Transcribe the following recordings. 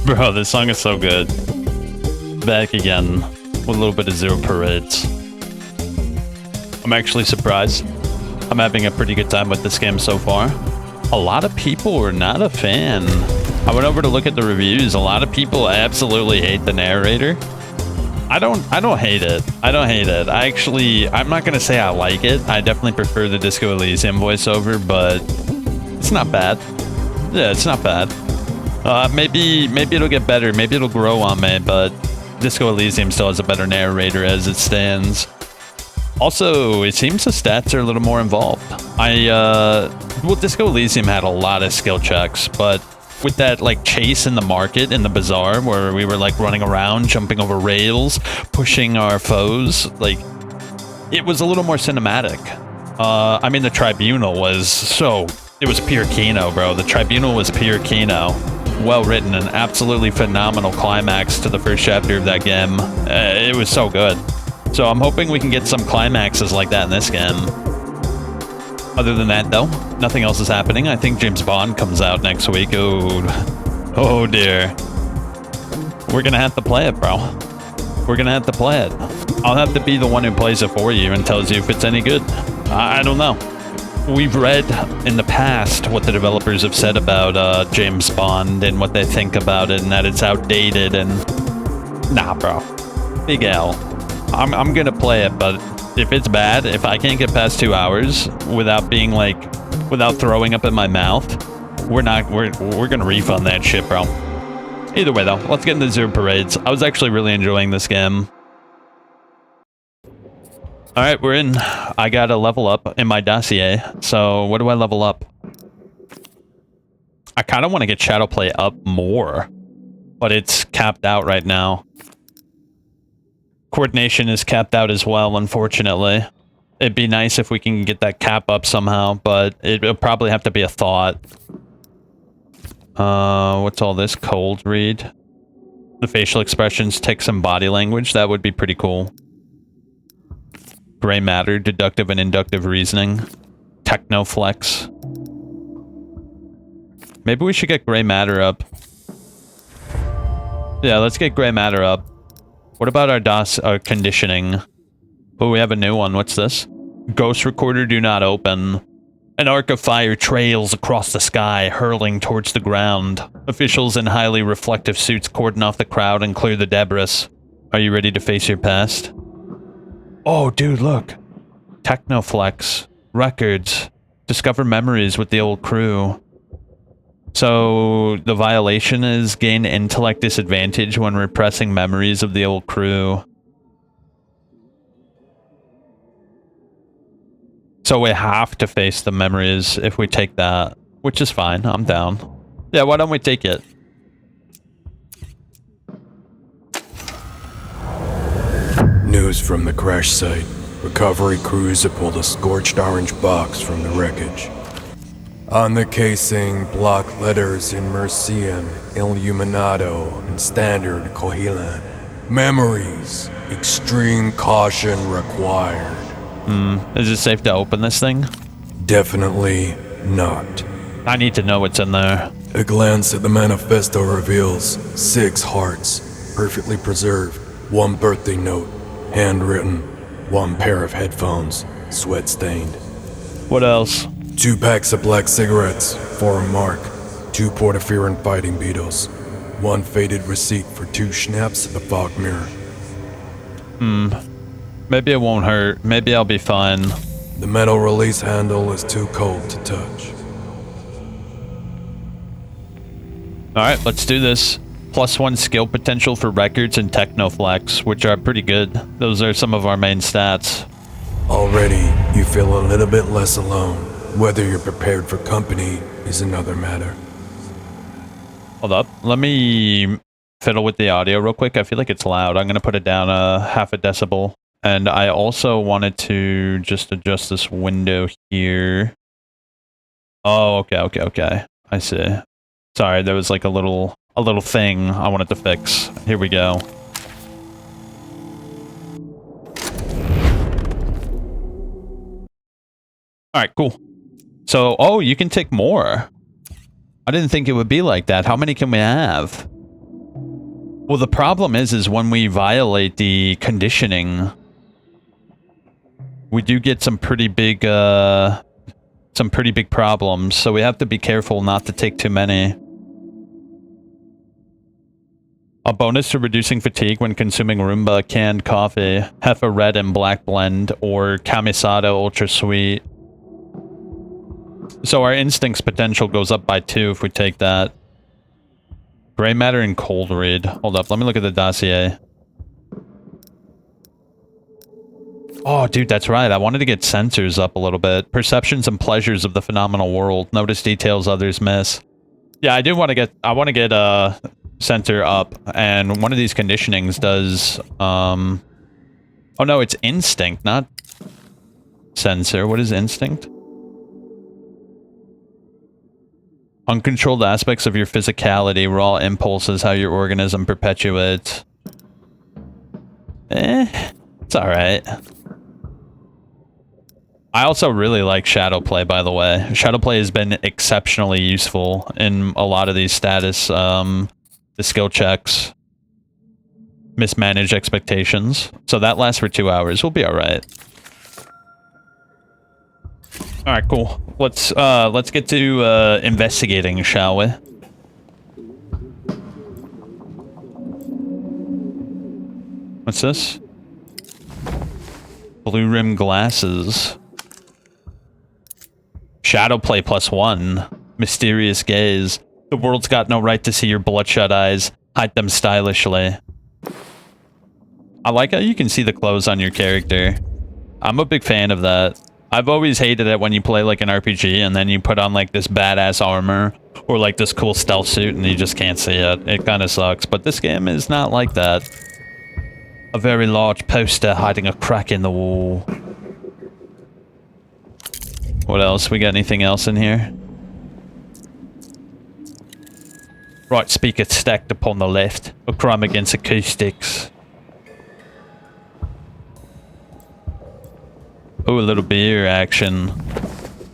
Bro, this song is so good. Back again with a little bit of Zero Parades. I'm actually surprised. I'm having a pretty good time with this game so far. A lot of people were not a fan. I went over to look at the reviews. A lot of people absolutely hate the narrator. I don't hate it. I don't hate it. I'm not gonna say I like it. I definitely prefer the Disco Elysium voiceover, but it's not bad. Yeah, it's not bad. Maybe it'll get better. Maybe it'll grow on me, but Disco Elysium still has a better narrator as it stands. Also, it seems the stats are a little more involved. Well, Disco Elysium had a lot of skill checks, but with that like chase in the market in the bazaar where we were like running around, jumping over rails, pushing our foes, like it was a little more cinematic. I mean, the Tribunal was it was pure Kino, bro. The Tribunal was pure Kino. Well written, an absolutely phenomenal climax to the first chapter of that game. It was so good. So I'm hoping we can get some climaxes like that in this game. Other than that, though, nothing else is happening. I think James Bond comes out next week. Oh dear. We're gonna have to play it, bro. We're gonna have to play it. I'll have to be the one who plays it for you and tells you if it's any good. I don't know. We've read in the past what the developers have said about James Bond and what they think about it and that it's outdated and... Nah, bro. Big L. I'm gonna play it, but if it's bad, if I can't get past 2 hours without being like... without throwing up in my mouth, we're gonna refund that shit, bro. Either way, though, let's get into Zero Parades. I was actually really enjoying this game. Alright, we're in. I got a level up in my dossier. So, what do I level up? I kind of want to get Shadowplay up more, but it's capped out right now. Coordination is capped out as well, unfortunately. It'd be nice if we can get that cap up somehow, but it'll probably have to be a thought. What's all this? Cold read. The facial expressions, tics, and body language. That would be pretty cool. Gray matter, deductive and inductive reasoning. Technoflex. Maybe we should get gray matter up. Yeah, let's get gray matter up. What about our conditioning? Oh, we have a new one. What's this? Ghost recorder do not open. An arc of fire trails across the sky, hurling towards the ground. Officials in highly reflective suits cordon off the crowd and clear the debris. Are you ready to face your past? Oh, dude, look. Technoflex. Records. Discover memories with the old crew. So, the violation is gain intellect disadvantage when repressing memories of the old crew. So we have to face the memories if we take that, which is fine. I'm down. Yeah, why don't we take it? News from the crash site. Recovery crews have pulled a scorched orange box from the wreckage. On the casing, block letters in Mercian, Illuminato, and Standard Cohilan. Memories. Extreme caution required. Is it safe to open this thing? Definitely not. I need to know what's in there. A glance at the manifesto reveals 6 hearts, perfectly preserved, 1 birthday note, handwritten, 1 pair of headphones, sweat-stained. What else? 2 packs of black cigarettes, for a mark, 2 portaferin fighting beetles, 1 faded receipt for 2 schnaps at the fog mirror. Maybe it won't hurt. Maybe I'll be fine. The metal release handle is too cold to touch. Alright, let's do this. +1 skill potential for records and Technoflex, which are pretty good. Those are some of our main stats. Already, you feel a little bit less alone. Whether you're prepared for company is another matter. Hold up. Let me fiddle with the audio real quick. I feel like it's loud. I'm going to put it down a half a decibel. And I also wanted to just adjust this window here. Oh, okay. I see. Sorry, there was like a little thing I wanted to fix. Here we go. Alright, cool. So, oh, you can take more. I didn't think it would be like that. How many can we have? Well, the problem is when we violate the conditioning, we do get some pretty big problems. So we have to be careful not to take too many. A bonus to reducing fatigue when consuming Roomba canned coffee, Heffa Red and Black Blend, or Kamisada Ultra Sweet. So our instincts potential goes up by 2 if we take that. Gray matter and cold read. Hold up, let me look at the dossier. Oh, dude, that's right. I wanted to get sensors up a little bit. Perceptions and pleasures of the phenomenal world. Notice details others miss. Yeah, I do want to get... I want to get a sensor up, and one of these conditionings does... Oh, no, it's instinct, not sensor. What is instinct? Uncontrolled aspects of your physicality, raw impulses, how your organism perpetuates. It's alright. I also really like Shadowplay, by the way. Shadowplay has been exceptionally useful in a lot of these status, the skill checks. Mismanaged expectations. So that lasts for 2 hours. We'll be alright. Alright, cool. Let's get to investigating, shall we? What's this? Blue rim glasses. Shadowplay +1. Mysterious gaze. The world's got no right to see your bloodshot eyes. Hide them stylishly. I like how you can see the clothes on your character. I'm a big fan of that. I've always hated it when you play like an RPG and then you put on like this badass armor or like this cool stealth suit and you just can't see it. It kind of sucks, but this game is not like that. A very large poster hiding a crack in the wall. What else? We got anything else in here? Right speaker stacked upon the left. A crime against acoustics. Oh, a little beer action.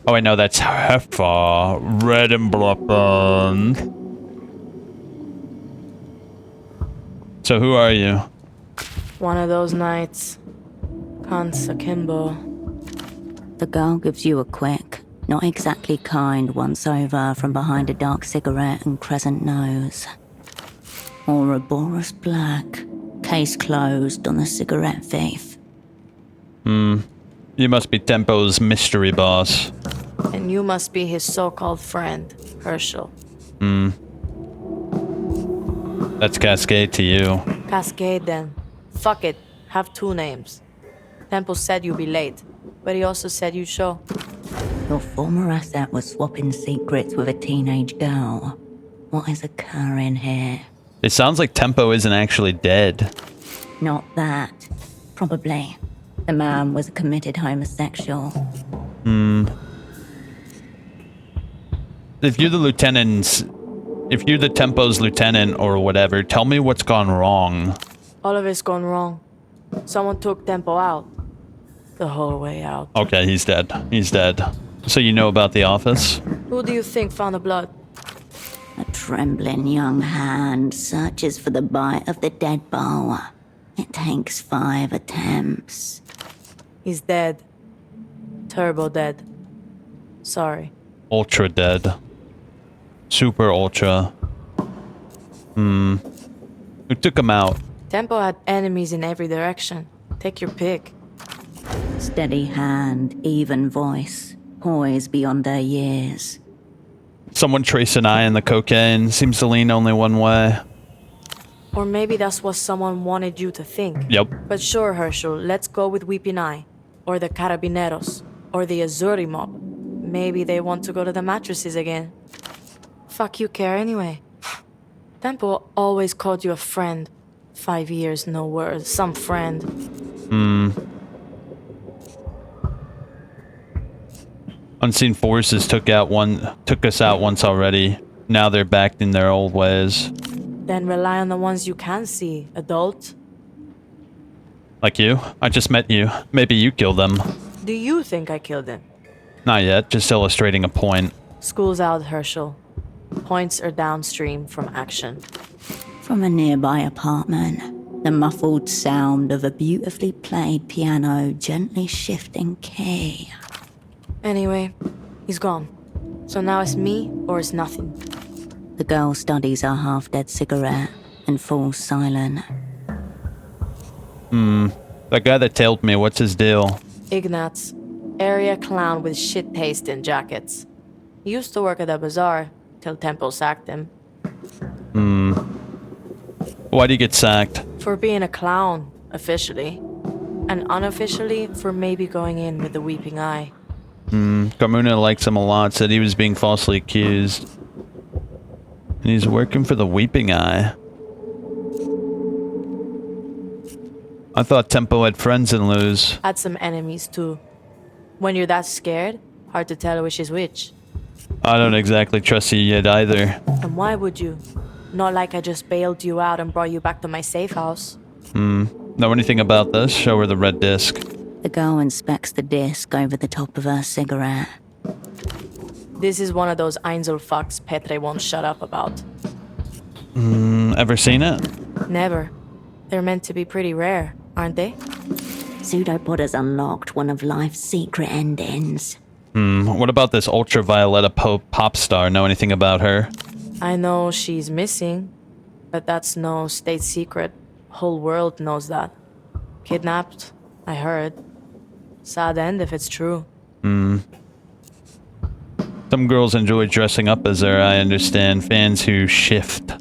Oh, wait, no, that's Heffa. Red and Black Blend. So who are you? One of those nights. Kansa Kimbo. The girl gives you a quick, not exactly kind once-over from behind a dark cigarette and crescent nose. Ouroboros Black. Case closed on the cigarette thief. You must be Tempo's mystery boss. And you must be his so-called friend, Herschel. That's Cascade to you. Cascade then. Fuck it. Have 2 names. Tempo said you'd be late, but he also said you'd show. Your former asset was swapping secrets with a teenage girl. What is occurring here? It sounds like Tempo isn't actually dead. Not that. Probably. The man was a committed homosexual. If you're the lieutenant's... If you're the Tempo's lieutenant or whatever, tell me what's gone wrong. All of it's gone wrong. Someone took Tempo out. The whole way out. Okay, he's dead. He's dead. So you know about the office? Who do you think found the blood? trembling young hand searches for the bite of the dead bow. It takes 5 attempts. He's dead. Turbo dead. Sorry. Ultra dead. Super ultra. Who took him out? Tempo had enemies in every direction. Take your pick. Steady hand, even voice, poise beyond their years. Someone trace an eye in the cocaine. Seems to lean only one way. Or maybe that's what someone wanted you to think. Yep. But sure, Herschel, let's go with Weeping Eye. Or the Carabineros. Or the Azuri mob. Maybe they want to go to the mattresses again. Fuck you care anyway. Tempo always called you a friend. 5 years, no words. Some friend. Unseen forces took us out once already. Now they're back in their old ways. Then rely on the ones you can see, adult. Like you? I just met you. Maybe you killed them. Do you think I killed him? Not yet, just illustrating a point. School's out, Herschel. Points are downstream from action. From a nearby apartment, the muffled sound of a beautifully played piano gently shifting key. Anyway, he's gone. So now it's me or it's nothing. The girl studies her half-dead cigarette and falls silent. That guy that tailed me, what's his deal? Ignatz, area clown with shit taste in jackets. He used to work at the bazaar till Temple sacked him. Why'd he get sacked? For being a clown, officially. And unofficially, for maybe going in with the Weeping Eye. Carmona likes him a lot, said he was being falsely accused. And he's working for the Weeping Eye. I thought Tempo had friends in Luz. Had some enemies too. When you're that scared, hard to tell which is which. I don't exactly trust you yet either. And why would you? Not like I just bailed you out and brought you back to my safe house. Know anything about this? Show her the red disc. The girl inspects the disc over the top of her cigarette. This is one of those Einzel fucks Petre won't shut up about. Ever seen it? Never. They're meant to be pretty rare, aren't they? Pseudopod has unlocked one of life's secret endings. What about this Ultravioletta pop star? Know anything about her? I know she's missing, but that's no state secret. Whole world knows that. Kidnapped, I heard. Sad end if it's true. Some girls enjoy dressing up as her, I understand. Fans who shift.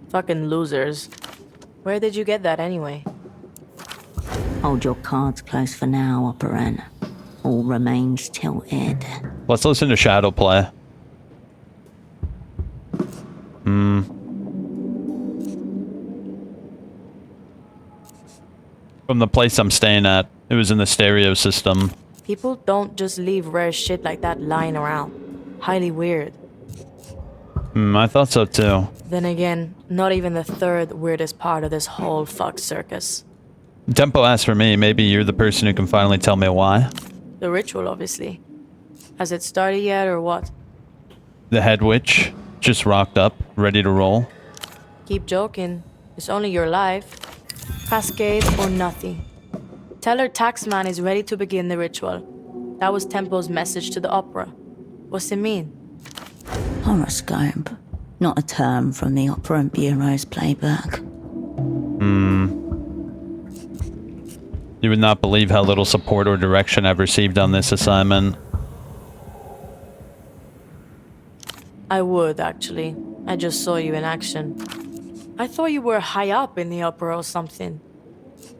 Fucking losers. Where did you get that anyway? Hold your cards close for now, operant. All remains tilted. Let's listen to Shadow play. From the place I'm staying at, it was in the stereo system. People don't just leave rare shit like that lying around. Highly weird. I thought so too. Then again, not even the third weirdest part of this whole fuck circus. Tempo asked for me. Maybe you're the person who can finally tell me why. The ritual, obviously. Has it started yet or what? The head witch just rocked up, ready to roll. Keep joking. It's only your life. Cascade or nothing. Tell her Taxman is ready to begin the ritual. That was Tempo's message to the opera. What's it mean? Horoscope. Not a term from the Operant Bureau's playbook. You would not believe how little support or direction I've received on this assignment. I would, actually. I just saw you in action. I thought you were high up in the opera or something.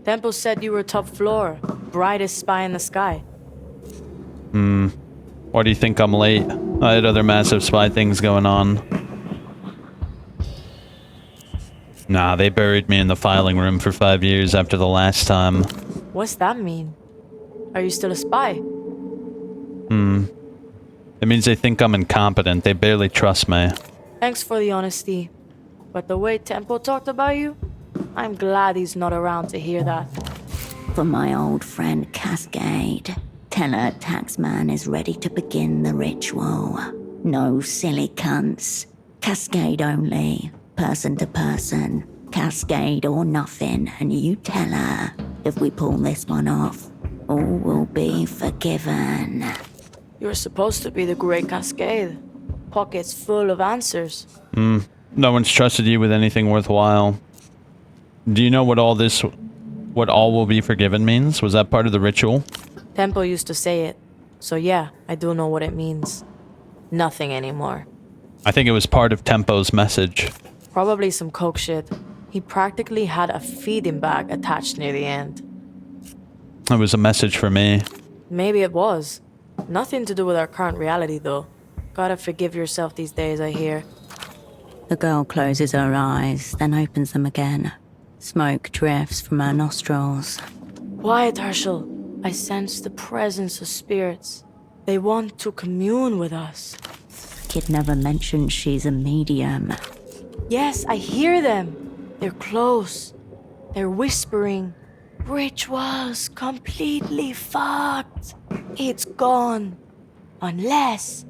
Tempo said you were top floor, brightest spy in the sky. Why do you think I'm late? I had other massive spy things going on. Nah, they buried me in the filing room for 5 years after the last time. What's that mean? Are you still a spy? It means they think I'm incompetent. They barely trust me. Thanks for the honesty. But the way Tempo talked about you, I'm glad he's not around to hear that. For my old friend Cascade, tell her Taxman is ready to begin the ritual. No silly cunts. Cascade only, person to person. Cascade or nothing, and you tell her if we pull this one off, all will be forgiven. You're supposed to be the Great Cascade. Pockets full of answers. No one's trusted you with anything worthwhile. Do you know what all will be forgiven means? Was that part of the ritual? Tempo used to say it. So yeah, I do know what it means. Nothing anymore. I think it was part of Tempo's message. Probably some coke shit. He practically had a feeding bag attached near the end. It was a message for me. Maybe it was. Nothing to do with our current reality, though. Gotta forgive yourself these days, I hear. The girl closes her eyes, then opens them again. Smoke drifts from her nostrils. Quiet, Herschel. I sense the presence of spirits. They want to commune with us. Kid never mentioned she's a medium. Yes, I hear them. They're close. They're whispering. Ritual's completely fucked. It's gone. Unless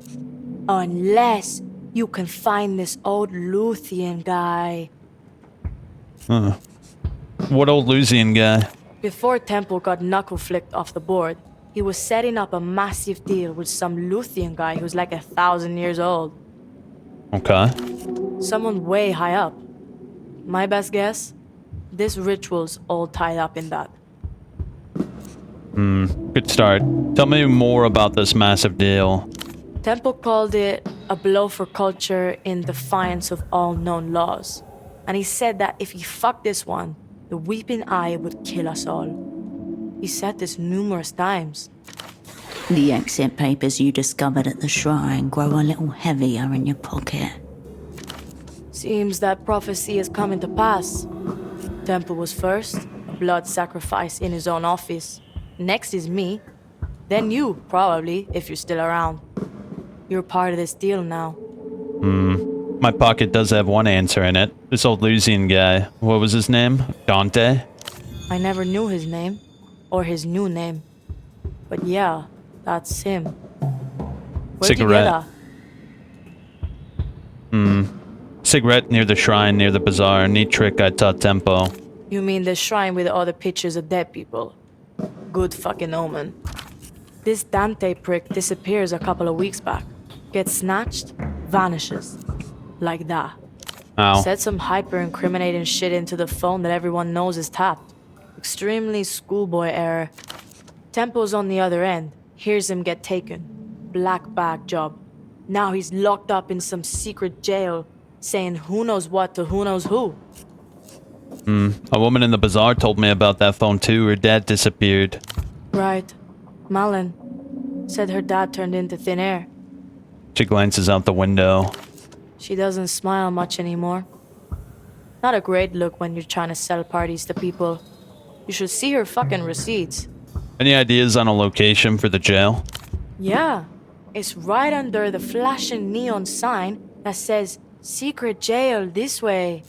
you can find this old Luthien guy. What old Lusian guy? Before Temple got knuckle flicked off the board, he was setting up a massive deal with some Luthien guy who's like 1,000 years old. Okay. Someone way high up. My best guess? This ritual's all tied up in that. Good start. Tell me more about this massive deal. Temple called it a blow for culture in defiance of all known laws. And he said that if he fucked this one, the Weeping Eye would kill us all. He said this numerous times. The exit papers you discovered at the shrine grow a little heavier in your pocket. Seems that prophecy is coming to pass. Temple was first, a blood sacrifice in his own office. Next is me. Then you, probably, if you're still around. You're part of this deal now. My pocket does have one answer in it. This old Lusian guy. What was his name? Dante? I never knew his name, or his new name. But yeah, that's him. Where'd you get Cigarette. that? Cigarette near the shrine, near the bazaar. Neat trick I taught Tempo. You mean the shrine with all the pictures of dead people? Good fucking omen. This Dante prick disappears a couple of weeks back. Gets snatched, vanishes. Like that. Ow. Said some hyper-incriminating shit into the phone that everyone knows is tapped. Extremely schoolboy error. Tempo's on the other end. Hears him get taken. Black bag job. Now he's locked up in some secret jail, saying who knows what to who knows who. A woman in the bazaar told me about that phone too. Her dad disappeared. Right. Malin. Said her dad turned into thin air. She glances out the window. She doesn't smile much anymore. Not a great look when you're trying to sell parties to people. You should see her fucking receipts. Any ideas on a location for the jail? Yeah. It's right under the flashing neon sign that says, "Secret jail this way."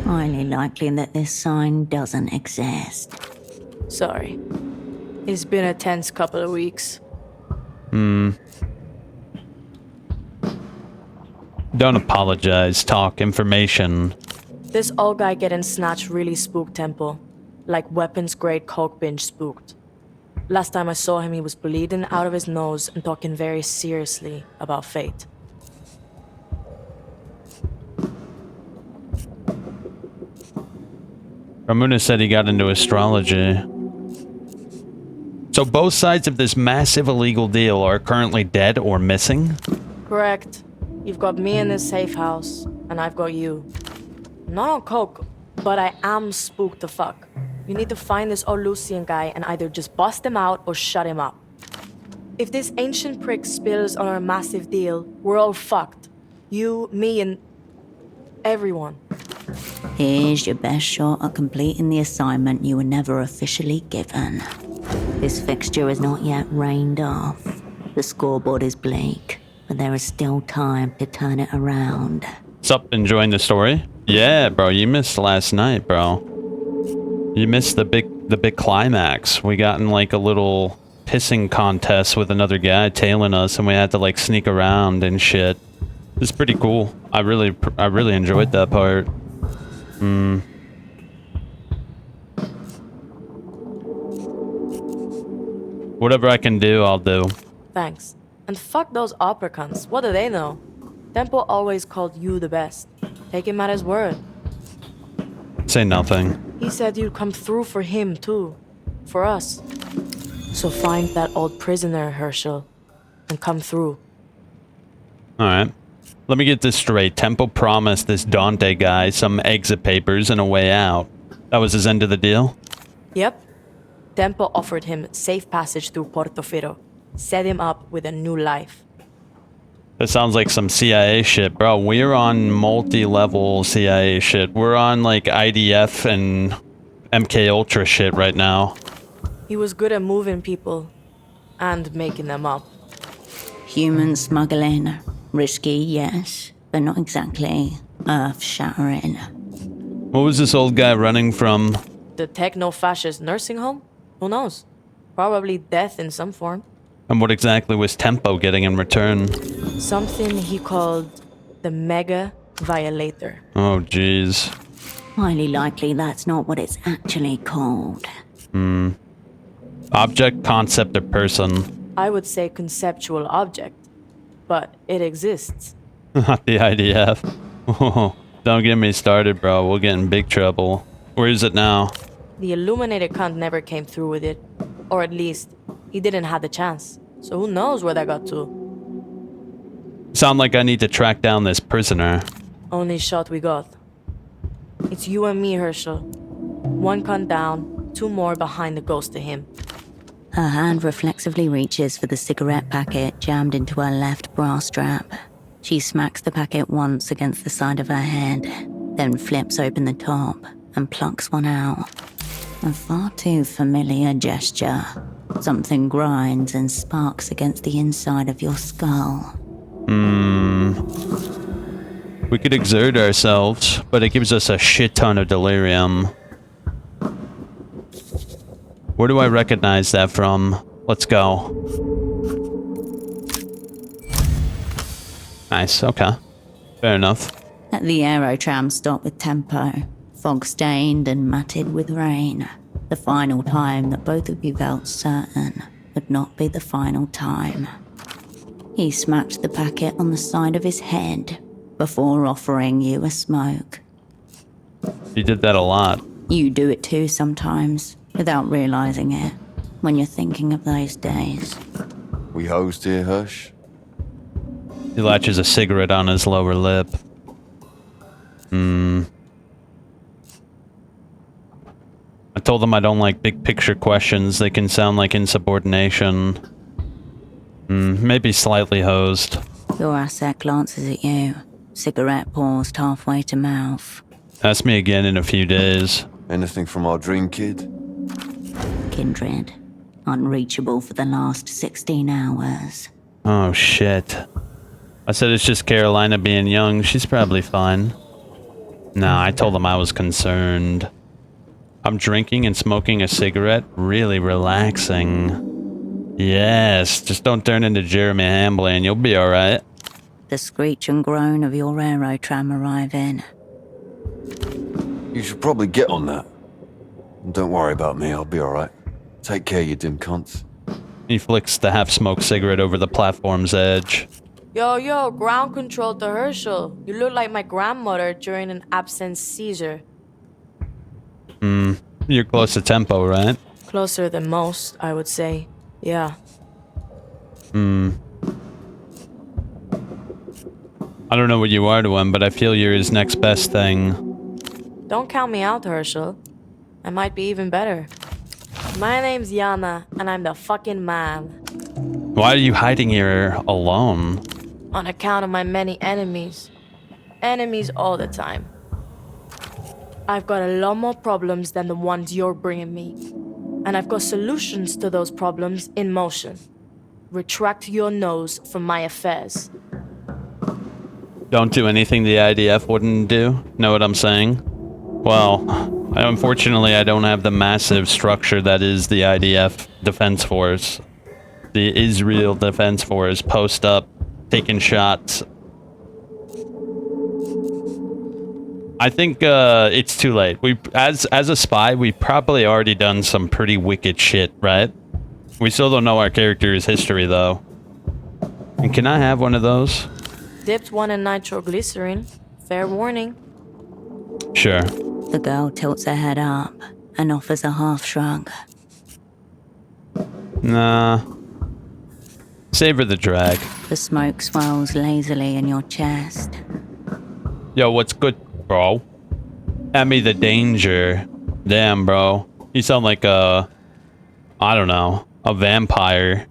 Highly likely that this sign doesn't exist. Sorry. It's been a tense couple of weeks. Don't apologize. Talk information. This old guy getting snatched really spooked Temple. Like weapons-grade coke binge spooked. Last time I saw him, he was bleeding out of his nose and talking very seriously about fate. Ramuna said he got into astrology. So both sides of this massive illegal deal are currently dead or missing? Correct. You've got me in this safe house, and I've got you. I'm not on coke, but I am spooked to fuck. You need to find this old Lucian guy and either just bust him out or shut him up. If this ancient prick spills on our massive deal, we're all fucked. You, me, and everyone. Here's your best shot at completing the assignment you were never officially given. This fixture is not yet rained off. The scoreboard is bleak, but there is still time to turn it around. Sup, enjoying the story? Yeah, bro, you missed last night, bro. You missed the big climax. We got in like a little pissing contest with another guy tailing us, and we had to like sneak around and shit. It's pretty cool. I really enjoyed that part. Whatever I can do, I'll do. Thanks. And fuck those opera cunts. What do they know? Tempo always called you the best. Take him at his word. Say nothing. He said you'd come through for him, too. For us. So find that old prisoner, Herschel, and come through. Alright. Let me get this straight. Tempo promised this Dante guy some exit papers and a way out. That was his end of the deal? Yep. Tempo offered him safe passage through Portofino. Set him up with a new life. That sounds like some CIA shit, bro. We're on multi-level CIA shit. We're on like IDF and MK Ultra shit right now. He was good at moving people and making them up. Human smuggling. Risky, yes, but not exactly earth-shattering. What was this old guy running from? The techno-fascist nursing home? Who knows? Probably death in some form. And what exactly was Tempo getting in return? Something he called the Mega Violator. Oh, jeez. Highly likely that's not what it's actually called. Object, concept, or person? I would say conceptual object, but it exists. Not the IDF. Oh, don't get me started, bro. We'll get in big trouble. Where is it now? The illuminated cunt never came through with it. Or at least, he didn't have the chance. So who knows where that got to? Sound like I need to track down this prisoner. Only shot we got. It's you and me, Herschel. One cunt down, two more behind the ghost of him. Her hand reflexively reaches for the cigarette packet jammed into her left bra strap. She smacks the packet once against the side of her head, then flips open the top and plucks one out. A far too familiar gesture. Something grinds and sparks against the inside of your skull. We could exert ourselves, but it gives us a shit ton of delirium. Where do I recognize that from? Let's go. Nice, okay. Fair enough. At the aerotram stop with Tempo, fog-stained and matted with rain. The final time that both of you felt certain would not be the final time. He smacked the packet on the side of his head before offering you a smoke. You did that a lot. You do it too sometimes, without realizing it, when you're thinking of those days. We hosed here, Hush. He latches a cigarette on his lower lip. I told them I don't like big picture questions. They can sound like insubordination. Maybe slightly hosed. Your asset glances at you, cigarette paused halfway to mouth. Ask me again in a few days. Anything from our dream kid? Kindred, unreachable for the last 16 hours. Oh shit. I said it's just Carolina being young. She's probably fine. Nah, I told them I was concerned. I'm drinking and smoking a cigarette. Really relaxing. Yes, just don't turn into Jeremy Hamblin and you'll be alright. The screech and groan of your aerotram arriving. You should probably get on that. And don't worry about me, I'll be alright. Take care, you dim cunts. He flicks the half-smoked cigarette over the platform's edge. Yo, ground control to Herschel. You look like my grandmother during an absent seizure. You're close to Tempo, right? Closer than most, I would say. Yeah. I don't know what you are to him, but I feel you're his next best thing. Don't count me out, Herschel. I might be even better. My name's Yana, and I'm the fucking man. Why are you hiding here alone? On account of my many enemies. Enemies all the time. I've got a lot more problems than the ones you're bringing me. And I've got solutions to those problems in motion. Retract your nose from my affairs. Don't do anything the IDF wouldn't do? Know what I'm saying? Well, unfortunately I don't have the massive structure that is the IDF Defense Force. The Israel Defense Force post up, taking shots I think it's too late. We, as a spy, we've probably already done some pretty wicked shit, right? We still don't know our character's history, though. And can I have one of those? Dipped one in nitroglycerin. Fair warning. Sure. The girl tilts her head up and offers a half shrug. Nah. Savor the drag. The smoke swirls lazily in your chest. Yo, what's good, bro? Hand me the danger. Damn, bro. You sound like a... I don't know. A vampire.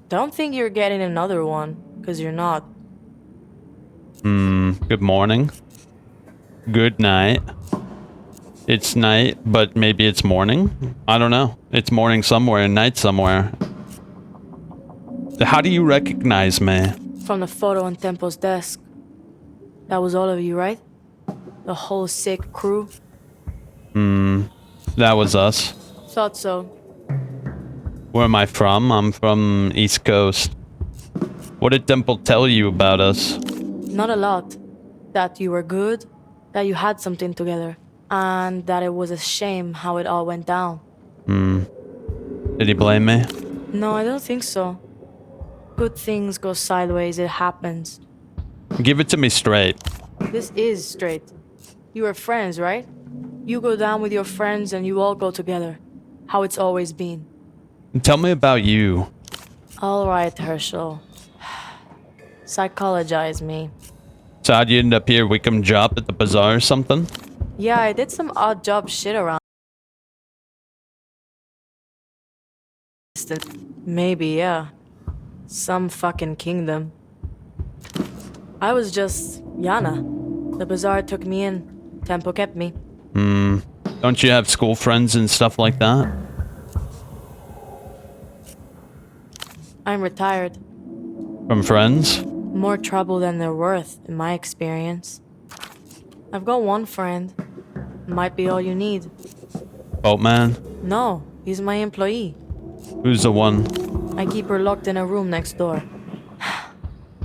Don't think you're getting another one, because you're not. Good morning. Good night. It's night, but maybe it's morning? I don't know. It's morning somewhere and night somewhere. How do you recognize me? From the photo on Tempo's desk. That was all of you, right? The whole sick crew? That was us. Thought so. Where am I from? I'm from East Coast. What did Temple tell you about us? Not a lot. That you were good, that you had something together, and that it was a shame how it all went down. Did he blame me? No, I don't think so. Good things go sideways, it happens. Give it to me straight. This is straight. You are friends, right? You go down with your friends and you all go together. How it's always been. Tell me about you. All right, Herschel. Psychologize me. So how'd you end up here? Wickham job at the bazaar or something? Yeah, I did some odd job shit around. Maybe, yeah. Some fucking kingdom. I was just Yana. The bazaar took me in. Tempo kept me. Don't you have school friends and stuff like that? I'm retired. From friends? More trouble than they're worth, in my experience. I've got one friend. Might be all you need. Boatman? No, he's my employee. Who's the one? I keep her locked in a room next door.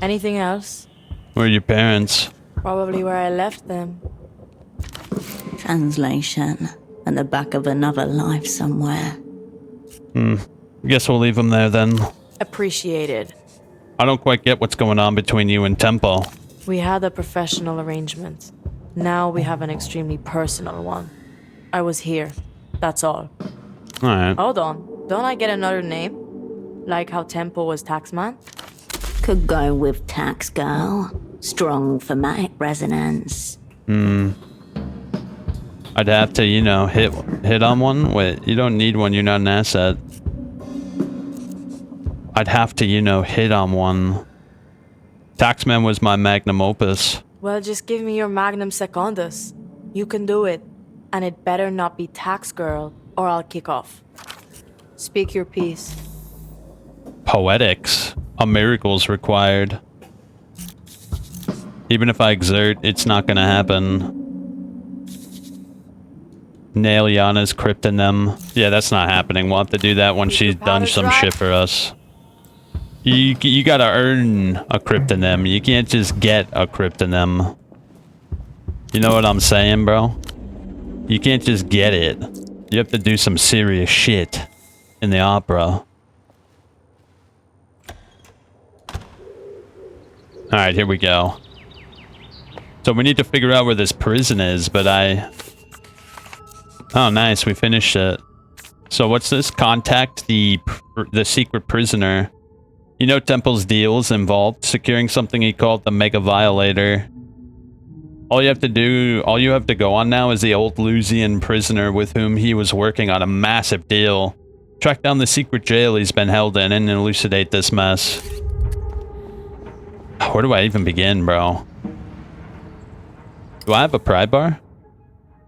Anything else? Where are your parents? Probably where I left them. Translation. At the back of another life somewhere. Guess we'll leave them there then. Appreciated. I don't quite get what's going on between you and Tempo. We had a professional arrangement. Now we have an extremely personal one. I was here. That's all. Alright. Hold on. Don't I get another name? Like how Tempo was Taxman? Could go with Tax Girl. Strong thematic resonance. I'd have to, you know, hit on one. Wait, you don't need one. You're not an asset. I'd have to, you know, hit on one. Taxman was my magnum opus. Well, just give me your magnum secundus. You can do it. And it better not be Tax Girl, or I'll kick off. Speak your piece. Poetics. A miracle's required. Even if I exert, it's not gonna happen. Nail Yana's cryptonym. Yeah, that's not happening. We'll have to do that when she's done some shit for us. You gotta earn a cryptonym. You can't just get a cryptonym. You know what I'm saying, bro? You can't just get it. You have to do some serious shit in the opera. Alright, here we go. So we need to figure out where this prison is, but Oh, nice. We finished it. So what's this? Contact the secret prisoner. You know Temple's deals involved securing something he called the Mega Violator. All you have to go on now is the old Lusian prisoner with whom he was working on a massive deal. Track down the secret jail he's been held in and elucidate this mess. Where do I even begin, bro? Do I have a pry bar?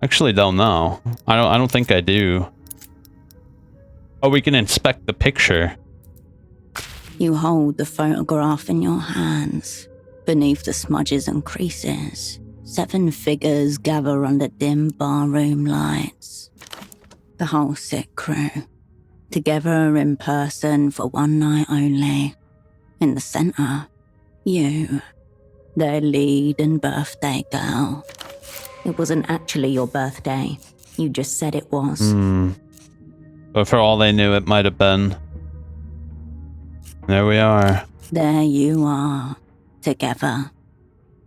Actually don't know. I don't think I do. Oh, we can inspect the picture. You hold the photograph in your hands. Beneath the smudges and creases, 7 figures gather under dim barroom lights. The whole sick crew. Together in person for one night only. In the center, you. Their lead and birthday girl. It wasn't actually your birthday. You just said it was. But for all they knew, it might have been. There we are. There you are, together.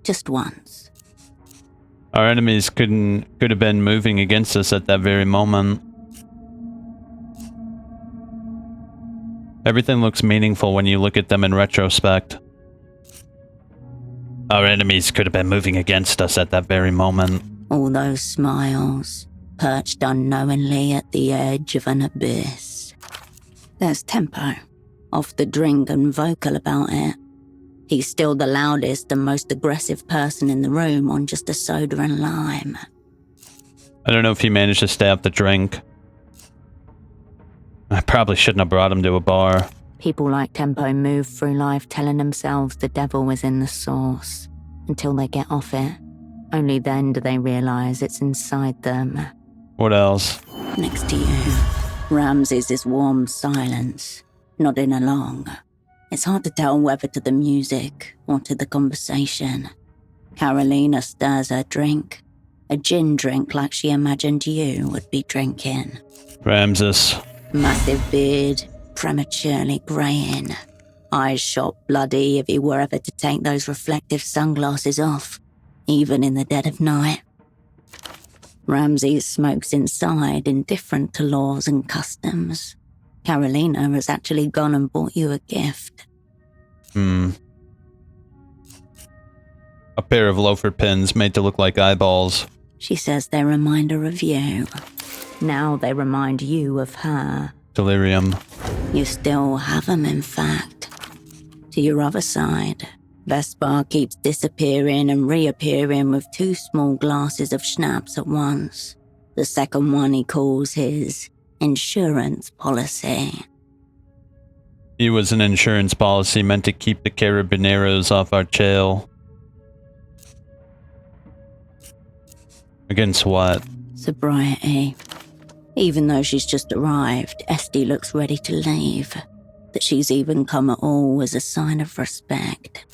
Just once. Our enemies could have been moving against us at that very moment. Everything looks meaningful when you look at them in retrospect. Our enemies could have been moving against us at that very moment. All those smiles, perched unknowingly at the edge of an abyss. There's Tempo, off the drink and vocal about it. He's still the loudest and most aggressive person in the room on just a soda and lime. I don't know if he managed to stay off the drink. I probably shouldn't have brought him to a bar. People like Tempo move through life telling themselves the devil is in the sauce, until they get off it. Only then do they realize it's inside them. What else? Next to you, Rams is his warm silence, nodding along. It's hard to tell whether to the music or to the conversation. Carolina stirs her drink, a gin drink like she imagined you would be drinking. Ramses. Massive beard, prematurely greying. Eyes shot bloody if he were ever to take those reflective sunglasses off, even in the dead of night. Ramses smokes inside, indifferent to laws and customs. Carolina has actually gone and bought you a gift. A pair of loafer pins made to look like eyeballs. She says they remind her of you. Now they remind you of her. Delirium. You still have them, in fact. To your other side, Vespar keeps disappearing and reappearing with 2 small glasses of schnapps at once. The second one he calls his insurance policy. He was an insurance policy meant to keep the Carabineros off our trail. Against what? Sobriety. Even though she's just arrived, Esty looks ready to leave. That she's even come at all was a sign of respect.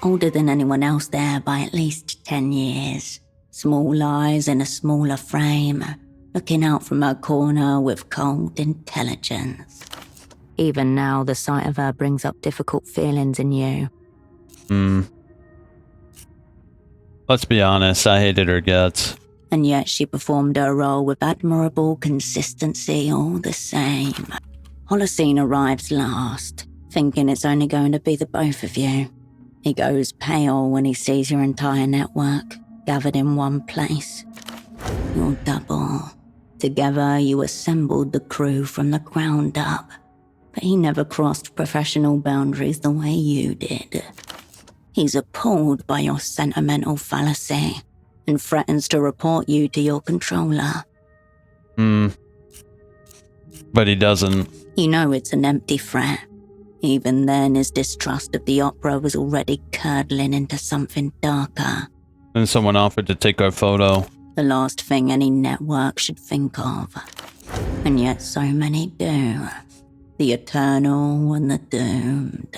Older than anyone else there by at least 10 years. Small eyes in a smaller frame, looking out from her corner with cold intelligence. Even now, the sight of her brings up difficult feelings in you. Let's be honest, I hated her guts. And yet she performed her role with admirable consistency all the same. Holocene arrives last, thinking it's only going to be the both of you. He goes pale when he sees your entire network gathered in one place. Your double. Together you assembled the crew from the ground up, but he never crossed professional boundaries the way you did. He's appalled by your sentimental fallacy and threatens to report you to your controller. But he doesn't. You know it's an empty threat. Even then, his distrust of the opera was already curdling into something darker. Then someone offered to take our photo. The last thing any network should think of. And yet so many do. The eternal and the doomed.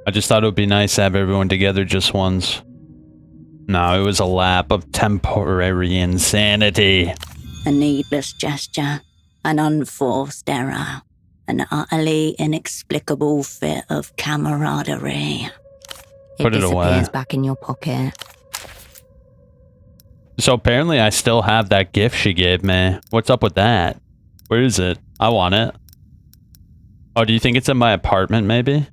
I just thought it would be nice to have everyone together just once. No, it was a lap of temporary insanity. A needless gesture, an unforced error, an utterly inexplicable fit of camaraderie. Put it away. Disappears back in your pocket. So apparently I still have that gift she gave me. What's up with that? Where is it? I want it. Oh, do you think it's in my apartment, maybe?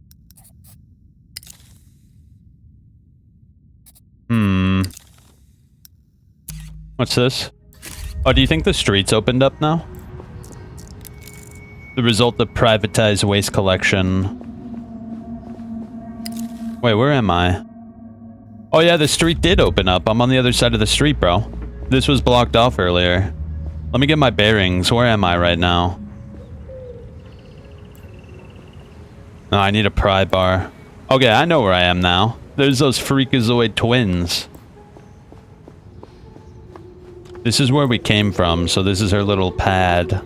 What's this? Oh, do you think the streets opened up now? The result of privatized waste collection. Wait, where am I? Oh yeah, the street did open up. I'm on the other side of the street, bro. This was blocked off earlier. Let me get my bearings. Where am I right now? Oh, I need a pry bar. Okay, I know where I am now. There's those Freakazoid twins. This is where we came from, so this is her little pad.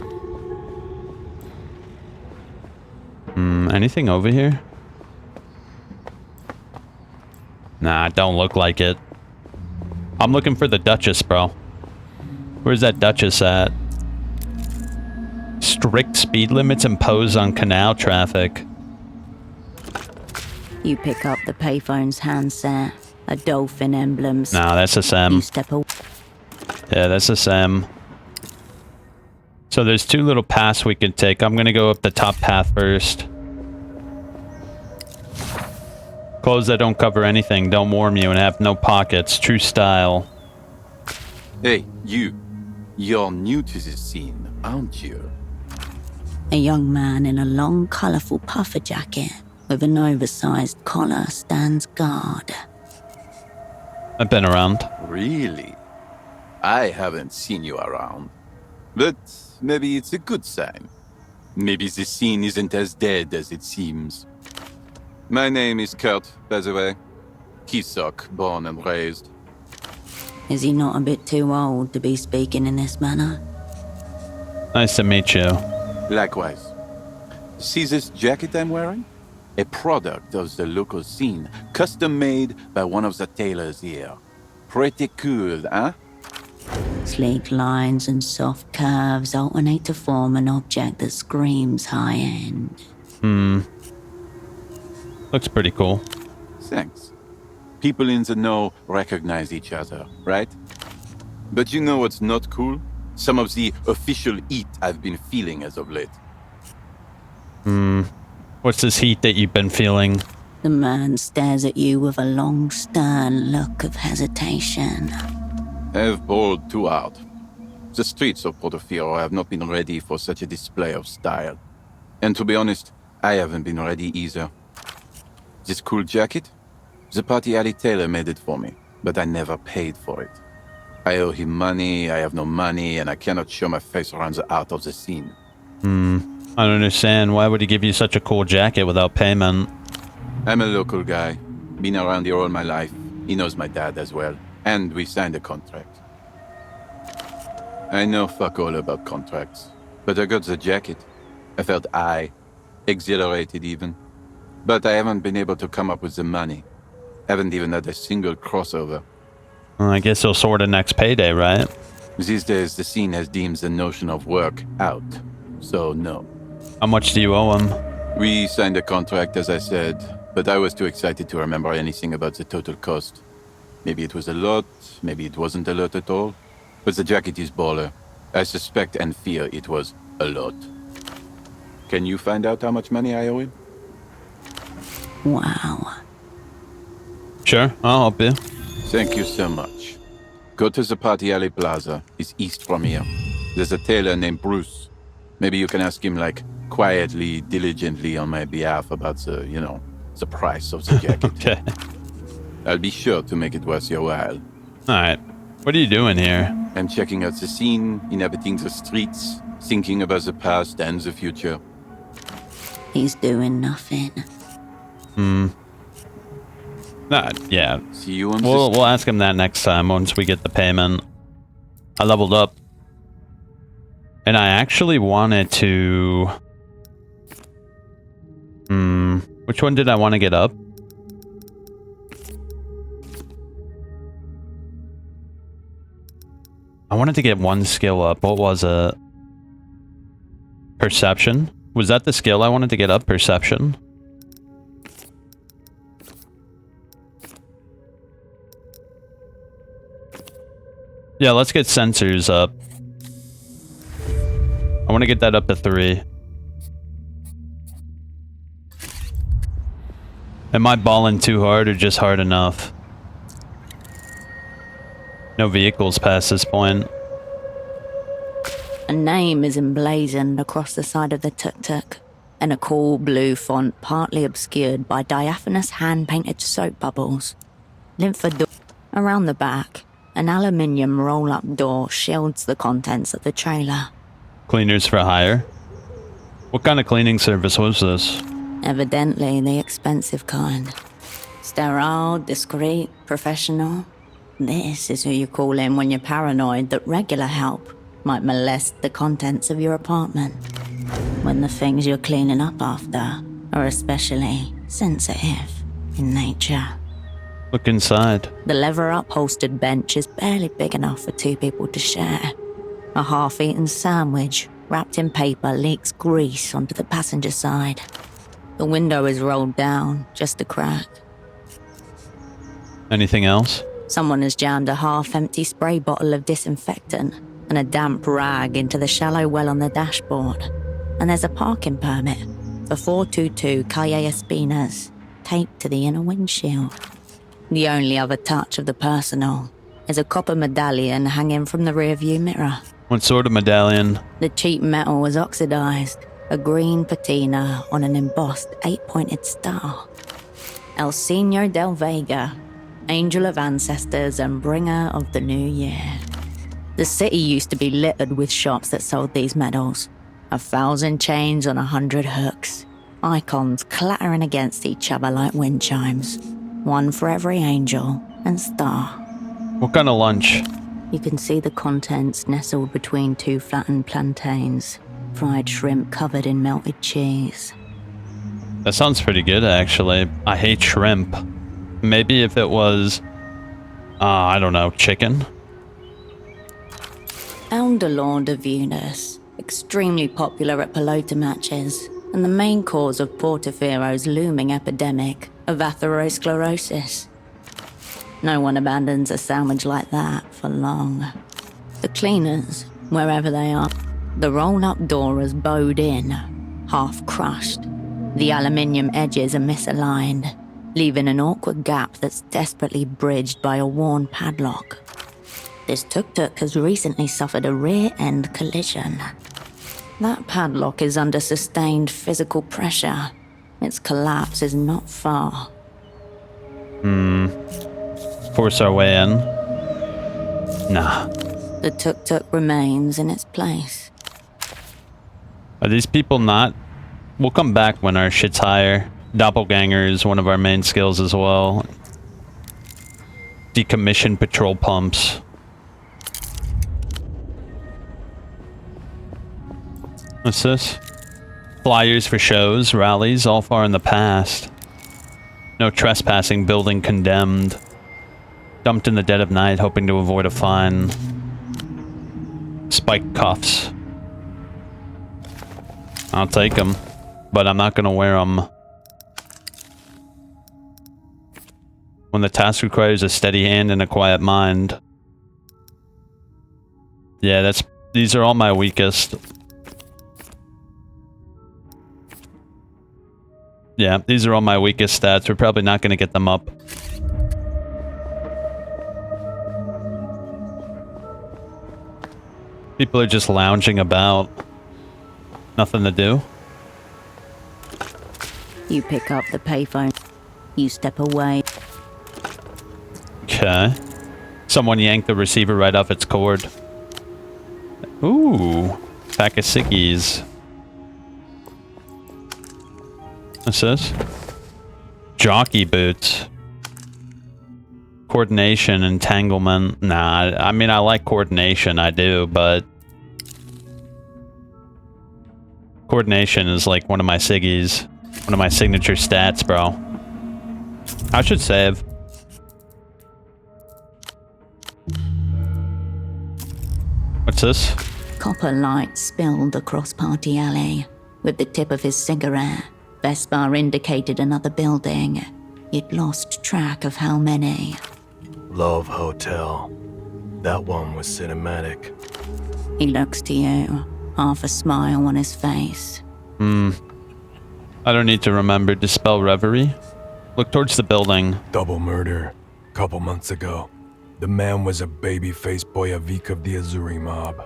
Anything over here? Nah, don't look like it. I'm looking for the Duchess, bro. Where's that Duchess at? Strict speed limits imposed on canal traffic. You pick up the payphone's handset, a dolphin emblems. Nah, that's a You Sam. step away. Yeah, that's a Sam. So there's two little paths we could take. I'm gonna go up the top path first. Clothes that don't cover anything, don't warm you, and have no pockets. True style. Hey, you. You're new to this scene, aren't you? A young man in a long, colourful puffer jacket with an oversized collar stands guard. I've been around. Really? I haven't seen you around. But maybe it's a good sign. Maybe the scene isn't as dead as it seems. My name is Kurt, by the way. Kisok, born and raised. Is he not a bit too old to be speaking in this manner? Nice to meet you. Likewise. See this jacket I'm wearing? A product of the local scene, custom made by one of the tailors here. Pretty cool, huh? Sleek lines and soft curves alternate to form an object that screams high-end. Looks pretty cool. Thanks. People in the know recognize each other, right? But you know what's not cool? Some of the official heat I've been feeling as of late. What's this heat that you've been feeling? The man stares at you with a long, stern look of hesitation. I've bowled too hard. The streets of Portofino have not been ready for such a display of style. And to be honest, I haven't been ready either. This cool jacket? The party alley tailor made it for me, but I never paid for it. I owe him money, I have no money, and I cannot show my face around the art of the scene. I don't understand. Why would he give you such a cool jacket without payment? I'm a local guy. Been around here all my life. He knows my dad as well. And we signed a contract. I know fuck all about contracts. But I got the jacket. I felt exhilarated even. But I haven't been able to come up with the money. Haven't even had a single crossover. Well, I guess he'll sort of next payday, right? These days, the scene has deemed the notion of work out. So, no. How much do you owe him? We signed a contract, as I said, but I was too excited to remember anything about the total cost. Maybe it was a lot, maybe it wasn't a lot at all. But the jacket is baller. I suspect and fear it was a lot. Can you find out how much money I owe him? Wow. Sure, I'll help you. Thank you so much. Go to the Party Alley Plaza. It's east from here. There's a tailor named Bruce. Maybe you can ask him, like, quietly, diligently on my behalf about the, the price of the jacket. Okay. I'll be sure to make it worth your while. Alright. What are you doing here? I'm checking out the scene, inhabiting the streets, thinking about the past and the future. He's doing nothing. Yeah. See you on We'll ask him that next time once we get the payment. I leveled up. And I actually wanted to... Which one did I want to get up? I wanted to get one skill up. What was it? Perception? Was that the skill I wanted to get up? Perception? Yeah, let's get sensors up. I want to get that up to 3. Am I balling too hard or just hard enough? No vehicles past this point. A name is emblazoned across the side of the tuk-tuk, in a cool blue font partly obscured by diaphanous hand-painted soap bubbles. Lymphodor. Around the back, an aluminium roll-up door shields the contents of the trailer. Cleaners for hire? What kind of cleaning service was this? Evidently the expensive kind. Sterile, discreet, professional. This is who you call in when you're paranoid that regular help might molest the contents of your apartment. When the things you're cleaning up after are especially sensitive in nature. Look inside. The leather upholstered bench is barely big enough for 2 people to share. A half-eaten sandwich wrapped in paper leaks grease onto the passenger side. The window is rolled down, just a crack. Anything else? Someone has jammed a half-empty spray bottle of disinfectant and a damp rag into the shallow well on the dashboard. And there's a parking permit for 422 Calle Espinas taped to the inner windshield. The only other touch of the personal is a copper medallion hanging from the rearview mirror. What sort of medallion? The cheap metal was oxidized, a green patina on an embossed 8-pointed star. El Señor del Vega, angel of ancestors and bringer of the new year. The city used to be littered with shops that sold these medals. 1,000 chains on 100 hooks. Icons clattering against each other like wind chimes. One for every angel and star. What kind of lunch? You can see the contents nestled between 2 flattened plantains. Fried shrimp covered in melted cheese. That sounds pretty good, actually. I hate shrimp. Maybe if it was, I don't know, chicken? Elderlord de Venus, extremely popular at pelota matches, and the main cause of Portofiero's looming epidemic of atherosclerosis. No one abandons a sandwich like that for long. The cleaners, wherever they are, the roll-up door is bowed in, half crushed. The aluminium edges are misaligned, leaving an awkward gap that's desperately bridged by a worn padlock. This tuk-tuk has recently suffered a rear-end collision. That padlock is under sustained physical pressure. Its collapse is not far. Force our way in? Nah. The tuk-tuk remains in its place. Are these people not? We'll come back when our shit's higher. Doppelganger is one of our main skills as well. Decommission patrol pumps. What's this? Flyers for shows, rallies, all far in the past. No trespassing, building condemned. Dumped in the dead of night, hoping to avoid a fine. Spike cuffs. I'll take them, but I'm not gonna wear them. When the task requires a steady hand and a quiet mind. Yeah, these are all my weakest. Yeah, these are all my weakest stats. We're probably not gonna get them up. People are just lounging about. Nothing to do. You pick up the payphone. You step away. Okay. Someone yanked the receiver right off its cord. Ooh. Pack of ciggies. What's this? Jockey boots. Coordination, entanglement. Nah, I mean, I like coordination, I do, but... Coordination is like one of my siggies. One of my signature stats, bro. I should save. What's this? Copper light spilled across Party Alley. With the tip of his cigarette, Vespar indicated another building. You'd lost track of how many. Love Hotel. That one was cinematic. He looks to you, half a smile on his face. I don't need to remember. Dispel reverie. Look towards the building. Double murder. Couple months ago. The man was a baby-faced Boyavic of the Azuri mob.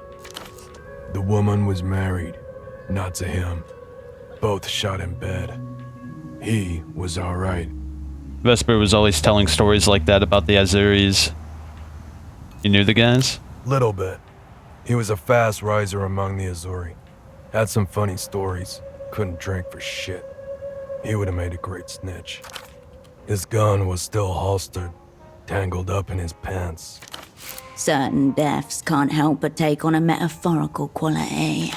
The woman was married. Not to him. Both shot in bed. He was alright. Vesper was always telling stories like that about the Azuris. You knew the guys? Little bit. He was a fast riser among the Azuri. Had some funny stories. Couldn't drink for shit. He would have made a great snitch. His gun was still holstered, tangled up in his pants. Certain deaths can't help but take on a metaphorical quality.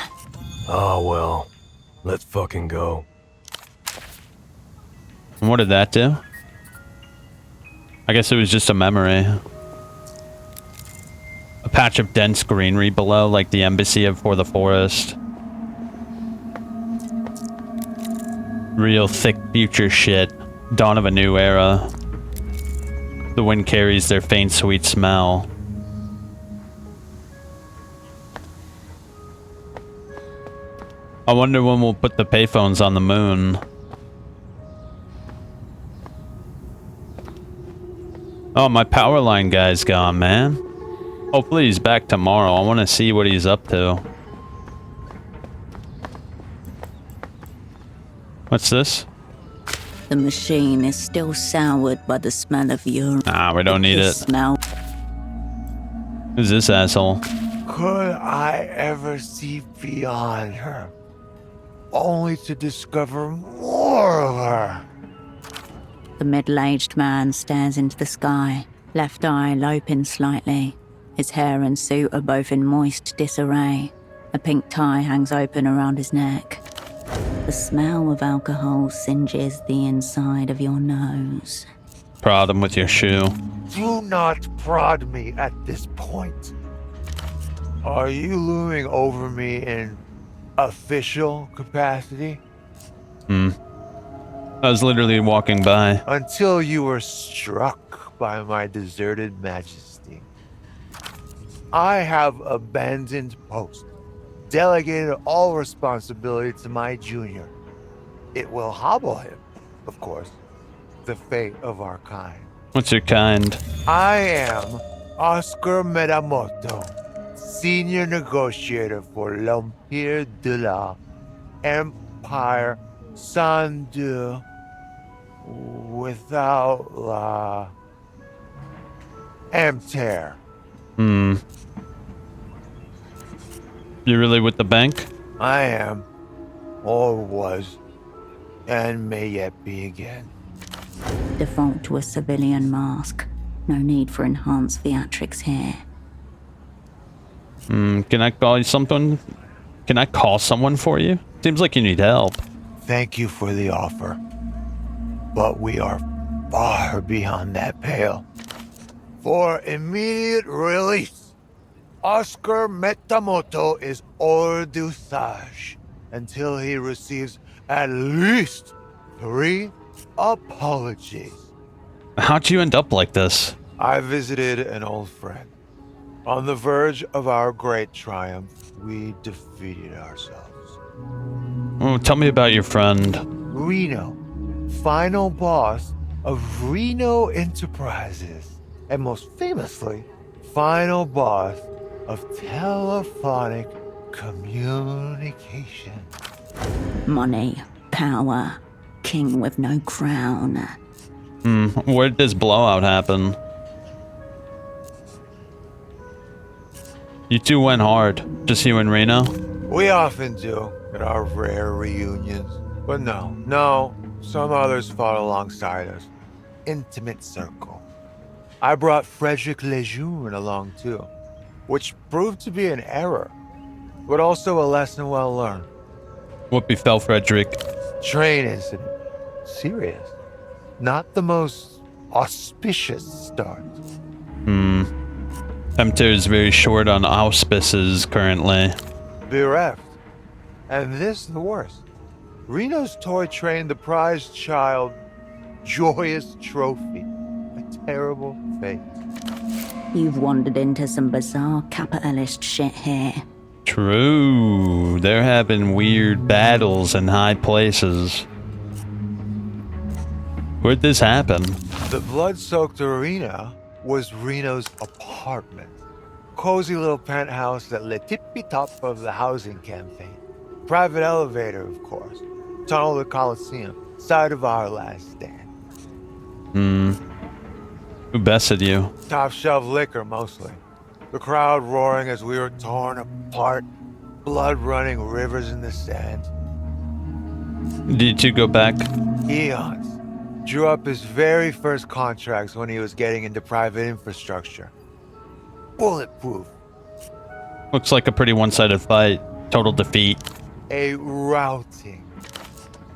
Ah, well. Let's fucking go. And what did that do? I guess it was just a memory. A patch of dense greenery below, like the embassy of For the Forest. Real thick future shit. Dawn of a new era. The wind carries their faint sweet smell. I wonder when we'll put the payphones on the moon. Oh, my power line guy's gone, man. Hopefully he's back tomorrow. I want to see what he's up to. What's this? The machine is still soured by the smell of urine. Nah, we don't need The it. smell. Who's this asshole? Could I ever see beyond her, only to discover more of her? The middle-aged man stares into the sky, left eye loping slightly. His hair and suit are both in moist disarray. A pink tie hangs open around his neck. The smell of alcohol singes the inside of your nose. Prod him with your shoe. Do not prod me at this point. Are you looming over me in official capacity? I was literally walking by. Until you were struck by my deserted majesty. I have abandoned post, delegated all responsibility to my junior. It will hobble him, of course, the fate of our kind. What's your kind? I am Oscar Metamoto, senior negotiator for l'Empire de la Empire Sandu without la Amter. You really with the bank? I am, or was, and may yet be again. Default to a civilian mask. No need for enhanced theatrics here. Can I call you something? Can I call someone for you? Seems like you need help. Thank you for the offer, but we are far beyond that pale. For immediate release, Oscar Metamoto is hors d'usage until he receives at least 3 apologies. How'd you end up like this? I visited an old friend. On the verge of our great triumph, we defeated ourselves. Oh, tell me about your friend. Reno, final boss of Reno Enterprises, and most famously, final boss of telephonic communication. Money, power, king with no crown. Where did this blowout happen? You two went hard. Just you and Reno? We often do at our rare reunions. But no, some others fought alongside us. Intimate circle. I brought Frederick Lejeune along too, which proved to be an error, but also a lesson well learned. What befell Frederick? Train incident. Serious. Not the most auspicious start. Emter is very short on auspices currently. Bereft. And this the worst. Reno's toy train, the prized child, joyous trophy. A terrible fate. You've wandered into some bizarre capitalist shit here. True. They're having weird battles in high places. Where'd this happen? The blood-soaked arena was Reno's apartment. Cozy little penthouse at the tippy-top of the housing campaign. Private elevator, of course. Tunnel to Coliseum. Site of our last stand. Who bested you? Top shelf liquor, mostly. The crowd roaring as we were torn apart. Blood running rivers in the sand. Did you go back? Eons. Drew up his very first contracts when he was getting into private infrastructure. Bulletproof. Looks like a pretty one-sided fight. Total defeat. A routing.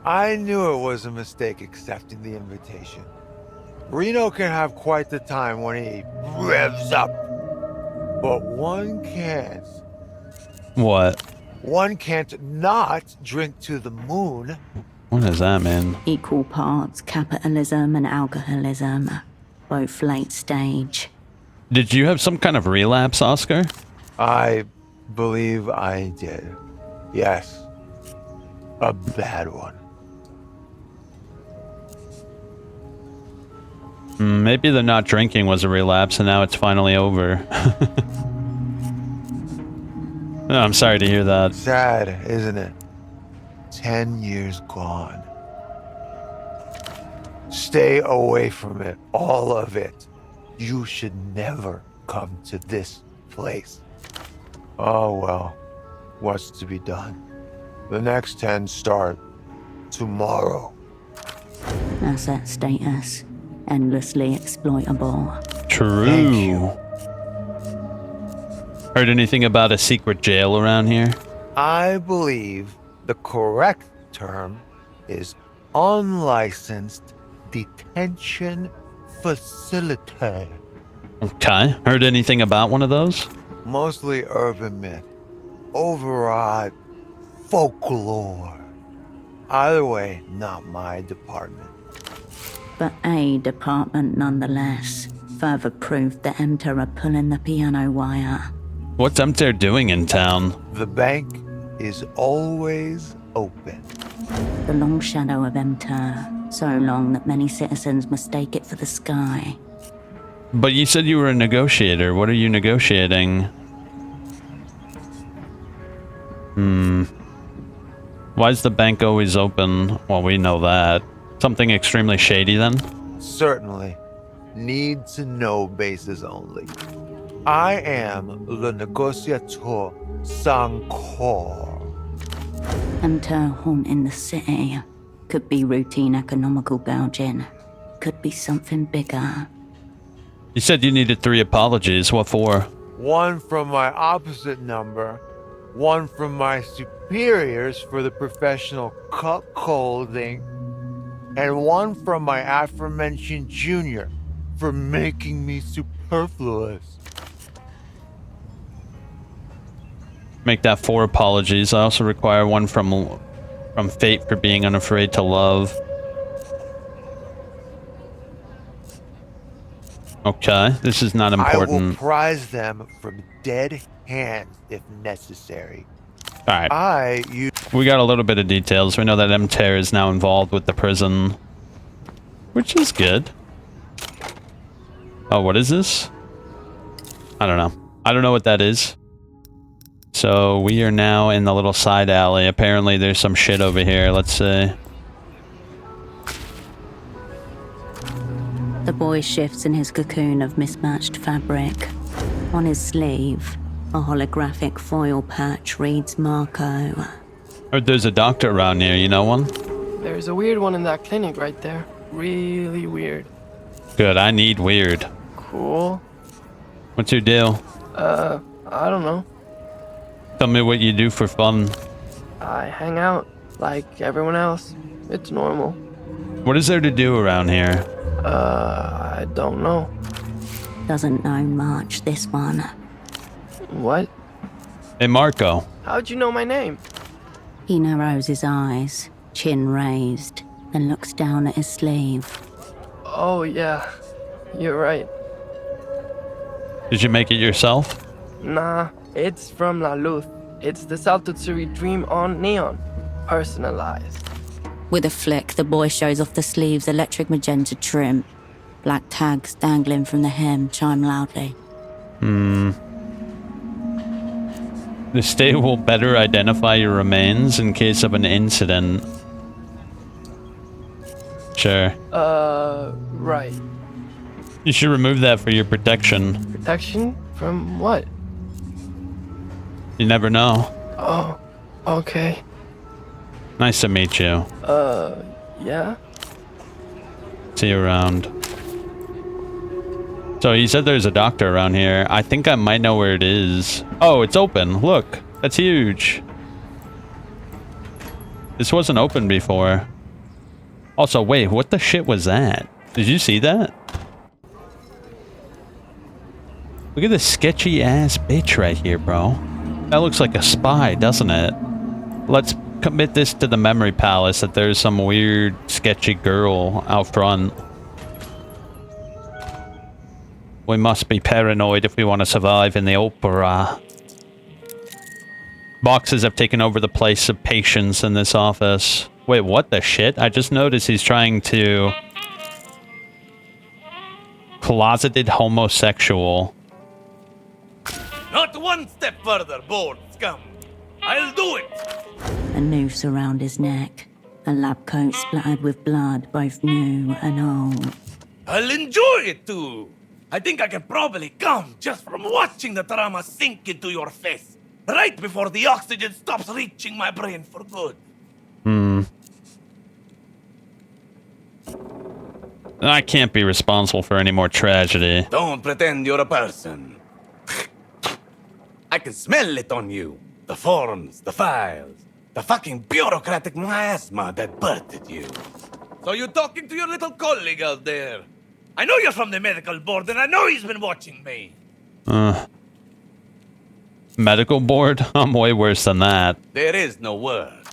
I knew it was a mistake accepting the invitation. Reno can have quite the time when he revs up. But one can't. What? One can't not drink to the moon. What does that mean? Equal parts capitalism and alcoholism. Both late stage. Did you have some kind of relapse, Oscar? I believe I did. Yes. A bad one. Maybe the not drinking was a relapse and now it's finally over. No, I'm sorry to hear that. Sad, isn't it? 10 years gone. Stay away from it. All of it. You should never come to this place. Oh well. What's to be done? The next 10 start tomorrow. Asset status. Endlessly exploitable. True. Thank you. Heard anything about a secret jail around here? I believe the correct term is unlicensed detention facility. Okay. Heard anything about one of those? Mostly urban myth. Overwrought folklore. Either way, not my department. But a department nonetheless. Further proof that MTER are pulling the piano wire. What's MTER doing in town? The bank is always open. The long shadow of MTER. So long that many citizens mistake it for the sky. But you said you were a negotiator. What are you negotiating? Why is the bank always open? Well, we know that. Something extremely shady then? Certainly. Need to know basis only. I am le negociator sans corps. MTER haunting the city. Could be routine economical gouging. Could be something bigger. You said you needed 3 apologies. What for? One from my opposite number, one from my superiors for the professional cuckolding, and one from my aforementioned junior for making me superfluous. Make that 4 apologies. I also require one from Fate for being unafraid to love. Okay, this is not I will important. prize them from dead hands if necessary. Alright, we got a little bit of details. We know that MTER is now involved with the prison, which is good. Oh, what is this? I don't know. I don't know what that is. So we are now in the little side alley. Apparently there's some shit over here. Let's see. The boy shifts in his cocoon of mismatched fabric. On his sleeve, a holographic foil patch reads Marco. Heard there's a doctor around here. You know one? There's a weird one in that clinic right there. Really weird. Good. I need weird. Cool. What's your deal? I don't know. Tell me what you do for fun. I hang out like everyone else. It's normal. What is there to do around here? I don't know. Doesn't know much, this one. What? Hey, Marco. How'd you know my name? He narrows his eyes, chin raised, then looks down at his sleeve. Oh, yeah. You're right. Did you make it yourself? Nah, it's from La Luz. It's the Salto Tsuri Dream on neon. Personalized. With a flick, the boy shows off the sleeve's electric magenta trim. Black tags dangling from the hem chime loudly. The state will better identify your remains in case of an incident. Sure. Right. You should remove that for your protection. Protection? From what? You never know. Oh, okay. Nice to meet you. Yeah? See you around. So you said there's a doctor around here. I think I might know where it is. Oh, it's open. Look, that's huge. This wasn't open before. Also, wait, what the shit was that? Did you see that? Look at this sketchy ass bitch right here, bro. That looks like a spy, doesn't it? Let's commit this to the memory palace that there's some weird, sketchy girl out front. We must be paranoid if we want to survive in the opera. Boxes have taken over the place of patience in this office. Wait, what the shit? I just noticed he's trying to... Closeted homosexual. Not one step further, bored scum. I'll do it. A noose around his neck. A lab coat splattered with blood, both new and old. I'll enjoy it too. I think I can probably come just from watching the drama sink into your face. Right before the oxygen stops reaching my brain for good. I can't be responsible for any more tragedy. Don't pretend you're a person. I can smell it on you. The forms, the files, the fucking bureaucratic miasma that birthed you. So you're talking to your little colleague out there. I know you're from the medical board, and I know he's been watching me. Medical board? I'm way worse than that. There is no words.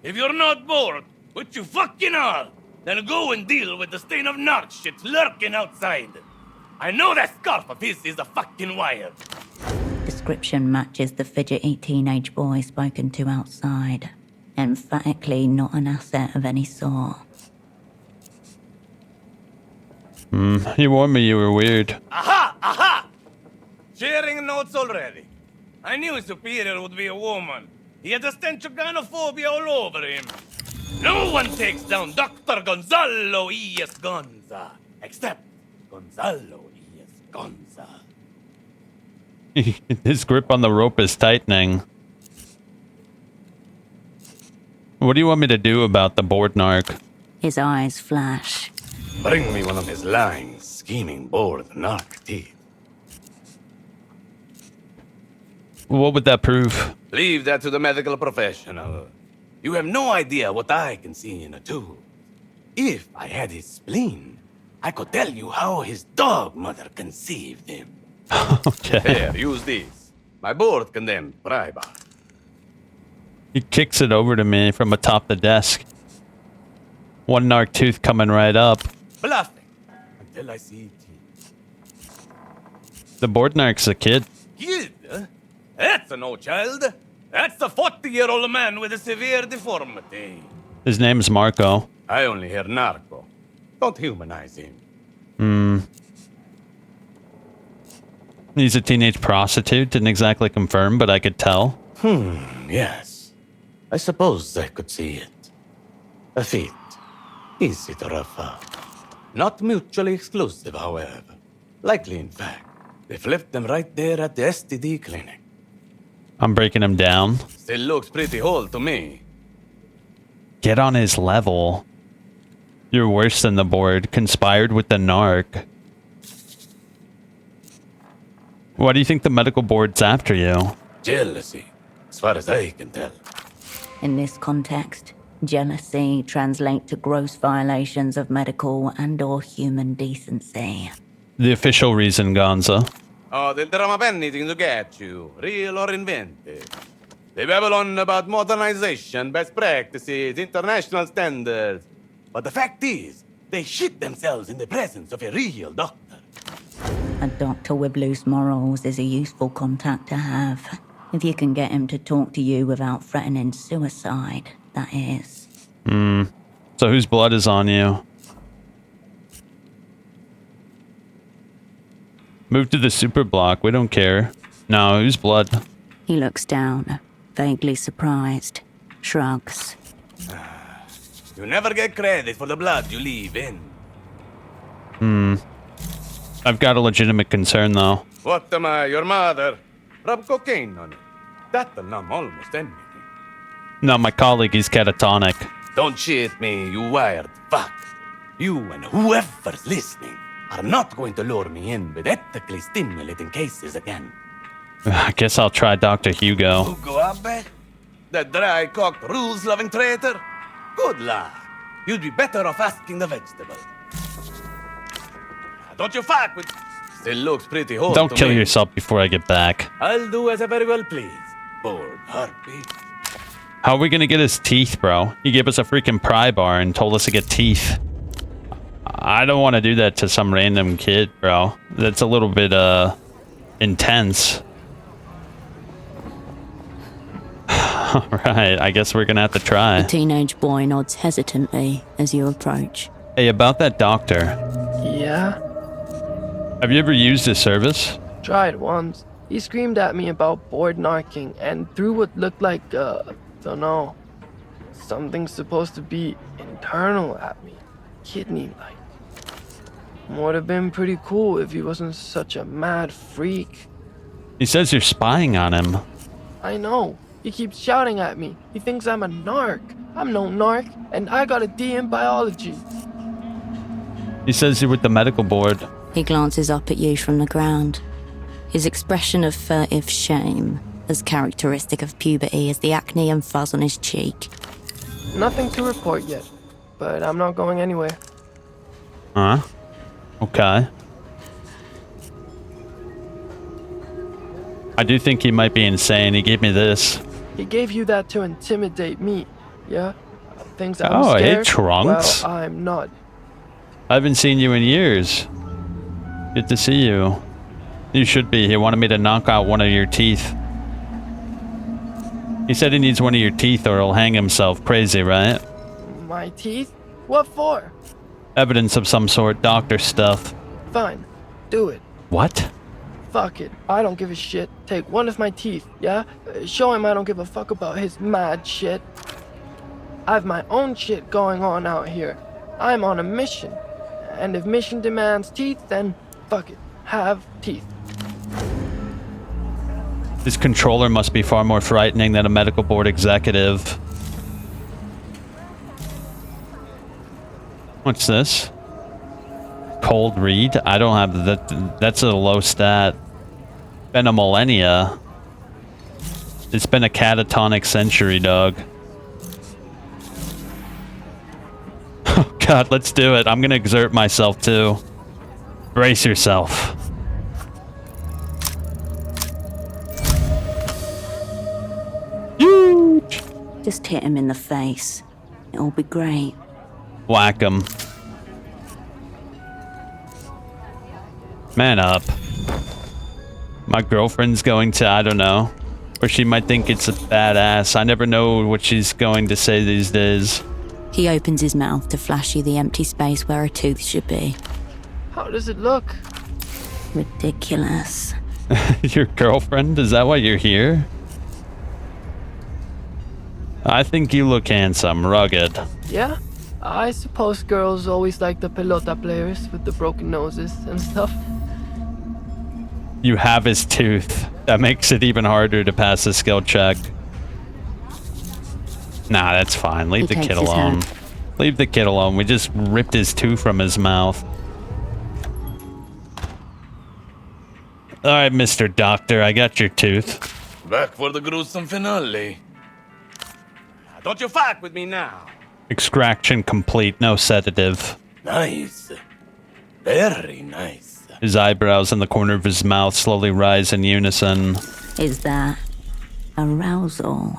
If you're not bored, which you fucking are, then go and deal with the stain of narc shit lurking outside. I know that scarf of his is a fucking wire. Description matches the fidgety teenage boy spoken to outside. Emphatically not an asset of any sort. You warned me you were weird. Aha! Aha! Sharing notes already. I knew his superior would be a woman. He had a stench of gynophobia all over him. No one takes down Dr. Gonzalo E.S. Gonza, except Gonzalo E.S. Gonza. His grip on the rope is tightening. What do you want me to do about the board narc? His eyes flash. Bring me one of his lying, scheming, bored narc teeth. What would that prove? Leave that to the medical professional. You have no idea what I can see in a tube. If I had his spleen, I could tell you how his dog mother conceived him. Okay. Here, use this. My board condemned Prybar. He kicks it over to me from atop the desk. One narc tooth coming right up. Bluffing until I see teeth. The board narc's a kid. Kid? That's no child. That's a 40-year-old man with a severe deformity. His name's Marco. I only hear narco. Don't humanize him. He's a teenage prostitute. Didn't exactly confirm, but I could tell. Yes. I suppose I could see it. A feat. Easy to refer. Not mutually exclusive, however. Likely, in fact. They flipped them right there at the STD clinic. I'm breaking him down. Still looks pretty whole to me. Get on his level. You're worse than the board. Conspired with the narc. Why do you think the medical board's after you? Jealousy, as far as I can tell. In this context, jealousy translates to gross violations of medical and/or human decency. The official reason, Gonza. Oh, they'll drum up anything to get you, real or invented. They babble on about modernization, best practices, international standards. But the fact is, they shit themselves in the presence of a real doctor. A doctor with loose morals is a useful contact to have. If you can get him to talk to you without threatening suicide, that is. So whose blood is on you? Move to the super block. We don't care. No, whose blood? He looks down, vaguely surprised, shrugs. You never get credit for the blood you leave in. I've got a legitimate concern, though. What am I, your mother? Rub cocaine on it. That'll numb almost anything. No, my colleague, he's catatonic. Don't shit me, you wired fuck. You and whoever's listening are not going to lure me in with ethically stimulating cases again. I guess I'll try Dr. Hugo. Hugo Abbe? That dry-cocked, rules-loving traitor? Good luck. You'd be better off asking the vegetable. Don't you fuck with... Still looks pretty hot Don't to kill me. yourself before I get back. I'll do as I very well please. Bored heartbeat. How are we gonna get his teeth, bro? He gave us a freaking pry bar and told us to get teeth. I don't want to do that to some random kid, bro. That's a little bit, intense. Alright, I guess we're gonna have to try. The teenage boy nods hesitantly as you approach. Hey, about that doctor. Yeah? Have you ever used his service? Tried once. He screamed at me about bored narking and threw what looked like, dunno, something supposed to be internal at me. Kidney-like. Would have been pretty cool if he wasn't such a mad freak. He says you're spying on him. I know. He keeps shouting at me. He thinks I'm a narc. I'm no narc, and I got a D in biology. He says you're with the medical board. He glances up at you from the ground. His expression of furtive shame, as characteristic of puberty as the acne and fuzz on his cheek. Nothing to report yet, but I'm not going anywhere. Huh? Okay. I do think he might be insane. He gave me this. He gave you that to intimidate me, yeah? Thinks I'm Oh, hey, scared? Trunks. Well, I'm not. I haven't seen you in years. Good to see you. You should be. He wanted me to knock out one of your teeth. He said he needs one of your teeth or he'll hang himself. Crazy, right? My teeth? What for? Evidence of some sort. Doctor stuff. Fine. Do it. What? Fuck it. I don't give a shit. Take one of my teeth, yeah? Show him I don't give a fuck about his mad shit. I have my own shit going on out here. I'm on a mission. And if mission demands teeth, then fuck it. Have teeth. This controller must be far more frightening than a medical board executive. What's this? Cold read? I don't have that. That's a low stat. Been a millennia. It's been a catatonic century, dog. Oh god, let's do it. I'm gonna exert myself too. Brace yourself. Huge! Just hit him in the face. It'll be great. Whack him. Man up. My girlfriend's going to, I don't know. Or she might think it's a badass. I never know what she's going to say these days. He opens his mouth to flash you the empty space where a tooth should be. How does it look? Ridiculous. Your girlfriend? Is that why you're here? I think you look handsome, rugged. Yeah? I suppose girls always like the pelota players with the broken noses and stuff. You have his tooth. That makes it even harder to pass the skill check. Nah, that's fine. Leave the kid alone. Leave the kid alone. We just ripped his tooth from his mouth. Alright, Mr. Doctor, I got your tooth. Back for the gruesome finale. Don't you fuck with me now. Extraction complete, no sedative. Nice. Very nice. His eyebrows in the corner of his mouth slowly rise in unison. Is that arousal?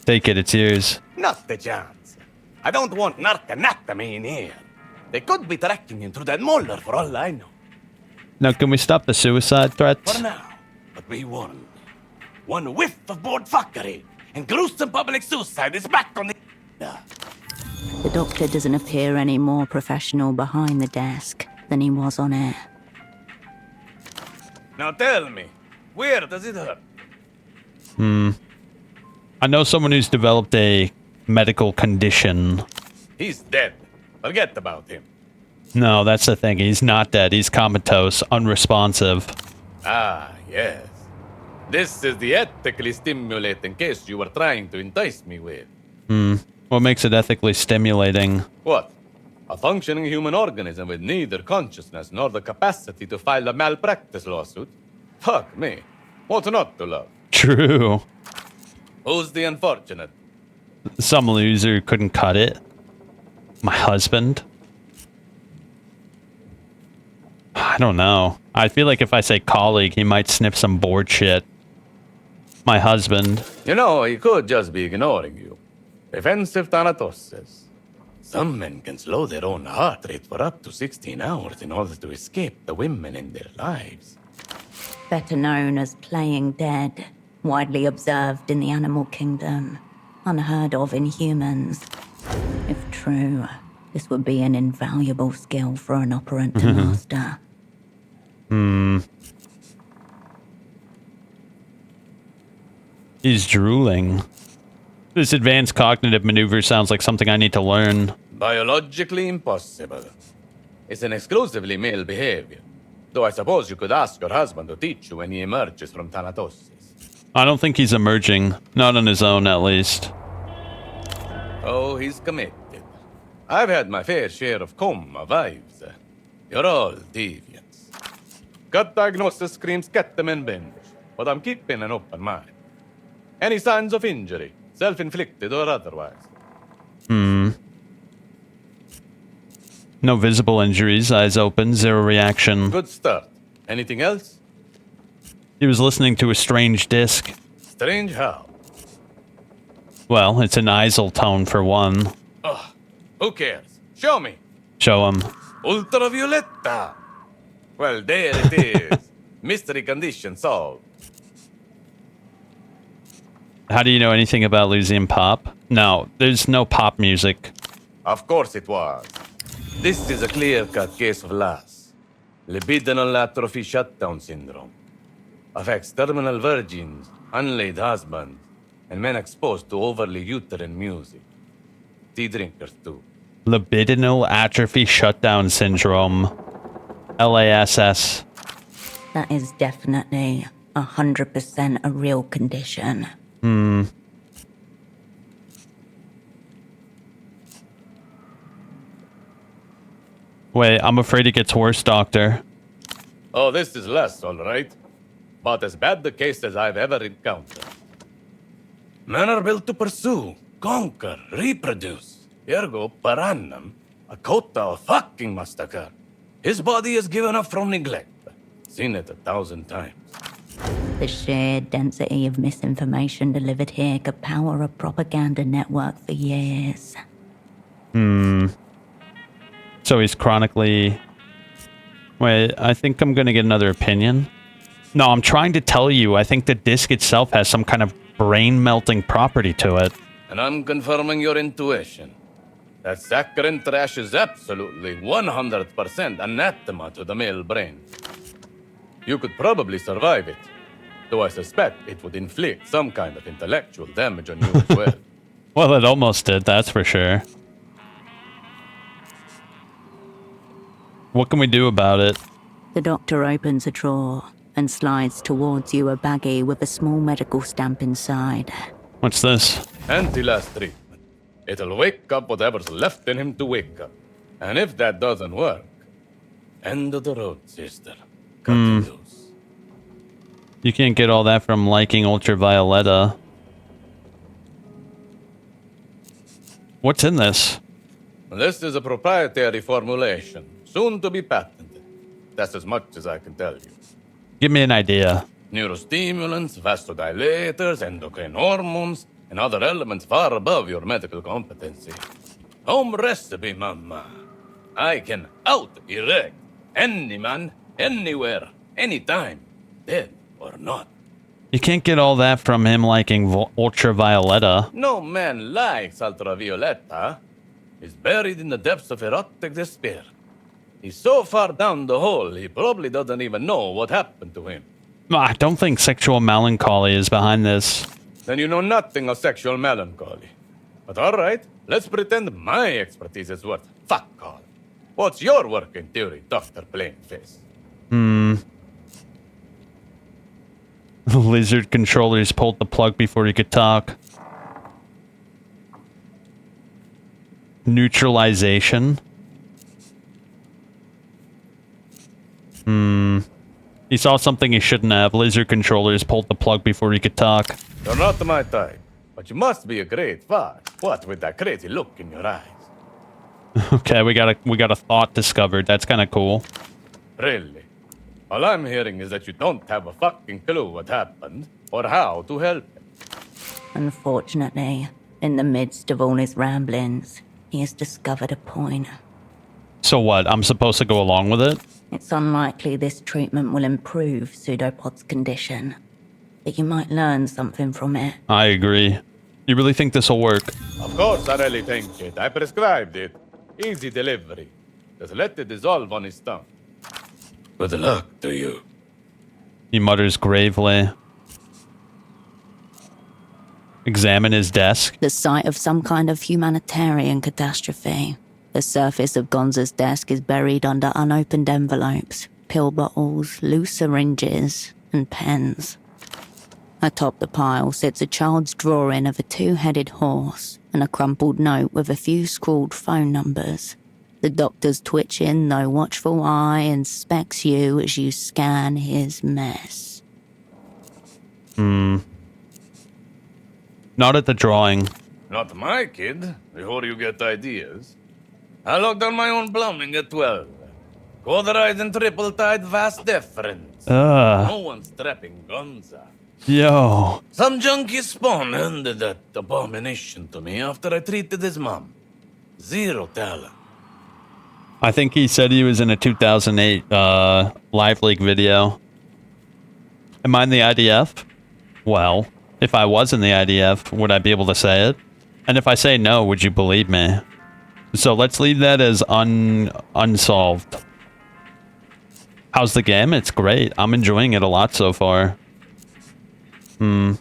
Take it, it's yours. Not a chance. I don't want narc-anatomy in here. They could be tracking him through that molder for all I know. Now, can we stop the suicide threats? For now, but be warned. One whiff of bored fuckery and gruesome public suicide is back on the... The doctor doesn't appear any more professional behind the desk than he was on air. Now tell me, where does it hurt? I know someone who's developed a medical condition. He's dead. Forget about him. No, that's the thing. He's not dead. He's comatose, unresponsive. Ah, yes. This is the ethically stimulating case you were trying to entice me with. What makes it ethically stimulating? What? A functioning human organism with neither consciousness nor the capacity to file a malpractice lawsuit? Fuck me. What not to love? True. Who's the unfortunate? Some loser couldn't cut it. My husband. don't know. I feel like if I say colleague, he might sniff some bored shit. My husband. You know, he could just be ignoring you. Defensive Thanatoses. Some men can slow their own heart rate for up to 16 hours in order to escape the women in their lives. Better known as playing dead, widely observed in the animal kingdom, unheard of in humans. If true, this would be an invaluable skill for an operant to master. He's drooling. This advanced cognitive maneuver sounds like something I need to learn. Biologically impossible. It's an exclusively male behavior. Though I suppose you could ask your husband to teach you when he emerges from Thanatosis. I don't think he's emerging. Not on his own, at least. Oh, he's committed. I've had my fair share of coma wives. You're all deviants. Gut diagnosis screams ketamine binge, but I'm keeping an open mind. Any signs of injury, self-inflicted or otherwise? No visible injuries, eyes open, zero reaction. Good start. Anything else? He was listening to a strange disc. Strange how? Well, it's an ISIL tone for one. Ugh, who cares? Show me. Show him. Ultravioletta. Well, there it is. Mystery condition solved. How do you know anything about Lucian pop? No, there's no pop music. Of course it was. This is a clear-cut case of LAS. Libidinal atrophy shutdown syndrome. Affects terminal virgins, unlaid husbands, and men exposed to overly uterine music. Tea drinkers too. Libidinal atrophy shutdown syndrome. LASS. That is definitely 100% a real condition. Wait, I'm afraid it gets worse, Doctor. Oh, this is less, all right. But as bad the case as I've ever encountered. Men are built to pursue, conquer, reproduce. Ergo, per annum, a quota of fucking must occur. His body is given up from neglect. Seen it 1,000 times. The sheer density of misinformation delivered here could power a propaganda network for years. So he's chronically... Wait, I think I'm gonna get another opinion. No, I'm trying to tell you, I think the disc itself has some kind of brain-melting property to it. And I'm confirming your intuition. That saccharine trash is absolutely 100% anathema to the male brain. You could probably survive it, though I suspect it would inflict some kind of intellectual damage on you as well. Well, it almost did, that's for sure. What can we do about it? The doctor opens a drawer and slides towards you a baggie with a small medical stamp inside. What's this? Anti-last treatment. It'll wake up whatever's left in him to wake up. And if that doesn't work, end of the road, sister. Cut it loose. You can't get all that from liking Ultravioletta. What's in this? This is a proprietary formulation, soon to be patented. That's as much as I can tell you. Give me an idea. Neurostimulants, vasodilators, endocrine hormones, and other elements far above your medical competency. Home recipe, mama. I can out-erect any man, anywhere, anytime, dead or not. You can't get all that from him liking Ultravioletta. No man likes Ultravioletta. He's buried in the depths of erotic despair. He's so far down the hole, he probably doesn't even know what happened to him. I don't think sexual melancholy is behind this. Then you know nothing of sexual melancholy. But all right, let's pretend my expertise is worth fuck all. What's your working theory, Dr. Plainface? The lizard controllers pulled the plug before he could talk. Neutralization. He saw something he shouldn't have. Lizard controllers pulled the plug before he could talk. You're not my type, but you must be a great fuck. What with that crazy look in your eyes? Okay, we got a thought discovered. That's kind of cool. Really? All I'm hearing is that you don't have a fucking clue what happened or how to help him. Unfortunately, in the midst of all his ramblings, he has discovered a point. So what? I'm supposed to go along with it? It's unlikely this treatment will improve Pseudopod's condition, but you might learn something from it. I agree. You really think this will work? Of course, I really think it. I prescribed it. Easy delivery. Just let it dissolve on his tongue. Good luck to you. He mutters gravely. Examine his desk. The site of some kind of humanitarian catastrophe. The surface of Gonza's desk is buried under unopened envelopes, pill bottles, loose syringes, and pens. Atop the pile sits a child's drawing of a two-headed horse and a crumpled note with a few scrawled phone numbers. The doctor's twitching, though watchful eye inspects you as you scan his mess. Not at the drawing. Not my kid, before you get ideas. I locked down my own plumbing at 12. Quarterized and triple-tied vast deference. No one's trapping Gonza. Yo. Some junkie spawn handed that abomination to me after I treated his mom. Zero talent. I think he said he was in a 2008 Live Leak video. Am I in the IDF? Well, if I was in the IDF, would I be able to say it? And if I say no, would you believe me? So let's leave that as unsolved. How's the game? It's great. I'm enjoying it a lot so far. Kids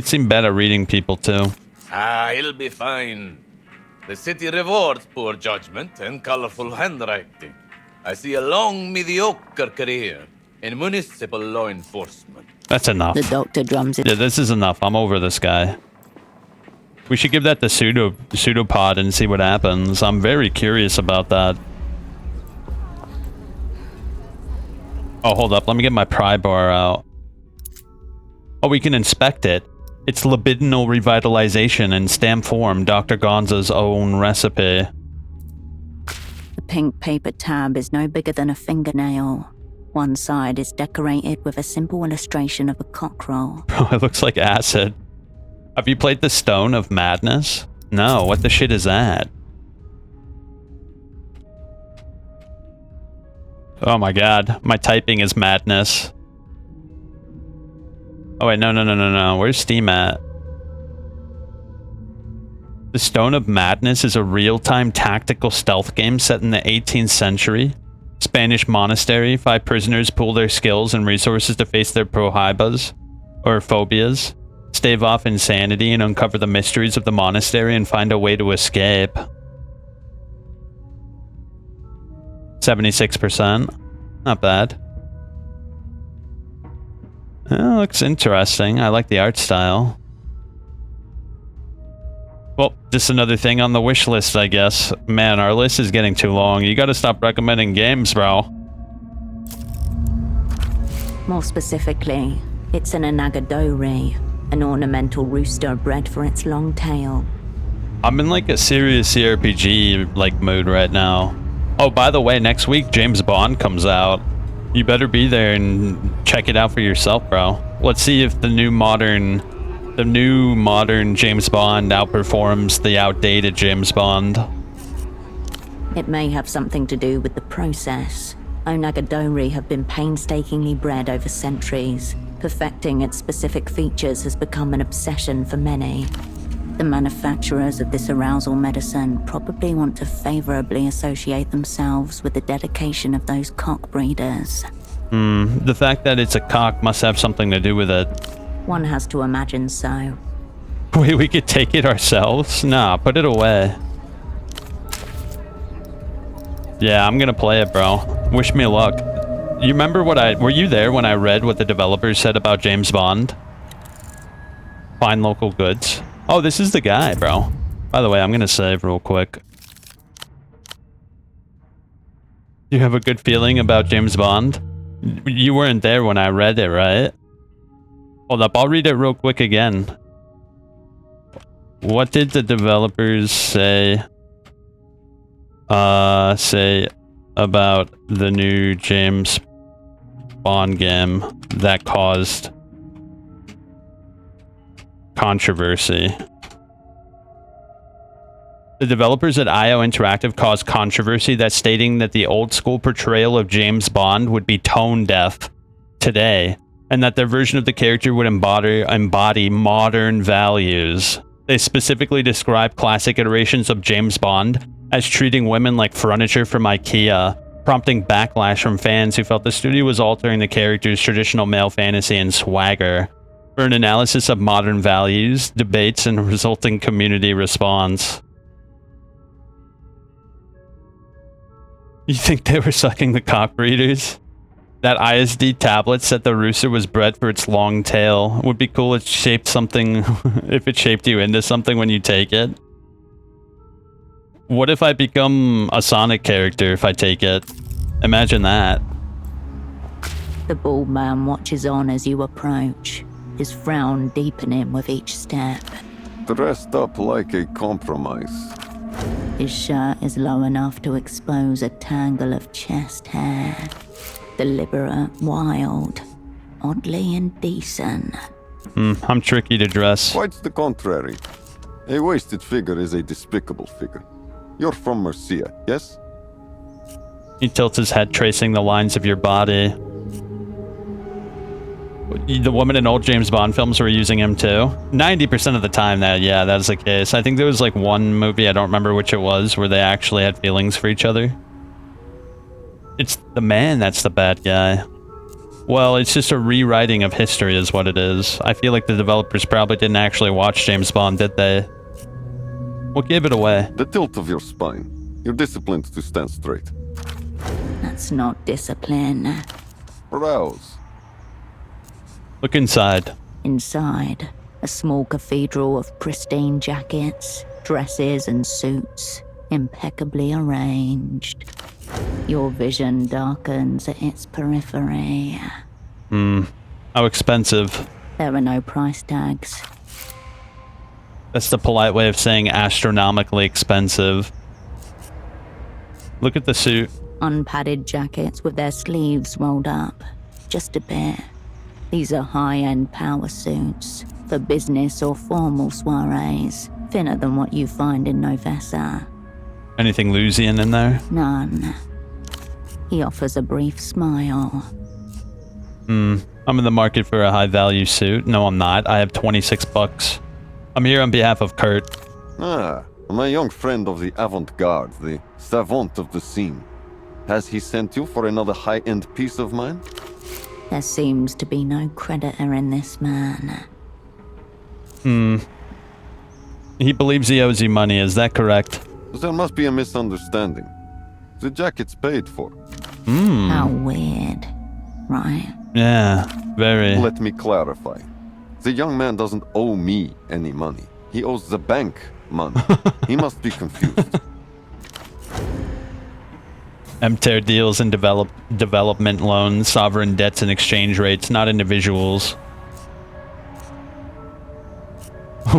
seem better reading people too. He'll be fine. The city rewards poor judgment and colorful handwriting. I see a long, mediocre career in municipal law enforcement. That's enough. The doctor drums it. Yeah, this is enough. I'm over this guy. We should give that the pseudopod and see what happens. I'm very curious about that. Oh, hold up. Let me get my pry bar out. Oh, we can inspect it. It's libidinal revitalization in stamp form, Dr. Gonza's own recipe. The pink paper tab is no bigger than a fingernail. One side is decorated with a simple illustration of a cockerel. Bro, it looks like acid. Have you played the Stone of Madness? No, what the shit is that? Oh my god, my typing is madness. Oh wait, no. Where's Steam at? The Stone of Madness is a real-time tactical stealth game set in the 18th century. Spanish monastery, 5 prisoners pool their skills and resources to face their prohibas, or phobias, stave off insanity and uncover the mysteries of the monastery and find a way to escape. 76%. Not bad. Oh, looks interesting. I like the art style. Well, just another thing on the wish list, I guess. Man, our list is getting too long. You gotta stop recommending games, bro. More specifically, it's an anagadori, an ornamental rooster bred for its long tail. I'm in like a serious CRPG like mood right now. Oh, by the way, next week James Bond comes out. You better be there and check it out for yourself, bro. Let's see if the new modern James Bond outperforms the outdated James Bond. It may have something to do with the process. Onagadori have been painstakingly bred over centuries. Perfecting its specific features has become an obsession for many. The manufacturers of this arousal medicine probably want to favorably associate themselves with the dedication of those cock breeders. The fact that it's a cock must have something to do with it. One has to imagine so. Wait, we could take it ourselves? Nah, put it away. Yeah, I'm gonna play it, bro. Wish me luck. You remember were you there when I read what the developers said about James Bond? Find local goods. Oh, this is the guy, bro. By the way, I'm gonna save real quick. You have a good feeling about James Bond? You weren't there when I read it, right? Hold up, I'll read it real quick again. What did the developers say about the new James Bond game that caused controversy. The developers at IO Interactive caused controversy that stating that the old school portrayal of James Bond would be tone deaf today, and that their version of the character would embody modern values. They specifically described classic iterations of James Bond as treating women like furniture from IKEA, prompting backlash from fans who felt the studio was altering the character's traditional male fantasy and swagger. For an analysis of modern values, debates, and resulting community response. You think they were sucking the cock breeders? That ISD tablet said the rooster was bred for its long tail. Would be cool if it shaped something, if it shaped you into something when you take it. What if I become a Sonic character if I take it? Imagine that. The bald man watches on as you approach, his frown deepening with each step. Dressed up like a compromise. His shirt is low enough to expose a tangle of chest hair. Deliberate, wild, oddly indecent. I'm tricky to dress. Quite the contrary. A wasted figure is a despicable figure. You're from Mercia, yes? He tilts his head, tracing the lines of your body. The woman in old James Bond films were using him too. 90% of the time that is the case. I think there was like one movie, I don't remember which it was, where they actually had feelings for each other. It's the man that's the bad guy. Well, it's just a rewriting of history is what it is. I feel like the developers probably didn't actually watch James Bond, did they? What gave it away? The tilt of your spine. You're disciplined to stand straight. That's not discipline. Rouse. Look inside. Inside, a small cathedral of pristine jackets, dresses, and suits, impeccably arranged. Your vision darkens at its periphery. How expensive? There are no price tags. That's the polite way of saying astronomically expensive. Look at the suit. Unpadded jackets with their sleeves rolled up, just a bit. These are high-end power suits for business or formal soirees, thinner than what you find in Novessa. Anything Lusian in there? None. He offers a brief smile. I'm in the market for a high-value suit. No, I'm not. I have 26 bucks. I'm here on behalf of Kurt. Ah, my young friend of the avant-garde, the savant of the scene. Has he sent you for another high-end piece of mine? There seems to be no creditor in this man. He believes he owes you money, is that correct? There must be a misunderstanding. The jacket's paid for. How weird, right? Yeah, very. Let me clarify. The young man doesn't owe me any money. He owes the bank money. He must be confused. MTER deals in development loans, sovereign debts, and exchange rates, not individuals.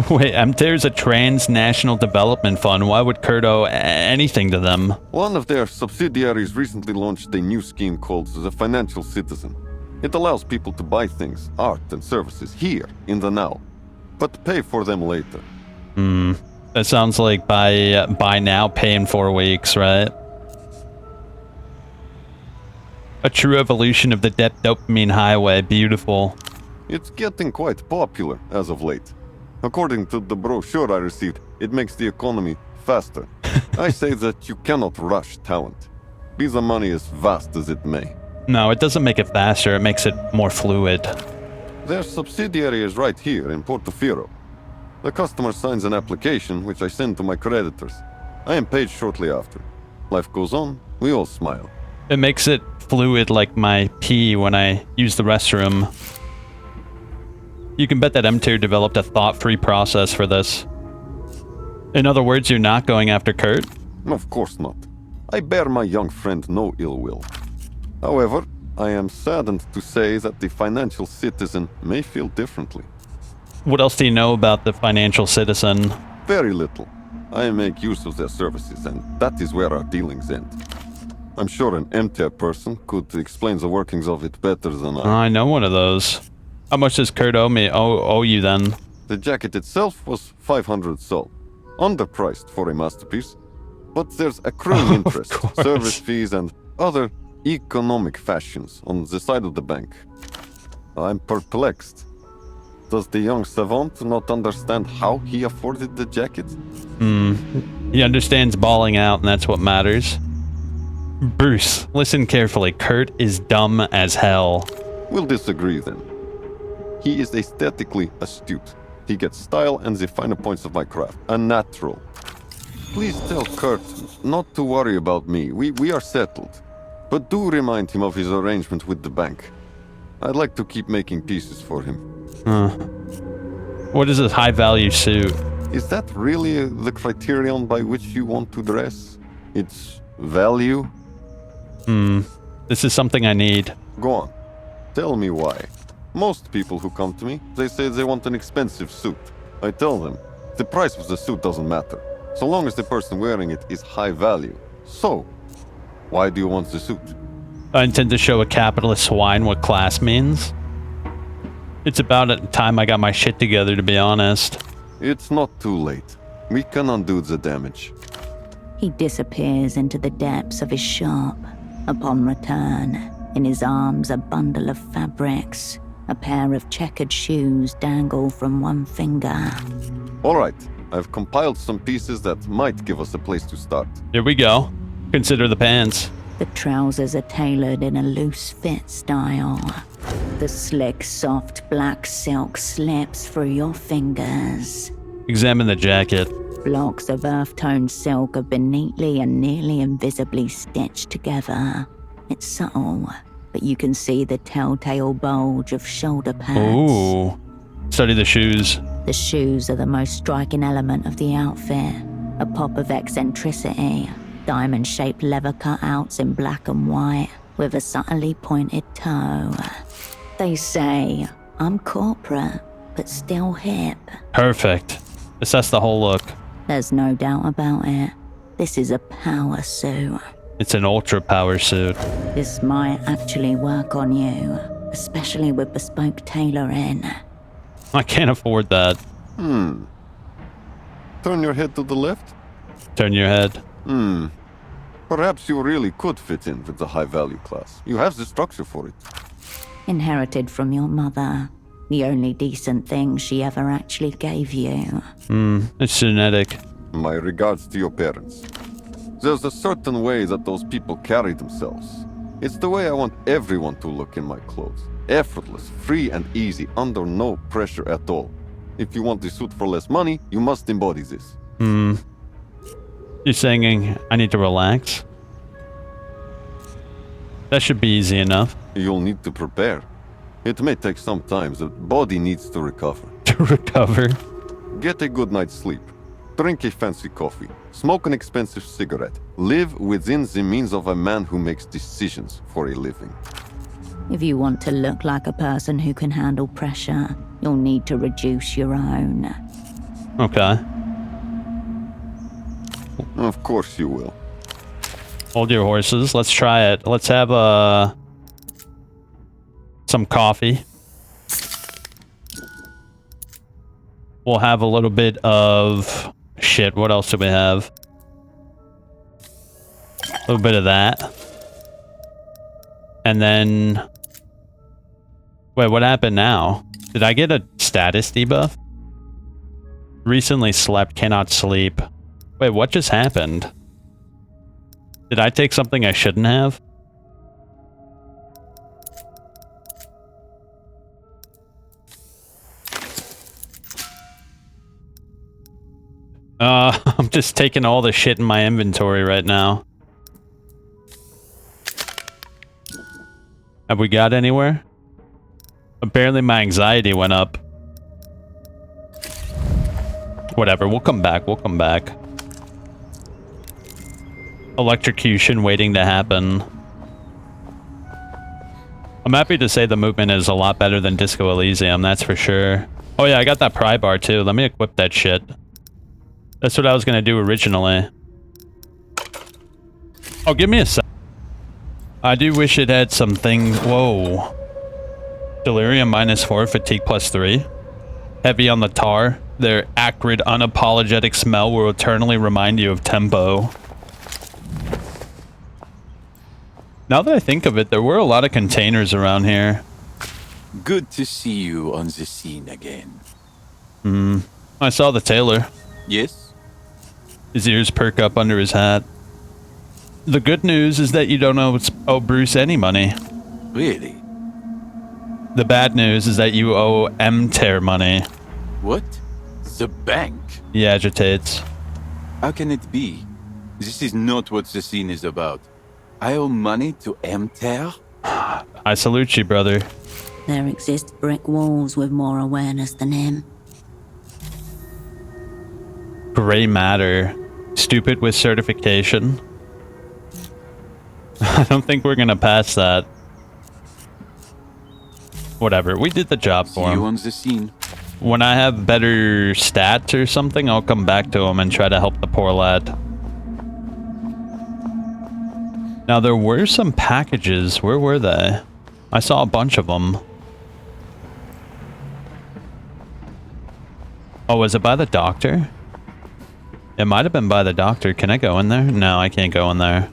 Wait, MTER is a transnational development fund. Why would Kurt owe anything to them? One of their subsidiaries recently launched a new scheme called the Financial Citizen. It allows people to buy things, art and services here in the now, but pay for them later. That sounds like buy now, pay in 4 weeks, right? A true evolution of the debt dopamine highway. Beautiful. It's getting quite popular as of late. According to the brochure I received, it makes the economy faster. I say that you cannot rush talent, be the money as vast as it may. No, it doesn't make it faster. It makes it more fluid. Their subsidiary is right here in Portofino. The customer signs an application, which I send to my creditors. I am paid shortly after. Life goes on, we all smile. It makes it fluid like my pee when I use the restroom. You can bet that MTER developed a thought-free process for this. In other words, you're not going after Kurt? Of course not. I bear my young friend no ill will. However, I am saddened to say that the Financial Citizen may feel differently. What else do you know about the Financial Citizen? Very little. I make use of their services, and that is where our dealings end. I'm sure an MTAP person could explain the workings of it better than I. I know one of those. How much does Kurt owe you then? The jacket itself was 500 sol. Underpriced for a masterpiece. But there's accruing interest, service fees, and other economic fashions on the side of the bank. I'm perplexed. Does the young savant not understand how he afforded the jacket? He understands balling out, and that's what matters. Bruce, listen carefully. Kurt is dumb as hell. We'll disagree then. He is aesthetically astute. He gets style and the finer points of my craft. A natural. Please tell Kurt not to worry about me. We are settled. But do remind him of his arrangement with the bank. I'd like to keep making pieces for him. What is this high-value suit? Is that really the criterion by which you want to dress? Its value? This is something I need. Go on. Tell me why. Most people who come to me, they say they want an expensive suit. I tell them, the price of the suit doesn't matter, so long as the person wearing it is high value. So, why do you want the suit? I intend to show a capitalist swine what class means. It's about time I got my shit together, to be honest. It's not too late. We can undo the damage. He disappears into the depths of his shop. Upon return, in his arms a bundle of fabrics. A pair of checkered shoes dangle from one finger. All right, I've compiled some pieces that might give us a place to start. Here we go. Consider the pants. The trousers are tailored in a loose fit style. The slick, soft black silk slips through your fingers. Examine the jacket. Blocks of earth-toned silk have been neatly and nearly invisibly stitched together. It's subtle, but you can see the telltale bulge of shoulder pads. Ooh. Study the shoes. The shoes are the most striking element of the outfit. A pop of eccentricity. Diamond-shaped leather cutouts in black and white, with a subtly pointed toe. They say, I'm corporate, but still hip. Perfect. Assess the whole look. There's no doubt about it. This is a power suit. It's an ultra power suit. This might actually work on you, especially with bespoke tailoring. I can't afford that. Turn your head to the left? Turn your head. Perhaps you really could fit in with the high-value class. You have the structure for it. Inherited from your mother. The only decent thing she ever actually gave you. It's genetic. My regards to your parents. There's a certain way that those people carry themselves. It's the way I want everyone to look in my clothes. Effortless, free and easy, under no pressure at all. If you want the suit for less money, you must embody this. You're saying I need to relax? That should be easy enough. You'll need to prepare. It may take some time. The body needs to recover. To recover? Get a good night's sleep. Drink a fancy coffee. Smoke an expensive cigarette. Live within the means of a man who makes decisions for a living. If you want to look like a person who can handle pressure, you'll need to reduce your own. Okay. Of course you will. Hold your horses. Let's try it. Let's have some coffee. We'll have a little bit of shit. What else do we have? A little bit of that. And then wait, what happened now? Did I get a status debuff? Recently slept, cannot sleep. Wait, what just happened? Did I take something I shouldn't have? I'm just taking all the shit in my inventory right now. Have we got anywhere? Apparently my anxiety went up. Whatever, we'll come back, we'll come back. Electrocution waiting to happen. I'm happy to say the movement is a lot better than Disco Elysium, that's for sure. Oh yeah, I got that pry bar too. Let me equip that shit. That's what I was gonna do originally. Oh, give me a sec. I do wish it had something. Whoa. Delirium -4, fatigue +3. Heavy on the tar. Their acrid, unapologetic smell will eternally remind you of Tempo. Now that I think of it, there were a lot of containers around here. Good to see you on the scene again. I saw the tailor. Yes? His ears perk up under his hat. The good news is that you don't owe Bruce any money. Really? The bad news is that you owe MTER money. What? The bank? He agitates. How can it be? This is not what the scene is about. I owe money to MTER? I salute you, brother. There exist brick walls with more awareness than him. Gray matter. Stupid with certification. I don't think we're gonna pass that. Whatever, we did the job See for you him. on the scene. When I have better stats or something, I'll come back to him and try to help the poor lad. Now, there were some packages. Where were they? I saw a bunch of them. Oh, was it by the doctor? It might have been by the doctor. Can I go in there? No, I can't go in there.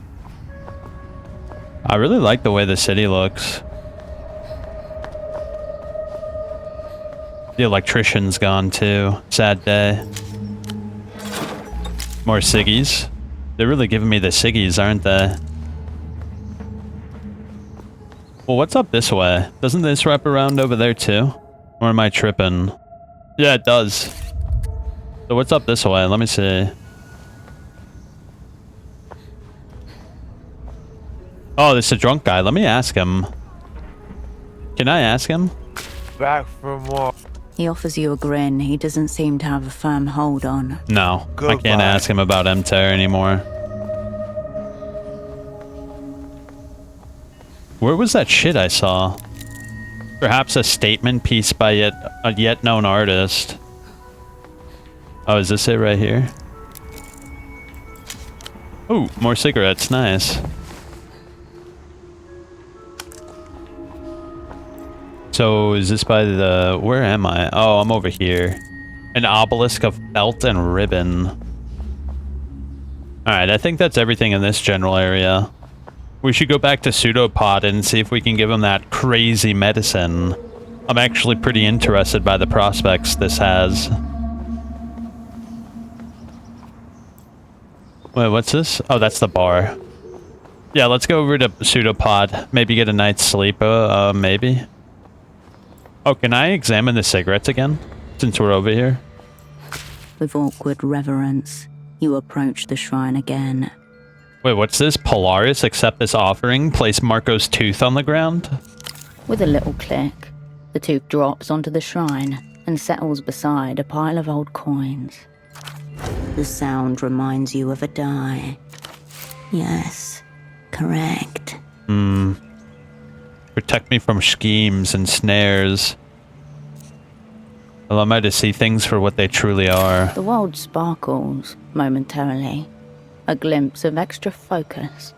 I really like the way the city looks. The electrician's gone too. Sad day. More ciggies. They're really giving me the ciggies, aren't they? Well, what's up this way? Doesn't this wrap around over there too? Or am I tripping? Yeah, it does. So what's up this way? Let me see. Oh, this is a drunk guy. Let me ask him. Can I ask him? Back for more. He offers you a grin he doesn't seem to have a firm hold on. No, I Goodbye. can't ask him about MTER anymore. Where was that shit I saw? Perhaps a statement piece by a yet known artist. Oh, is this it right here? Ooh, more cigarettes. Nice. So, is this by the... Where am I? Oh, I'm over here. An obelisk of belt and ribbon. Alright, I think that's everything in this general area. We should go back to Pseudopod and see if we can give him that crazy medicine. I'm actually pretty interested by the prospects this has. Wait, what's this? Oh, that's the bar. Yeah, let's go over to Pseudopod. Maybe get a night's sleep, maybe. Oh, can I examine the cigarettes again? Since we're over here? With awkward reverence, you approach the shrine again. Wait, what's this? Polaris, accept this offering. Place Marco's tooth on the ground? With a little click, the tooth drops onto the shrine and settles beside a pile of old coins. The sound reminds you of a die. Yes, correct. Protect me from schemes and snares. Allow me to see things for what they truly are. The world sparkles momentarily. A glimpse of extra focus.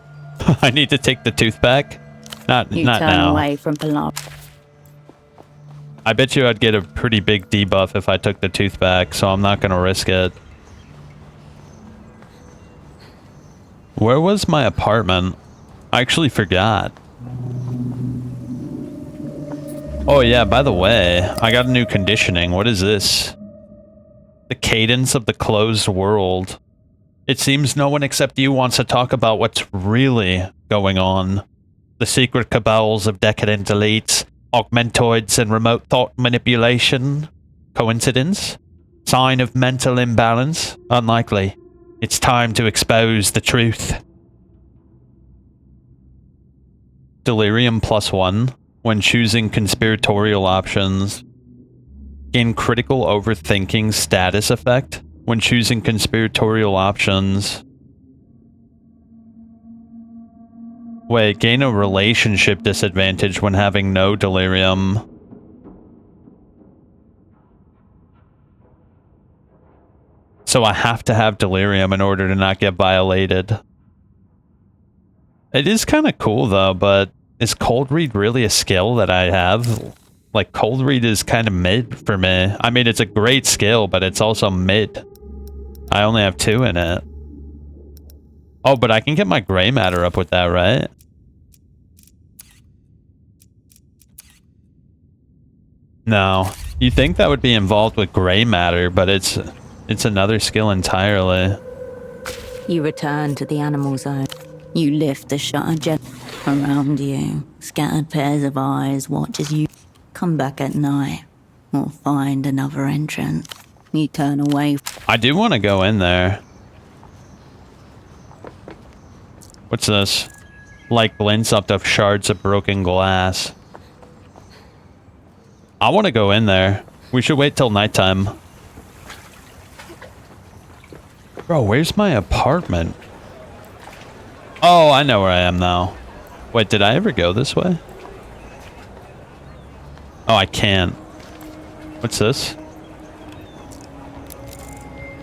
I need to take the tooth back? Not You turn now. away from Polaris. I bet you I'd get a pretty big debuff if I took the tooth back, so I'm not gonna risk it. Where was my apartment? I actually forgot. Oh yeah, by the way, I got a new conditioning. What is this? The cadence of the closed world. It seems no one except you wants to talk about what's really going on. The secret cabals of decadent elites, augmentoids and remote thought manipulation. Coincidence? Sign of mental imbalance? Unlikely. It's time to expose the truth. Delirium +1 when choosing conspiratorial options. Gain critical overthinking status effect when choosing conspiratorial options. Wait, gain a relationship disadvantage when having no delirium. So I have to have delirium in order to not get violated. It is kind of cool though, but is cold read really a skill that I have? Like, cold read is kind of mid for me. I mean, it's a great skill, but it's also mid. I only have 2 in it. Oh, but I can get my gray matter up with that, right? No. You think that would be involved with gray matter, but it's another skill entirely. You return to the animal zone. You lift the shutter gently around you. Scattered pairs of eyes watch as you come back at night or find another entrance. You turn away. I do want to go in there. What's this? Like glints up of shards of broken glass. I want to go in there. We should wait till nighttime. Bro, where's my apartment? Oh, I know where I am now. Wait, did I ever go this way? Oh, I can't. What's this?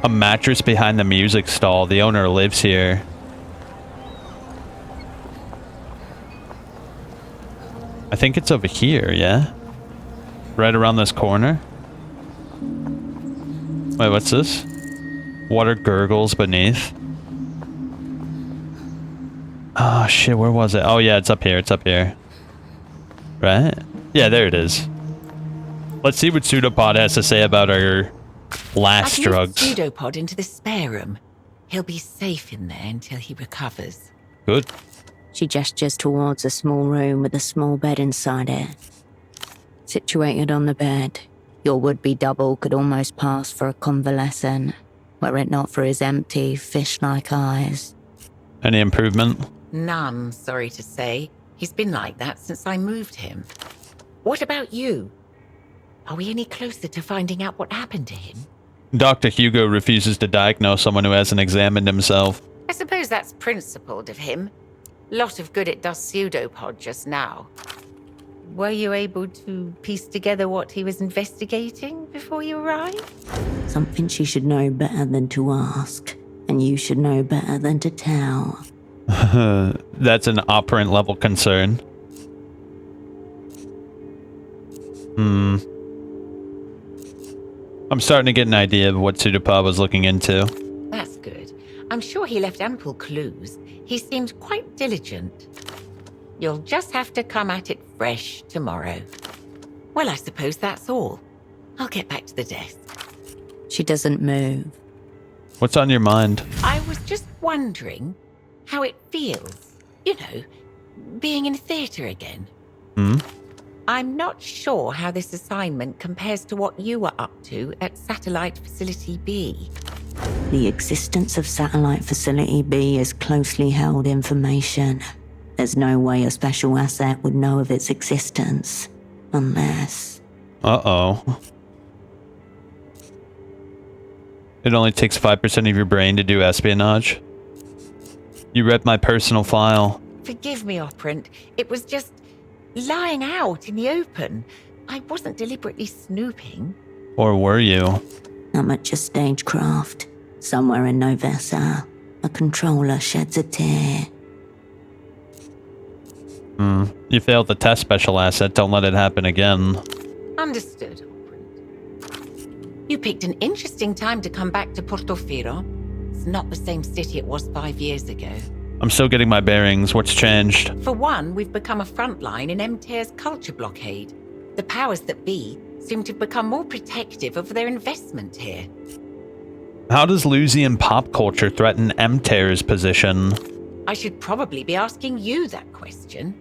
A mattress behind the music stall. The owner lives here. I think it's over here, yeah? Right around this corner? Wait, what's this? Water gurgles beneath. Oh shit, where was it? Oh yeah, it's up here, it's up here. Right? Yeah, there it is. Let's see what Pseudopod has to say about our last I've drugs. moved Pseudopod into the spare room. He'll be safe in there until he recovers. Good. She gestures towards a small room with a small bed inside it. Situated on the bed, your would-be double could almost pass for a convalescent, were it not for his empty, fish-like eyes. Any improvement? None, sorry to say. He's been like that since I moved him. What about you? Are we any closer to finding out what happened to him? Dr. Hugo refuses to diagnose someone who hasn't examined himself. I suppose that's principled of him. Lot of good it does Pseudopod just now. Were you able to piece together what he was investigating before you arrived? Something she should know better than to ask, and you should know better than to tell. That's an operant level concern. I'm starting to get an idea of what Pseudopod was looking into. That's good. I'm sure he left ample clues. He seemed quite diligent. You'll just have to come at it fresh tomorrow. Well, I suppose that's all. I'll get back to the desk. She doesn't move. What's on your mind? I was just wondering how it feels, you know, being in theatre again. I'm not sure how this assignment compares to what you were up to at Satellite Facility B. The existence of Satellite Facility B is closely held information. There's no way a special asset would know of its existence, unless... Uh-oh. It only takes 5% of your brain to do espionage. You read my personal file. Forgive me, Operant. It was just lying out in the open. I wasn't deliberately snooping. Or were you? Amateur stagecraft. Somewhere in Novessa, a controller sheds a tear. You failed the test special asset. Don't let it happen again. Understood, Operant. You picked an interesting time to come back to Portofino. It's not the same city it was 5 years ago. I'm still getting my bearings. What's changed? For one, we've become a front line in MTER's culture blockade. The powers that be seem to have become more protective of their investment here. How does Lusian pop culture threaten MTER's position? I should probably be asking you that question.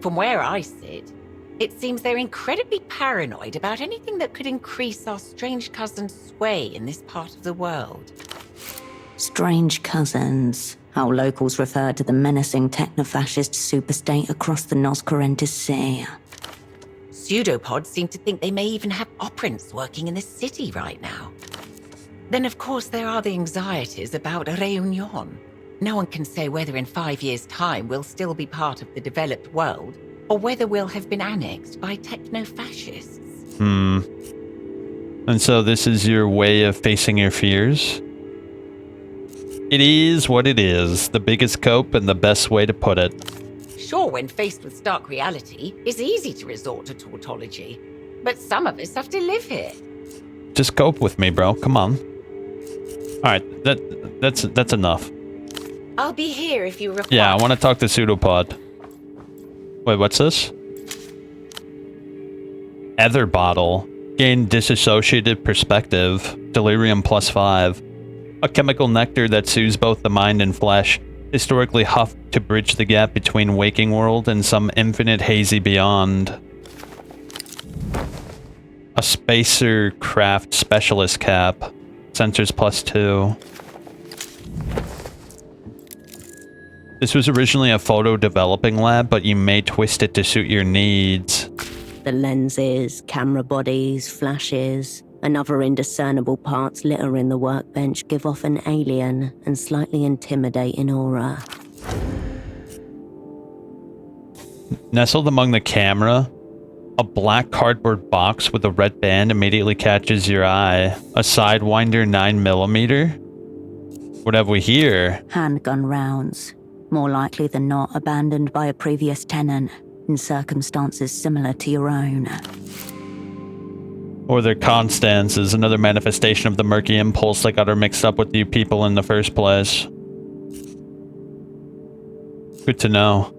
From where I sit, it seems they're incredibly paranoid about anything that could increase our strange cousin's sway in this part of the world. Strange cousins, how locals refer to the menacing techno-fascist superstate across the Nos Correntes Sea. Pseudopods seem to think they may even have operants working in the city right now. Then, of course, there are the anxieties about Reunion. No one can say whether in 5 years' time we'll still be part of the developed world, or whether we'll have been annexed by techno-fascists. And so this is your way of facing your fears? It is what it is. The biggest cope and the best way to put it. Sure, when faced with stark reality, it's easy to resort to tautology. But some of us have to live here. Just cope with me, bro. Come on. Alright, that's enough. I'll be here if you require. Yeah, I want to talk to Pseudopod. Wait, what's this? Ether bottle. Gain disassociated perspective. Delirium +5. A chemical nectar that soothes both the mind and flesh. Historically huffed to bridge the gap between waking world and some infinite hazy beyond. A spacer craft specialist cap. Sensors +2. This was originally a photo developing lab, but you may twist it to suit your needs. The lenses, camera bodies, flashes, and other indiscernible parts littering the workbench give off an alien and slightly intimidating aura. Nestled among the camera, a black cardboard box with a red band immediately catches your eye. A Sidewinder 9mm? What have we here? Handgun rounds. More likely than not abandoned by a previous tenant in circumstances similar to your own. Or their Constance, another manifestation of the murky impulse that got her mixed up with you people in the first place. Good to know.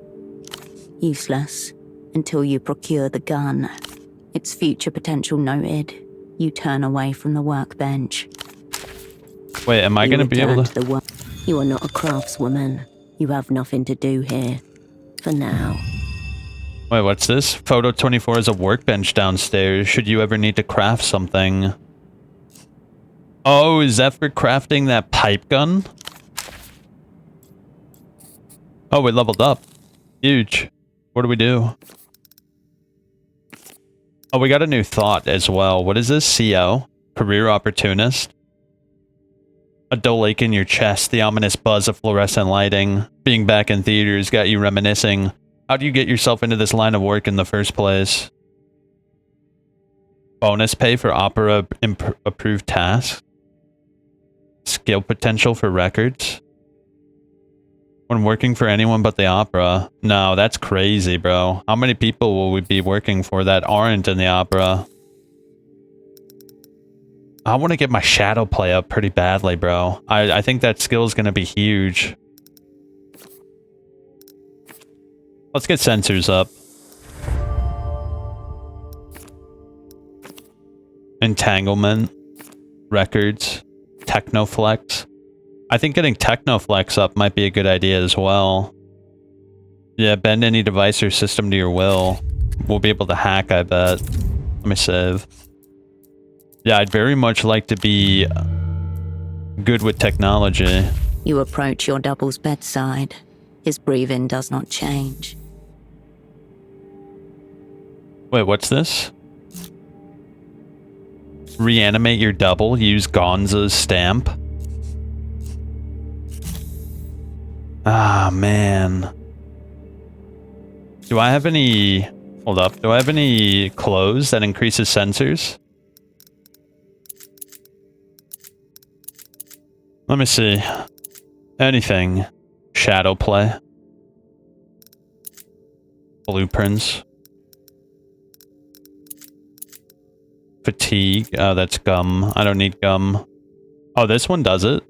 Useless until you procure the gun. Its future potential noted. You turn away from the workbench. Wait, am I going to be able to... You are not a craftswoman. You have nothing to do here. For now. Wait, what's this? Photo 24 is a workbench downstairs. Should you ever need to craft something? Oh, is that for crafting that pipe gun? Oh, we leveled up. Huge. What do we do? Oh, we got a new thought as well. What is this? CO? Career opportunist? A dull ache in your chest, the ominous buzz of fluorescent lighting. Being back in theaters got you reminiscing. How do you get yourself into this line of work in the first place? Bonus pay for opera approved tasks? Skill potential for records? When working for anyone but the opera? No, that's crazy, bro. How many people will we be working for that aren't in the opera? I want to get my shadow play up pretty badly, bro. I think that skill is going to be huge. Let's get sensors up. Entanglement. Records. Technoflex. I think getting Technoflex up might be a good idea as well. Yeah, bend any device or system to your will. We'll be able to hack, I bet. Let me save. Yeah, I'd very much like to be good with technology. You approach your double's bedside. His breathing does not change. Wait, what's this? Reanimate your double. Use Gonza's stamp. Ah, man. Do I have any... Hold up. Do I have any clothes that increases sensors? Let me see. Anything. Shadow play. Blueprints. Fatigue. Oh, that's gum. I don't need gum. Oh, this one does it.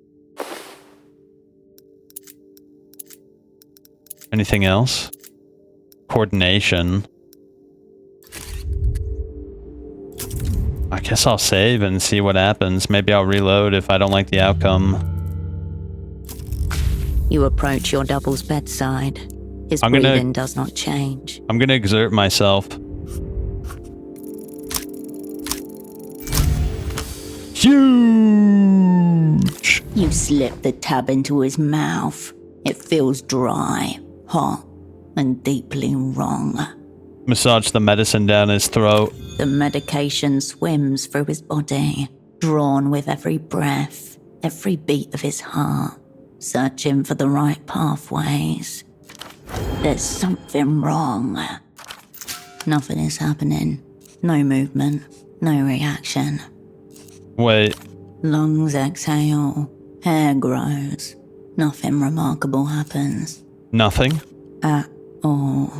Anything else? Coordination. I guess I'll save and see what happens. Maybe I'll reload if I don't like the outcome. You approach your double's bedside. His breathing does not change. I'm gonna exert myself. Huge! You slip the tab into his mouth. It feels dry, hot, and deeply wrong. Massage the medicine down his throat. The medication swims through his body, drawn with every breath, every beat of his heart, searching for the right pathways. There's something wrong. Nothing is happening. No movement, no reaction. Wait. Lungs exhale, hair grows. Nothing remarkable happens. Nothing? At Or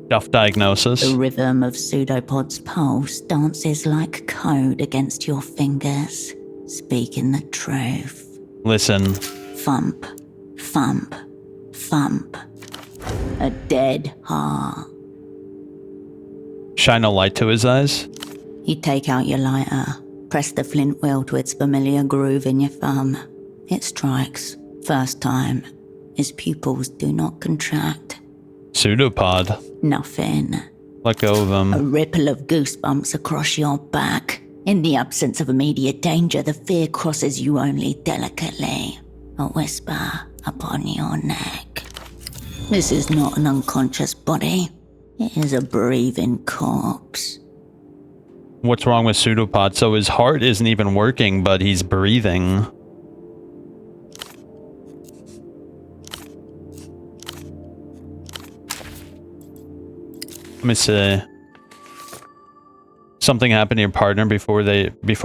Duff diagnosis. the rhythm of Pseudopod's pulse dances like code against your fingers, speaking the truth. Listen. Thump, thump, thump. A dead heart. Shine a light to his eyes. You take out your lighter, press the flint wheel to its familiar groove in your thumb. It strikes. First time. His pupils do not contract. Pseudopod. Nothing. Let go of A him. ripple of goosebumps across your back. In the absence of immediate danger, the fear crosses you only delicately. A whisper upon your neck. This is not an unconscious body. It is a breathing corpse. What's wrong with Pseudopod? So his heart isn't even working, but he's breathing. Let me see. Something happened to your partner before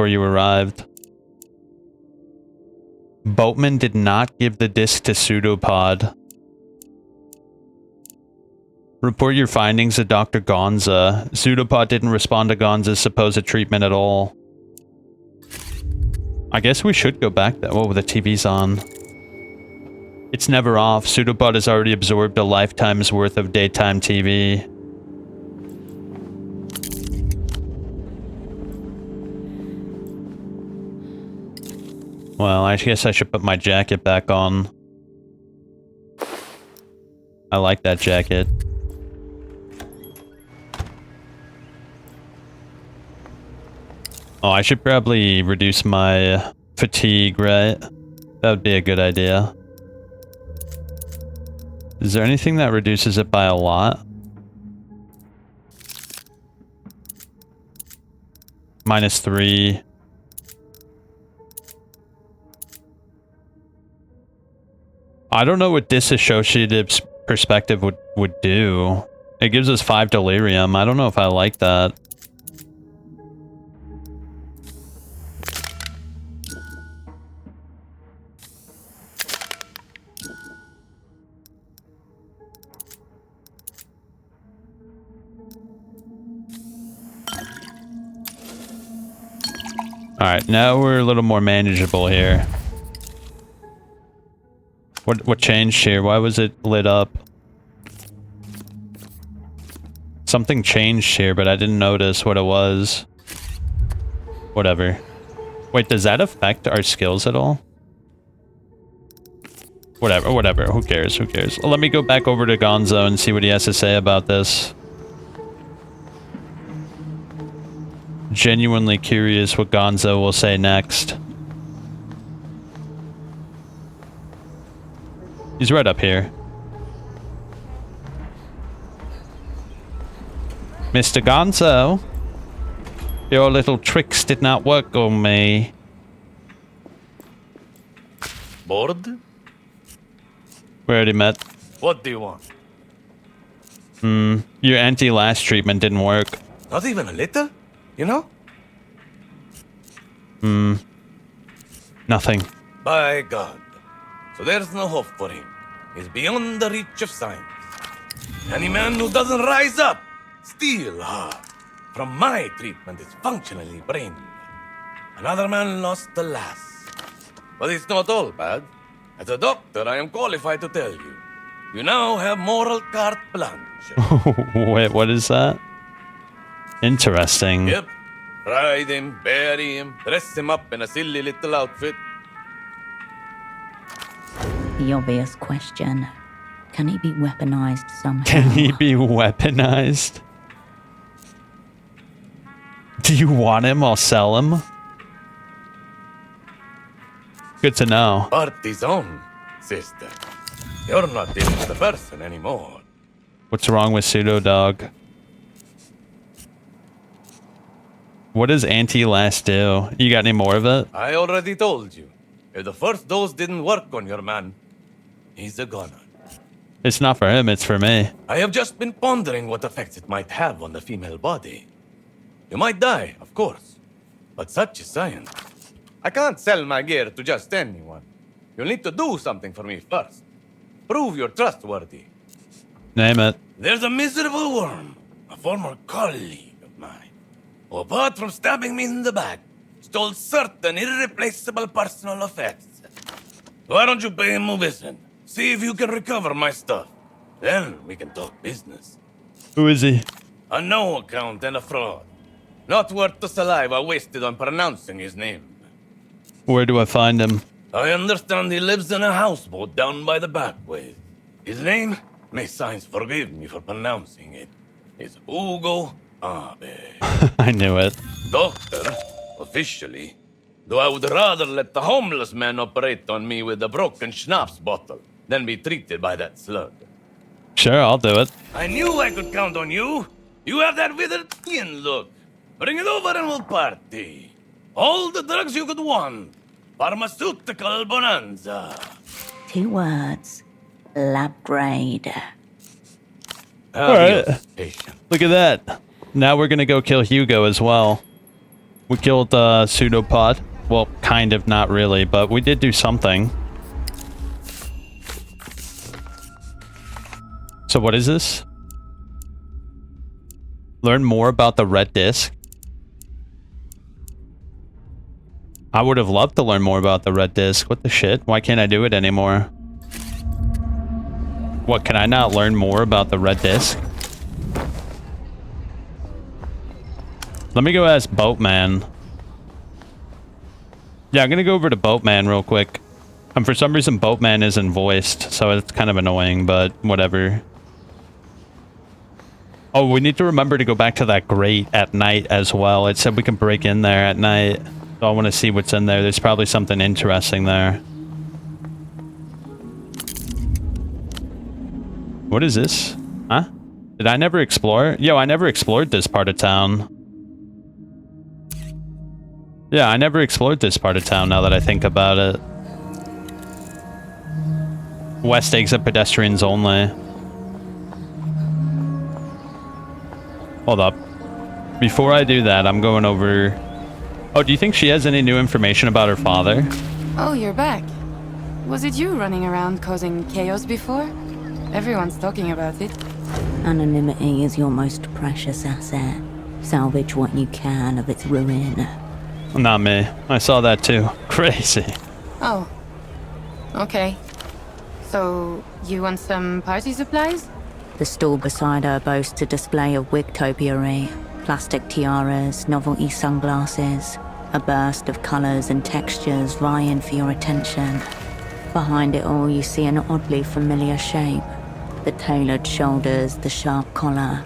you arrived. Boatman did not give the disc to Pseudopod. Report your findings to Dr. Gonza. Pseudopod didn't respond to Gonza's supposed treatment at all. I guess we should go back there. Whoa, the TV's on. It's never off. Pseudopod has already absorbed a lifetime's worth of daytime TV. Well, I guess I should put my jacket back on. I like that jacket. Oh, I should probably reduce my fatigue, right? That would be a good idea. Is there anything that reduces it by a lot? -3. I don't know what disassociative perspective would do. It gives us 5 delirium. I don't know if I like that. Alright, now we're a little more manageable here. What changed here? Why was it lit up? Something changed here, but I didn't notice what it was. Whatever. Wait, does that affect our skills at all? Whatever. Who cares? Who cares? Let me go back over to Gonzo and see what he has to say about this. Genuinely curious what Gonzo will say next. He's right up here. Mr. Gonzo, your little tricks did not work on me. Bored? We already met. What do you want? Your anti-last treatment didn't work. Not even a little? You know? Nothing. By God. So there's no hope for him. He's beyond the reach of science. Any man who doesn't rise up, still from my treatment is functionally brain. Another man lost the last. But it's not all bad. As a doctor, I am qualified to tell you. You now have moral carte blanche. Wait, what is that? Interesting. Yep. Ride him, bury him, dress him up in a silly little outfit. The obvious question. Can he be weaponized somehow? Can he be weaponized? Do you want him? I'll sell him. Good to know. Party's on, sister. You're not dealing with a person anymore. What's wrong with Pseudo Dog? What does anti-last do? You got any more of it? I already told you. If the first dose didn't work on your man, he's a goner. It's not for him, it's for me. I have just been pondering what effects it might have on the female body. You might die, of course, but such is science. I can't sell my gear to just anyone. You'll need to do something for me first. Prove you're trustworthy. Name it. There's a miserable worm, a former colleague of mine, who, apart from stabbing me in the back, stole certain irreplaceable personal effects. Why don't you pay him a visit? See if you can recover my stuff. Then we can talk business. Who is he? A no account and a fraud. Not worth the saliva wasted on pronouncing his name. Where do I find him? I understand he lives in a houseboat down by the backways. His name, may signs forgive me for pronouncing it, is Hugo Abe. I knew it. Doctor, officially, though I would rather let the homeless man operate on me with a broken schnapps bottle than be treated by that slug. Sure, I'll do it. I knew I could count on you. You have that withered skin look. Bring it over and we'll party. All the drugs you could want. Pharmaceutical bonanza. 2 words. Lab grade. Alright. Adios, patient. Look at that. Now we're gonna go kill Hugo as well. We killed Pseudopod. Well, kind of, not really, but we did do something. So what is this? Learn more about the red disc. I would have loved to learn more about the red disc. What the shit? Why can't I do it anymore? What, can I not learn more about the red disc? Let me go ask Boatman. Yeah, I'm gonna go over to Boatman real quick. And for some reason Boatman isn't voiced, so it's kind of annoying, but whatever. Oh, we need to remember to go back to that grate at night as well. It said we can break in there at night. So I want to see what's in there. There's probably something interesting there. What is this? Huh? Did I never explore? Yo, I never explored this part of town. Yeah, I never explored this part of town now that I think about it. West exit pedestrians only. Hold up. Before I do that, I'm going over... Oh, do you think she has any new information about her father? Oh, you're back. Was it you running around causing chaos before? Everyone's talking about it. Anonymity is your most precious asset. Salvage what you can of its ruin. Not me. I saw that too. Crazy. Oh. Okay. So, you want some party supplies? The stall beside her boasts a display of wigtopiary, plastic tiaras, novelty sunglasses, a burst of colours and textures vying for your attention. Behind it all, you see an oddly familiar shape. The tailored shoulders, the sharp collar.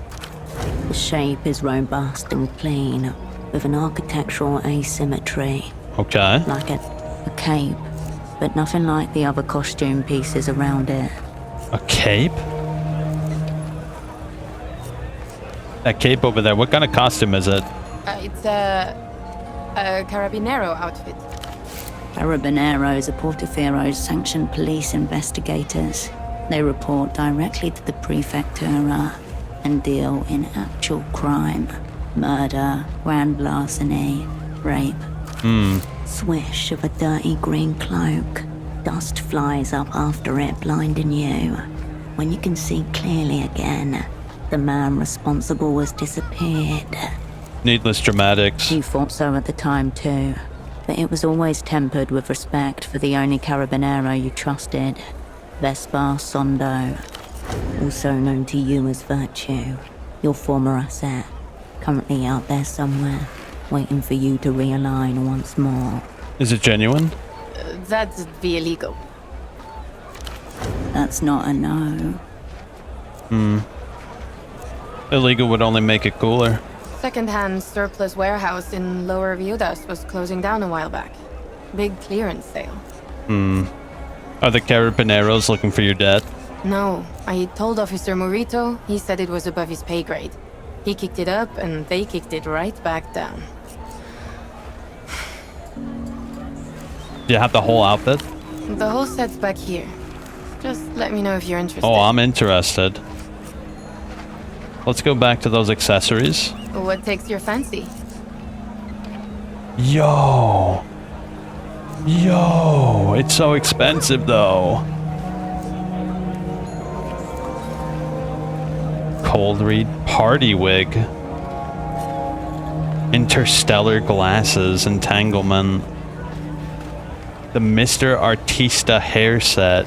The shape is robust and clean, with an architectural asymmetry. Okay. Like a cape, but nothing like the other costume pieces around it. A cape? That cape over there, what kind of costume is it? It's a Carabinero outfit. Carabineros are Portofiero's sanctioned police investigators. They report directly to the Prefectura and deal in actual crime. Murder, grand larceny, rape. Swish of a dirty green cloak. Dust flies up after it, blinding you. When you can see clearly again, the man responsible has disappeared. Needless dramatics. You thought so at the time too, but it was always tempered with respect for the only Carabinero you trusted, Vespa Sondo, also known to you as Virtue, your former asset, currently out there somewhere, waiting for you to realign once more. Is it genuine? That'd be illegal. That's not a no. Illegal would only make it cooler. Second-hand surplus warehouse in Lower Viudas was closing down a while back. Big clearance sale. Are the Carabineros looking for your death? No, I told Officer Morito. He said it was above his pay grade. He kicked it up, and they kicked it right back down. Do you have the whole outfit? The whole set's back here. Just let me know if you're interested. Oh, I'm interested. Let's go back to those accessories. What takes your fancy? Yo, it's so expensive though. Cold read. Party wig. Interstellar glasses. Entanglement. The Mr. Artista hair set.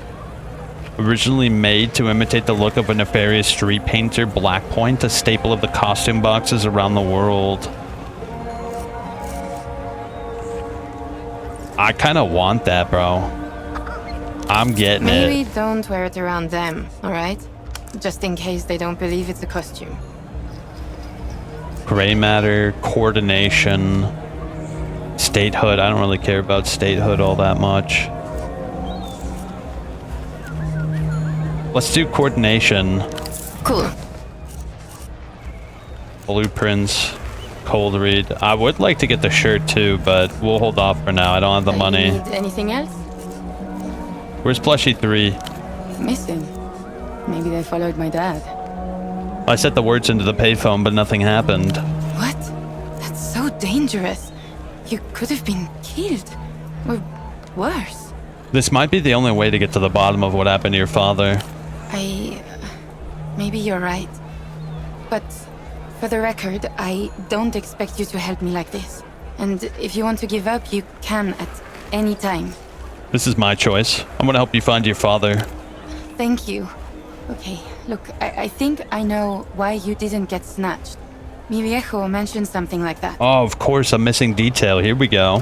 Originally made to imitate the look of a nefarious street painter, Black Point, a staple of the costume boxes around the world. I kind of want that, bro. I'm getting it. Maybe don't wear it around them, alright? Just in case they don't believe it's a costume. Gray matter, coordination, statehood. I don't really care about statehood all that much. Let's do coordination. Cool. Blueprints, cold read. I would like to get the shirt too, but we'll hold off for now. I don't have the money. Need anything else? Where's Plushie 3? Missing. Maybe they followed my dad. I set the words into the payphone, but nothing happened. What? That's so dangerous. You could have been killed. Or worse. This might be the only way to get to the bottom of what happened to your father. Maybe you're right. But for the record, I don't expect you to help me like this. And if you want to give up, you can at any time. This is my choice. I'm gonna help you find your father. Thank you. Okay, look, I think I know why you didn't get snatched. Mi viejo mentioned something like that. Oh, of course, a missing detail. Here we go.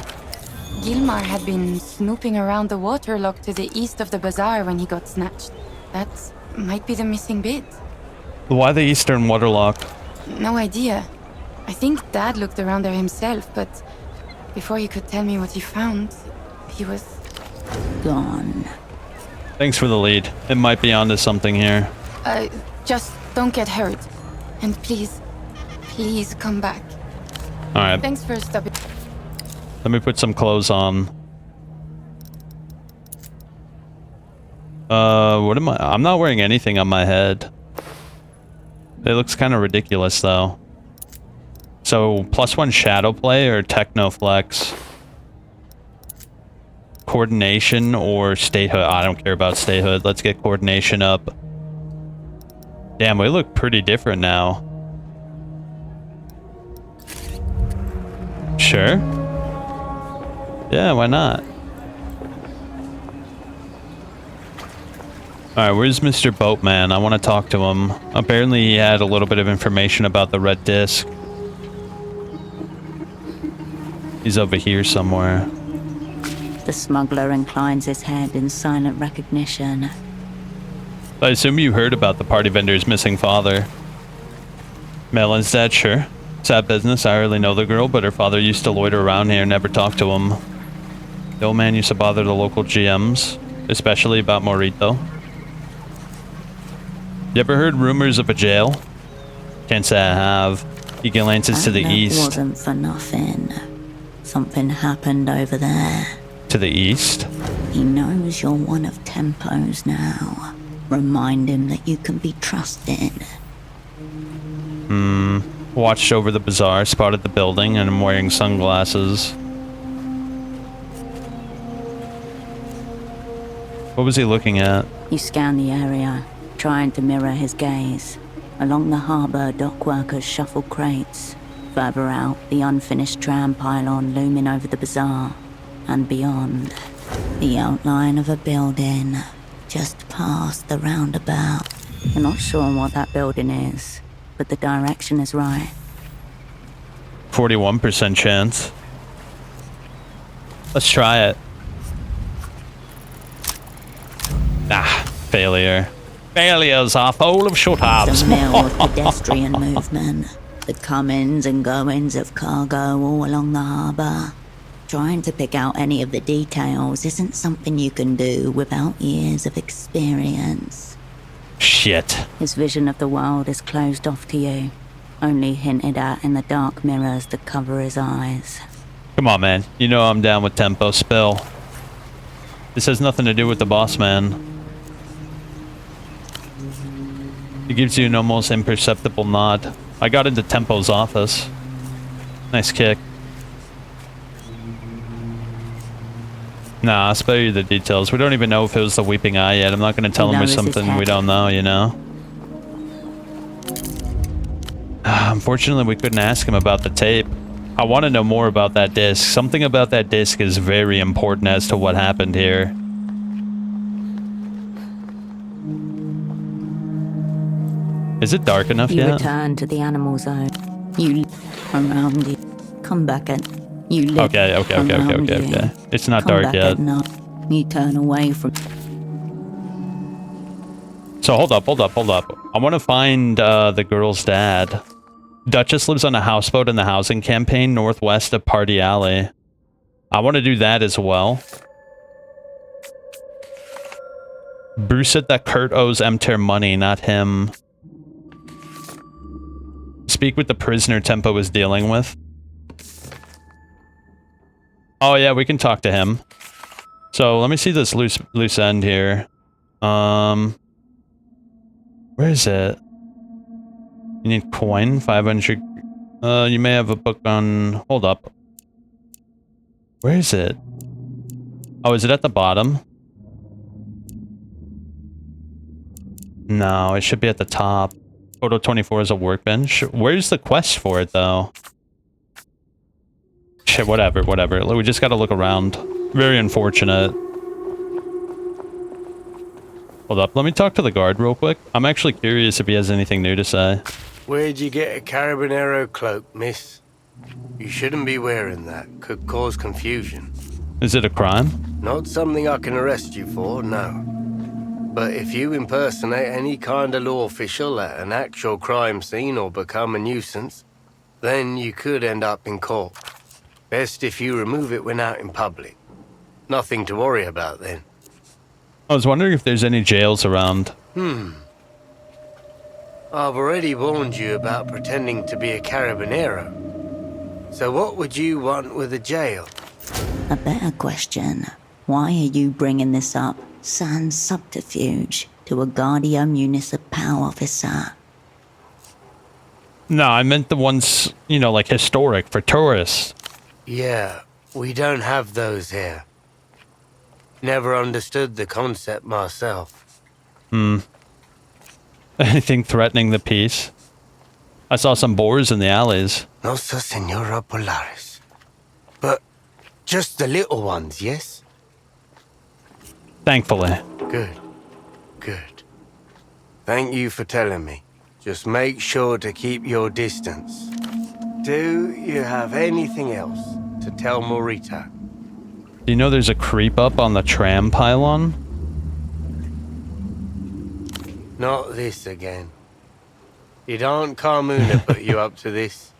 Gilmar had been snooping around the waterlock to the east of the bazaar when he got snatched. That might be the missing bit. Why the eastern waterlock? No idea. I think Dad looked around there himself, but before he could tell me what he found, he was gone. Thanks for the lead. It might be onto something here. Just don't get hurt. And please come back. Alright. Thanks for stopping. Let me put some clothes on. What am I? I'm not wearing anything on my head. It looks kind of ridiculous, though. So, +1 shadow play or techno flex? Coordination or statehood? I don't care about statehood. Let's get coordination up. Damn, we look pretty different now. Sure. Yeah, why not? Alright, where's Mr. Boatman? I want to talk to him. Apparently he had a little bit of information about the red disc. He's over here somewhere. The smuggler inclines his head in silent recognition. I assume you heard about the party vendor's missing father. Melon's dad, sure. Sad business, I hardly know the girl, but her father used to loiter around here and never talk to him. The old man used to bother the local GMs, especially about Morito. You ever heard rumors of a jail? Can't say I have. He glances to the east. That wasn't for nothing. Something happened over there. To the east? He knows you're one of Tempo's now. Remind him that you can be trusted. Watched over the bazaar, spotted the building, and I'm wearing sunglasses. What was he looking at? You scan the area, trying to mirror his gaze. Along the harbour, dock workers shuffle crates. Further out, the unfinished tram pylon looming over the bazaar. And beyond, the outline of a building, just past the roundabout. You're not sure what that building is, but the direction is right. 41% chance. Let's try it. Ah, failure. Failures are full of shut-ups. The mill of pedestrian movement, the comings and goings of cargo all along the harbour. Trying to pick out any of the details isn't something you can do without years of experience. Shit. His vision of the world is closed off to you, only hinted at in the dark mirrors that cover his eyes. Come on, man. You know I'm down with tempo. Spill. This has nothing to do with the boss man. He gives you an almost imperceptible nod. I got into Tempo's office. Nice kick. Nah, I'll spare you the details. We don't even know if it was the Weeping Eye yet. I'm not going to tell him with something we don't know, you know? Unfortunately, we couldn't ask him about the tape. I want to know more about that disc. Something about that disc is very important as to what happened here. Is it dark enough You yet? return to the animal zone. You around you. Come back at you. Live Okay. around you. It's not Come dark back yet. at night. You turn away from. So hold up. I want to find the girl's dad. Duchess lives on a houseboat in the housing campaign northwest of Party Alley. I want to do that as well. Bruce said that Kurt owes Emter money, not him. Speak with the prisoner Tempo is dealing with. Oh yeah, we can talk to him. So let me see this loose end here. Where is it? You need coin, 500. You may have a book on. Hold up. Where is it? Oh, is it at the bottom? No, it should be at the top. Photo 24 is a workbench. Where's the quest for it, though? Shit, whatever. We just gotta look around. Very unfortunate. Hold up, let me talk to the guard real quick. I'm actually curious if he has anything new to say. Where'd you get a Carabinero cloak, miss? You shouldn't be wearing that. Could cause confusion. Is it a crime? Not something I can arrest you for, no. But if you impersonate any kind of law official at an actual crime scene or become a nuisance, then you could end up in court. Best if you remove it when out in public. Nothing to worry about then. I was wondering if there's any jails around. I've already warned you about pretending to be a Carabinero. So what would you want with a jail? A better question. Why are you bringing this up? Sans subterfuge to a Guardia Municipal officer. No, I meant the ones, you know, like historic for tourists. Yeah, we don't have those here. Never understood the concept myself. Anything threatening the peace? I saw some boars in the alleys. Nossa Senora Polaris. But just the little ones, yes? Thankfully. Good. Thank you for telling me. Just make sure to keep your distance. Do you have anything else to tell Morita? Do you know there's a creep up on the tram pylon? Not this again. Did Aunt Carmuna put you up to this?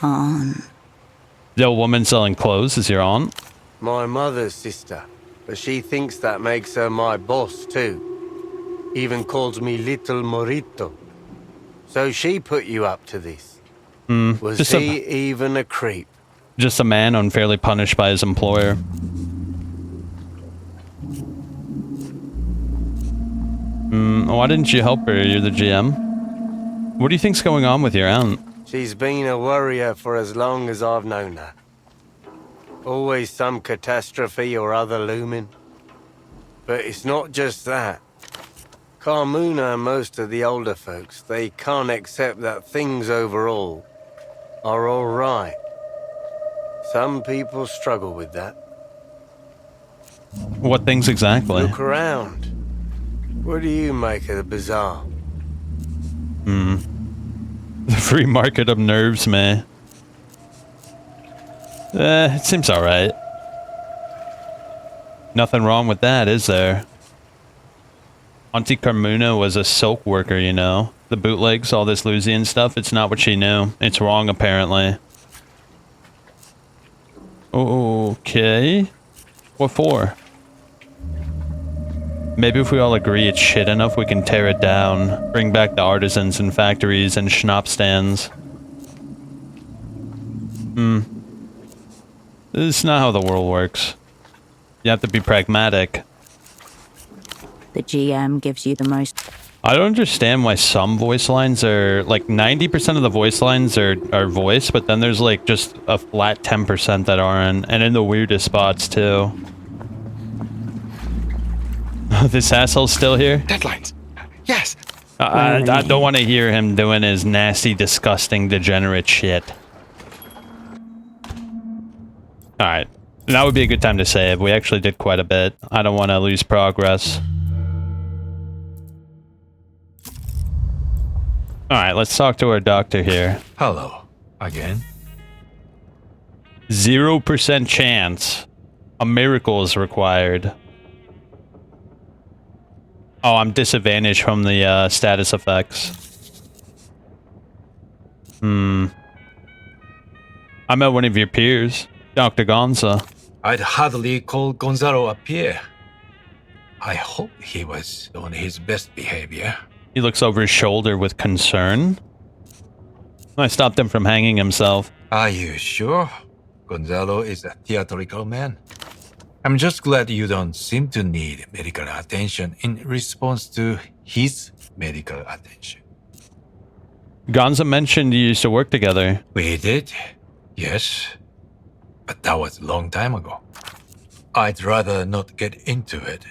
The old woman selling clothes is your aunt? My mother's sister. But she thinks that makes her my boss, too. Even calls me Little Morito. So she put you up to this. Was he even a creep? Just a man unfairly punished by his employer. Why didn't you help her? You're the GM. What do you think's going on with your aunt? She's been a worrier for as long as I've known her. Always some catastrophe or other looming. But it's not just that. Carmuna and most of the older folks, they can't accept that things overall are all right. Some people struggle with that. What things exactly? Look around. What do you make of the bazaar? The free market unnerves me. It seems alright. Nothing wrong with that, is there? Auntie Carmuna was a silk worker, you know. The bootlegs, all this Lusian stuff, it's not what she knew. It's wrong, apparently. Okay. What for? Maybe if we all agree it's shit enough, we can tear it down. Bring back the artisans and factories and schnapps stands. This is not how the world works. You have to be pragmatic. The GM gives you the most. I don't understand why some voice lines are... Like, 90% of the voice lines are voice, but then there's, like, just a flat 10% that aren't. And in the weirdest spots, too. This asshole's still here? Deadlines. Yes. I don't want to hear him doing his nasty, disgusting, degenerate shit. Alright. That would be a good time to save. We actually did quite a bit. I don't want to lose progress. Alright, let's talk to our doctor here. Hello. Again? 0% chance. A miracle is required. Oh, I'm disadvantaged from the status effects. I met one of your peers, Dr. Gonza. I'd hardly call Gonzalo a peer. I hope he was on his best behavior. He looks over his shoulder with concern. I stopped him from hanging himself. Are you sure? Gonzalo is a theatrical man. I'm just glad you don't seem to need medical attention in response to his medical attention. Gonza mentioned you used to work together. We did, yes. But that was a long time ago. I'd rather not get into it,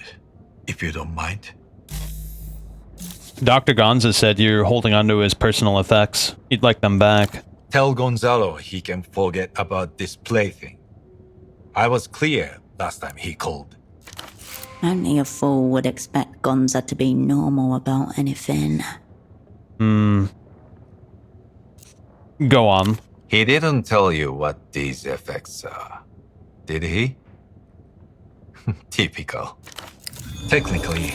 if you don't mind. Dr. Gonza said you're holding on to his personal effects. He'd like them back. Tell Gonzalo he can forget about this plaything. I was clear last time he called. Only a fool would expect Gonza to be normal about anything. Go on. He didn't tell you what these effects are, did he? Typical. Technically,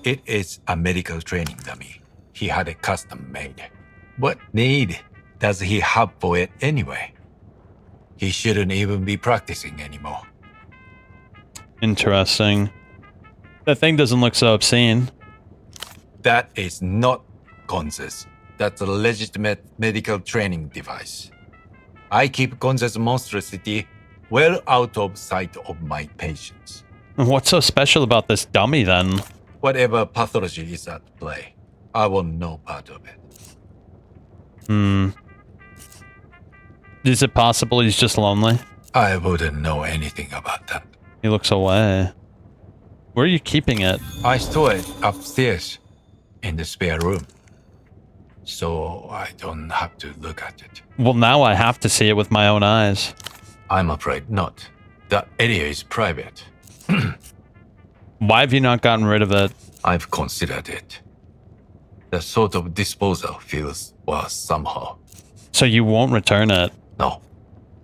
it is a medical training dummy. He had it custom made. What need does he have for it anyway? He shouldn't even be practicing anymore. Interesting. That thing doesn't look so obscene. That is not Gonza's. That's a legitimate medical training device. I keep Gonza's monstrosity well out of sight of my patients. What's so special about this dummy then? Whatever pathology is at play, I want no part of it. Is it possible he's just lonely? I wouldn't know anything about that. He looks away. Where are you keeping it? I store it upstairs in the spare room, so I don't have to look at it. Well, now I have to see it with my own eyes. I'm afraid not. That area is private. Why have you not gotten rid of it? I've considered it. The sort of disposal feels worse somehow. So you won't return it? No,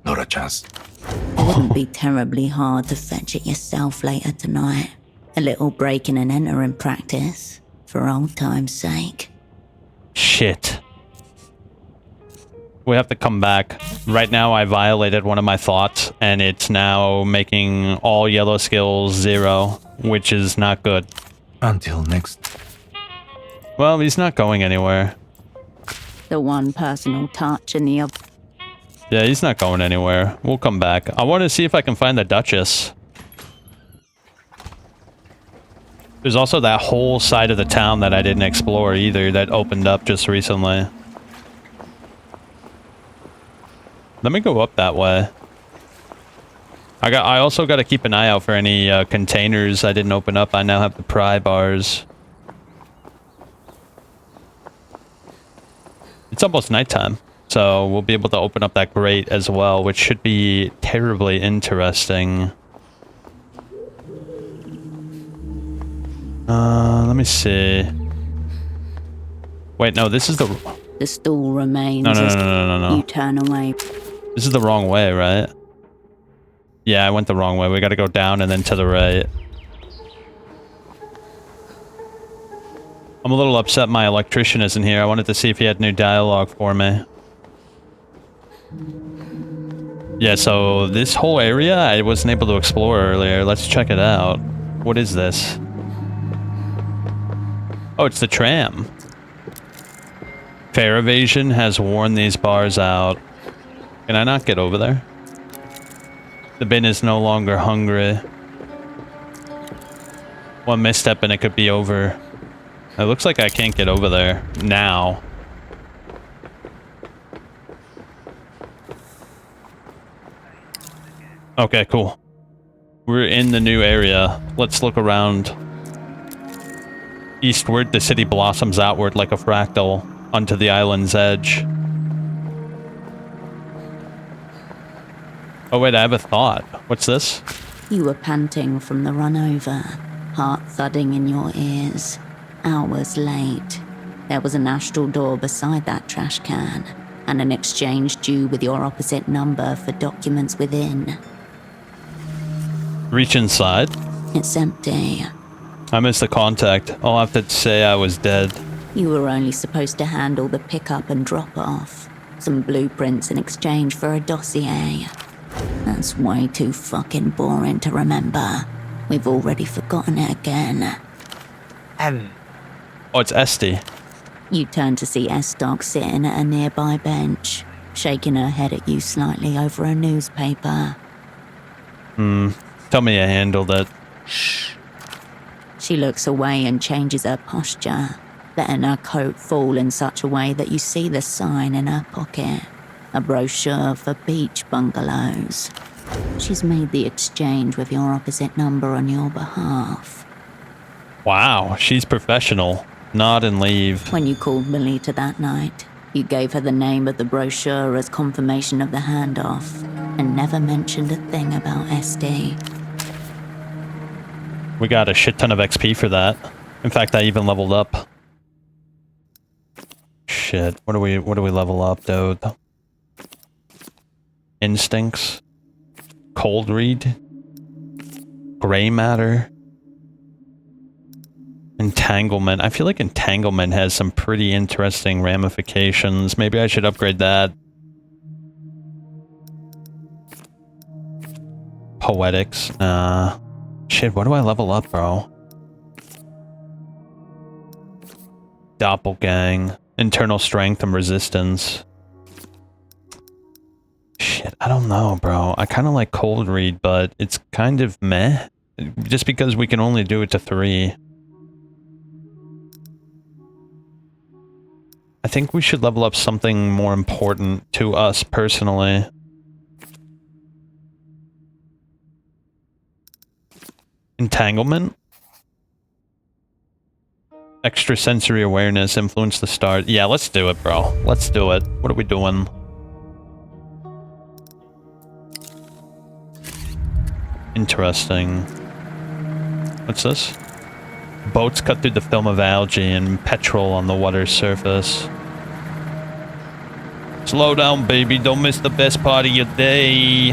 not a chance. It wouldn't be terribly hard to fetch it yourself later tonight. A little breaking and entering practice, for old time's sake. Shit. We have to come back. Right now I violated one of my thoughts, and it's now making all yellow skills 0, which is not good. Until next. Well, he's not going anywhere. The one personal touch and the other. Yeah, he's not going anywhere. We'll come back. I want to see if I can find the Duchess. There's also that whole side of the town that I didn't explore either that opened up just recently. Let me go up that way. I also got to keep an eye out for any containers I didn't open up. I now have the pry bars. It's almost nighttime, so we'll be able to open up that grate as well, which should be terribly interesting. Let me see. Wait, no, this is the... The stool remains. No. You turn away. This is the wrong way, right? Yeah, I went the wrong way. We gotta go down and then to the right. I'm a little upset my electrician isn't here. I wanted to see if he had new dialogue for me. Yeah, so this whole area I wasn't able to explore earlier. Let's check it out. What is this? Oh, it's the tram. Fare evasion has worn these bars out. Can I not get over there? The bin is no longer hungry. One misstep and it could be over. It looks like I can't get over there now. Okay, cool. We're in the new area. Let's look around. Eastward, the city blossoms outward like a fractal onto the island's edge. Oh wait, I have a thought. What's this? You were panting from the run over, heart thudding in your ears. Hours late. There was an astral door beside that trash can, and an exchange due with your opposite number for documents within. Reach inside. It's empty. I missed the contact. I'll have to say I was dead. You were only supposed to handle the pickup and drop off. Some blueprints in exchange for a dossier. That's way too fucking boring to remember. We've already forgotten it again. Oh, it's Esty. You turn to see Estoc sitting at a nearby bench, shaking her head at you slightly over a newspaper. Tell me I handled it. Shh. She looks away and changes her posture, letting her coat fall in such a way that you see the sign in her pocket. A brochure for beach bungalows. She's made the exchange with your opposite number on your behalf. Wow, she's professional. Nod and leave. When you called Melita that night, you gave her the name of the brochure as confirmation of the handoff, and never mentioned a thing about SD. We got a shit ton of XP for that. In fact, I even leveled up. Shit, what do we level up, dude? Instincts, cold read, gray matter, entanglement. I feel like entanglement has some pretty interesting ramifications. Maybe I should upgrade that. Poetics. Shit, what do I level up, bro? Doppelgang, internal strength and resistance. Shit, I don't know, bro. I kind of like cold read, but it's kind of meh. Just because we can only do it to 3. I think we should level up something more important to us personally. Entanglement? Extrasensory awareness, influence the start. Yeah, let's do it, bro. Let's do it. What are we doing? Interesting. What's this? Boats cut through the film of algae and petrol on the water's surface. Slow down, baby. Don't miss the best part of your day.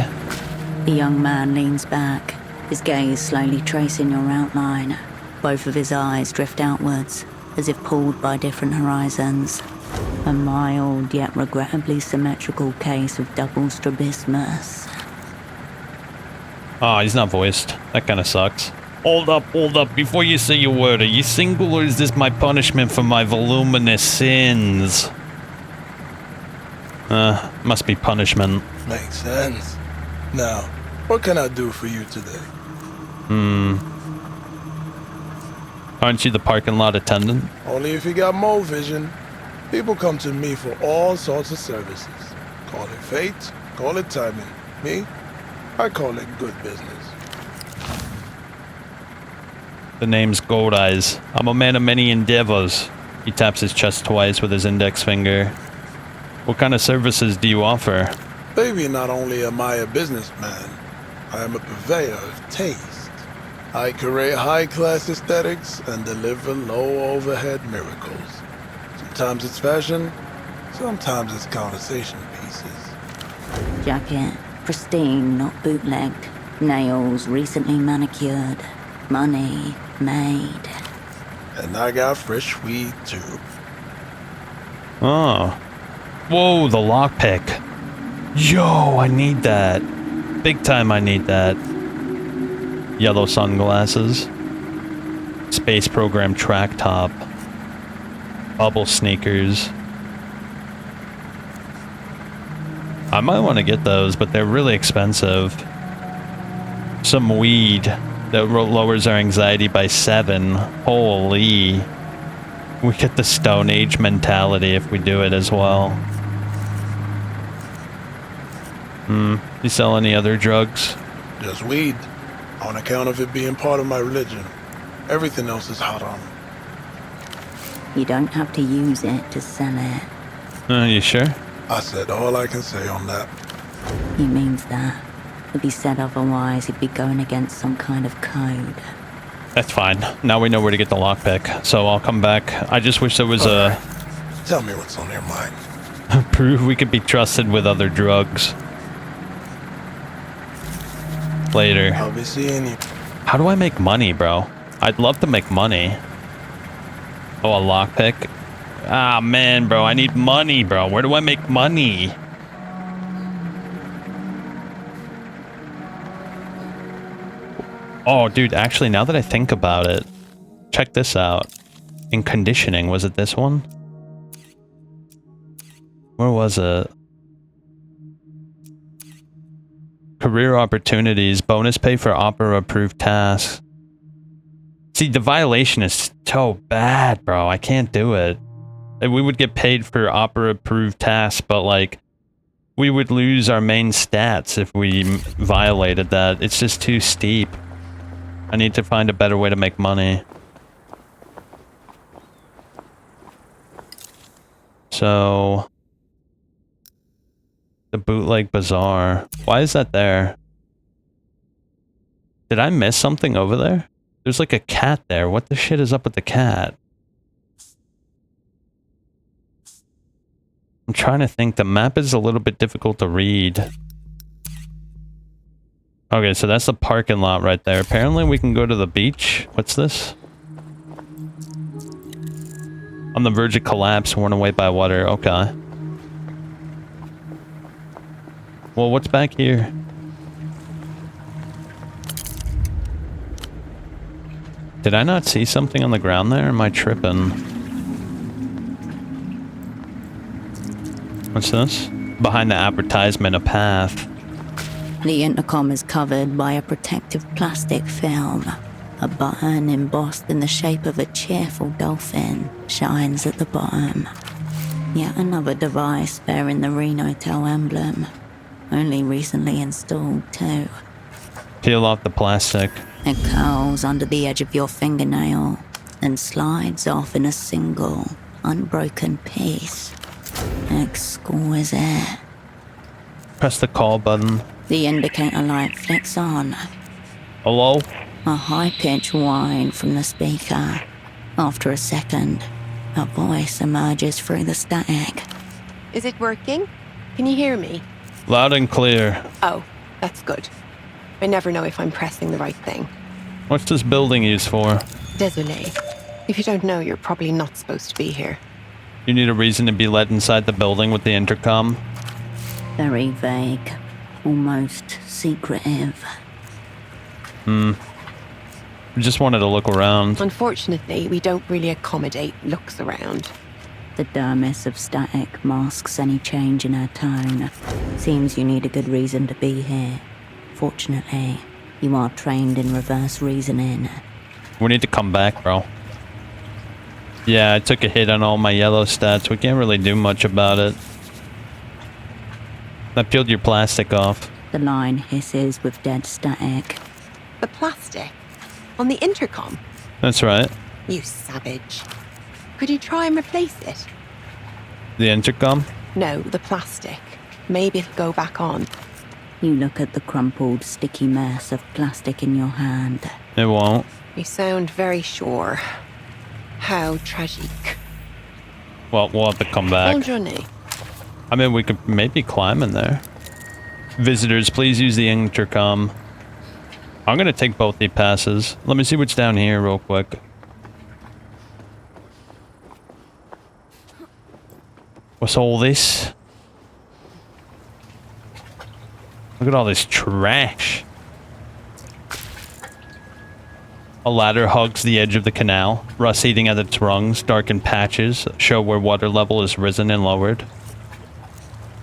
The young man leans back, his gaze slowly tracing your outline. Both of his eyes drift outwards, as if pulled by different horizons. A mild yet regrettably symmetrical case of double strabismus. Oh, he's not voiced. That kind of sucks. Hold up. Before you say a word, are you single or is this my punishment for my voluminous sins? Must be punishment. Makes sense. Now, what can I do for you today? Aren't you the parking lot attendant? Only if you got mole vision. People come to me for all sorts of services. Call it fate, call it timing. Me, I call it good business. The name's Gold Eyes. I'm a man of many endeavors. He taps his chest twice with his index finger. What kind of services do you offer? Baby, not only am I a businessman, I am a purveyor of taste. I curate high-class aesthetics and deliver low-overhead miracles. Sometimes it's fashion, sometimes it's conversation pieces. Jacket, pristine, not bootlegged. Nails recently manicured. Money made. And I got fresh weed too. Oh. Whoa, the lockpick. Yo, I need that. Big time I need that. Yellow sunglasses. Space program track top. Bubble sneakers. I might want to get those, but they're really expensive. Some weed that lowers our anxiety by 7. Holy. We get the Stone Age mentality if we do it as well. You sell any other drugs? Just weed, on account of it being part of my religion. Everything else is haram. You don't have to use it to sell it. You sure? I said all I can say on that. He means that. If he said otherwise, he'd be going against some kind of code. That's fine. Now we know where to get the lockpick, so I'll come back. I just wish there was a... Tell me what's on your mind. proof we could be trusted with other drugs. Later. I'll be seeing you. How do I make money, bro? I'd love to make money. Oh, a lockpick? Ah, man, bro. I need money, bro. Where do I make money? Oh, dude, actually, now that I think about it, check this out. In conditioning, was it this one? Where was it? Career opportunities, bonus pay for Opera-approved tasks. See, the violation is so bad, bro. I can't do it. We would get paid for Opera-approved tasks, but, like, we would lose our main stats if we violated that. It's just too steep. I need to find a better way to make money. So... the Bootleg Bazaar. Why is that there? Did I miss something over there? There's like a cat there. What the shit is up with the cat? I'm trying to think. The map is a little bit difficult to read. Okay, so that's the parking lot right there. Apparently we can go to the beach. What's this? On the verge of collapse, worn away by water. Okay. Well, what's back here? Did I not see something on the ground there? Am I tripping? What's this? Behind the advertisement, a path. The intercom is covered by a protective plastic film. A button embossed in the shape of a cheerful dolphin shines at the bottom. Yet another device bearing the Renotel emblem. Only recently installed, too. Peel off the plastic. It curls under the edge of your fingernail and slides off in a single, unbroken piece. Exquisite. Press the call button. The indicator light flicks on. Hello? A high-pitched whine from the speaker. After a second, a voice emerges through the static. Is it working? Can you hear me? Loud and clear. Oh, that's good. I never know if I'm pressing the right thing. What's this building used for? Désolé. If you don't know, you're probably not supposed to be here. You need a reason to be let inside the building with the intercom? Very vague. Almost secretive. I just wanted to look around. Unfortunately, we don't really accommodate looks around. The dermis of static masks any change in her tone. Seems you need a good reason to be here. Fortunately, you are trained in reverse reasoning. We need to come back, bro. Yeah, I took a hit on all my yellow stats. We can't really do much about it. I peeled your plastic off. The line hisses with dead static. The plastic? On the intercom? That's right. You savage. Could you try and replace it? The intercom? No, the plastic. Maybe it'll go back on. You look at the crumpled, sticky mess of plastic in your hand. It won't. You sound very sure. How tragique. Well, we'll have to come back. Bonne journée. I mean, we could maybe climb in there. Visitors, please use the intercom. I'm gonna take both the passes. Let me see what's down here real quick. What's all this? Look at all this trash. A ladder hugs the edge of the canal, rust eating at its rungs, darkened patches show where water level is risen and lowered.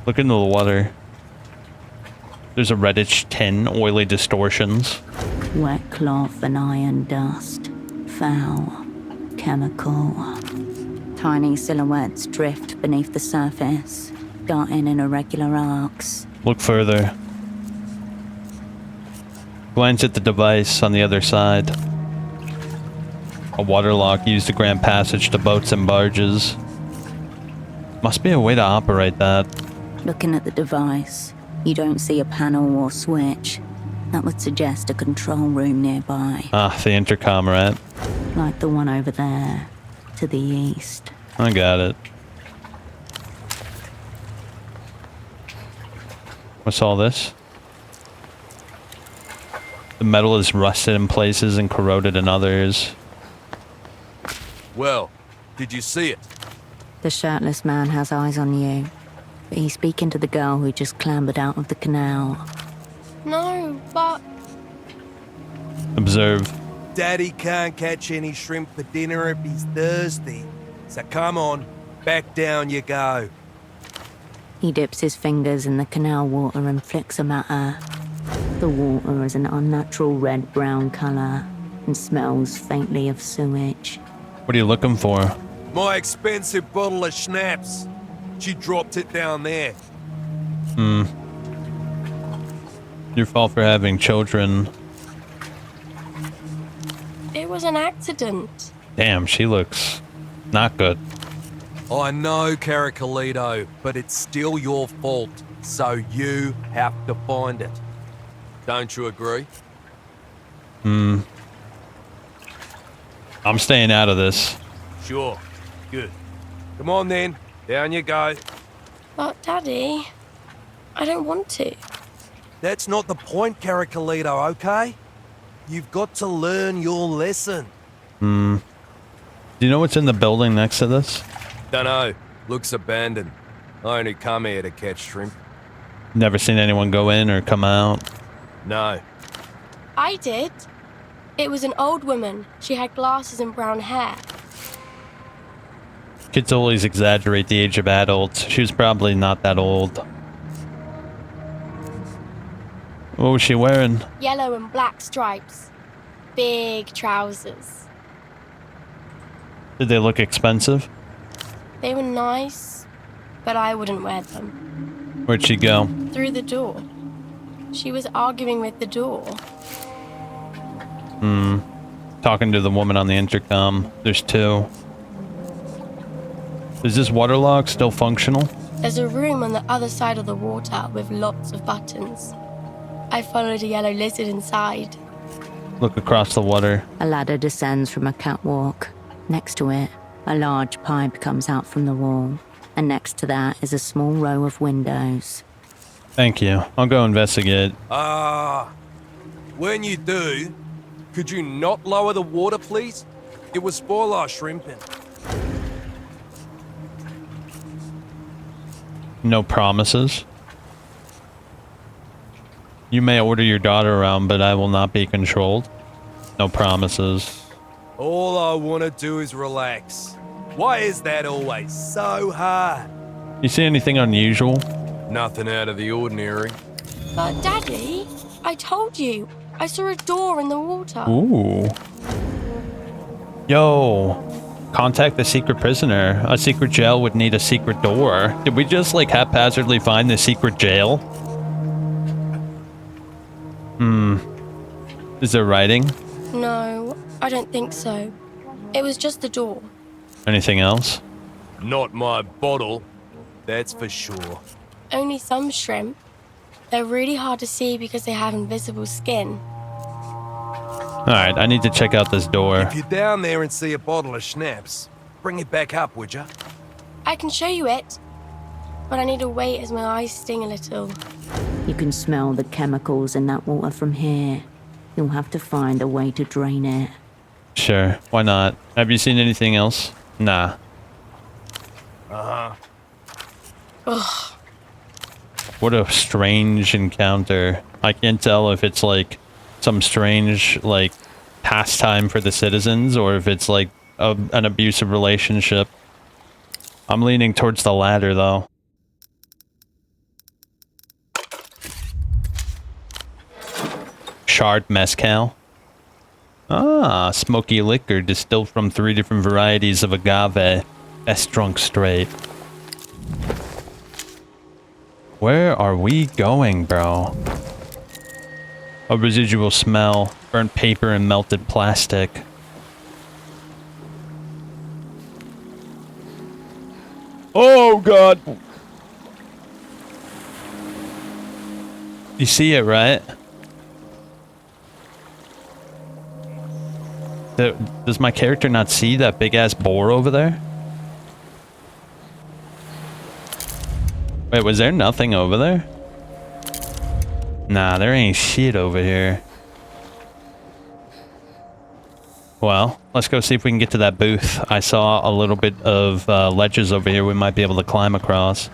Look into the water. There's a reddish tin, oily distortions. Wet cloth and iron dust. Foul. Chemical. Tiny silhouettes drift beneath the surface, darting in irregular arcs. Look further. Glance at the device on the other side. A waterlock used to grant passage to boats and barges. Must be a way to operate that. Looking at the device, you don't see a panel or switch. That would suggest a control room nearby. Ah, the intercom, right? Like the one over there, to the east. I got it. What's all this? The metal is rusted in places and corroded in others. Well, did you see it? The shirtless man has eyes on you, but he's speaking to the girl who just clambered out of the canal. No, but... Observe. Daddy can't catch any shrimp for dinner if he's thirsty. So come on, back down you go. He dips his fingers in the canal water and flicks them at her. The water is an unnatural red-brown color and smells faintly of sewage. What are you looking for? My expensive bottle of schnapps. She dropped it down there. Your fault for having children. It was an accident. Damn, she looks not good. I know, Caracalito, but it's still your fault, so you have to find it. Don't you agree? I'm staying out of this. Sure. Good. Come on then, down you go. But, Daddy, I don't want to. That's not the point, Caracalito, okay? You've got to learn your lesson. Do you know what's in the building next to this? Dunno. Looks abandoned. I only come here to catch shrimp. Never seen anyone go in or come out. No. I did. It was an old woman. She had glasses and brown hair. Kids always exaggerate the age of adults. She was probably not that old. What was she wearing? Yellow and black stripes. Big trousers. Did they look expensive? They were nice, but I wouldn't wear them. Where'd she go? Through the door. She was arguing with the door. Talking to the woman on the intercom. There's two. Is this waterlock still functional? There's a room on the other side of the water with lots of buttons. I followed a yellow lizard inside. Look across the water. A ladder descends from a catwalk. Next to it, a large pipe comes out from the wall. And next to that is a small row of windows. Thank you. I'll go investigate. When you do, could you not lower the water, please? It would spoil our shrimping. No promises. You may order your daughter around, but I will not be controlled. No promises. All I want to do is relax. Why is that always so hard? You see anything unusual? Nothing out of the ordinary. But, Daddy, I told you. I saw a door in the water. Ooh. Yo. Contact the secret prisoner. A secret jail would need a secret door. Did we just, like, haphazardly find the secret jail? Is there writing? No, I don't think so. It was just the door. Anything else? Not my bottle, that's for sure. Only some shrimp. They're really hard to see because they have invisible skin. Alright, I need to check out this door. If you're down there and see a bottle of schnapps, bring it back up, would ya? I can show you it, but I need to wait as my eyes sting a little. You can smell the chemicals in that water from here. You'll have to find a way to drain it. Sure, why not? Have you seen anything else? Nah. Uh-huh. Ugh. What a strange encounter. I can't tell if it's like some strange like pastime for the citizens or if it's like an abusive relationship. I'm leaning towards the latter though. Shard mezcal. Ah, smoky liquor distilled from 3 different varieties of agave. Best drunk straight. Where are we going, bro? A residual smell, burnt paper and melted plastic. Oh god. You see it, right? Does my character not see that big ass boar over there? Wait, was there nothing over there? Nah, there ain't shit over here. Well, let's go see if we can get to that booth. I saw a little bit of ledges over here we might be able to climb across.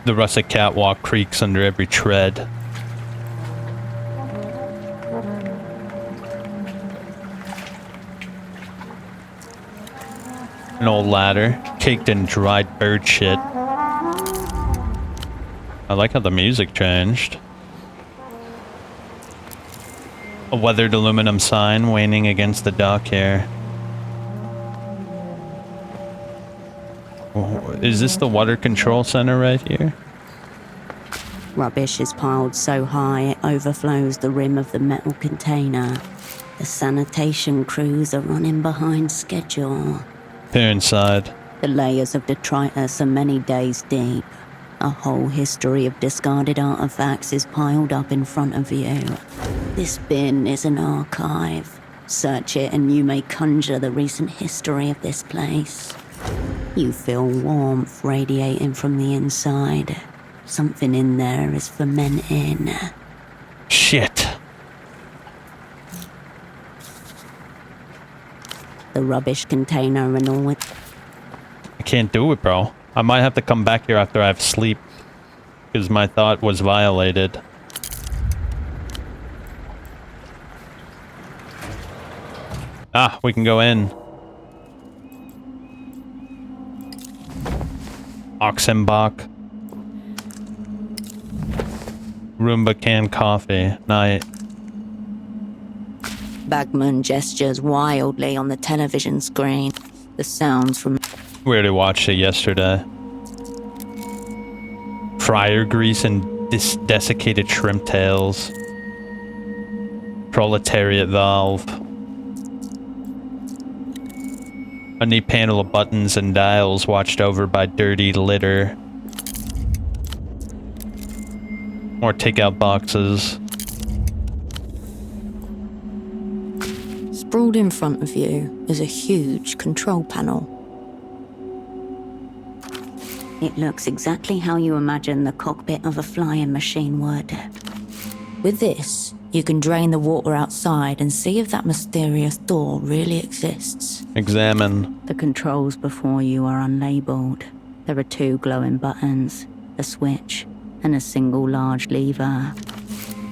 The rustic catwalk creaks under every tread. An old ladder, caked in dried bird shit. I like how the music changed. A weathered aluminum sign waning against the dock here. Is this the water control center right here? Rubbish is piled so high it overflows the rim of the metal container. The sanitation crews are running behind schedule. They're inside. The layers of detritus are many days deep. A whole history of discarded artifacts is piled up in front of you. This bin is an archive. Search it and you may conjure the recent history of this place. You feel warmth radiating from the inside. Something in there is fermenting. Shit. The rubbish container and all it. I can't do it, bro. I might have to come back here after I have sleep. Because my thought was violated. Ah, we can go in. Oxenbach. Roomba canned coffee. Night. Bagman gestures wildly on the television screen. The sounds from... We already watched it yesterday. Fryer grease and desiccated shrimp tails. Proletariat valve. A neat panel of buttons and dials watched over by dirty litter. More takeout boxes. Sprawled in front of you is a huge control panel. It looks exactly how you imagine the cockpit of a flying machine would. With this, you can drain the water outside and see if that mysterious door really exists. Examine. The controls before you are unlabeled. There are 2 glowing buttons, a switch, and a single large lever.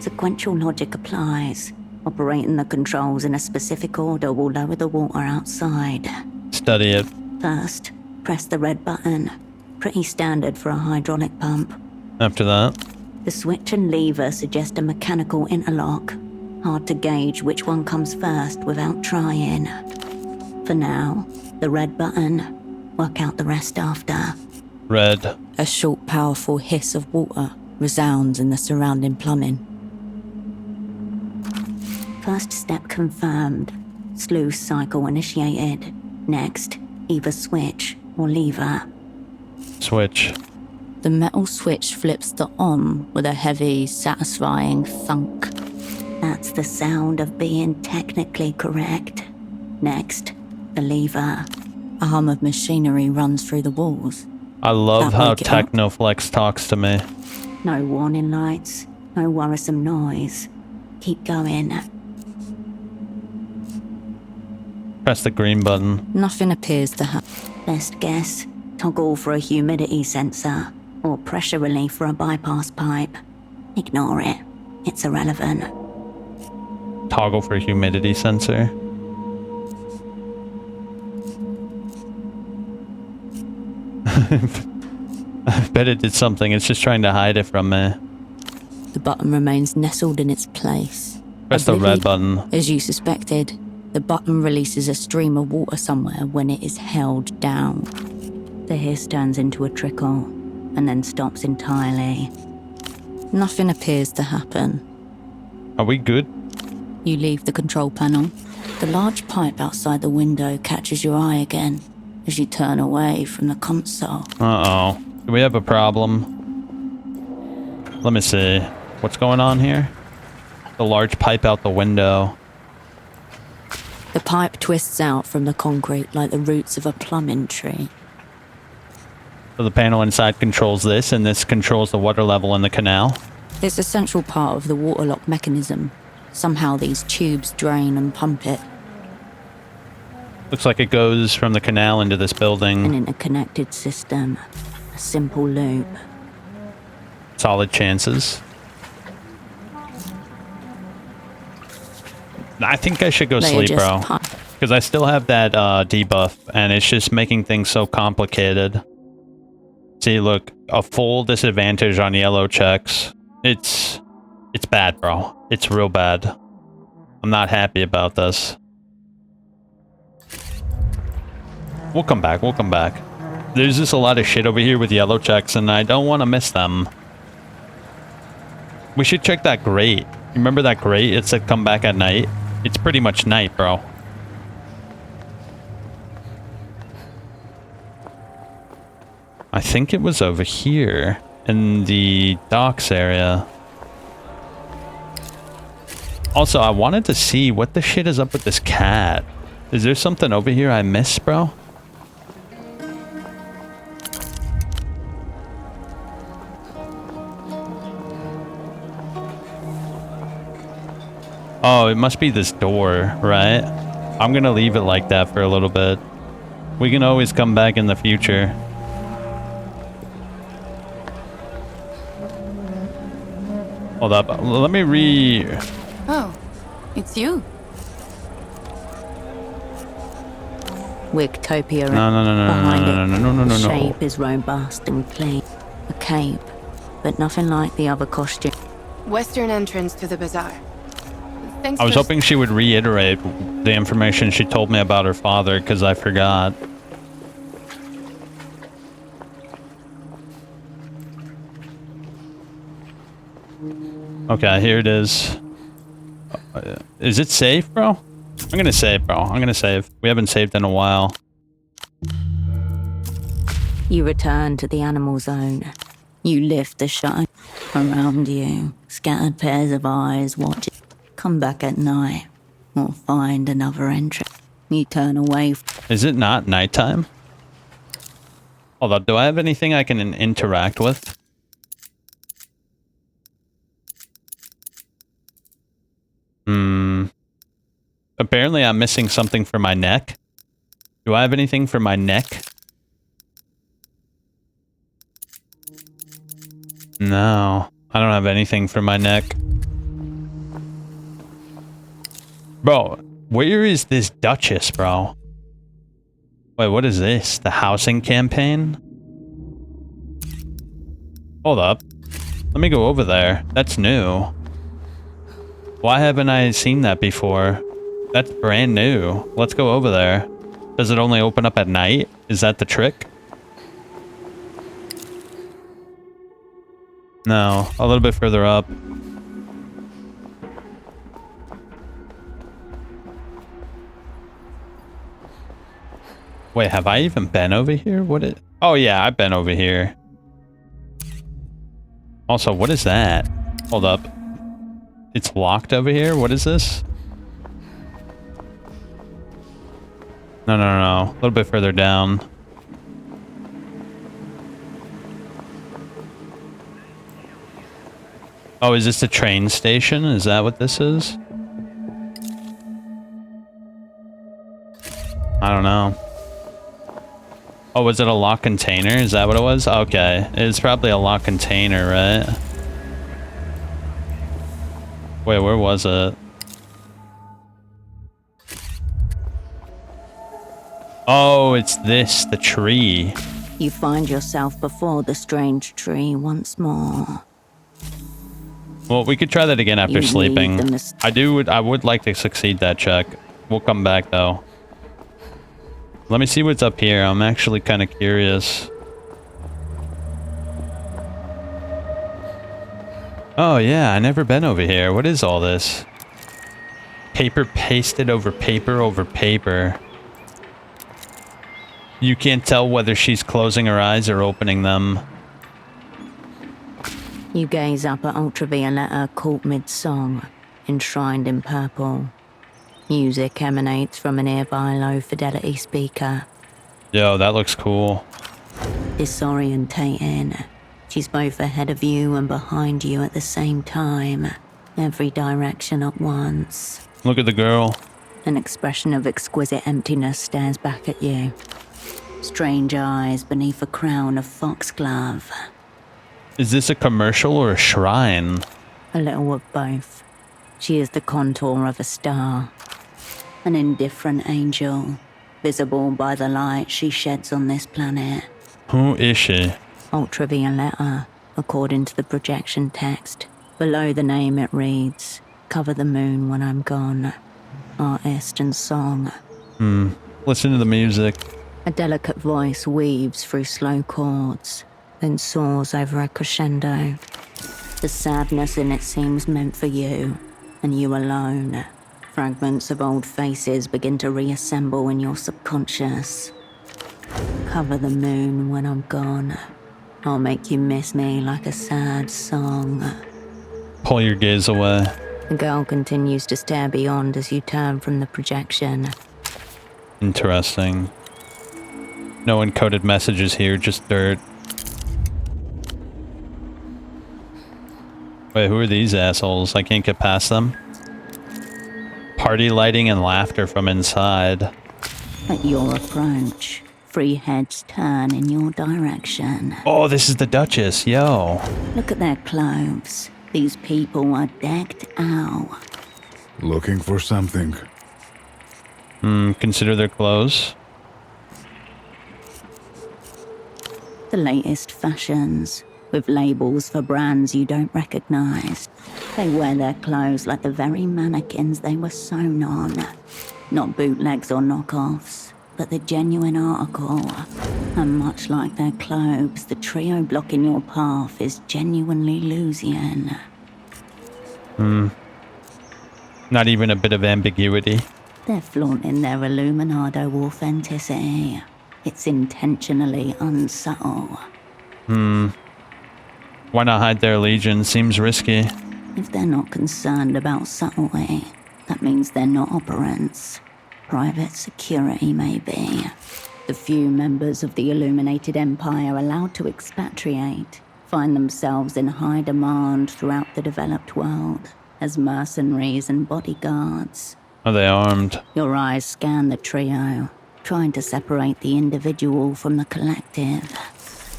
Sequential logic applies. Operating the controls in a specific order will lower the water outside. Study it. First, press the red button. Pretty standard for a hydraulic pump. After that? The switch and lever suggest a mechanical interlock. Hard to gauge which one comes first without trying. For now, the red button. Work out the rest after. Red. A short, powerful hiss of water resounds in the surrounding plumbing. First step confirmed. Sluice cycle initiated. Next, either switch or lever. Switch. The metal switch flips the on with a heavy, satisfying thunk. That's the sound of being technically correct. Next, the lever. A hum of machinery runs through the walls. I love how Technoflex talks to me. No warning lights, no worrisome noise. Keep going. Press the green button. Nothing appears to happen. Best guess, toggle for a humidity sensor, or pressure relief for a bypass pipe. Ignore it. It's irrelevant. Toggle for humidity sensor. I bet it did something. It's just trying to hide it from me. The button remains nestled in its place. Press the red button. As you suspected, the button releases a stream of water somewhere when it is held down. The hiss turns into a trickle, and then stops entirely. Nothing appears to happen. Are we good? You leave the control panel. The large pipe outside the window catches your eye again as you turn away from the console. Uh-oh. Do we have a problem? Let me see. What's going on here? The large pipe out the window. The pipe twists out from the concrete like the roots of a plumbing tree. So the panel inside controls this, and this controls the water level in the canal. It's a central part of the water lock mechanism. Somehow these tubes drain and pump it. Looks like it goes from the canal into this building. An interconnected system. A simple loop. Solid chances. I think I should go sleep, bro. Because I still have that debuff, and it's just making things so complicated. See, look, a full disadvantage on yellow checks. It's bad, bro. It's real bad. I'm not happy about this. We'll come back. We'll come back. There's just a lot of shit over here with yellow checks, and I don't want to miss them. We should check that grate. Remember that grate? It said come back at night. It's pretty much night, bro. I think it was over here in the docks area. Also, I wanted to see what the shit is up with this cat. Is there something over here I missed, bro? Oh, it must be this door, right? I'm gonna leave it like that for a little bit. We can always come back in the future. Hold up. Let me Oh, it's you. Wicktopia. No. Behind it, the shape is robust and clean. A cape, but nothing like the other costume. Western entrance to the bazaar. Thanks I was for- hoping she would reiterate the information she told me about her father, because I forgot. Okay, here it is. Is it safe, bro? I'm gonna save, bro. I'm gonna save. We haven't saved in a while. You return to the animal zone. You lift the shutter. Around you, scattered pairs of eyes watch it. Come back at night, or find another entrance. You turn away. Is it not nighttime? Hold on, do I have anything I can interact with? Apparently I'm missing something for my neck. Do I have anything for my neck? No, I don't have anything for my neck. Bro, where is this Duchess, bro? Wait, what is this? The housing campaign? Hold up. Let me go over there. That's new. Why haven't I seen that before? That's brand new. Let's go over there. Does it only open up at night? Is that the trick? No, a little bit further up. Wait, have I even been over here? Oh yeah, I've been over here. Also, what is that? Hold up. It's locked over here? What is this? No. A little bit further down. Oh, is this the train station? Is that what this is? I don't know. Oh, was it a locked container? Is that what it was? Okay. It's probably a locked container, right? Wait, where was it? Oh, it's this, the tree. You find yourself before the strange tree once more. Well, we could try that again after You sleeping. leave the I would like to succeed that check. We'll come back though. Let me see what's up here. I'm actually kind of curious. Oh yeah, I never been over here. What is all this? Paper pasted over paper over paper. You can't tell whether she's closing her eyes or opening them. You gaze up at Ultravioletta caught mid-song, enshrined in purple. Music emanates from a nearby low-fidelity speaker. Yo, that looks cool. Disorientating. She's both ahead of you and behind you at the same time. Every direction at once. Look at the girl. An expression of exquisite emptiness stares back at you. Strange eyes beneath a crown of foxglove. Is this a commercial or a shrine? A little of both. She is the contour of a star. An indifferent angel, visible by the light she sheds on this planet. Who is she? Ultravioletta, according to the projection text. Below the name it reads, "Cover the moon when I'm gone." Artist and song. Listen to the music. A delicate voice weaves through slow chords, then soars over a crescendo. The sadness in it seems meant for you, and you alone. Fragments of old faces begin to reassemble in your subconscious. Cover the moon when I'm gone. I'll make you miss me like a sad song. Pull your gaze away. The girl continues to stare beyond as you turn from the projection. Interesting. No encoded messages here, just dirt. Wait, who are these assholes? I can't get past them. Party lighting and laughter from inside. At your approach, 3 heads turn in your direction. Oh, this is the Duchess, yo. Look at their clothes. These people are decked out. Looking for something. Consider their clothes. The latest fashions, with labels for brands you don't recognize. They wear their clothes like the very mannequins they were sewn on. Not bootlegs or knockoffs, but the genuine article. And much like their clothes, the trio blocking your path is genuinely Lusian. Not even a bit of ambiguity. They're flaunting their Illuminado authenticity. It's intentionally unsubtle. Why not hide their allegiance? Seems risky. If they're not concerned about subtlety, that means they're not operants. Private security, maybe. The few members of the Illuminated Empire allowed to expatriate find themselves in high demand throughout the developed world as mercenaries and bodyguards. Are they armed? Your eyes scan the trio, trying to separate the individual from the collective.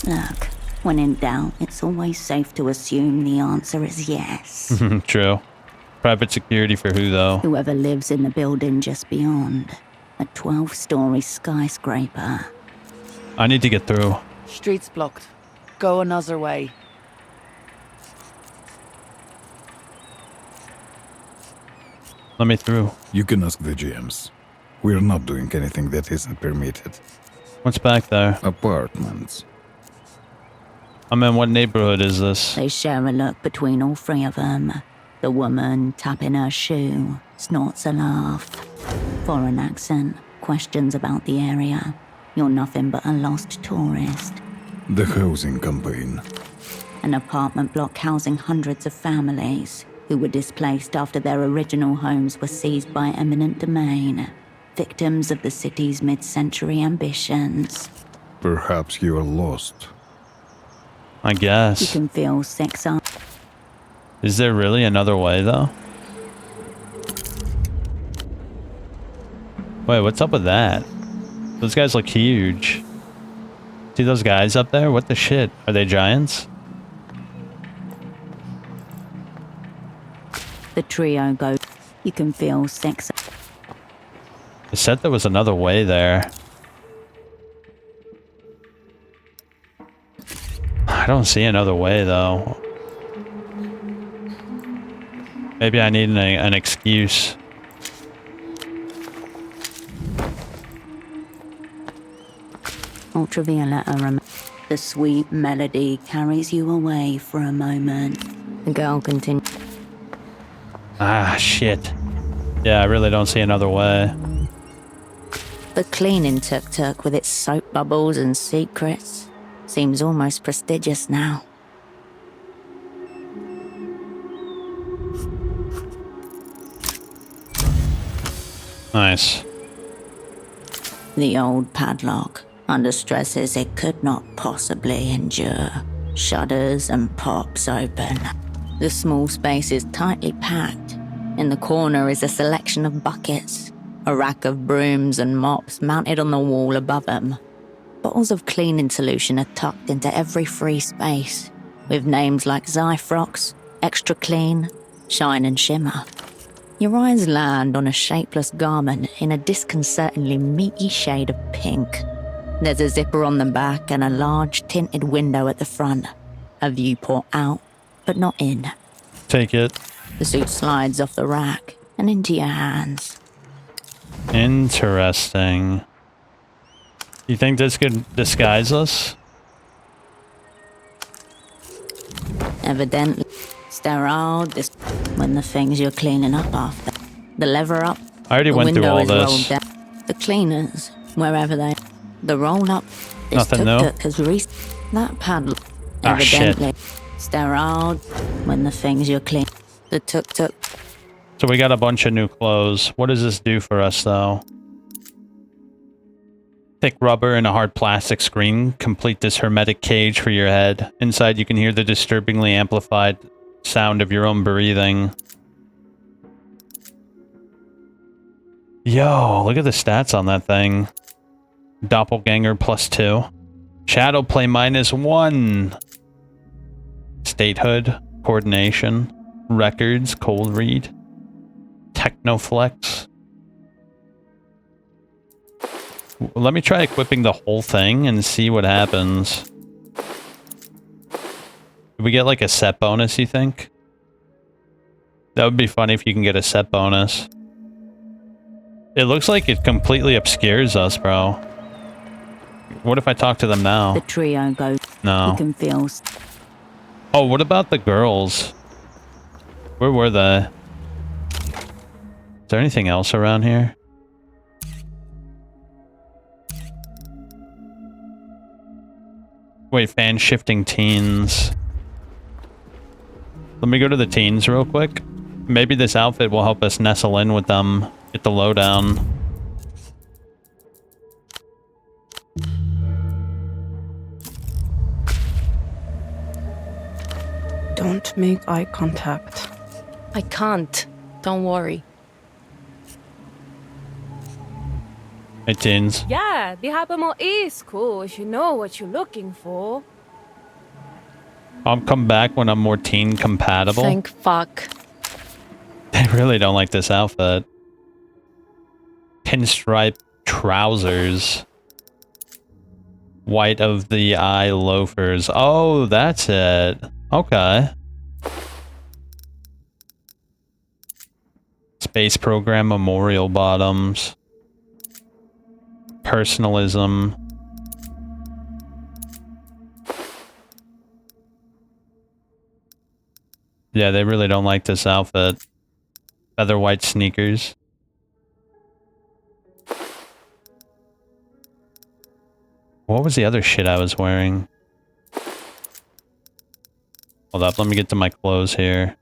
Look, when in doubt, it's always safe to assume the answer is yes. True. Private security for who, though? Whoever lives in the building just beyond. A 12-story skyscraper. I need to get through. Street's blocked. Go another way. Let me through. You can ask the GMs. We're not doing anything that isn't permitted. What's back there? Apartments. I'm in what neighborhood is this? They share a look between all 3 of them. The woman, tapping her shoe, snorts a laugh. Foreign accent, questions about the area. You're nothing but a lost tourist. The housing campaign. An apartment block housing hundreds of families who were displaced after their original homes were seized by eminent domain. Victims of the city's mid-century ambitions. Perhaps you're lost. I guess. You can feel sex up. Is there really another way, though? Wait, what's up with that? Those guys look huge. See those guys up there? What the shit? Are they giants? The trio go. You can feel sex. I said there was another way there. I don't see another way, though. Maybe I need an excuse. Ultravioletta. The sweet melody carries you away for a moment. The girl continues. Ah, shit. Yeah, I really don't see another way. The cleaning tuk-tuk with its soap bubbles and secrets seems almost prestigious now. Nice. The old padlock, under stresses it could not possibly endure, shudders and pops open. The small space is tightly packed. In the corner is a selection of buckets, a rack of brooms and mops mounted on the wall above them. Bottles of cleaning solution are tucked into every free space, with names like Zyfrox, Extra Clean, Shine and Shimmer. Your eyes land on a shapeless garment in a disconcertingly meaty shade of pink. There's a zipper on the back and a large tinted window at the front. A viewport out, but not in. Take it. The suit slides off the rack and into your hands. Interesting. You think this could disguise us? Evidently sterile, when the things you're cleaning up after. The lever up. I already went through all this. The cleaners, wherever they. The roll up. This Nothing new. tuk-tuk has that padlock. Ah, Evidently shit. sterile, when the things you're cleaning. The tuk-tuk. So we got a bunch of new clothes. What does this do for us, though? Thick rubber and a hard plastic screen complete this hermetic cage for your head. Inside, you can hear the disturbingly amplified sound of your own breathing. Yo, look at the stats on that thing. Doppelganger +2. Shadowplay -1. Statehood. Coordination. Records. Cold read. Technoflex. Let me try equipping the whole thing and see what happens. Do we get like a set bonus, you think? That would be funny if you can get a set bonus. It looks like it completely obscures us, bro. What if I talk to them now? The trio goes. No. You can feel. Oh, what about the girls? Where were they? Is there anything else around here? Wait, fan shifting teens. Let me go to the teens real quick. Maybe this outfit will help us nestle in with them. Get the lowdown. Don't make eye contact. I can't. Don't worry. Hey, teens. Yeah, the Hypermall is cool if you know what you're looking for. I'll come back when I'm more teen compatible. Thank fuck. They really don't like this outfit. Pinstripe trousers. White of the eye loafers. Oh, that's it. Okay. Space program memorial bottoms. Personalism. Yeah, they really don't like this outfit. Feather white sneakers. What was the other shit I was wearing? Hold up, let me get to my clothes here.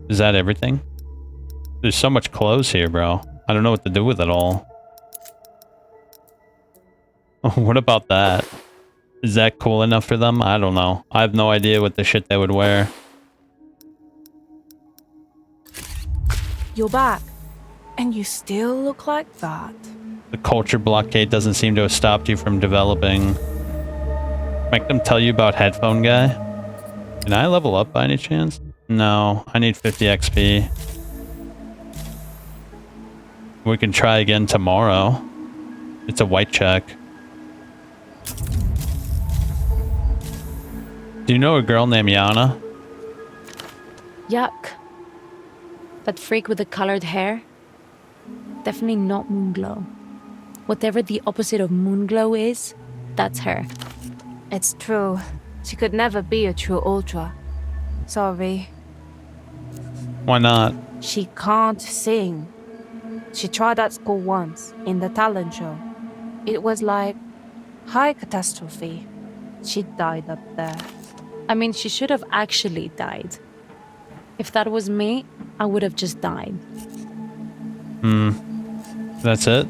Is that everything? There's so much clothes here, bro. I don't know what to do with it all. What about that? Is that cool enough for them? I don't know. I have no idea what the shit they would wear. You're back. And you still look like that. The culture blockade doesn't seem to have stopped you from developing. Make them tell you about Headphone Guy? Can I level up by any chance? No, I need 50 XP. We can try again tomorrow. It's a white check. Do you know a girl named Yana? Yuck. That freak with the colored hair? Definitely not Moonglow. Whatever the opposite of Moonglow is, that's her. It's true. She could never be a true Ultra. Sorry. Why not? She can't sing. She tried at school once, in the talent show. It was like high catastrophe. She died up there. I mean, she should have actually died. If that was me, I would have just died. That's it?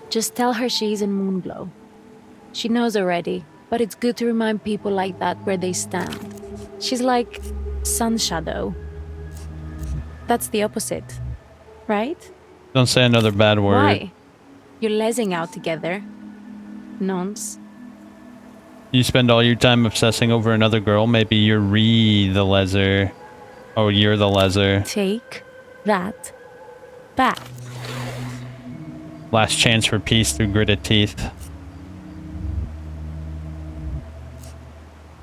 Just tell her she's in Moonglow. She knows already, but it's good to remind people like that where they stand. She's like Sun Shadow. That's the opposite, right? Don't say another bad word. Why? You're lesing out together. Nonce. You spend all your time obsessing over another girl, maybe you're the leser. Oh, you're the leser. Take that back. Last chance for peace through gritted teeth.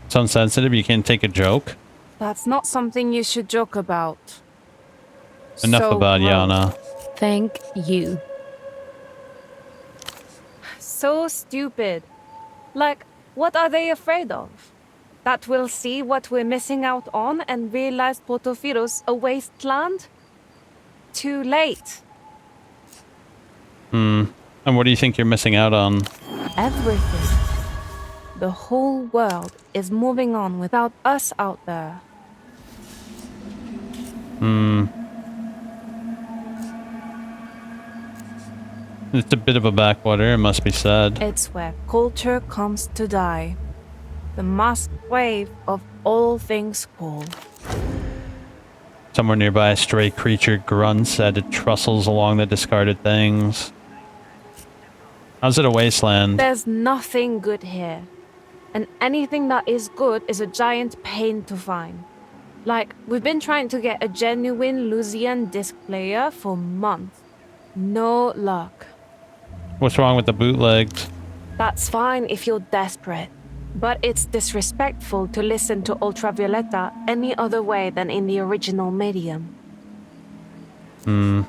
It's insensitive, you can't take a joke? That's not something you should joke about. Enough So about gross. Yana. Thank you. So stupid. Like, what are they afraid of? That we'll see what we're missing out on and realize Portofiero's a wasteland? Too late. And what do you think you're missing out on? Everything. The whole world is moving on without us out there. It's a bit of a backwater, it must be said. It's where culture comes to die. The mass grave of all things cool. Somewhere nearby, a stray creature grunts as it trussles along the discarded things. How's it a wasteland? There's nothing good here. And anything that is good is a giant pain to find. Like, we've been trying to get a genuine Lucian disc player for months. No luck. What's wrong with the bootlegs? That's fine if you're desperate. But it's disrespectful to listen to Ultravioleta any other way than in the original medium. From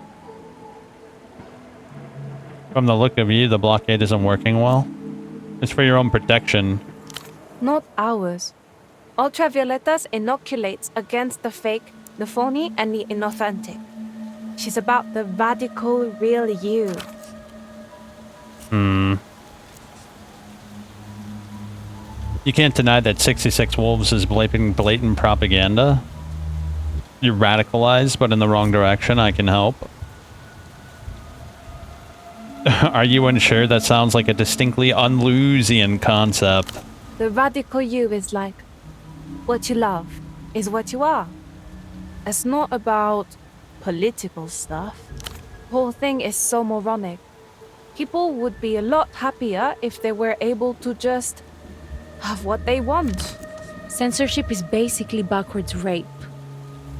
the look of you, the blockade isn't working well. It's for your own protection. Not ours. Ultravioletas inoculates against the fake, the phony, and the inauthentic. She's about the radical real you. You can't deny that 66 Wolves is blatant propaganda. You're radicalized, but in the wrong direction. I can help. Are you unsure? That sounds like a distinctly un-Lusian concept. The radical you is like, what you love is what you are. It's not about political stuff. The whole thing is so moronic. People would be a lot happier if they were able to just have what they want. Censorship is basically backwards rape.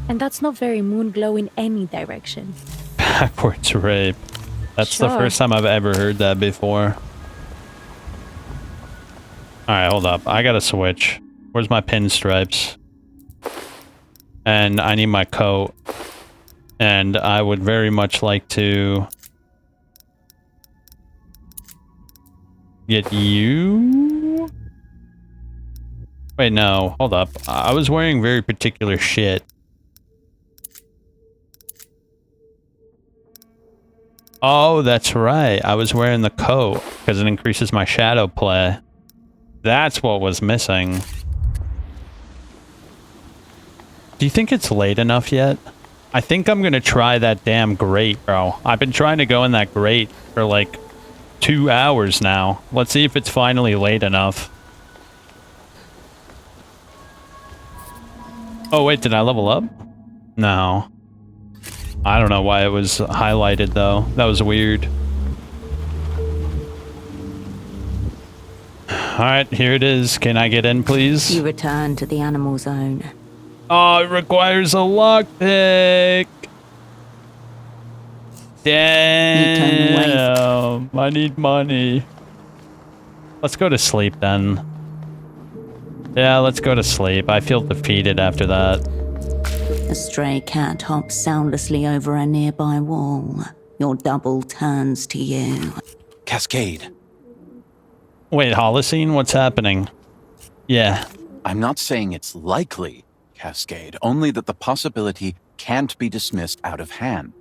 And that's not very Moonglow in any direction. Backwards rape. That's the Sure. first time I've ever heard that before. Alright, hold up. I gotta switch. Where's my pinstripes? And I need my coat. And I would very much like to get you. Wait, no. Hold up. I was wearing very particular shit. Oh, that's right. I was wearing the coat because it increases my shadow play. That's what was missing. Do you think it's late enough yet? I think I'm gonna try that damn grate, bro. I've been trying to go in that grate for like 2 hours now. Let's see if it's finally late enough. Oh wait, did I level up? No. I don't know why it was highlighted though. That was weird. Alright, here it is. Can I get in, please? You return to the animal zone. Oh, it requires a lockpick. Damn. I need money. Let's go to sleep then. Yeah, let's go to sleep. I feel defeated after that. A stray cat hops soundlessly over a nearby wall. Your double turns to you. Cascade. Wait, Holocene? What's happening? Yeah. I'm not saying it's likely, Cascade, only that the possibility can't be dismissed out of hand.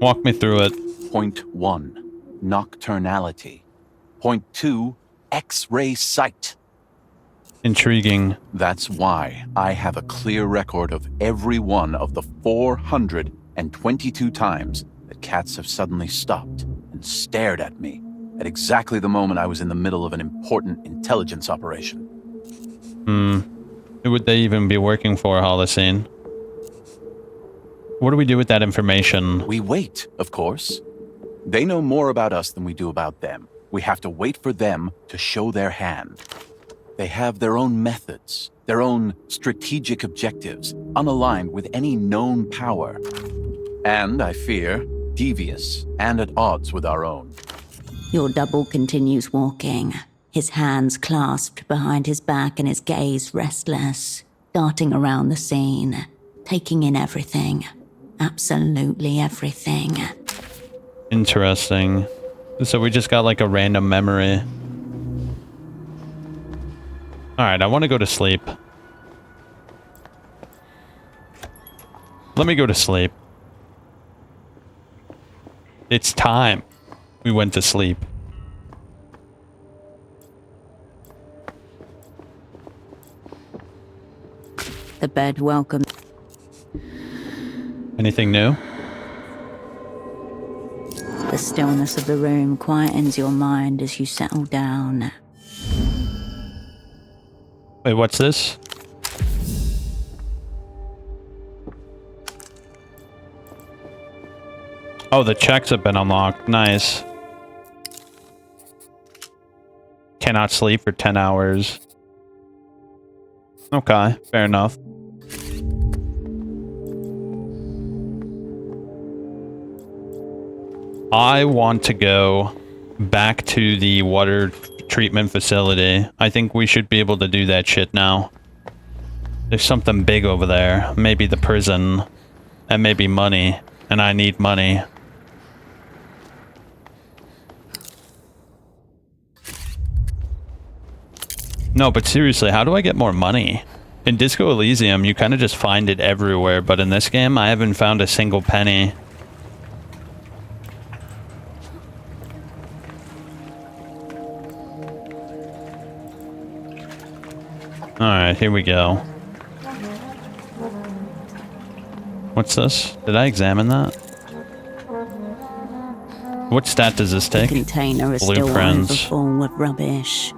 Walk me through it. Point 1, nocturnality. Point 2, X-ray sight. Intriguing. That's why I have a clear record of every one of the 422 times that cats have suddenly stopped and stared at me at exactly the moment I was in the middle of an important intelligence operation. Who would they even be working for, Holocene? What do we do with that information? We wait, of course. They know more about us than we do about them. We have to wait for them to show their hand. They have their own methods, their own strategic objectives, unaligned with any known power. And, I fear, devious and at odds with our own. Your double continues walking, his hands clasped behind his back and his gaze restless, darting around the scene, taking in everything. Absolutely everything. Interesting. So we just got like a random memory. Alright, I want to go to sleep. Let me go to sleep. It's time. We went to sleep. The bed welcomed. Anything new? The stillness of the room quietens your mind as you settle down. Wait, what's this? Oh, the checks have been unlocked. Nice. Cannot sleep for 10 hours. Okay, fair enough. I want to go back to the water treatment facility. I think we should be able to do that shit now. There's something big over there. Maybe the prison. And maybe money. And I need money. No, but seriously, how do I get more money? In Disco Elysium, you kind of just find it everywhere, but in this game, I haven't found a single penny. Alright, here we go. What's this? Did I examine that? What stat does this take? The container is still overfull with rubbish.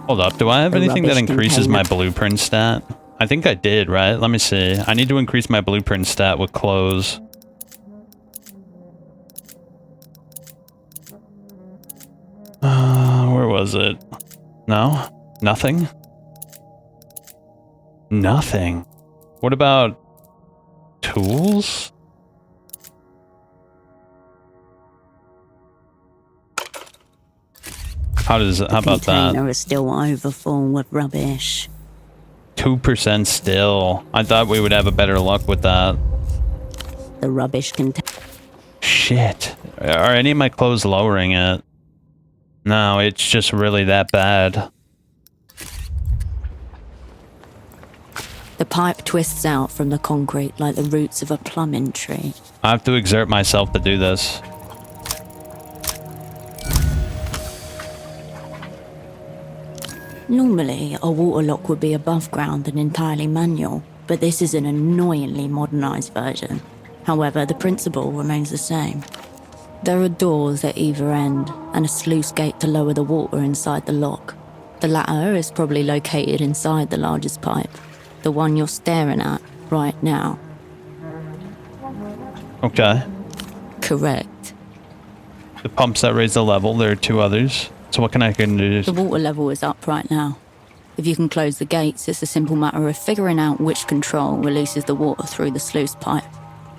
Hold up, do I have anything that increases my blueprint stat? I think I did, right? Let me see. I need to increase my blueprint stat with clothes. Where was it? No? Nothing? Nothing. What about tools? How about that? The container is still overfull with rubbish. 2% still. I thought we would have a better luck with that. The rubbish container. Shit. Are any of my clothes lowering it? No, it's just really that bad. The pipe twists out from the concrete like the roots of a plumbing tree. I have to exert myself to do this. Normally, a water lock would be above ground and entirely manual, but this is an annoyingly modernized version. However, the principle remains the same. There are doors at either end, and a sluice gate to lower the water inside the lock. The latter is probably located inside the largest pipe, the one you're staring at right now. Okay. Correct. The pumps that raise the level, there are two others. So what can I do? The water level is up right now. If you can close the gates, it's a simple matter of figuring out which control releases the water through the sluice pipe.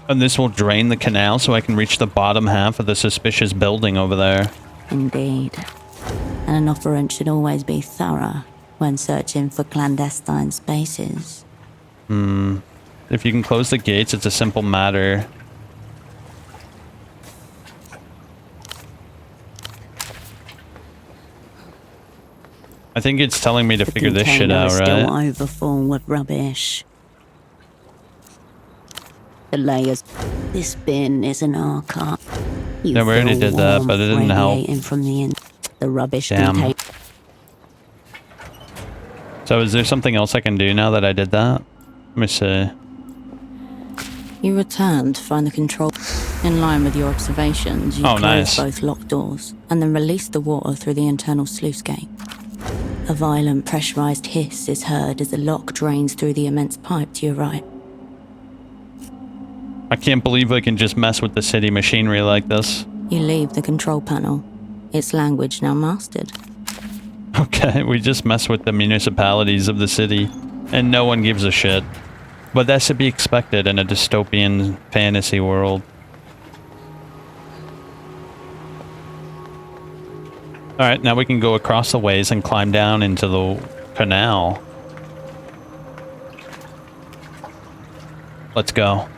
And this will drain the canal so I can reach the bottom half of the suspicious building over there. Indeed. And an operant should always be thorough when searching for clandestine spaces. If you can close the gates, it's a simple matter. I think it's telling me to figure this shit Container out, is right? still overfull with rubbish. The layers. This bin is an archive. You Yeah, we already feel did that, but it warmth didn't help. radiating from the rubbish Damn. container. So is there something else I can do now that I did that? Let me see. You return to find the control. In line with your observations, you Oh, close nice. both locked doors and then release the water through the internal sluice gate. A violent pressurized hiss is heard as the lock drains through the immense pipe to your right. I can't believe I can just mess with the city machinery like this. You leave the control panel. Its language now mastered. Okay, we just mess with the municipalities of the city, and no one gives a shit. But that should be expected in a dystopian fantasy world. Alright, now we can go across the ways and climb down into the canal. Let's go.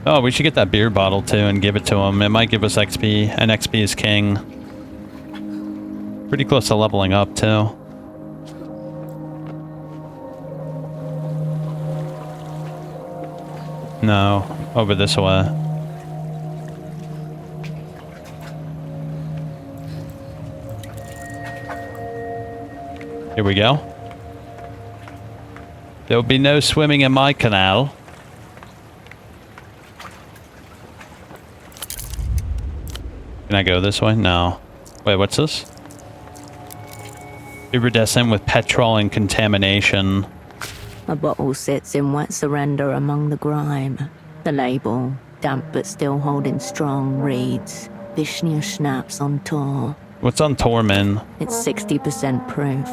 Oh, we should get that beer bottle too and give it to him. It might give us XP, and XP is king. Pretty close to leveling up too. No, over this way. Here we go. There'll be no swimming in my canal. Can I go this way? No. Wait, what's this? Iridescent with petrol and contamination. A bottle sits in wet surrender among the grime. The label, damp but still holding strong, reads Vishnya Schnapps on tour. What's on Tormin? It's 60% proof,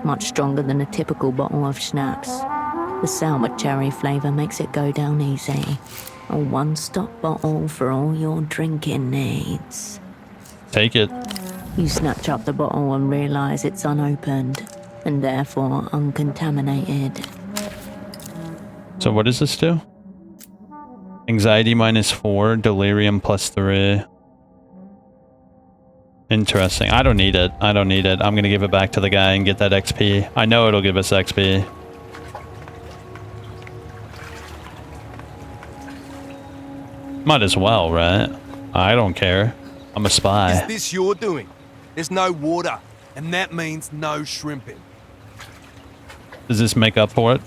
much stronger than a typical bottle of schnapps. The sour cherry flavour makes it go down easy. A one-stop bottle for all your drinking needs. Take it. You snatch up the bottle and realise it's unopened, and therefore uncontaminated. So what does this do? Anxiety -4, delirium +3. Interesting. I don't need it. I don't need it. I'm gonna give it back to the guy and get that XP. I know it'll give us XP. Might as well, right? I don't care. I'm a spy. Is this your doing? There's no water, and that means no shrimping. Does this make up for it?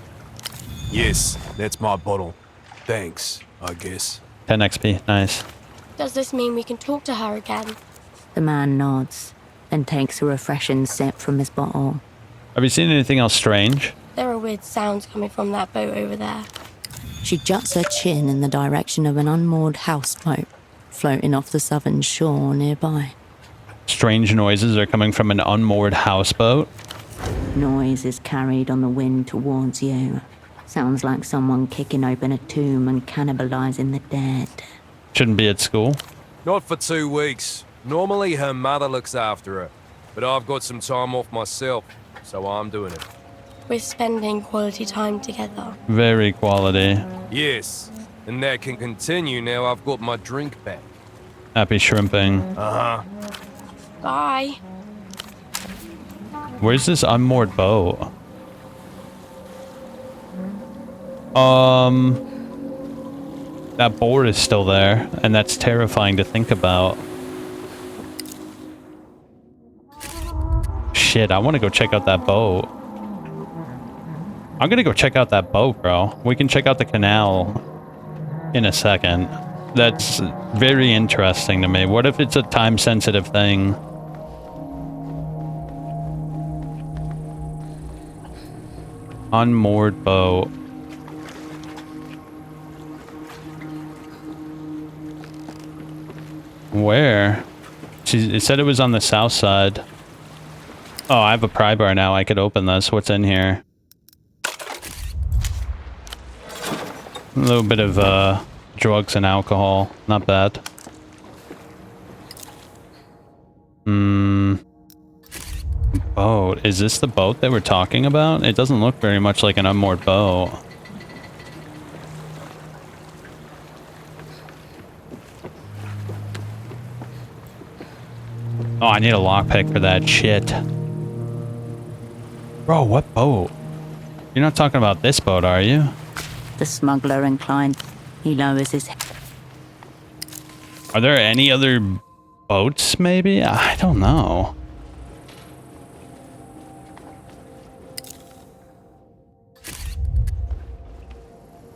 Yes, that's my bottle. Thanks, I guess. 10 XP. Nice. Does this mean we can talk to her again? The man nods, and takes a refreshing sip from his bottle. Have you seen anything else strange? There are weird sounds coming from that boat over there. She juts her chin in the direction of an unmoored houseboat, floating off the southern shore nearby. Strange noises are coming from an unmoored houseboat. Noise is carried on the wind towards you. Sounds like someone kicking open a tomb and cannibalizing the dead. Shouldn't be at school. Not for 2 weeks. Normally her mother looks after her, but I've got some time off myself, so I'm doing it. We're spending quality time together. Very quality. Yes, and that can continue now I've got my drink back. Happy shrimping. Uh-huh. Bye. Where's this unmoored boat? That board is still there, and that's terrifying to think about. Shit, I want to go check out that boat. I'm gonna go check out that boat, bro. We can check out the canal in a second. That's very interesting to me. What if it's a time-sensitive thing? Unmoored boat. Where? It said it was on the south side. Oh, I have a pry bar now. I could open this. What's in here? A little bit of drugs and alcohol. Not bad. Boat. Is this the boat that we're talking about? It doesn't look very much like an unmoored boat. Oh, I need a lockpick for that shit. Bro, what boat? You're not talking about this boat, are you? The smuggler inclined. He lowers his head. Are there any other boats, maybe? I don't know.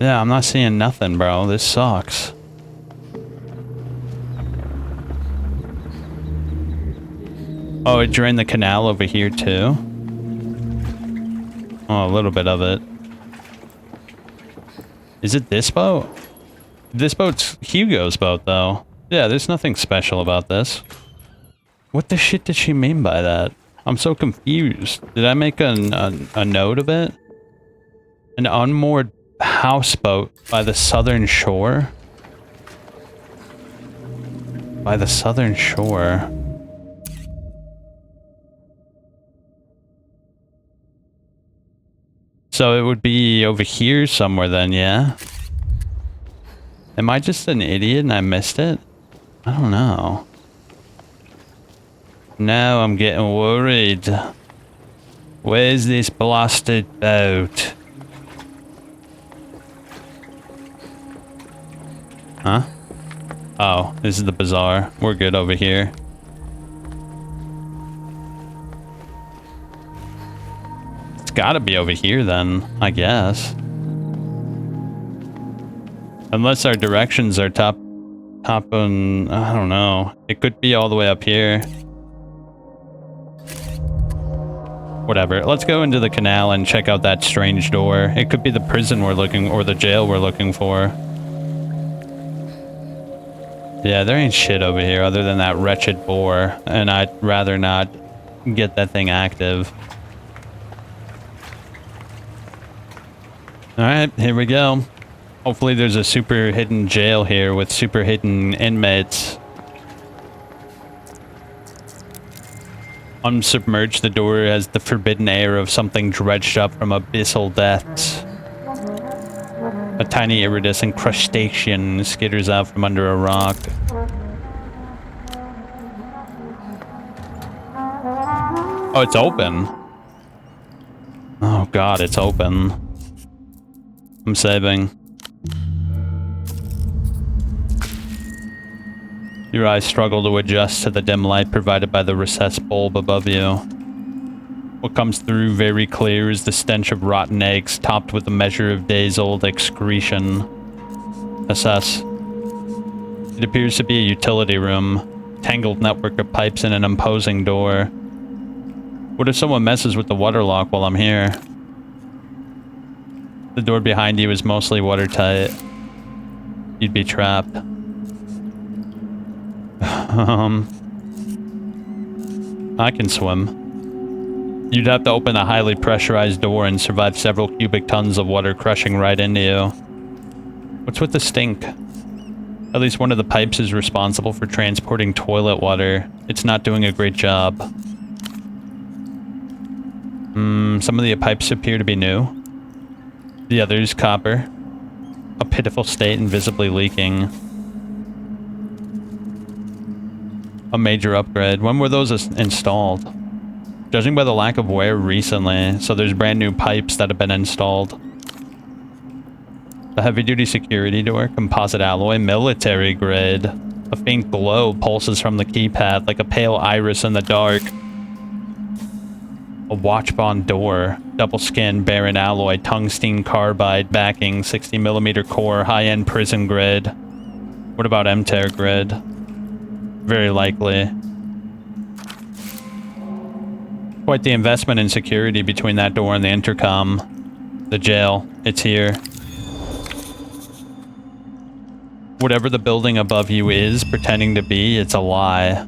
Yeah, I'm not seeing nothing, bro. This sucks. Oh, it drained the canal over here, too? Oh, a little bit of it. Is it this boat? This boat's Hugo's boat, though. Yeah, there's nothing special about this. What the shit did she mean by that? I'm so confused. Did I make a note of it? An unmoored houseboat by the southern shore? By the southern shore. So it would be over here somewhere then, yeah? Am I just an idiot and I missed it? I don't know. Now I'm getting worried. Where's this blasted boat? Huh? Oh, this is the bazaar. We're good over here. It's gotta be over here then, I guess. Unless our directions are top on, I don't know. It could be all the way up here. Whatever. Let's go into the canal and check out that strange door. It could be the prison we're looking, or the jail we're looking for. Yeah, there ain't shit over here other than that wretched boar, and I'd rather not get that thing active. Alright, here we go. Hopefully there's a super hidden jail here with super hidden inmates. Unsubmerged, the door has the forbidden air of something dredged up from abyssal depths. A tiny iridescent crustacean skitters out from under a rock. Oh, it's open. Oh god, it's open. I'm saving. Your eyes struggle to adjust to the dim light provided by the recessed bulb above you. What comes through very clear is the stench of rotten eggs topped with a measure of days-old excretion. Assess. It appears to be a utility room. Tangled network of pipes and an imposing door. What if someone messes with the water lock while I'm here? The door behind you is mostly watertight. You'd be trapped. I can swim. You'd have to open a highly pressurized door and survive several cubic tons of water crushing right into you. What's with the stink? At least one of the pipes is responsible for transporting toilet water. It's not doing a great job. Some of the pipes appear to be new. The others, copper. A pitiful state and visibly leaking. A major upgrade. When were those installed? Judging by the lack of wear, recently. So there's brand new pipes that have been installed. The heavy-duty security door, composite alloy, military grade. A faint glow pulses from the keypad like a pale iris in the dark. A watch-bond door, double skin, barren alloy, tungsten carbide backing, 60mm core, high-end prison grade. What about MTER grid? Very likely. Quite the investment in security between that door and the intercom. The jail. It's here. Whatever the building above you is pretending to be, it's a lie.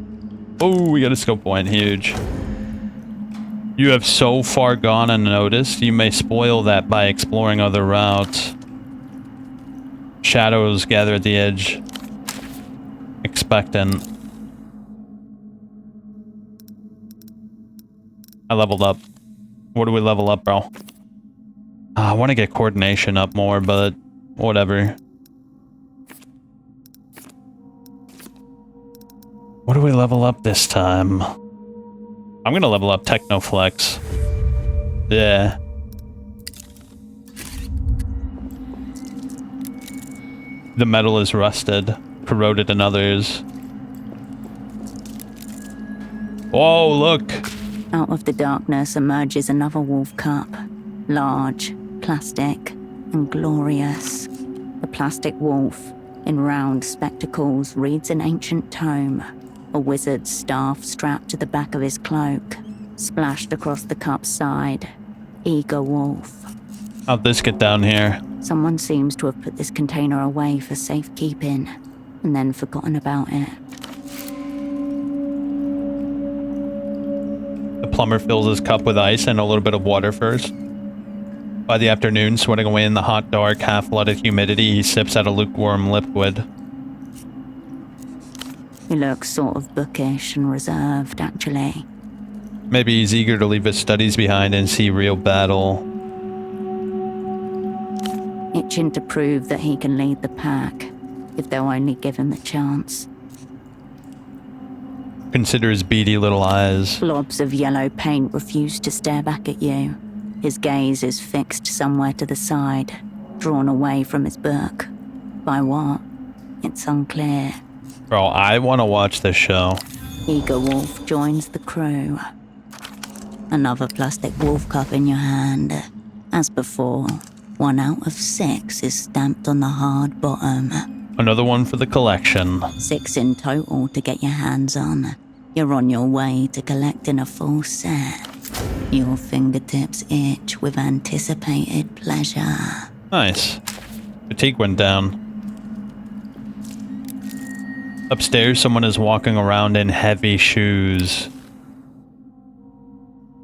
Oh, we got a scope point. Huge. You have so far gone unnoticed, you may spoil that by exploring other routes. Shadows gather at the edge. Expectant. I leveled up. What do we level up, bro? I want to get coordination up more, but whatever. What do we level up this time? I'm gonna level up Technoflex. Yeah. The metal is rusted, corroded in others. Whoa, look! Out of the darkness emerges another wolf cup. Large, plastic, and glorious. The plastic wolf, in round spectacles, reads an ancient tome. A wizard's staff strapped to the back of his cloak. Splashed across the cup's side. Eager wolf. How'd this get down here? Someone seems to have put this container away for safekeeping, and then forgotten about it. The plumber fills his cup with ice and a little bit of water first. By the afternoon, sweating away in the hot, dark, half-flooded humidity, he sips at a lukewarm liquid. He looks sort of bookish and reserved, actually. Maybe he's eager to leave his studies behind and see real battle. Itching to prove that he can lead the pack, if they'll only give him the chance. Consider his beady little eyes. Blobs of yellow paint refuse to stare back at you. His gaze is fixed somewhere to the side, drawn away from his book. By what? It's unclear. Bro, I want to watch this show. Eager Wolf joins the crew. Another plastic wolf cup in your hand. As before, 1 out of 6 is stamped on the hard bottom. Another one for the collection. 6 in total to get your hands on. You're on your way to collecting a full set. Your fingertips itch with anticipated pleasure. Nice. Fatigue went down. Upstairs, someone is walking around in heavy shoes.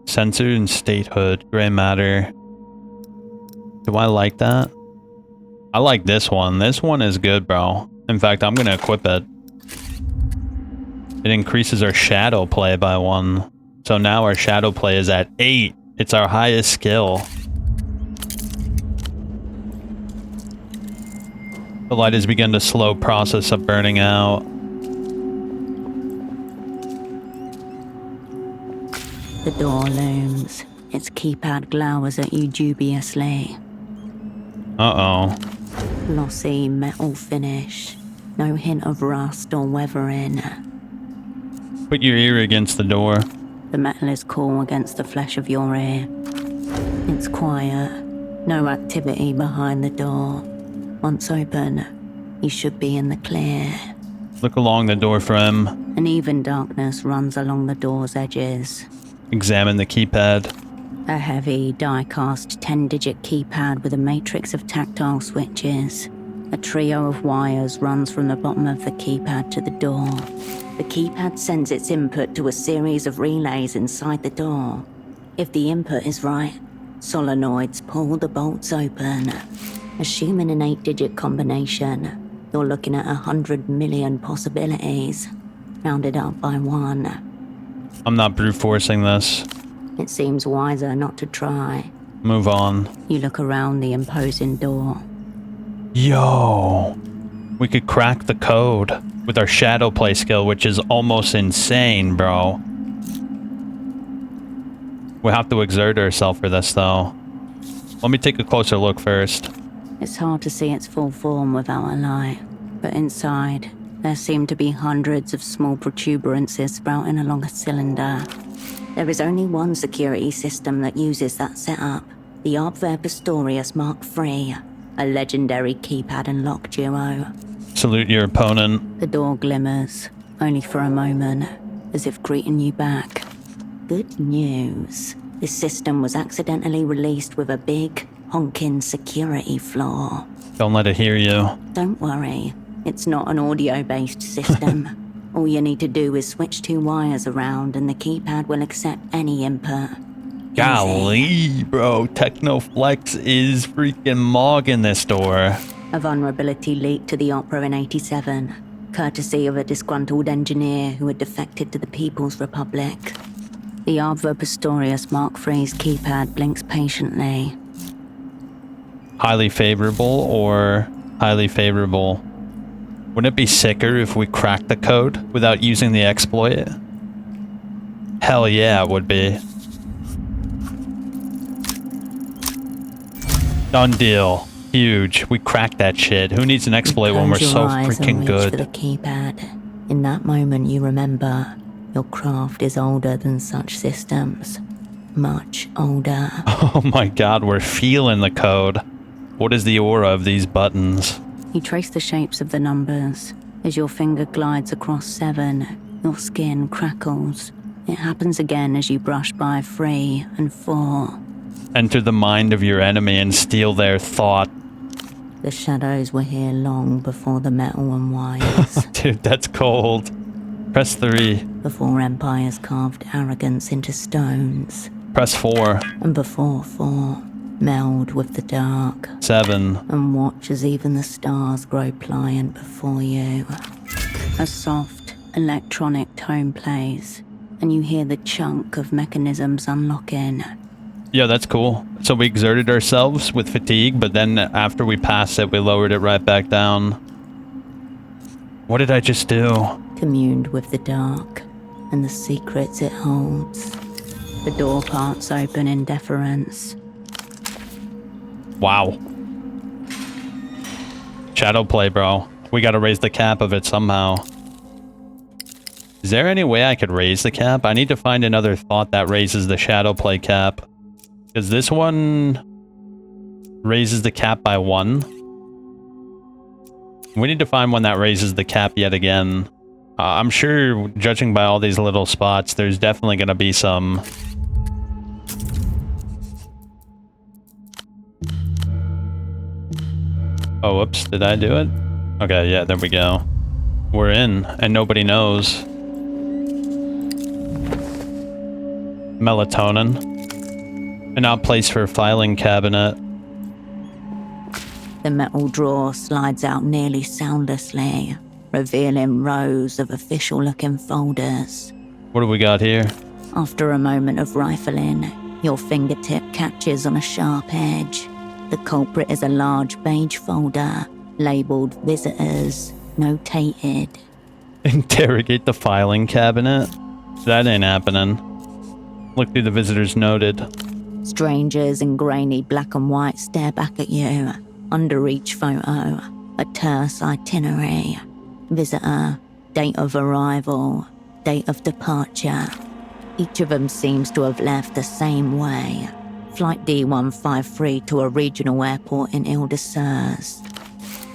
Censored and statehood, gray matter. Do I like that? I like this one. This one is good, bro. In fact, I'm gonna equip it. It increases our shadow play by 1. So now our shadow play is at 8. It's our highest skill. The light has begun the slow process of burning out. The door looms. Its keypad glowers at you dubiously. Uh-oh. Glossy metal finish. No hint of rust or weathering. Put your ear against the door. The metal is cool against the flesh of your ear. It's quiet. No activity behind the door. Once open, you should be in the clear. Look along the door frame. An even darkness runs along the door's edges. Examine the keypad. A heavy, die-cast 10-digit keypad with a matrix of tactile switches. A trio of wires runs from the bottom of the keypad to the door. The keypad sends its input to a series of relays inside the door. If the input is right, solenoids pull the bolts open. Assuming an 8-digit combination, you're looking at 100 million possibilities, rounded up by 1. I'm not brute forcing this. It seems wiser not to try. Move on. You look around the imposing door. Yo, we could crack the code with our shadow play skill, which is almost insane, bro. We have to exert ourselves for this, though. Let me take a closer look first. It's hard to see its full form without a light, but inside, there seem to be hundreds of small protuberances sprouting along a cylinder. There is only one security system that uses that setup, the Abwehr Pistorius Mark III, a legendary keypad and lock duo. Salute your opponent. The door glimmers, only for a moment, as if greeting you back. Good news. This system was accidentally released with a big, honking security flaw. Don't let it hear you. Don't worry, it's not an audio-based system. All you need to do is switch 2 wires around and the keypad will accept any input. Golly, bro. Technoflex is freaking mogging this door. A vulnerability leaked to the Opera in '87, courtesy of a disgruntled engineer who had defected to the People's Republic. The Abwehr Pistorius Mark III's keypad blinks patiently. Highly favorable or highly favorable? Wouldn't it be sicker if we cracked the code without using the exploit? Hell yeah, it would be. Done deal. Huge. We cracked that shit. Who needs an exploit when we're Close so your eyes freaking and reach for the good? keypad. In that moment, you remember your craft is older than such systems. Much older. Oh my god, we're feeling the code. What is the aura of these buttons? You trace the shapes of the numbers. As your finger glides across 7, your skin crackles. It happens again as you brush by 3 and 4. Enter the mind of your enemy and steal their thought. The shadows were here long before the metal and wires. Dude, that's cold. Press 3. Before empires carved arrogance into stones. Press 4. And before 4, meld with the dark. 7. And watch as even the stars grow pliant before you. A soft, electronic tone plays, and you hear the chunk of mechanisms unlocking. Yeah, that's cool. So we exerted ourselves with fatigue, but then after we passed it, we lowered it right back down. What did I just do? Communed with the dark and the secrets it holds. The door parts open in deference. Wow. Shadow play, bro. We gotta raise the cap of it somehow. Is there any way I could raise the cap? I need to find another thought that raises the shadow play cap. Because this one raises the cap by 1. We need to find one that raises the cap yet again. I'm sure, judging by all these little spots, there's definitely going to be some. Oh, whoops. Did I do it? Okay, yeah, there we go. We're in, and nobody knows. Melatonin. An odd place for a filing cabinet. The metal drawer slides out nearly soundlessly, revealing rows of official-looking folders. What do we got here? After a moment of rifling, your fingertip catches on a sharp edge. The culprit is a large beige folder, labeled Visitors, notated. Interrogate the filing cabinet? That ain't happening. Look through the visitors noted. Strangers in grainy black and white stare back at you. Under each photo, a terse itinerary. Visitor, date of arrival, date of departure. Each of them seems to have left the same way. Flight D153 to a regional airport in Ile-de-Serres.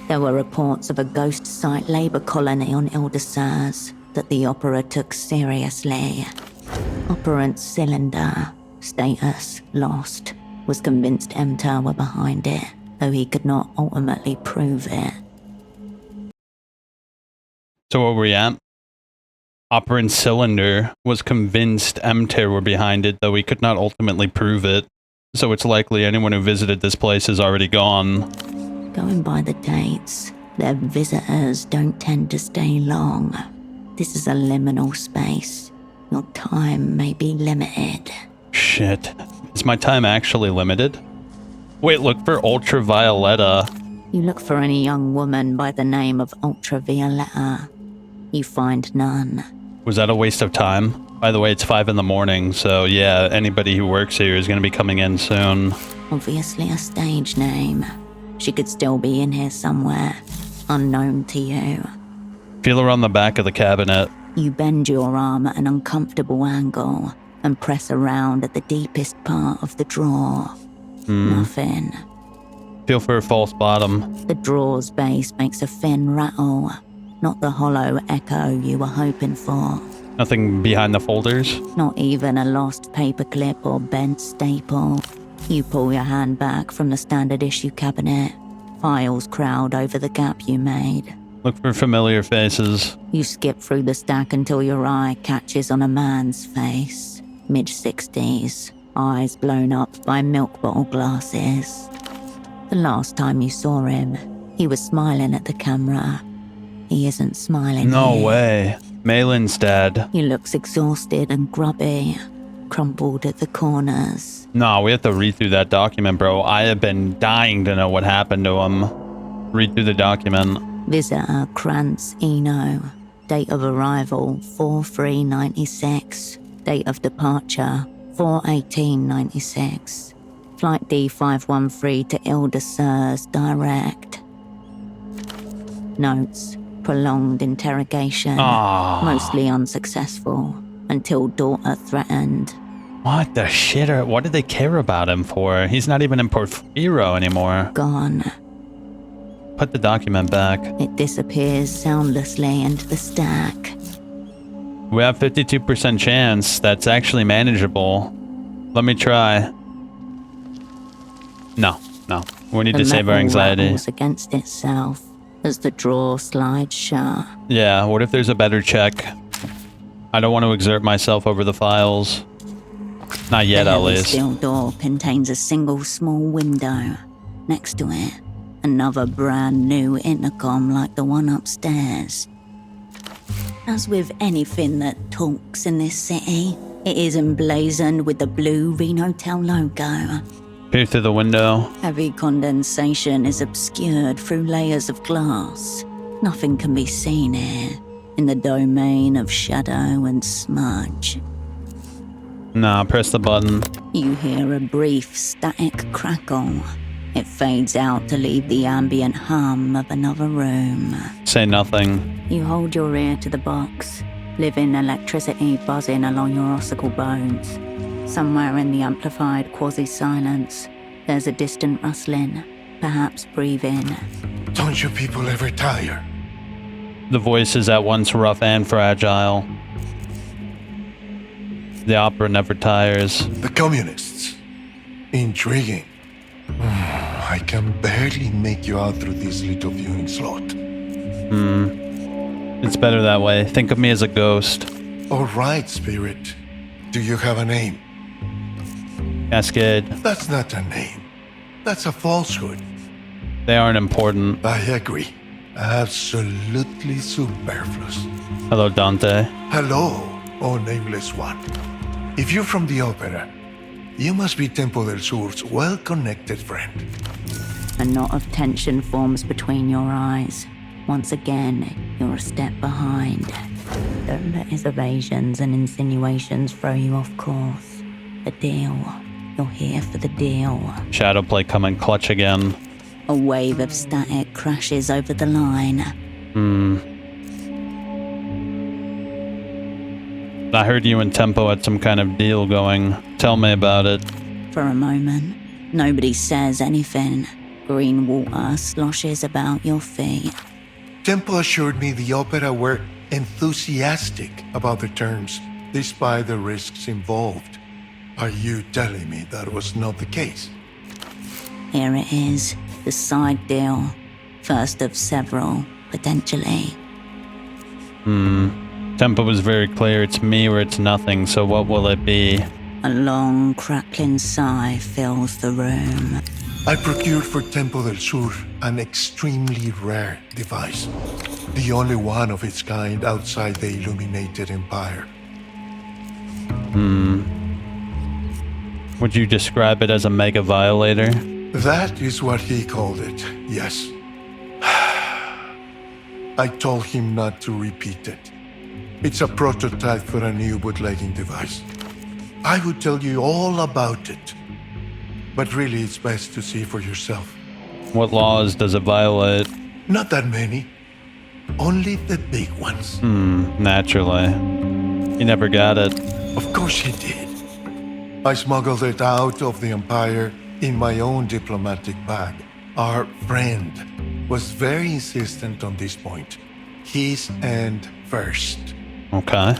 There were reports of a ghost site labor colony on Ile-de-Serres that the opera took seriously. Operant Cylinder, status lost, was convinced MTER were behind it, though he could not ultimately prove it. So where were we at? Operant Cylinder was convinced MTER were behind it, though he could not ultimately prove it. So it's likely anyone who visited this place is already gone. Going by the dates, their visitors don't tend to stay long. This is a liminal space. Your time may be limited. Shit. Is my time actually limited? Wait, look for Ultravioletta. You look for any young woman by the name of Ultravioletta. You find none. Was that a waste of time? By the way, it's 5 in the morning, so yeah, anybody who works here is going to be coming in soon. Obviously a stage name. She could still be in here somewhere, unknown to you. Feel her on the back of the cabinet. You bend your arm at an uncomfortable angle and press around at the deepest part of the drawer. Nothing. Feel for a false bottom. The drawer's base makes a thin rattle, not the hollow echo you were hoping for. Nothing behind the folders? Not even a lost paperclip or bent staple. You pull your hand back from the standard issue cabinet. Files crowd over the gap you made. Look for familiar faces. You skip through the stack until your eye catches on a man's face. Mid-60s, eyes blown up by milk bottle glasses. The last time you saw him, he was smiling at the camera. He isn't smiling No here. way. Malin's dad. He looks exhausted and grubby, crumpled at the corners. No, we have to read through that document, bro. I have been dying to know what happened to him. Read through the document. Visitor Krantz Eno. Date of arrival 4/3/96. Date of departure 4/18/96. Flight D513 to Ile-de-Serres direct. Notes. Prolonged interrogation. Mostly unsuccessful. Until daughter threatened. What the shit? What do they care about him for? He's not even in Porphyro anymore. Gone. Put the document back. It disappears soundlessly into the stack. We have 52% chance. That's actually manageable. Let me try. No. We need to save our anxiety. Rattles against itself as the drawer slides shut. Yeah, what if there's a better check? I don't want to exert myself over the files. Not yet, at least. The steel door contains a single small window. Next to it, another brand new intercom like the one upstairs. As with anything that talks in this city, it is emblazoned with the blue Renotel logo. Peer through the window. Heavy condensation is obscured through layers of glass. Nothing can be seen here, in the domain of shadow and smudge. Nah, press the button. You hear a brief static crackle. It fades out to leave the ambient hum of another room. Say nothing. You hold your ear to the box, living electricity buzzing along your ossicle bones. Somewhere in the amplified quasi-silence, there's a distant rustling, perhaps breathing. Don't you people ever tire? The voice is at once rough and fragile. The opera never tires. The communists. Intriguing. I can barely make you out through this little viewing slot. It's better that way. Think of me as a ghost. All right, Spirit. Do you have a name? Cascade. That's not a name. That's a falsehood. They aren't important. I agree. Absolutely superfluous. Hello, Dante. Hello, oh nameless one. If you're from the opera, you must be Tempo del Sur's well-connected friend. A knot of tension forms between your eyes. Once again, you're a step behind. Don't let his evasions and insinuations throw you off course. The deal. You're here for the deal. Shadowplay coming clutch again. A wave of static crashes over the line. I heard you and Tempo had some kind of deal going. Tell me about it. For a moment, nobody says anything. Green water sloshes about your feet. Tempo assured me the opera were enthusiastic about the terms, despite the risks involved. Are you telling me that was not the case? Here it is, the side deal. First of several, potentially. Tempo was very clear. It's me or it's nothing, so what will it be? A long, crackling sigh fills the room. I procured for Tempo del Sur an extremely rare device. The only one of its kind outside the Illuminated Empire. Would you describe it as a mega violator? That is what he called it, yes. I told him not to repeat it. It's a prototype for a new bootlegging device. I would tell you all about it, but really it's best to see for yourself. What laws does it violate? Not that many. Only the big ones. Naturally. You never got it. Of course he did. I smuggled it out of the Empire in my own diplomatic bag. Our friend was very insistent on this point. His end first. Okay.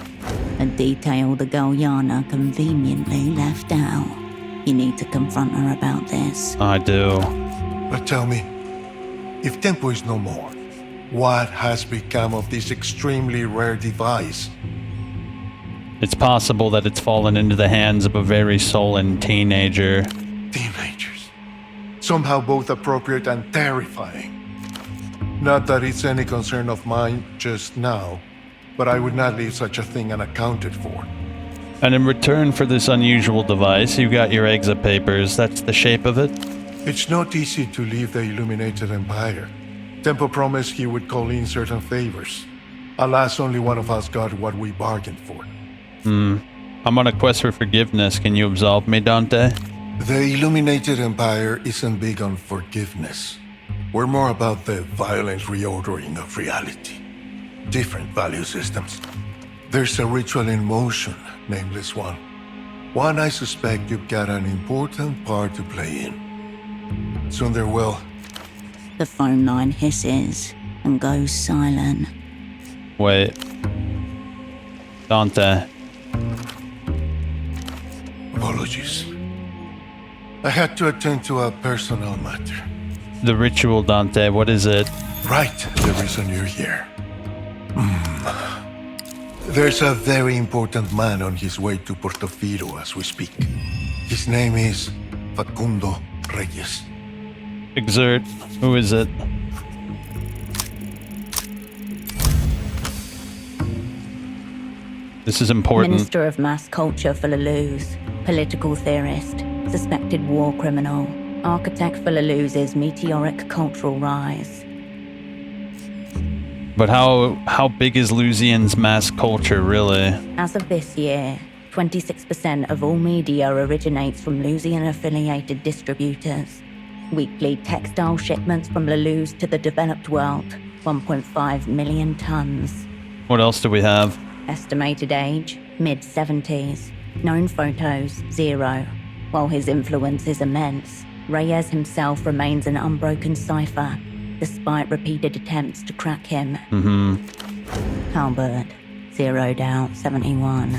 A detail the girl Yana conveniently left out. You need to confront her about this. I do. But tell me, if Tempo is no more, what has become of this extremely rare device? It's possible that it's fallen into the hands of a very sullen teenager. Teenagers. Somehow both appropriate and terrifying. Not that it's any concern of mine just now, but I would not leave such a thing unaccounted for. And in return for this unusual device, you got your exit papers. That's the shape of it? It's not easy to leave the Illuminated Empire. Tempo promised he would call in certain favors. Alas, only one of us got what we bargained for. I'm on a quest for forgiveness. Can you absolve me, Dante? The Illuminated Empire isn't big on forgiveness. We're more about the violent reordering of reality. Different value systems. There's a ritual in motion, Nameless One. One I suspect you've got an important part to play in. Soon there will. The phone line hisses and goes silent. Wait. Dante. Apologies. I had to attend to a personal matter. The ritual, Dante, what is it? Right, the reason you're here. There's a very important man on his way to Portofino as we speak. His name is Facundo Reyes. Exert. Who is it? This is important. Minister of Mass Culture for Leluz, political theorist, suspected war criminal, architect for Leluz's meteoric cultural rise. But how big is Luzian's mass culture, really? As of this year, 26% of all media originates from Luzian-affiliated distributors. Weekly textile shipments from Leluz to the developed world, 1.5 million tons. What else do we have? Estimated age, mid-70s. Known photos, 0. While his influence is immense, Reyes himself remains an unbroken cipher, despite repeated attempts to crack him. Halberd, 0'd out, 71.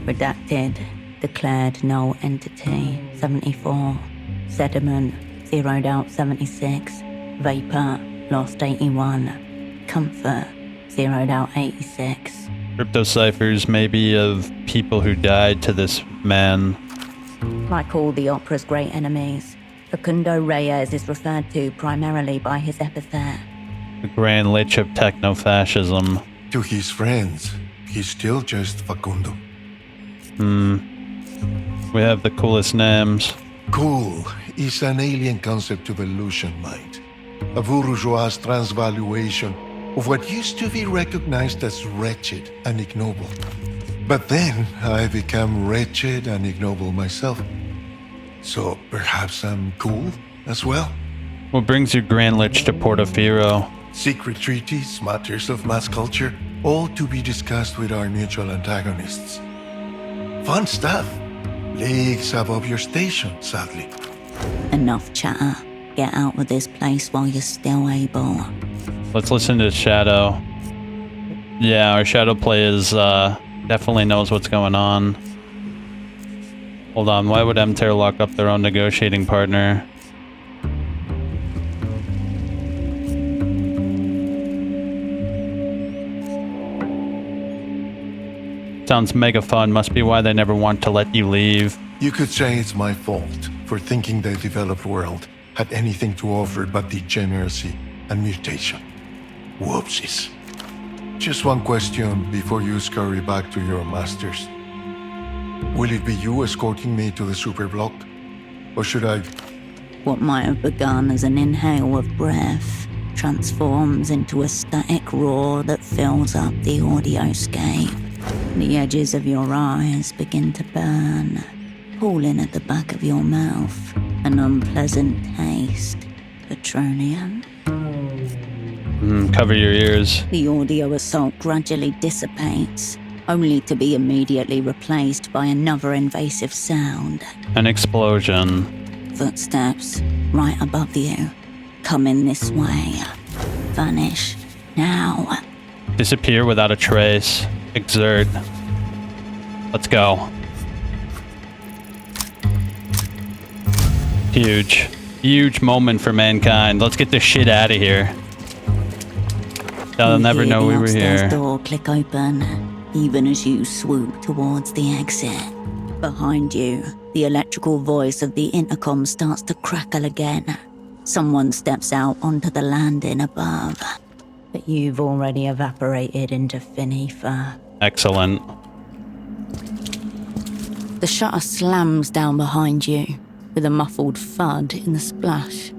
Redacted, declared null entity, 74. Sediment, 0'd out, 76. Vapor, lost, 81. Comfort, 0'd out, 86. Crypto ciphers, maybe, of people who died to this man. Like all the opera's great enemies, Facundo Reyes is referred to primarily by his epithet. The Grand Lich of techno-fascism. To his friends, he's still just Facundo. We have the coolest names. Cool is an alien concept of illusion mind. A bourgeois transvaluation of what used to be recognized as wretched and ignoble. But then I became wretched and ignoble myself. So perhaps I'm cool as well? What brings your Grand Lich to Portofino? Secret treaties, matters of mass culture, all to be discussed with our mutual antagonists. Fun stuff. Leagues above your station, sadly. Enough chatter. Get out of this place while you're still able. Let's listen to Shadow. Yeah, our Shadow play is, definitely knows what's going on. Hold on, why would MTER lock up their own negotiating partner? Sounds mega fun, must be why they never want to let you leave. You could say it's my fault for thinking the developed world had anything to offer but degeneracy and mutation. Whoopsies. Just one question before you scurry back to your masters. Will it be you escorting me to the superblock? Or should I... What might have begun as an inhale of breath transforms into a static roar that fills up the audioscape. The edges of your eyes begin to burn, pooling at the back of your mouth. An unpleasant taste. Petroleum. Cover your ears. The audio assault gradually dissipates, only to be immediately replaced by another invasive sound. An explosion. Footsteps right above you. Coming this way. Vanish now. Disappear without a trace. Exert. Let's go. Huge. Huge moment for mankind. Let's get this shit out of here. They'll never know we were here. The door click open, even as you swoop towards the exit. Behind you, the electrical voice of the intercom starts to crackle again. Someone steps out onto the landing above, but you've already evaporated into thin ether. Excellent. The shutter slams down behind you, with a muffled thud in the splash.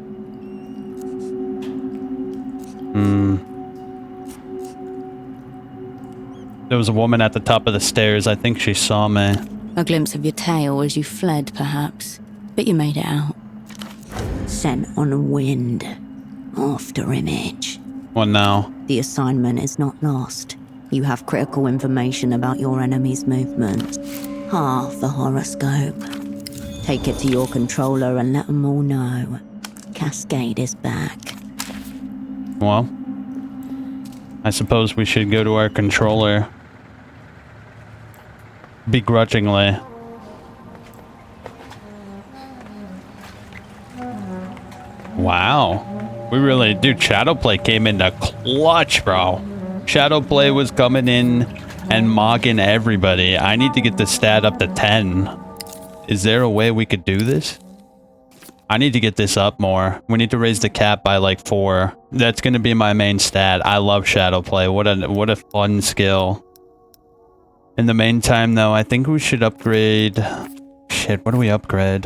There was a woman at the top of the stairs. I think she saw me. A glimpse of your tail as you fled, perhaps. But you made it out. Sent on wind. After image. What now? The assignment is not lost. You have critical information about your enemy's movements. Half the horoscope. Take it to your controller and let them all know. Cascade is back. Well, I suppose we should go to our controller. Begrudgingly. Wow. We really... Dude, Shadowplay came into clutch, bro. Shadowplay was coming in and mocking everybody. I need to get the stat up to 10. Is there a way we could do this? I need to get this up more. We need to raise the cap by like 4. That's going to be my main stat. I love Shadowplay. What a fun skill. In the meantime, though, I think we should upgrade... Shit, what do we upgrade?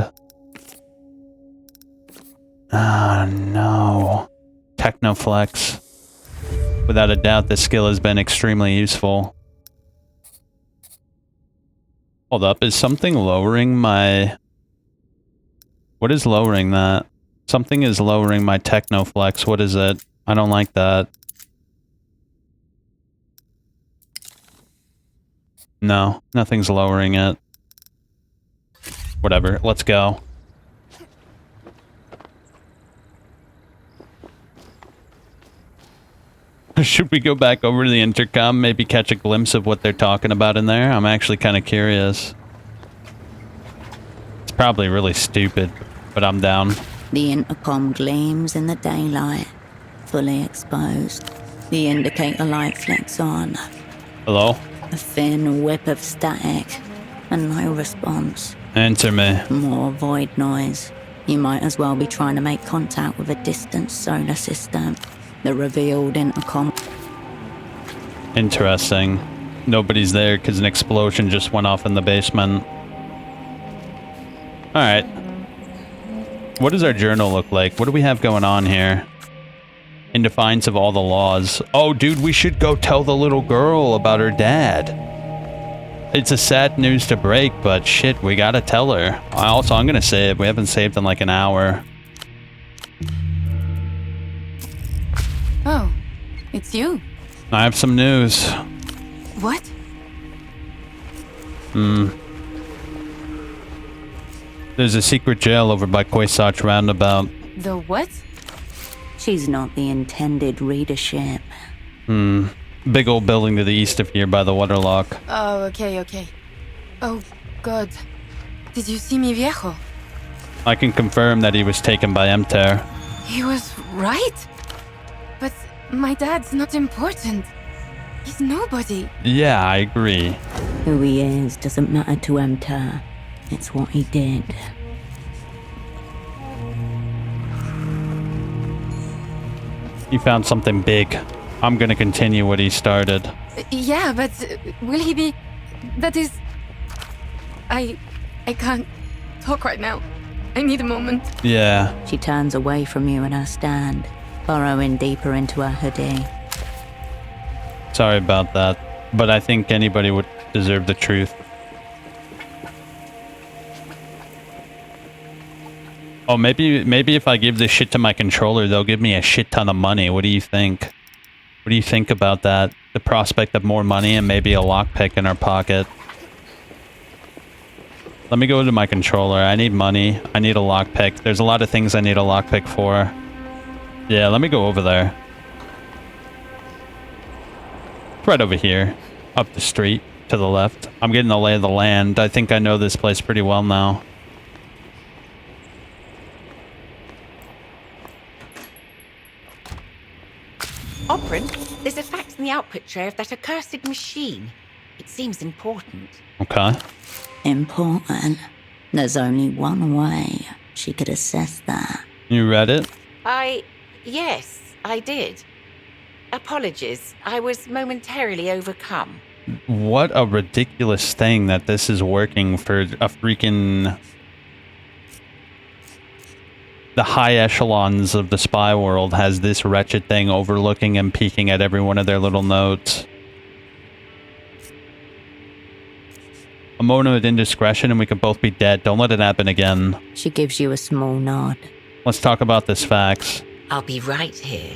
Ah, no. Technoflex. Without a doubt, this skill has been extremely useful. Hold up, is something lowering my... What is lowering that? Something is lowering my Technoflex. What is it? I don't like that. No, nothing's lowering it. Whatever, let's go. Should we go back over to the intercom, maybe catch a glimpse of what they're talking about in there? I'm actually kind of curious. It's probably really stupid, but I'm down. The intercom gleams in the daylight, fully exposed. The indicator light flicks on. Hello? A thin whip of static, and no response. Answer me. More void noise. You might as well be trying to make contact with a distant solar system. The revealed intercom. Interesting. Nobody's there because an explosion just went off in the basement. Alright. What does our journal look like? What do we have going on here? In defiance of all the laws. Oh, dude, we should go tell the little girl about her dad. It's a sad news to break, but shit, we gotta tell her. Also, I'm gonna save. We haven't saved in like an hour. Oh, it's you. I have some news. What? There's a secret jail over by Koisach Roundabout. The what? She's not the intended readership. Big old building to the east of here by the waterlock. Oh, okay. Oh, God. Did you see mi viejo? I can confirm that he was taken by Emter. He was right. But my dad's not important. He's nobody. Yeah, I agree. Who he is doesn't matter to Emter. It's what he did. He found something big. I'm gonna continue what he started. Yeah, but will he be... That is... I can't talk right now. I need a moment. Yeah. She turns away from you in her stand, burrowing deeper into her hoodie. Sorry about that, but I think anybody would deserve the truth. Oh, maybe if I give this shit to my controller, they'll give me a shit ton of money. What do you think? What do you think about that? The prospect of more money and maybe a lockpick in our pocket. Let me go to my controller. I need money. I need a lockpick. There's a lot of things I need a lockpick for. Yeah, let me go over there. Right over here. Up the street. To the left. I'm getting the lay of the land. I think I know this place pretty well now. Operin, there's a fact in the output tray of that accursed machine. It seems important. Okay. Important? There's only one way she could assess that. You read it? Yes, I did. Apologies, I was momentarily overcome. What a ridiculous thing that this is working for a freaking... the high echelons of the spy world has this wretched thing overlooking and peeking at every one of their little notes. A moment of indiscretion and we could both be dead. Don't let it happen again. She gives you a small nod. Let's talk about this fax. I'll be right here.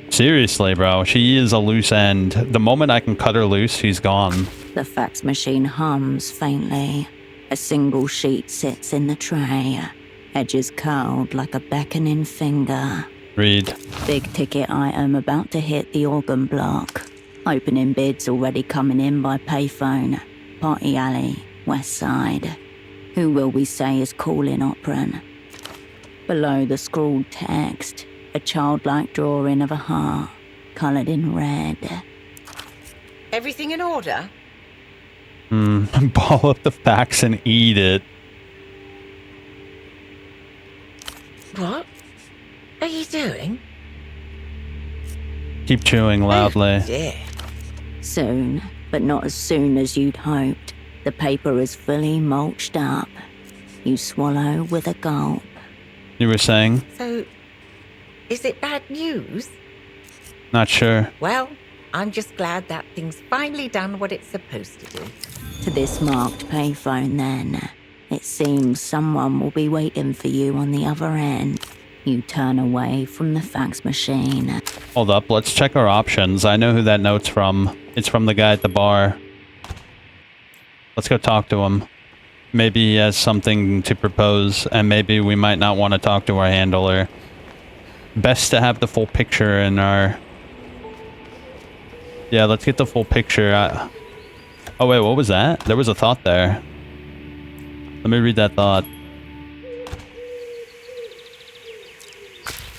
Seriously, bro. She is a loose end. The moment I can cut her loose, she's gone. The fax machine hums faintly. A single sheet sits in the tray. Edges curled like a beckoning finger. Read. Big ticket item about to hit the organ block. Opening bids already coming in by payphone. Party alley, west side. Who will we say is calling Operan? Below the scrawled text, a childlike drawing of a heart, coloured in red. Everything in order? Ball up the fax and eat it. What are you doing? Keep chewing loudly. Oh, dear. Soon, but not as soon as you'd hoped, the paper is fully mulched up. You swallow with a gulp. You were saying? So, is it bad news? Not sure. Well, I'm just glad that thing's finally done what it's supposed to do. To this marked payphone then. It seems someone will be waiting for you on the other end. You turn away from the fax machine. Hold up, let's check our options. I know who that note's from. It's from the guy at the bar. Let's go talk to him. Maybe he has something to propose, and maybe we might not want to talk to our handler. Best to have the full picture in our... Yeah, let's get the full picture. Oh wait, what was that? There was a thought there. Let me read that thought.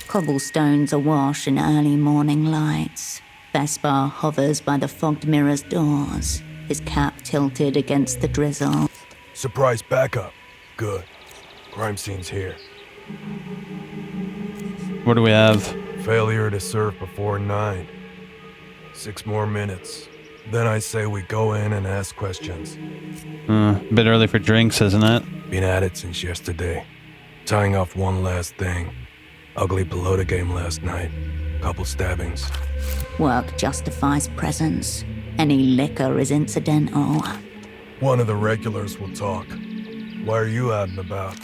Cobblestones awash in early morning lights. Vespa hovers by the fogged mirror's doors, his cap tilted against the drizzle. Surprise backup. Good. Crime scene's here. What do we have? Failure to serve before 9. 6 more minutes. Then I say we go in and ask questions. A bit early for drinks, isn't it? Been at it since yesterday. Tying off one last thing. Ugly pelota game last night. Couple stabbings. Work justifies presence. Any liquor is incidental. One of the regulars will talk. Why are you out and about?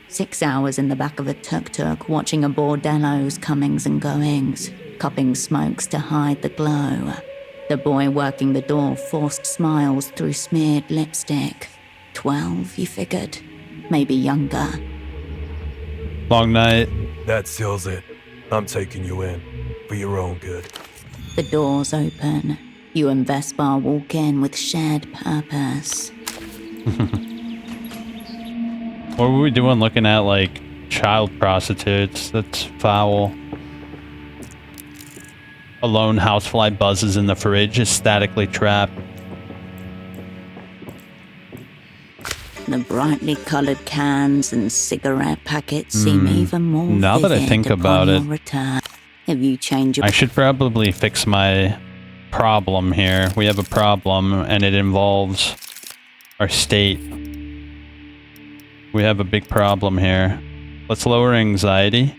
6 hours in the back of a tuk-tuk, watching a bordello's comings and goings, cupping smokes to hide the glow. The boy working the door forced smiles through smeared lipstick. 12, you figured? Maybe younger. Long night. That seals it. I'm taking you in. For your own good. The doors open. You and Vespa walk in with shared purpose. What were we doing looking at, like, child prostitutes? That's foul. A lone housefly buzzes in the fridge, is statically trapped. The brightly coloured cans and cigarette packets seem even more Now that I vivid think upon about your it, return. Have you changed your... I should probably fix my problem here. We have a problem, and it involves our state. We have a big problem here. Let's lower anxiety.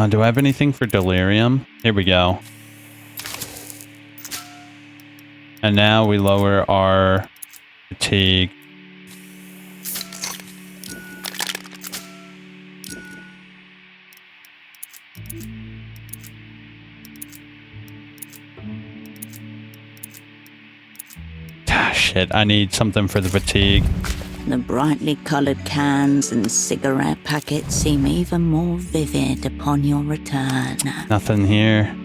Do I have anything for delirium? Here we go. And now we lower our fatigue. Ah, shit, I need something for the fatigue. The brightly coloured cans and cigarette packets seem even more vivid upon your return. Nothing here.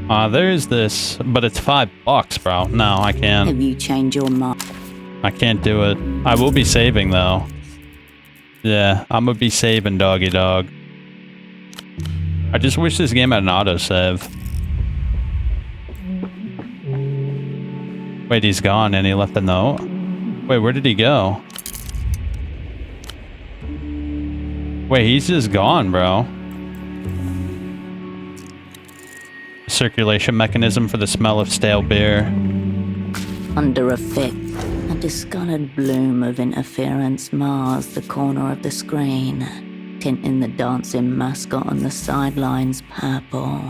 There's this, but it's $5, bro. No, I can't. Have you changed your mind? I can't do it. I will be saving, though. Yeah, I'm gonna be saving, doggy dog. I just wish this game had an autosave. Wait, he's gone and he left a note? Wait, where did he go? Wait, he's just gone, bro. Circulation mechanism for the smell of stale beer. Under a thick, a discolored bloom of interference mars the corner of the screen, tinting the dancing mascot on the sidelines purple.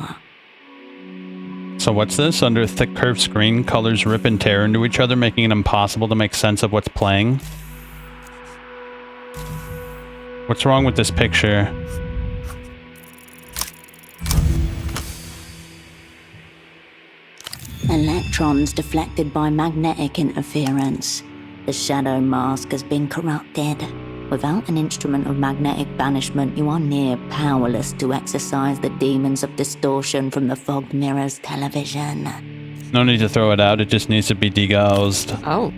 So what's this? Under a thick curved screen, colors rip and tear into each other, making it impossible to make sense of what's playing. What's wrong with this picture? Electrons deflected by magnetic interference. The shadow mask has been corrupted. Without an instrument of magnetic banishment, you are near powerless to exorcise the demons of distortion from the fogged mirror's television. No need to throw it out, it just needs to be degaussed. Oh.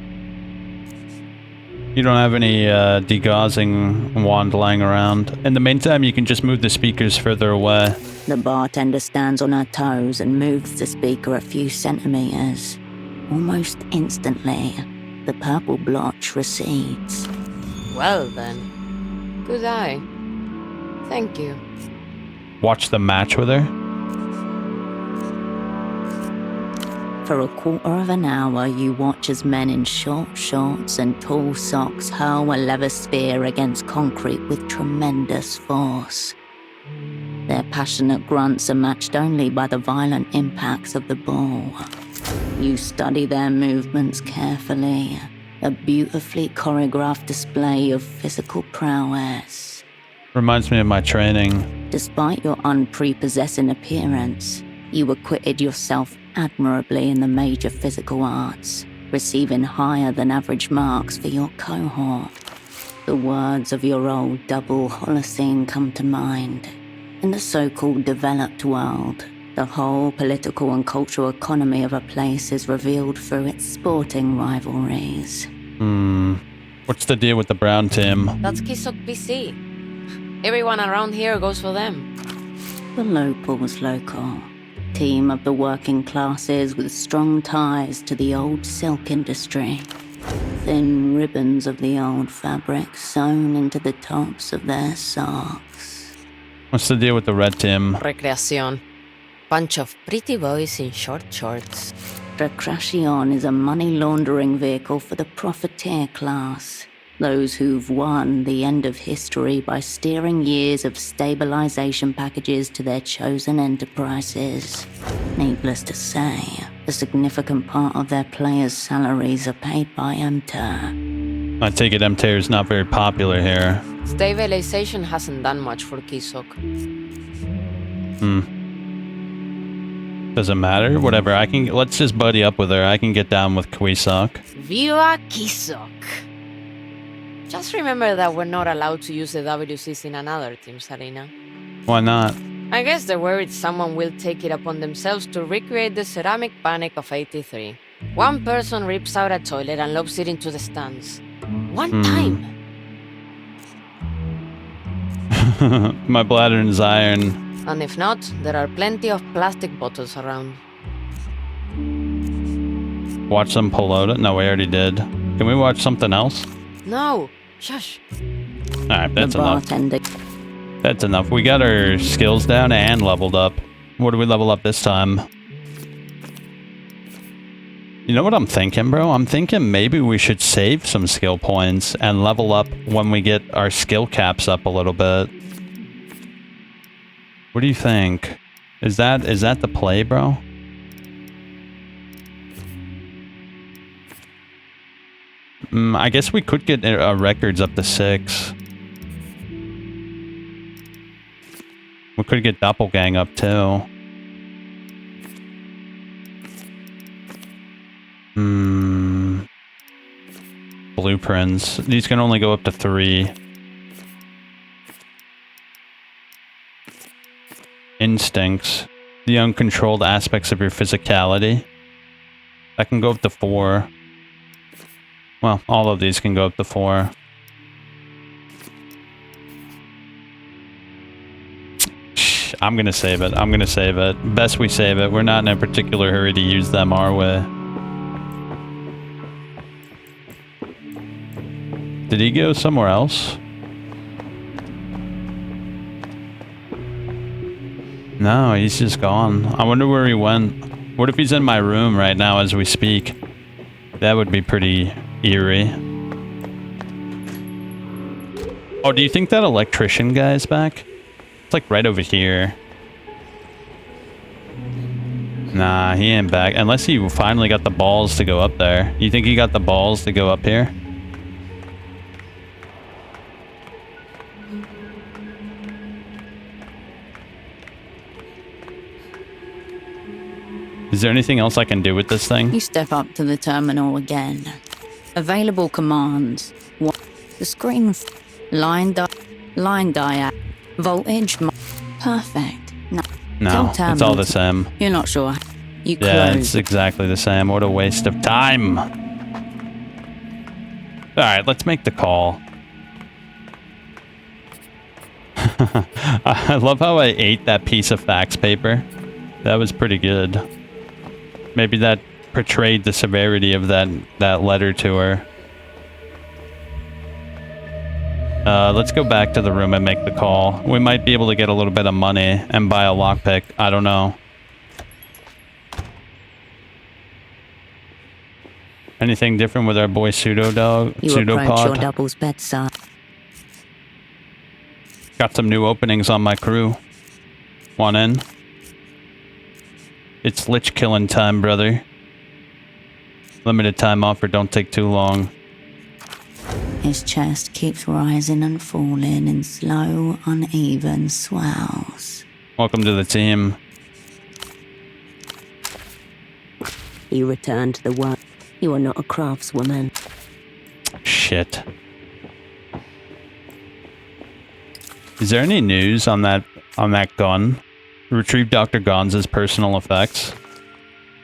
You don't have any degaussing wand lying around. In the meantime, you can just move the speakers further away. The bartender stands on her toes and moves the speaker a few centimeters. Almost instantly, the purple blotch recedes. Well then. Good eye. Thank you. Watch the match with her? For a quarter of an hour, you watch as men in short shorts and tall socks hurl a leather sphere against concrete with tremendous force. Their passionate grunts are matched only by the violent impacts of the ball. You study their movements carefully, a beautifully choreographed display of physical prowess. Reminds me of my training. Despite your unprepossessing appearance, you acquitted yourself admirably in the major physical arts, receiving higher than average marks for your cohort. The words of your old double Holocene come to mind. In the so-called developed world, the whole political and cultural economy of a place is revealed through its sporting rivalries. What's the deal with the brown team? That's Kisok BC. Everyone around here goes for them. The locals local. Team of the working classes with strong ties to the old silk industry. Thin ribbons of the old fabric sewn into the tops of their socks. What's the deal with the red team? Recreación. Bunch of pretty boys in short shorts. Recreación is a money laundering vehicle for the profiteer class. Those who've won the end of history by steering years of stabilization packages to their chosen enterprises. Needless to say, a significant part of their players' salaries are paid by MTER. I take it MTER is not very popular here. Stabilization hasn't done much for Kisok. Doesn't matter. Whatever. Let's just buddy up with her. I can get down with Kwisok. Viva Kisok! Just remember that we're not allowed to use the WCs in another team's arena. Why not? I guess they're worried someone will take it upon themselves to recreate the ceramic panic of '83. One person rips out a toilet and lobs it into the stands. One time! My bladder is iron. And if not, there are plenty of plastic bottles around. Watch them pull out it? No, we already did. Can we watch something else? No! Shush! Alright, that's enough. That's enough. We got our skills down and leveled up. What do we level up this time? You know what I'm thinking, bro? I'm thinking maybe we should save some skill points and level up when we get our skill caps up a little bit. What do you think? Is that the play, bro? I guess we could get records up to 6. We could get Doppelgang up too. Blueprints. These can only go up to 3. Instincts. The uncontrolled aspects of your physicality. That can go up to 4. Well, all of these can go up to 4. I'm gonna save it. I'm gonna save it. Best we save it. We're not in a particular hurry to use them, are we? Did he go somewhere else? No, he's just gone. I wonder where he went. What if he's in my room right now as we speak? That would be pretty eerie. Oh, do you think that electrician guy is back? It's like right over here. Nah, he ain't back. Unless he finally got the balls to go up there. You think he got the balls to go up here? Is there anything else I can do with this thing? You step up to the terminal again. Available commands. What? The screen. Line diag. Voltage. Perfect. No, it's all the same. You're not sure. You Yeah, close. it's exactly the same. What a waste of time. Alright, let's make the call. I love how I ate that piece of fax paper. That was pretty good. Maybe that portrayed the severity of that letter to her. Let's go back to the room and make the call. We might be able to get a little bit of money and buy a lockpick. I don't know. Anything different with our boy Pseudopod? You approach your double's bedside. Got some new openings on my crew. Want in? It's lich killing time, brother. Limited time offer, don't take too long. His chest keeps rising and falling in slow, uneven swells. Welcome to the team. You return to the work. You are not a craftswoman. Shit. Is there any news on that gun? Retrieve Dr. Gonza's personal effects.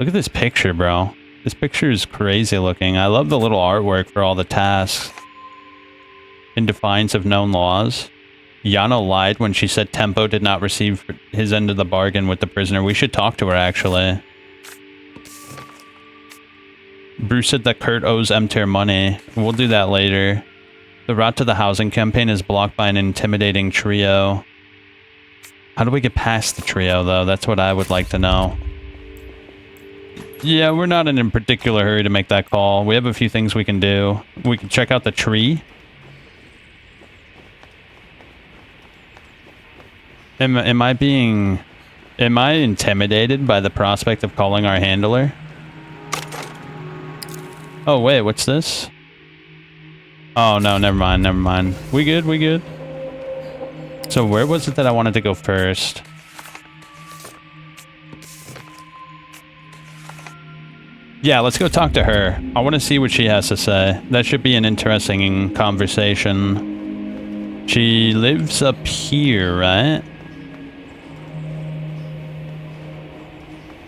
Look at this picture, bro. This picture is crazy looking. I love the little artwork for all the tasks. In defiance of known laws. Yano lied when she said Tempo did not receive his end of the bargain with the prisoner. We should talk to her, actually. Bruce said that Kurt owes M-Tier money. We'll do that later. The route to the housing campaign is blocked by an intimidating trio. How do we get past the trio, though? That's what I would like to know. Yeah, we're not in a particular hurry to make that call. We have a few things we can do. We can check out the tree. Am I intimidated by the prospect of calling our handler? Oh, wait, what's this? Oh, no, never mind. We good. So where was it that I wanted to go first? Yeah, let's go talk to her. I want to see what she has to say. That should be an interesting conversation. She lives up here, right?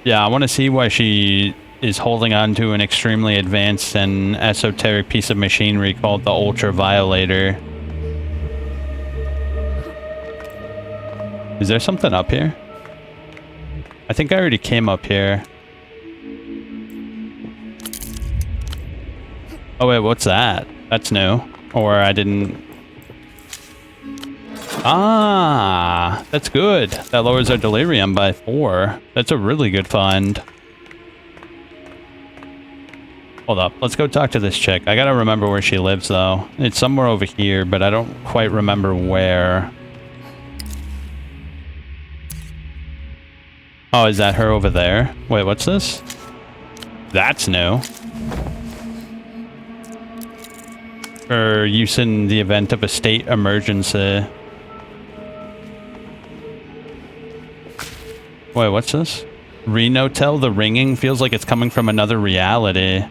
Yeah, I want to see why she is holding on to an extremely advanced and esoteric piece of machinery called the Ultra Violator. Is there something up here? I think I already came up here. Oh wait, what's that? That's new. Or I didn't... Ah, that's good. That lowers our delirium by 4. That's a really good find. Hold up, let's go talk to this chick. I gotta remember where she lives though. It's somewhere over here, but I don't quite remember where. Oh, is that her over there? Wait, what's this? That's new. For use in the event of a state emergency. Wait, what's this? Renotel, the ringing feels like it's coming from another reality.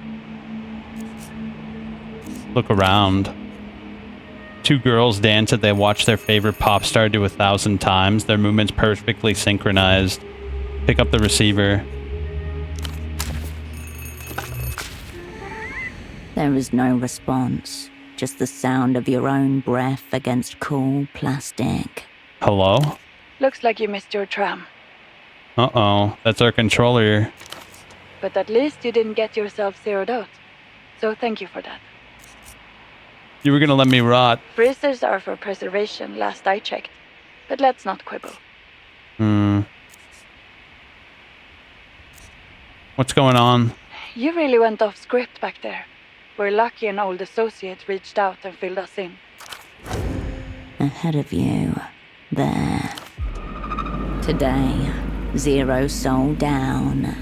Look around. 2 girls dance as they watch their favorite pop star do 1,000 times. Their movements perfectly synchronized. Pick up the receiver. There is no response. Just the sound of your own breath against cool plastic. Hello? Looks like you missed your tram. Uh-oh. That's our controller. But at least you didn't get yourself zeroed out. So thank you for that. You were gonna let me rot. Freezers are for preservation, last I checked. But let's not quibble. What's going on? you really went off script back there. We're lucky an old associate reached out and filled us in. Ahead of you, there. Today, Zero Soul down.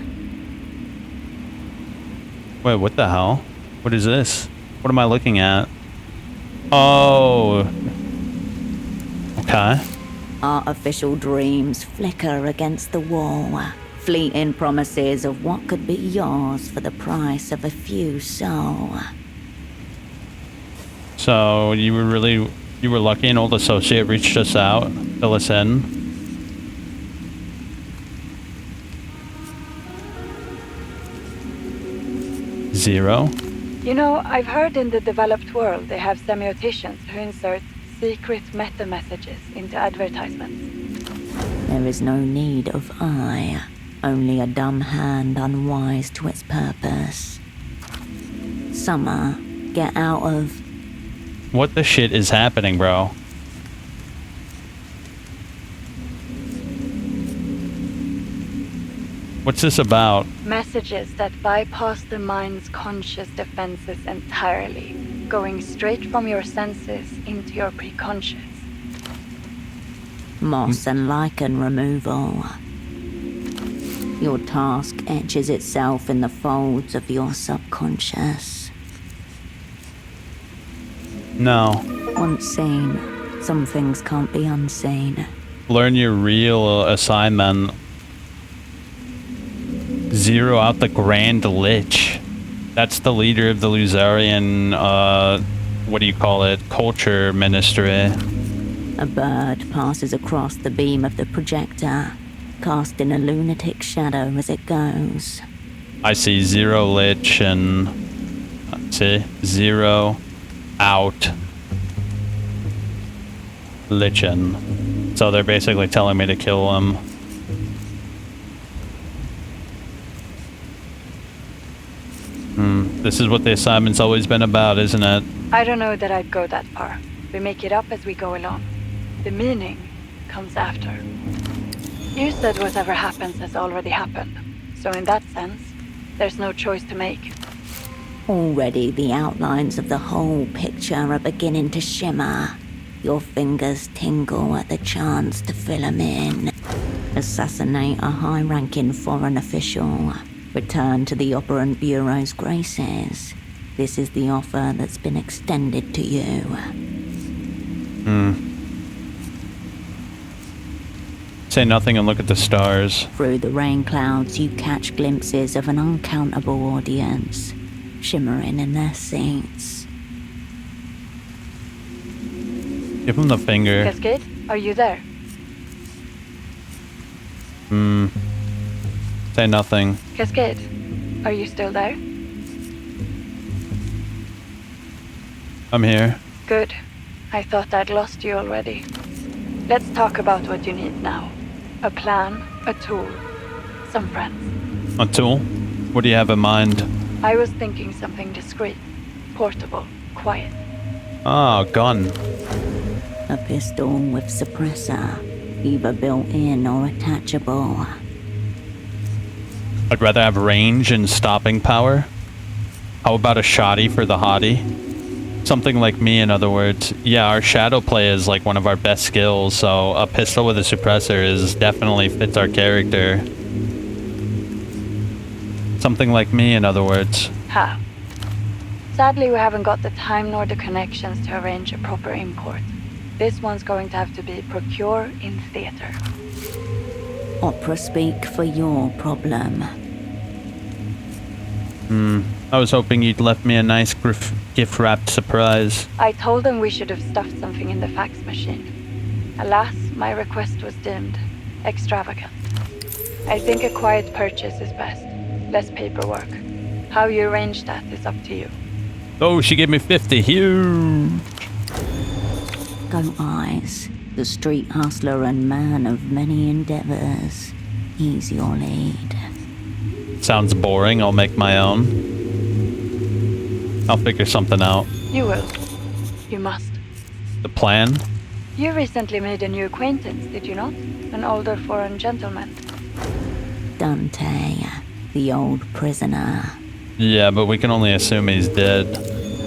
Wait, what the hell? What is this? What am I looking at? Oh. Okay. Artificial dreams flicker against the wall. Fleeting promises of what could be yours for the price of a few soul. So you were lucky an old associate reached us out, fill us in. Zero. You know, I've heard in the developed world they have semioticians who insert secret meta messages into advertisements. There is no need of eye, only a dumb hand unwise to its purpose. Summer, get out of... What the shit is happening, bro? What's this about? Messages that bypass the mind's conscious defenses entirely, going straight from your senses into your preconscious. Moss and lichen removal. Your task etches itself in the folds of your subconscious. No. Once seen, some things can't be unseen. Learn your real assignment. Zero out the Grand Lich. That's the leader of the Luzarian, what do you call it? Culture Ministry. A bird passes across the beam of the projector, casting a lunatic shadow as it goes. I see Zero Lich and... let's see. Zero out Lichen. So they're basically telling me to kill him. This is what the assignment's always been about, isn't it? I don't know that I'd go that far. We make it up as we go along. The meaning comes after. You said whatever happens has already happened. So in that sense, there's no choice to make. Already the outlines of the whole picture are beginning to shimmer. Your fingers tingle at the chance to fill them in. Assassinate a high-ranking foreign official. Return to the Operant Bureau's graces. This is the offer that's been extended to you. Say nothing and look at the stars. Through the rain clouds, you catch glimpses of an uncountable audience, shimmering in their seats. Give him the finger. Cascade, are you there? Say nothing. Cascade, are you still there? I'm here. Good. I thought I'd lost you already. Let's talk about what you need now. A plan, a tool, some friends. A tool? What do you have in mind? I was thinking something discreet, portable, quiet. Ah, gun. A pistol with suppressor, either built-in or attachable. I'd rather have range and stopping power. How about a shotty for the hottie? Something like me, in other words. Yeah, our shadow play is like one of our best skills, so a pistol with a suppressor is definitely fits our character. Something like me, in other words. Ha. Sadly, we haven't got the time nor the connections to arrange a proper import. This one's going to have to be procure in theater. Opera speak for your problem. I was hoping you'd left me a nice gift-wrapped surprise. I told them we should have stuffed something in the fax machine. Alas, my request was deemed extravagant. I think a quiet purchase is best. Less paperwork. How you arrange that is up to you. Oh, she gave me 50. Huge. Go Eyes, the street hustler and man of many endeavors. He's your lead. Sounds boring. I'll make my own. I'll figure something out. You will. You must. The plan? You recently made a new acquaintance, did you not? An older foreign gentleman. Dante, the old prisoner. Yeah, but we can only assume he's dead.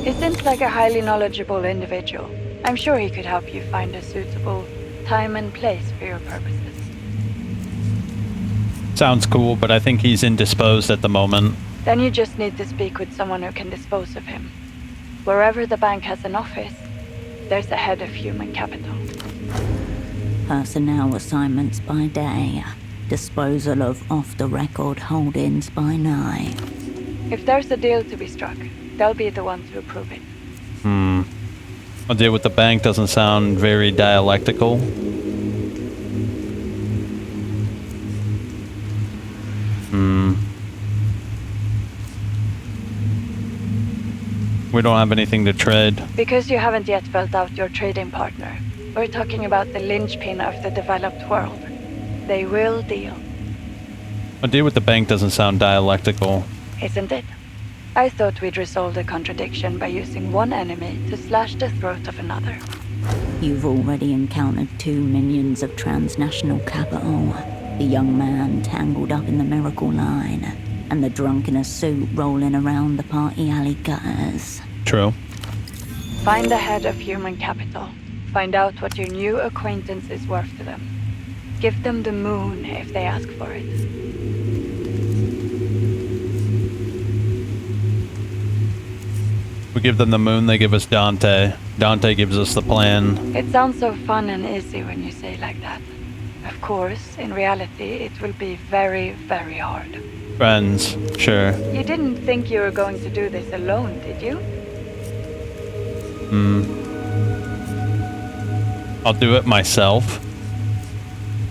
He seems like a highly knowledgeable individual. I'm sure he could help you find a suitable time and place for your purposes. Sounds cool, but I think he's indisposed at the moment. Then you just need to speak with someone who can dispose of him. Wherever the bank has an office, there's a head of human capital. Personnel assignments by day. Disposal of off-the-record holdings by night. If there's a deal to be struck, they'll be the one to approve it. A deal with the bank doesn't sound very dialectical. We don't have anything to trade. Because you haven't yet felt out your trading partner. We're talking about the linchpin of the developed world. They will deal. A deal with the bank doesn't sound dialectical. Isn't it? I thought we'd resolve the contradiction by using one enemy to slash the throat of another. You've already encountered 2 minions of transnational capital. The young man tangled up in the miracle line, and the drunk in a suit rolling around the party alley gutters. True. Find the head of human capital. Find out what your new acquaintance is worth to them. Give them the moon if they ask for it. We give them the moon, they give us Dante. Dante gives us the plan. It sounds so fun and easy when you say it like that. Of course, in reality, it will be very, very hard. Friends, sure. You didn't think you were going to do this alone, did you? I'll do it myself.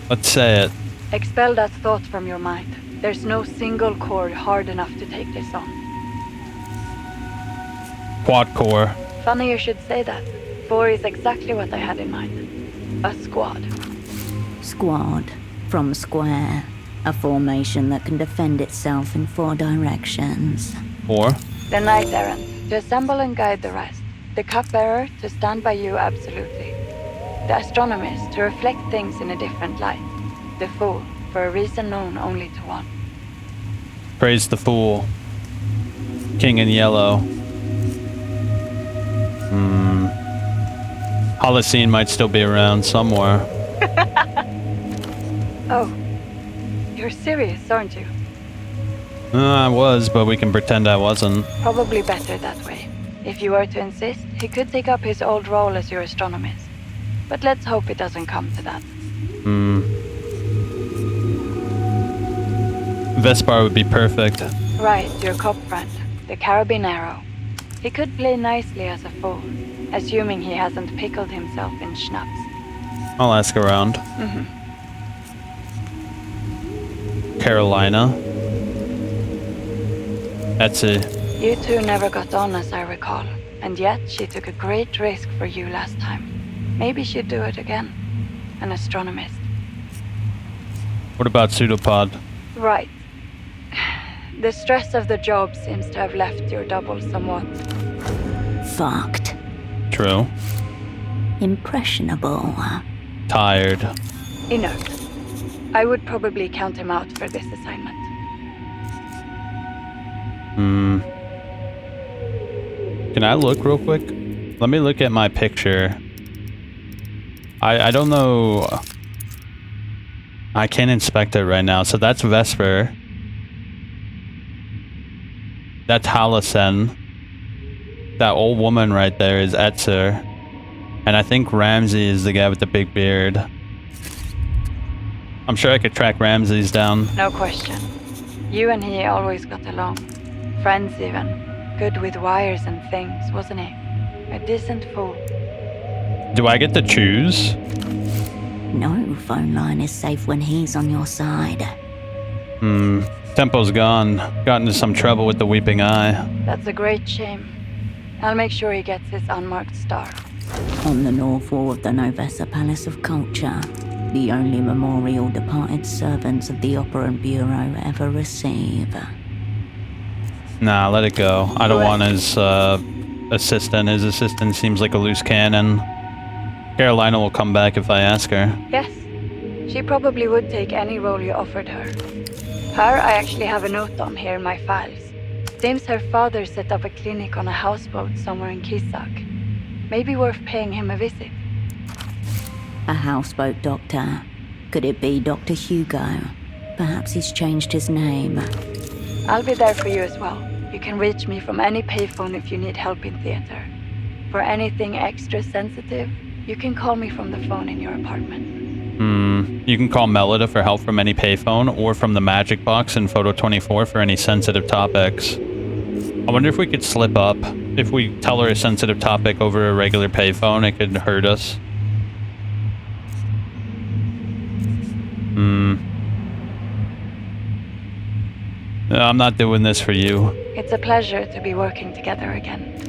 Let's say it. Expel that thought from your mind. There's no single core hard enough to take this on. Quad core. Funny you should say that. 4 is exactly what I had in mind. A squad. Squad. From square. A formation that can defend itself in 4 directions. 4? The knight errant, to assemble and guide the rest. The cupbearer, to stand by you absolutely. The astronomist, to reflect things in a different light. The fool, for a reason known only to one. Praise the fool. King in yellow. Holocene might still be around somewhere. Oh, you're serious, aren't you? I was, but we can pretend I wasn't. Probably better that way. If you were to insist, he could take up his old role as your astronomist. But let's hope it doesn't come to that. Vespar would be perfect. Right, your cop friend, the Carabinero. He could play nicely as a fool, assuming he hasn't pickled himself in schnapps. I'll ask around. Carolina. Etsy. You two never got on, as I recall, and yet she took a great risk for you last time. Maybe she'd do it again. An astronomist. What about Pseudopod? Right. The stress of the job seems to have left your double somewhat Fucked. True. Impressionable. Tired. inert. I would probably count him out for this assignment. Can I look real quick? Let me look at my picture. I don't know. I can't inspect it right now. So that's Vesper. That's Halisen. That old woman right there is Etzer. And I think Ramsey is the guy with the big beard. I'm sure I could track Ramsey's down. No question. You and he always got along. Friends even. Good with wires and things, wasn't he? A decent fool. Do I get to choose? No phone line is safe when he's on your side. Tempo's gone. Got into some trouble with the Weeping Eye. That's a great shame. I'll make sure he gets his unmarked star. On the north wall of the Novessa Palace of Culture, the only memorial departed servants of the Operant Bureau ever receive. Nah, let it go. I don't want his assistant. His assistant seems like a loose cannon. Carolina will come back if I ask her. Yes. She probably would take any role you offered her. Her I actually have a note on here in my files. Seems her father set up a clinic on a houseboat somewhere in Kisak. Maybe worth paying him a visit. A houseboat doctor. Could it be Dr. Hugo? Perhaps he's changed his name. I'll be there for you as well. You can reach me from any payphone if you need help in theater. For anything extra sensitive, you can call me from the phone in your apartment. You can call Melida for help from any payphone or from the magic box in Photo 24 for any sensitive topics. I wonder if we could slip up. If we tell her a sensitive topic over a regular payphone, it could hurt us. No, I'm not doing this for you. It's a pleasure to be working together again.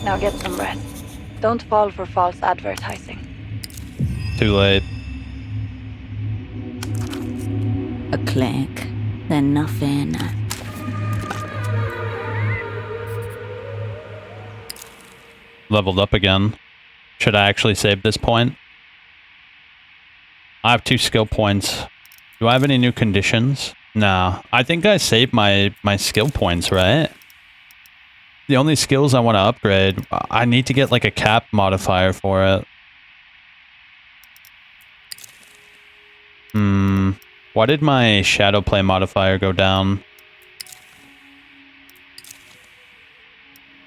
Now get some rest. Don't fall for false advertising. Too late. A click, then nothing. Leveled up again. Should I actually save this point? I have 2 skill points. Do I have any new conditions? Nah, I think I saved my skill points, right? The only skills I want to upgrade, I need to get like a cap modifier for it. Why did my shadow play modifier go down?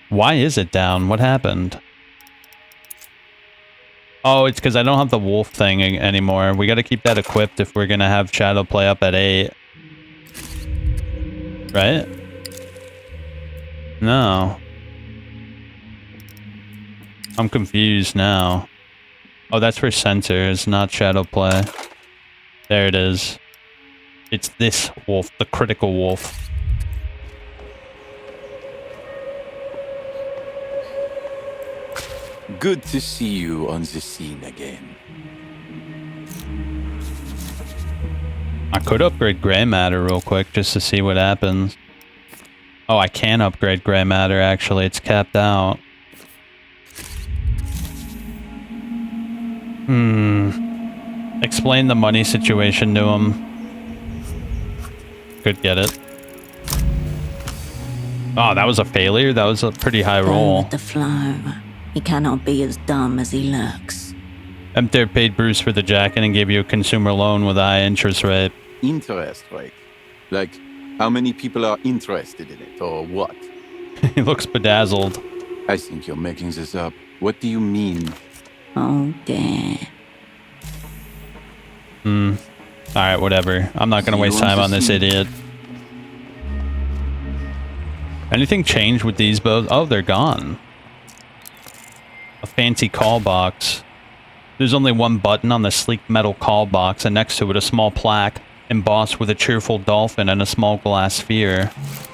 Why is it down? What happened? Oh, it's because I don't have the wolf thing anymore. We got to keep that equipped if we're going to have shadow play up at 8. Right? No. I'm confused now. Oh, that's for sensors, not shadow play. There it is. It's this wolf, the critical wolf. Good to see you on the scene again. I could upgrade gray matter real quick just to see what happens. Oh, I can upgrade gray matter actually. It's capped out. Explain the money situation to him. Could get it. Oh, that was a failure? That was a pretty high roll. With the flow. He cannot be as dumb as he looks. Emter paid Bruce for the jacket and gave you a consumer loan with a high interest rate. Interest rate? Like, how many people are interested in it, or what? He looks bedazzled. I think you're making this up. What do you mean? Oh, dear. Alright, whatever. I'm not gonna waste time on this idiot. Anything changed with these bows? Oh, they're gone. A fancy call box. There's only one button on the sleek metal call box, and next to it a small plaque embossed with a cheerful dolphin and a small glass sphere.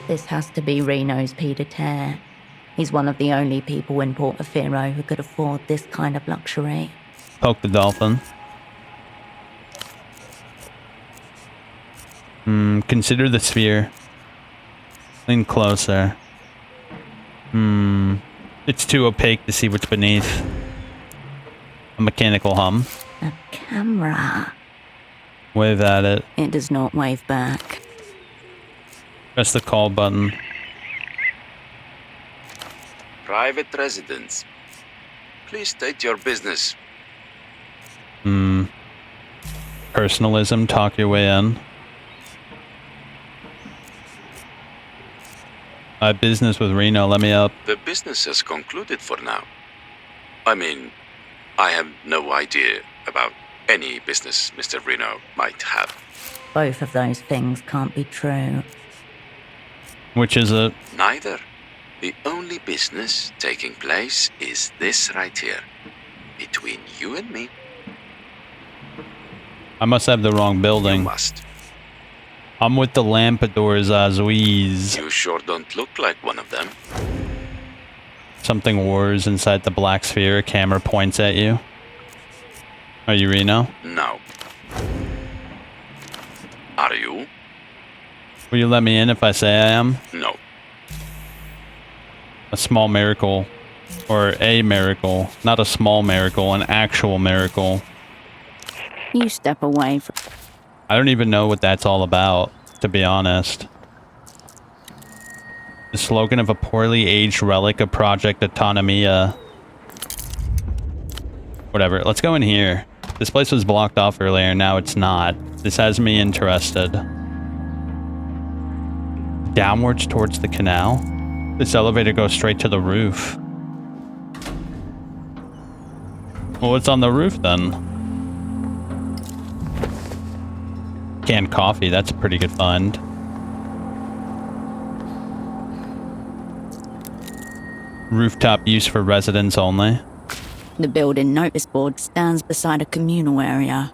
This has to be Reno's pied-à-terre. He's one of the only people in Portofino who could afford this kind of luxury. Poke the dolphin. Consider the sphere. Lean closer. It's too opaque to see what's beneath. A mechanical hum. A camera. Wave at it. It does not wave back. Press the call button. Private residence. Please state your business. Personalism, talk your way in. I have business with Reno, let me up. The business has concluded for now. I mean, I have no idea about any business Mr. Reno might have. Both of those things can't be true. Which is it? Neither. The only business taking place is this right here. Between you and me. I must have the wrong building. You must. I'm with the Lampadors Azuiz. You sure don't look like one of them. Something whirs inside the black sphere. A camera points at you. Are you Reno? No. Are you? Will you let me in if I say I am? No. A small miracle. Or a miracle. Not a small miracle, an actual miracle. You step away from... I don't even know what that's all about, to be honest. The slogan of a poorly aged relic of Project Autonomia. Whatever, let's go in here. This place was blocked off earlier, now it's not. This has me interested. Downwards towards the canal. This elevator goes straight to the roof. Well, what's on the roof then? Canned coffee, that's a pretty good find. Rooftop use for residents only. The building notice board stands beside a communal area,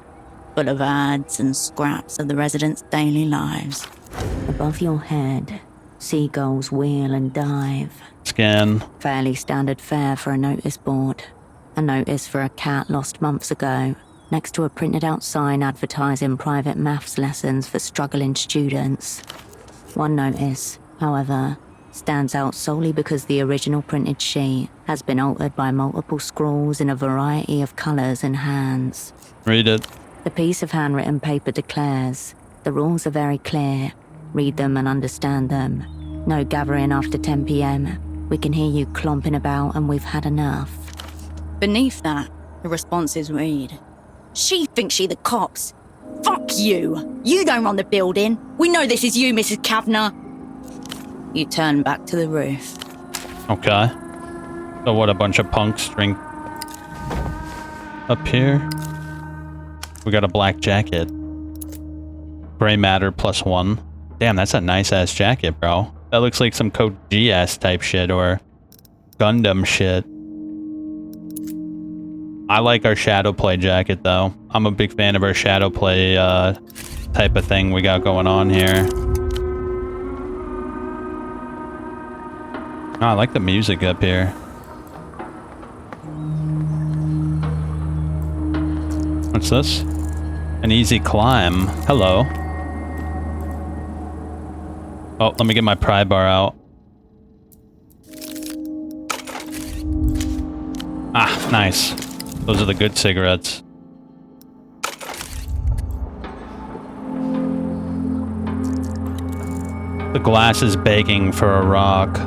full of ads and scraps of the residents' daily lives. Above your head, seagulls wheel and dive. Scan. Fairly standard fare for a notice board. A notice for a cat lost months ago, next to a printed out sign advertising private maths lessons for struggling students. One notice, however, stands out solely because the original printed sheet has been altered by multiple scrawls in a variety of colours and hands. Read it. The piece of handwritten paper declares, the rules are very clear. Read them and understand them. No gathering after 10 p.m. We can hear you clomping about and we've had enough. Beneath that, the responses read, she thinks she the cops. Fuck you! You don't run the building. We know this is you, Mrs. Kavanagh. You turn back to the roof. Okay. So what, a bunch of punks drink up here? We got a black jacket. Gray matter +1. Damn, that's a nice ass jacket, bro. That looks like some Code GS type shit or Gundam shit. I like our Shadowplay jacket though. I'm a big fan of our Shadowplay type of thing we got going on here. Oh, I like the music up here. What's this? An easy climb. Hello. Oh, let me get my pry bar out. Ah, nice. Those are the good cigarettes. The glass is begging for a rock.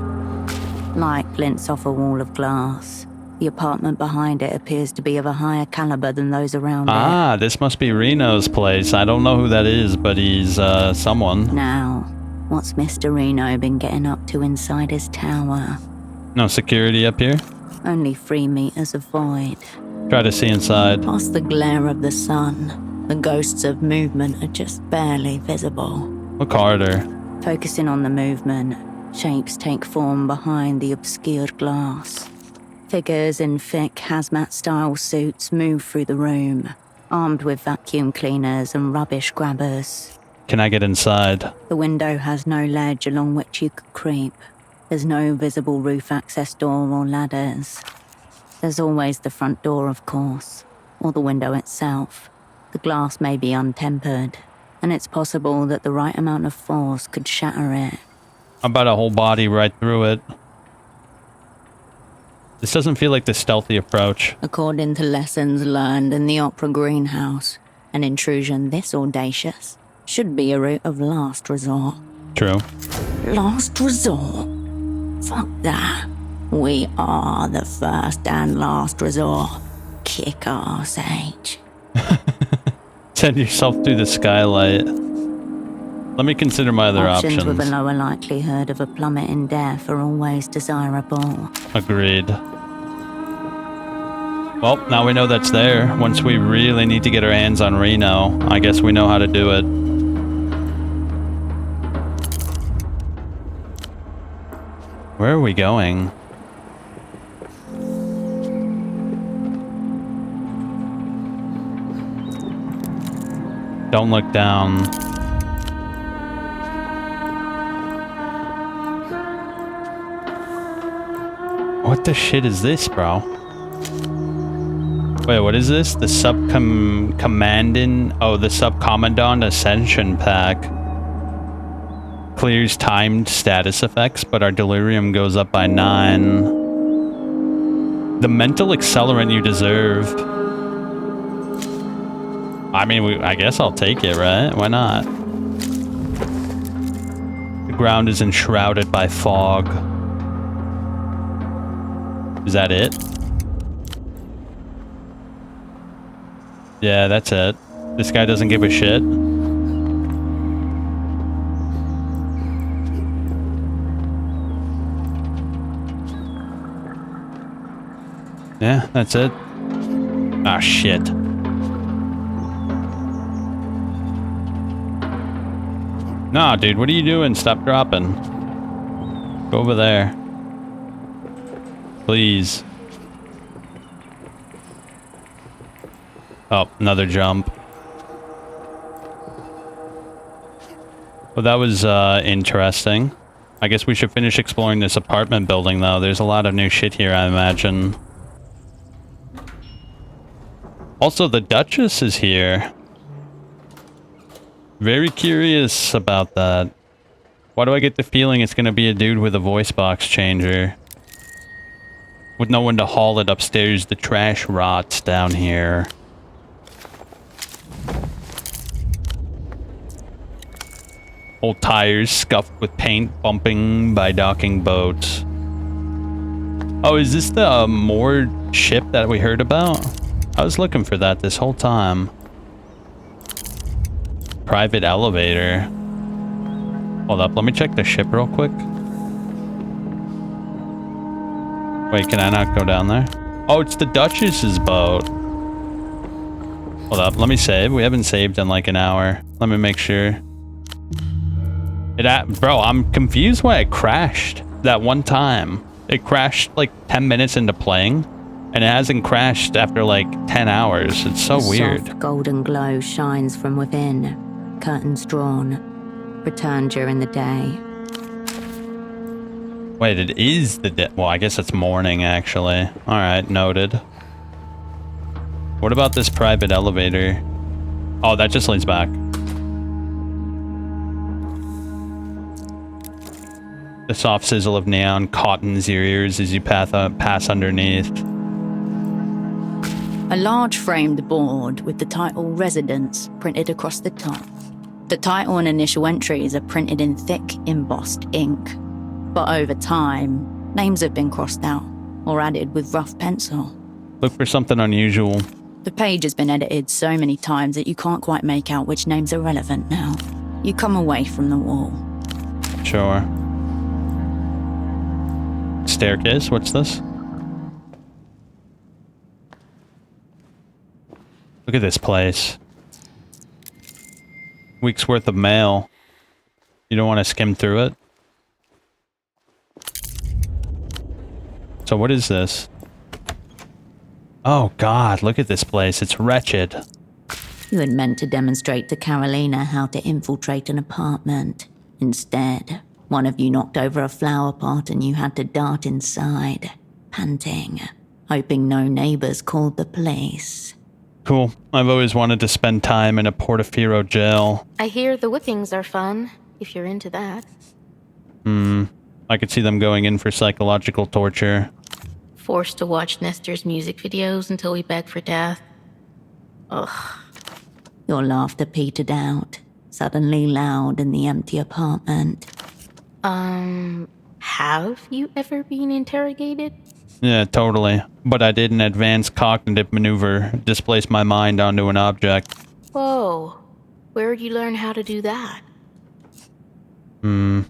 Light glints off a wall of glass. The apartment behind it appears to be of a higher caliber than those around it. Ah, this must be Reno's place. I don't know who that is, but he's someone. Now, what's Mr. Reno been getting up to inside his tower? No security up here? Only 3 meters of void. Try to see inside. Past the glare of the sun, the ghosts of movement are just barely visible. Look harder. Focusing on the movement, shapes take form behind the obscured glass. Figures in thick hazmat-style suits move through the room, armed with vacuum cleaners and rubbish grabbers. Can I get inside? The window has no ledge along which you could creep. There's no visible roof access door or ladders. There's always the front door, of course, or the window itself. The glass may be untempered, and it's possible that the right amount of force could shatter it. How about a whole body right through it? This doesn't feel like the stealthy approach. According to lessons learned in the Opera Greenhouse, an intrusion this audacious should be a route of last resort. True. Last resort? Fuck that. We are the first and last resort. Kick ass, H. Send yourself through the skylight. Let me consider my other options. With a lower likelihood of a plummet in death are always desirable. Agreed. Well, now we know that's there. Once we really need to get our hands on Reno, I guess we know how to do it. Where are we going? Don't look down. What the shit is this, bro? Wait, what is this? The the Subcommandant Ascension Pack. Clears timed status effects, but our delirium goes up by 9. The mental accelerant you deserve. I mean, I guess I'll take it, right? Why not? The ground is enshrouded by fog. Is that it? Yeah, that's it. This guy doesn't give a shit. Yeah, that's it. Ah, shit. Nah, dude, what are you doing? Stop dropping. Go over there. Please. Oh, another jump. Well, that was interesting. I guess we should finish exploring this apartment building, though. There's a lot of new shit here, I imagine. Also, the Duchess is here. Very curious about that. Why do I get the feeling it's gonna be a dude with a voice box changer? With no one to haul it upstairs, the trash rots down here. Old tires scuffed with paint, bumping by docking boats. Oh, is this the moored ship that we heard about? I was looking for that this whole time. Private elevator. Hold up, let me check the ship real quick. Wait, can I not go down there? Oh, it's the Duchess's boat. Hold up, let me save. We haven't saved in like an hour. Let me make sure. Bro, I'm confused why it crashed that one time. It crashed like 10 minutes into playing, and it hasn't crashed after like 10 hours. It's so weird. Soft golden glow shines from within. Curtains drawn. Return during the day. Wait, it is the day. Well, I guess it's morning, actually. Alright, noted. What about this private elevator? Oh, that just leads back. The soft sizzle of neon caught in his ears as you pass underneath. A large framed board with the title Residence printed across the top. The title and initial entries are printed in thick, embossed ink. But over time, names have been crossed out or added with rough pencil. Look for something unusual. The page has been edited so many times that you can't quite make out which names are relevant now. You come away from the wall. Sure. Staircase, what's this? Look at this place. Week's worth of mail. You don't want to skim through it? So what is this? Oh god, look at this place. It's wretched. You had meant to demonstrate to Carolina how to infiltrate an apartment. Instead, one of you knocked over a flower pot and you had to dart inside, panting, hoping no neighbors called the police. Cool. I've always wanted to spend time in a Portaferro jail. I hear the whippings are fun, if you're into that. I could see them going in for psychological torture. Forced to watch Nestor's music videos until we beg for death. Ugh. Your laughter petered out, suddenly loud in the empty apartment. Have you ever been interrogated? Yeah, totally. But I did an advanced cognitive maneuver, displace my mind onto an object. Whoa. Where'd you learn how to do that? You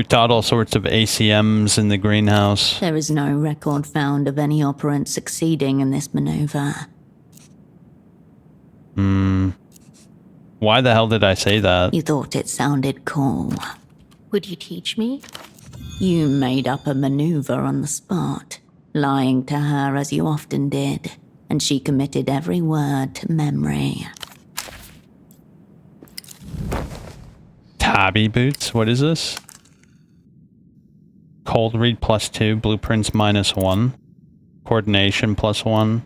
taught all sorts of ACMs in the greenhouse. There is no record found of any operant succeeding in this maneuver. Why the hell did I say that? You thought it sounded cool. Would you teach me? You made up a maneuver on the spot, lying to her as you often did, and she committed every word to memory. Tabby boots? What is this? Cold read +2, blueprints -1, coordination +1,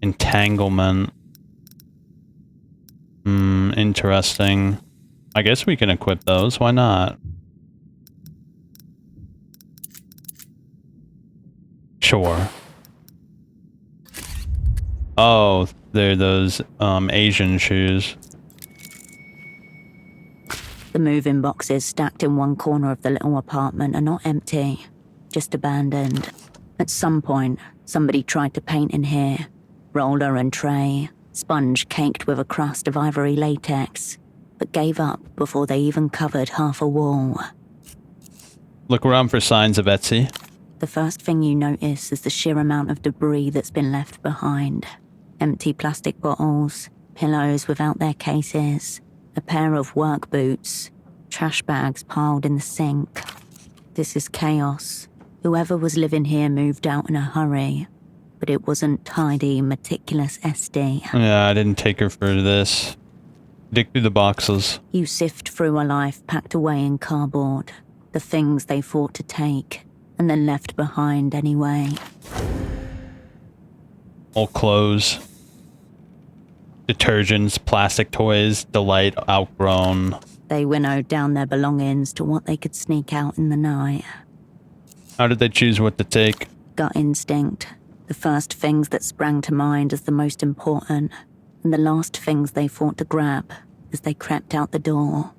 entanglement. Interesting. I guess we can equip those, why not? Sure. Oh, they're those Asian shoes. The moving boxes stacked in one corner of the little apartment are not empty, just abandoned. At some point, somebody tried to paint in here. Roller and tray, sponge caked with a crust of ivory latex, but gave up before they even covered half a wall. Look around for signs of Etsy. The first thing you notice is the sheer amount of debris that's been left behind. Empty plastic bottles, pillows without their cases, a pair of work boots, trash bags piled in the sink. This is chaos. Whoever was living here moved out in a hurry, but it wasn't tidy, meticulous SD. Yeah, I didn't take her for this. Dig through the boxes. You sift through a life packed away in cardboard, the things they fought to take, and then left behind anyway. Old clothes. Detergents, plastic toys, Delight outgrown. They winnowed down their belongings to what they could sneak out in the night. How did they choose what to take? Gut instinct. The first things that sprang to mind as the most important, and the last things they fought to grab as they crept out the door.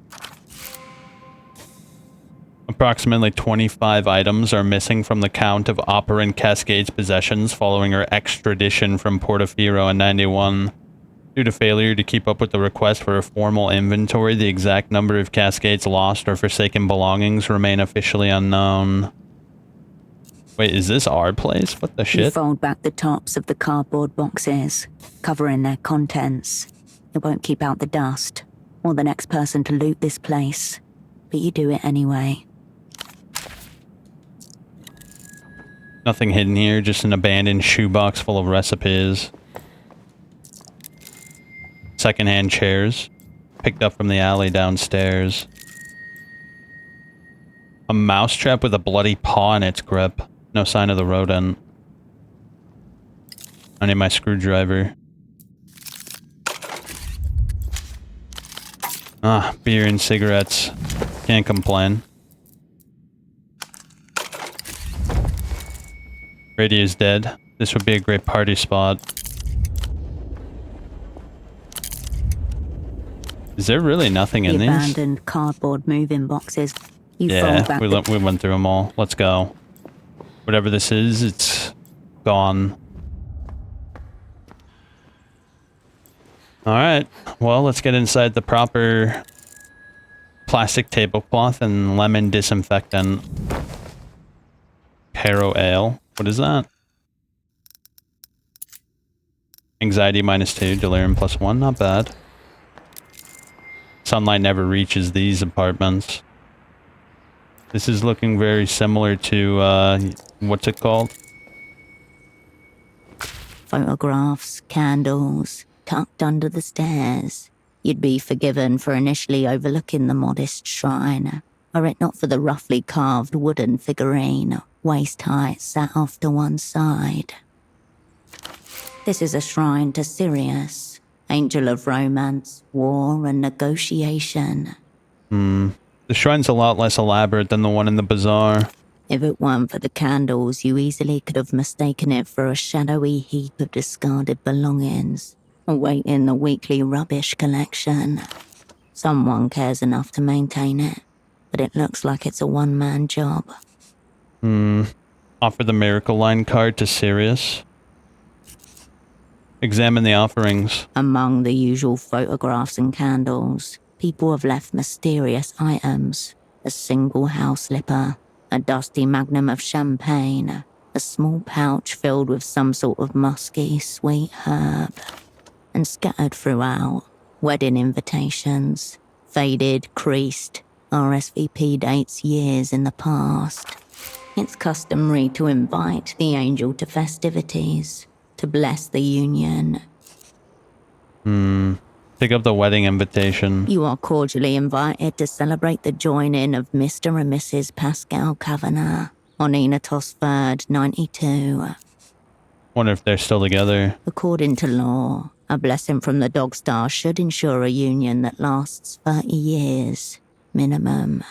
Approximately 25 items are missing from the count of Operant Cascade's possessions following her extradition from Portofino in 91. Due to failure to keep up with the request for a formal inventory, the exact number of Cascade's lost or forsaken belongings remain officially unknown. Wait, is this our place? What the shit? You fold back the tops of the cardboard boxes, covering their contents. It won't keep out the dust, or the next person to loot this place, but you do it anyway. Nothing hidden here, just an abandoned shoebox full of recipes. Secondhand chairs, picked up from the alley downstairs. A mousetrap with a bloody paw in its grip. No sign of the rodent. I need my screwdriver. Ah, beer and cigarettes. Can't complain. Radio's dead. This would be a great party spot. Is there really nothing in the these? Abandoned cardboard moving boxes. You Yeah, fold back we went through them all. Let's go. Whatever this is, it's gone. Alright, well, let's get inside the proper plastic tablecloth and lemon disinfectant. Caro Ale. What is that? Anxiety -2, delirium +1, not bad. Sunlight never reaches these apartments. This is looking very similar to, what's it called? Photographs, candles, tucked under the stairs. You'd be forgiven for initially overlooking the modest shrine, were it not for the roughly carved wooden figurine, waist-high, sat off to one side. This is a shrine to Sirius, angel of romance, war, and negotiation. The shrine's a lot less elaborate than the one in the bazaar. If it weren't for the candles, you easily could have mistaken it for a shadowy heap of discarded belongings, awaiting the weekly rubbish collection. Someone cares enough to maintain it, but it looks like it's a one-man job. Offer the Miracle Line card to Sirius. Examine the offerings. Among the usual photographs and candles, people have left mysterious items. A single house slipper, a dusty magnum of champagne, a small pouch filled with some sort of musky, sweet herb. And scattered throughout, wedding invitations, faded, creased, RSVP dates years in the past. It's customary to invite the angel to festivities, to bless the union. Pick up the wedding invitation. You are cordially invited to celebrate the joining of Mr. and Mrs. Pascal Kavanagh on Enatos 3rd, 92. Wonder if they're still together. According to law, a blessing from the Dog Star should ensure a union that lasts 30 years, minimum.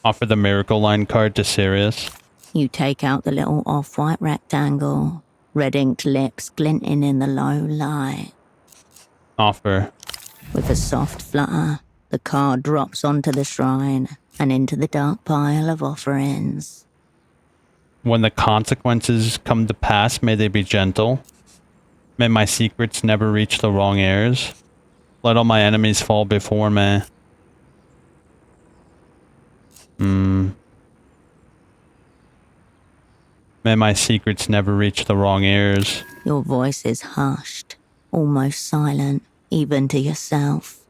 Offer the Miracle Line card to Sirius. You take out the little off-white rectangle, red-inked lips glinting in the low light. Offer. With a soft flutter, The car drops onto the shrine and into the dark pile of offerings. When the consequences come to pass, may they be gentle. May my secrets never reach the wrong ears. Let all my enemies fall before me. May my secrets never reach the wrong ears. Your voice is hushed, almost silent, even to yourself.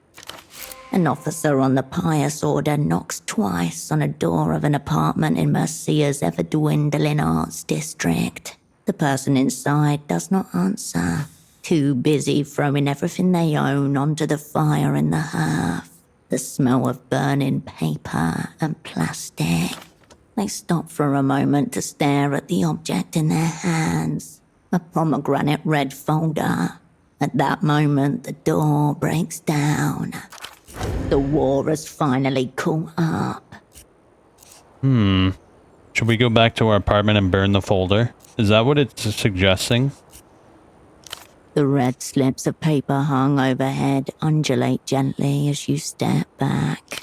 An officer on the pious order knocks twice on a door of an apartment in Mercia's ever-dwindling arts district. The person inside does not answer, too busy throwing everything they own onto the fire in the hearth. The smell of burning paper and plastic. They stop for a moment to stare at the object in their hands, a pomegranate red folder. At that moment, the door breaks down. The war has finally caught up. Should we go back to our apartment and burn the folder? Is that what it's suggesting? The red slips of paper hung overhead undulate gently as you step back.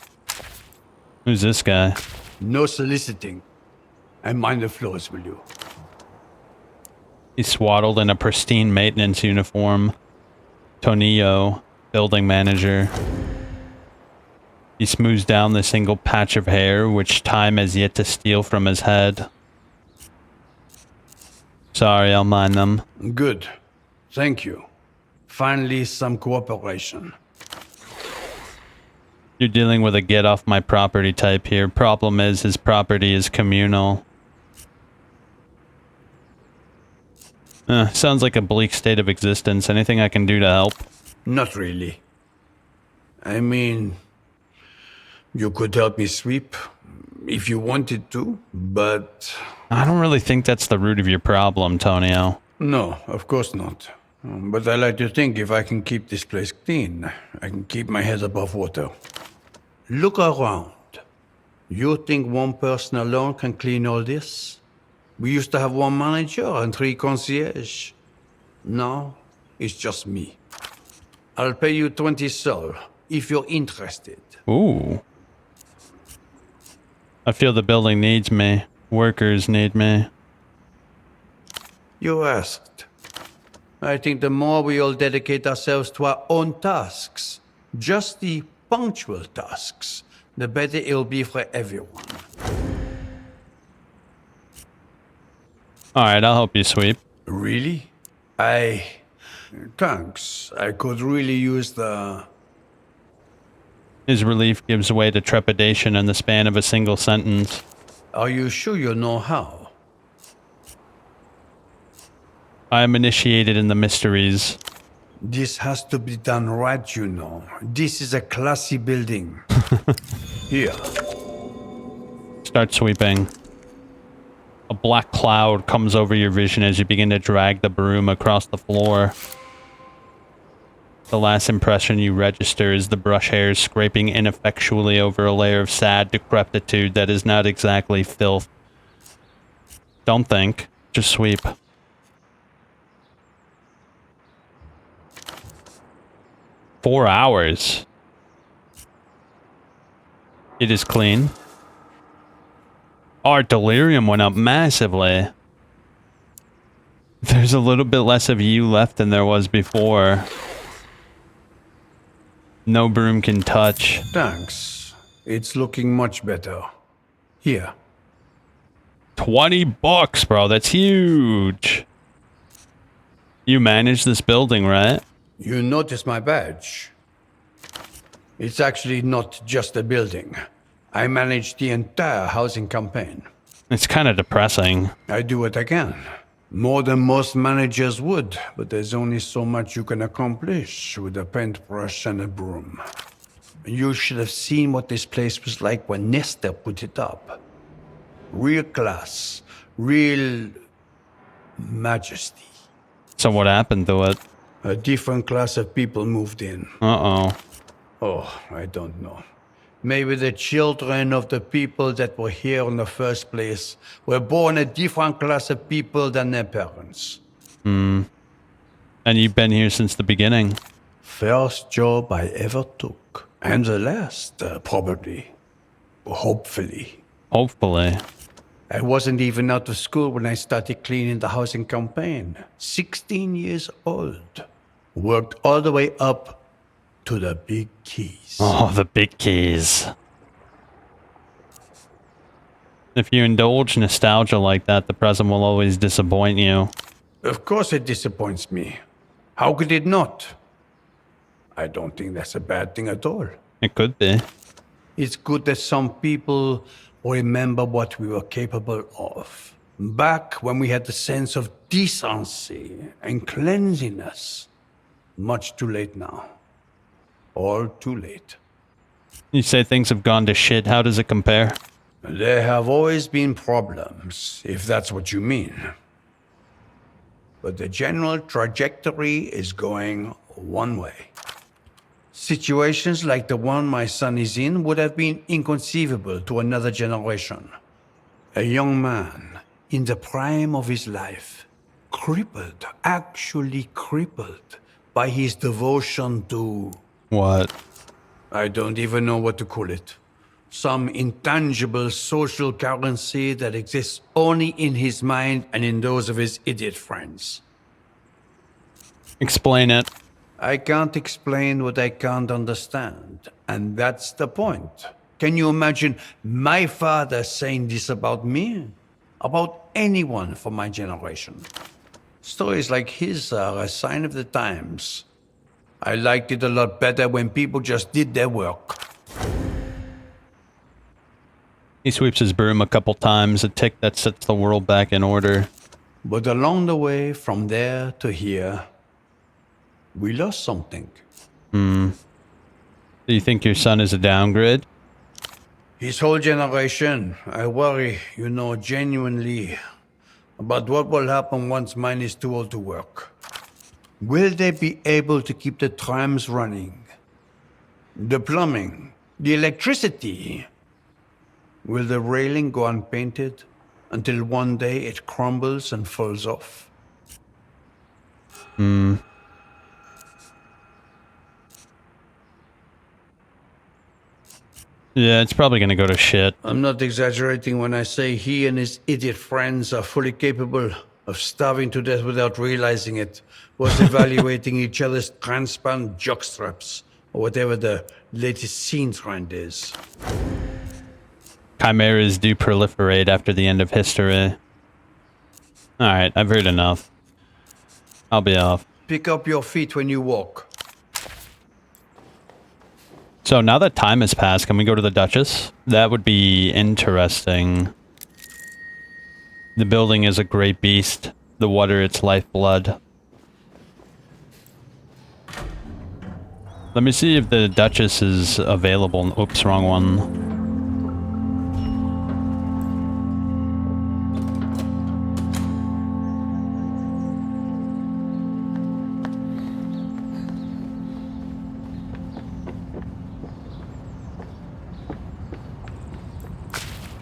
Who's this guy? No soliciting. And mind the floors, will you? He's swaddled in a pristine maintenance uniform. Tonillo, building manager. He smooths down the single patch of hair which time has yet to steal from his head. Sorry, I'll mind them. Good. Thank you. Finally, some cooperation. You're dealing with a get off my property type here. Problem is, his property is communal. Sounds like a bleak state of existence. Anything I can do to help? Not really. I mean, you could help me sweep if you wanted to, but... I don't really think that's the root of your problem, Tonio. No, of course not. But I like to think if I can keep this place clean, I can keep my head above water. Look around. You think one person alone can clean all this? We used to have one manager and 3 concierge. Now, it's just me. I'll pay you 20 sol if you're interested. Ooh. I feel the building needs me. Workers need me. You asked. I think the more we all dedicate ourselves to our own tasks, just the punctual tasks, the better it'll be for everyone. Alright, I'll help you sweep. Really? Thanks. I could really use the... His relief gives way to trepidation in the span of a single sentence. Are you sure you know how? I am initiated in the mysteries. This has to be done right, you know. This is a classy building. Here. Start sweeping. A black cloud comes over your vision as you begin to drag the broom across the floor. The last impression you register is the brush hairs scraping ineffectually over a layer of sad decrepitude that is not exactly filth. Don't think, just sweep. "4 hours. It is clean. Our delirium went up massively. There's a little bit less of you left than there was before. No broom can touch." Thanks. It's looking much better. Here. $20, bro. That's huge. You manage this building, right? You notice my badge. It's actually not just a building. I manage the entire housing campaign. It's kind of depressing. I do what I can. More than most managers would, but there's only so much you can accomplish with a paintbrush and a broom. You should have seen what this place was like when Nestor put it up. Real class, real majesty. So what happened to it? A different class of people moved in. Uh-oh. Oh, I don't know. Maybe the children of the people that were here in the first place were born a different class of people than their parents. And you've been here since the beginning? First job I ever took. And the last, probably. Hopefully. Hopefully. I wasn't even out of school when I started cleaning the housing campaign. 16 years old. Worked all the way up to the big keys. Oh, the big keys. If you indulge nostalgia like that, the present will always disappoint you. Of course it disappoints me. How could it not? I don't think that's a bad thing at all. It could be. It's good that some people remember what we were capable of. Back when we had the sense of decency and cleanliness. Much too late now. All too late. You say things have gone to shit. How does it compare? There have always been problems, if that's what you mean. But the general trajectory is going one way. Situations like the one my son is in would have been inconceivable to another generation. A young man in the prime of his life, crippled, actually crippled, by his devotion to... What? I don't even know what to call it. Some intangible social currency that exists only in his mind and in those of his idiot friends. Explain it. I can't explain what I can't understand, and that's the point. Can you imagine my father saying this about me? About anyone from my generation? Stories like his are a sign of the times. I liked it a lot better when people just did their work. He sweeps his broom a couple times, a tick that sets the world back in order. But along the way, from there to here, we lost something. Do you think your son is a downgrade? His whole generation, I worry, genuinely, about what will happen once mine is too old to work. Will they be able to keep the trams running? The plumbing? The electricity? Will the railing go unpainted until one day it crumbles and falls off? Yeah, it's probably gonna go to shit. I'm not exaggerating when I say he and his idiot friends are fully capable of starving to death without realizing it, was evaluating each other's transparent jockstraps, or whatever the latest scene trend is. Chimeras do proliferate after the end of history. Alright, I've heard enough. I'll be off. Pick up your feet when you walk. So now that time has passed, can we go to the Duchess? That would be interesting. The building is a great beast. The water, its lifeblood. Let me see if the Duchess is available. Oops, wrong one.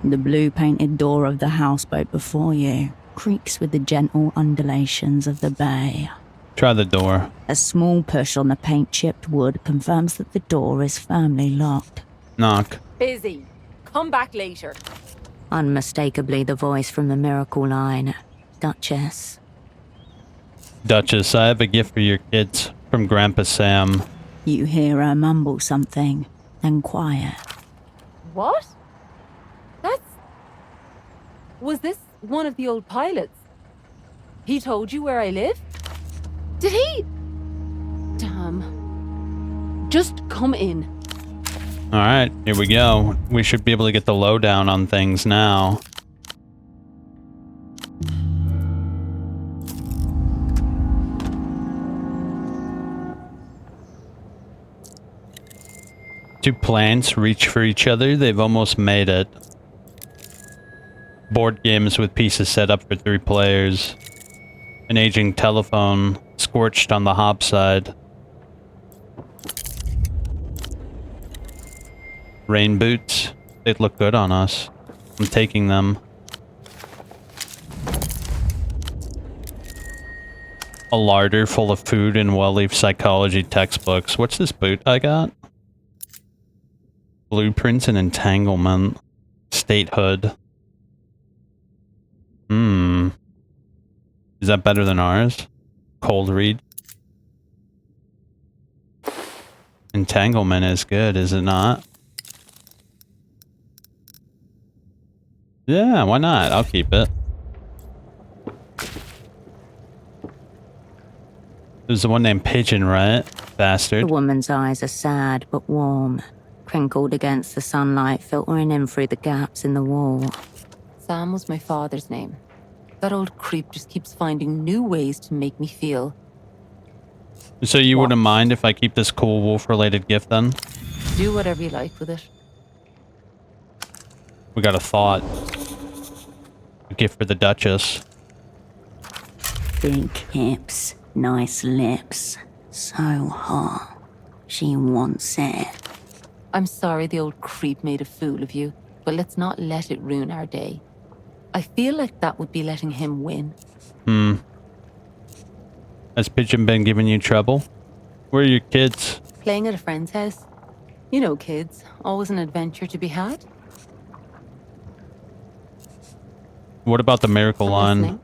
The blue-painted door of the houseboat before you creaks with the gentle undulations of the bay. Try the door. A small push on the paint-chipped wood confirms that the door is firmly locked. Knock. Busy. Come back later. Unmistakably the voice from the Miracle Line. Duchess. Duchess, I have a gift for your kids. From Grandpa Sam. You hear her mumble something, then quiet. What? Was this one of the old pilots? He told you where I live? Did he? Damn. Just come in. Alright, here we go. We should be able to get the lowdown on things now. Two plants reach for each other. They've almost made it. Board games with pieces set up for 3 players. An aging telephone scorched on the hob side. Rain boots. They'd look good on us. I'm taking them. A larder full of food and well-leaf psychology textbooks. What's this boot I got? Blueprints and entanglement. Statehood. Is that better than ours? Cold read. Entanglement is good, is it not? Yeah, why not? I'll keep it. There's the one named Pigeon, right? Bastard. The woman's eyes are sad but warm, crinkled against the sunlight filtering in through the gaps in the wall. Sam was my father's name. That old creep just keeps finding new ways to make me feel. So you wouldn't mind if I keep this cool wolf-related gift then? Do whatever you like with it. We got a thought. A gift for the Duchess. Big hips, nice lips, so hot. She wants it. I'm sorry the old creep made a fool of you, but let's not let it ruin our day. I feel like that would be letting him win. Has Pigeon been giving you trouble? Where are your kids? Playing at a friend's house. You know kids, always an adventure to be had. What about the Miracle Line?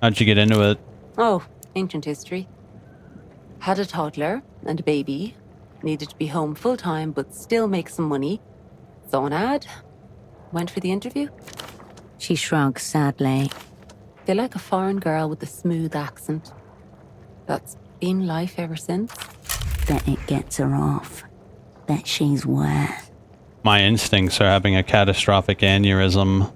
How'd you get into it? Oh, ancient history. Had a toddler and a baby. Needed to be home full-time but still make some money. Saw an ad. Went for the interview. She shrugs sadly. They like a foreign girl with a smooth accent. That's been life ever since. Bet it gets her off. Bet she's wet. My instincts are having a catastrophic aneurysm.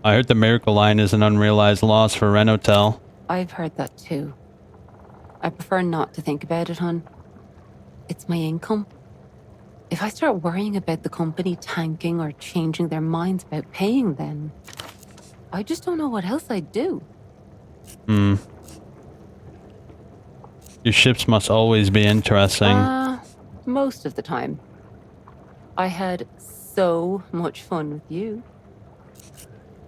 I heard the Miracle Line is an unrealized loss for Renotel. I've heard that too. I prefer not to think about it, hon. It's my income. If I start worrying about the company tanking or changing their minds about paying, then I just don't know what else I'd do. Your ships must always be interesting. Most of the time. I had so much fun with you.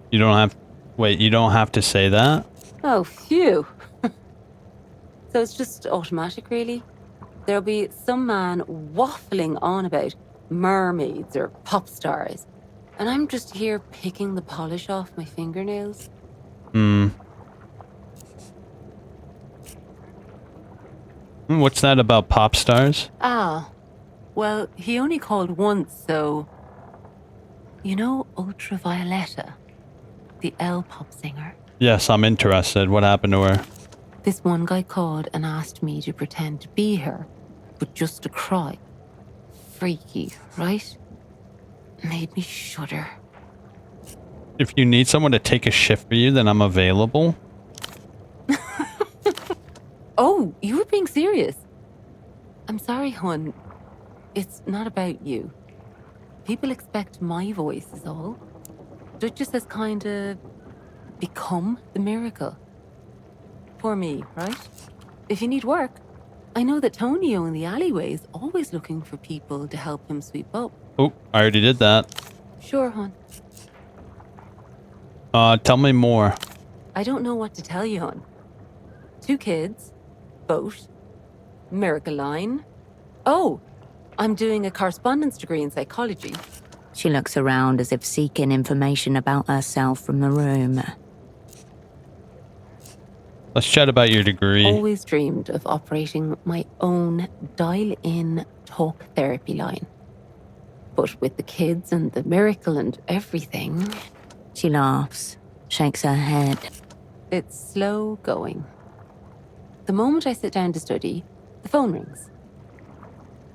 You don't have... Wait, you don't have to say that? Oh, phew. So it's just automatic, really? There'll be some man waffling on about mermaids or pop stars, and I'm just here picking the polish off my fingernails. What's that about pop stars? Ah, well, he only called once, so... You know Ultravioletta? The L-pop singer? Yes, I'm interested. What happened to her? This one guy called and asked me to pretend to be her, but just to cry. Freaky, right? Made me shudder. If you need someone to take a shift for you, then I'm available. Oh, you were being serious. I'm sorry, hon. It's not about you. People expect my voice is all. Duchess has kinda become the miracle. For me, right? If you need work, I know that Tonio in the alleyway is always looking for people to help him sweep up. Oh, I already did that. Sure, hon. Tell me more. I don't know what to tell you, hon. 2 kids, boat, Miracle Line. Oh, I'm doing a correspondence degree in psychology. She looks around as if seeking information about herself from the room. Let's chat about your degree. Always dreamed of operating my own dial-in talk therapy line. But with the kids and the miracle and everything... She laughs, shakes her head. It's slow going. The moment I sit down to study, the phone rings.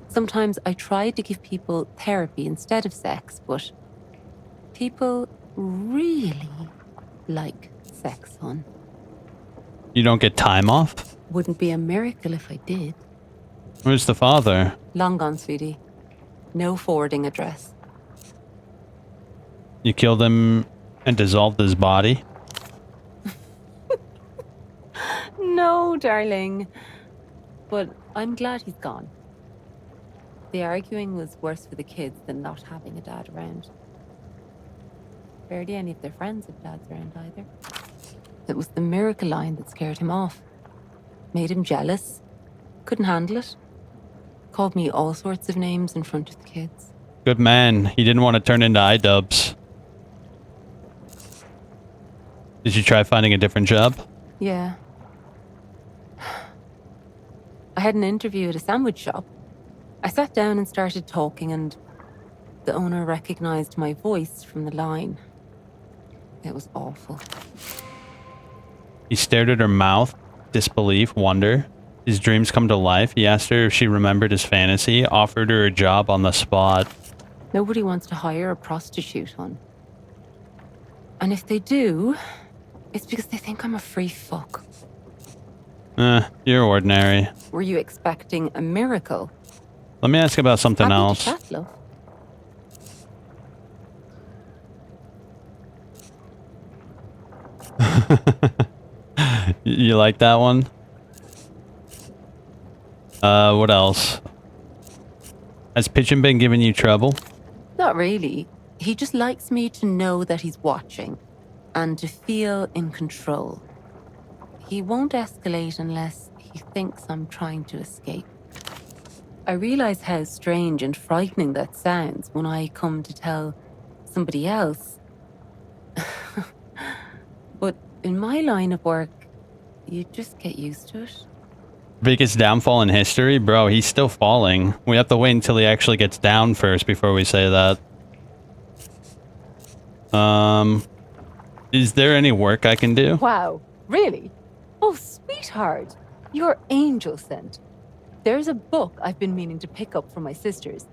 Sometimes I try to give people therapy instead of sex, but people really like sex, hon. You don't get time off? Wouldn't be a miracle if I did. Where's the father? Long gone, sweetie. No forwarding address. You killed him and dissolved his body? No, darling. But I'm glad he's gone. The arguing was worse for the kids than not having a dad around. barely any of their friends have dads around either. It was the miracle line that scared him off. Made him jealous. Couldn't handle it. Called me all sorts of names in front of the kids. Good man. He didn't want to turn into iDubbbz. Did you try finding a different job? Yeah. I had an interview at a sandwich shop. I sat down and started talking, and the owner recognized my voice from the line. It was awful. He stared at her mouth, disbelief, wonder. His dreams come to life. He asked her if she remembered his fantasy, offered her a job on the spot. Nobody wants to hire a prostitute, hon. And if they do, it's because they think I'm a free fuck. You're ordinary. Were you expecting a miracle? Let me ask about something Happy else. to chat, love. You like that one? What else? Has Pigeon been giving you trouble? Not really. He just likes me to know that he's watching and to feel in control. He won't escalate unless he thinks I'm trying to escape. I realize how strange and frightening that sounds when I come to tell somebody else. But in my line of work, you just get used to it. Biggest downfall in history? Bro, he's still falling. We have to wait until he actually gets down first before we say that. Is there any work I can do? Wow, really? Oh, sweetheart, you're angel sent. There's a book I've been meaning to pick up for my sisters.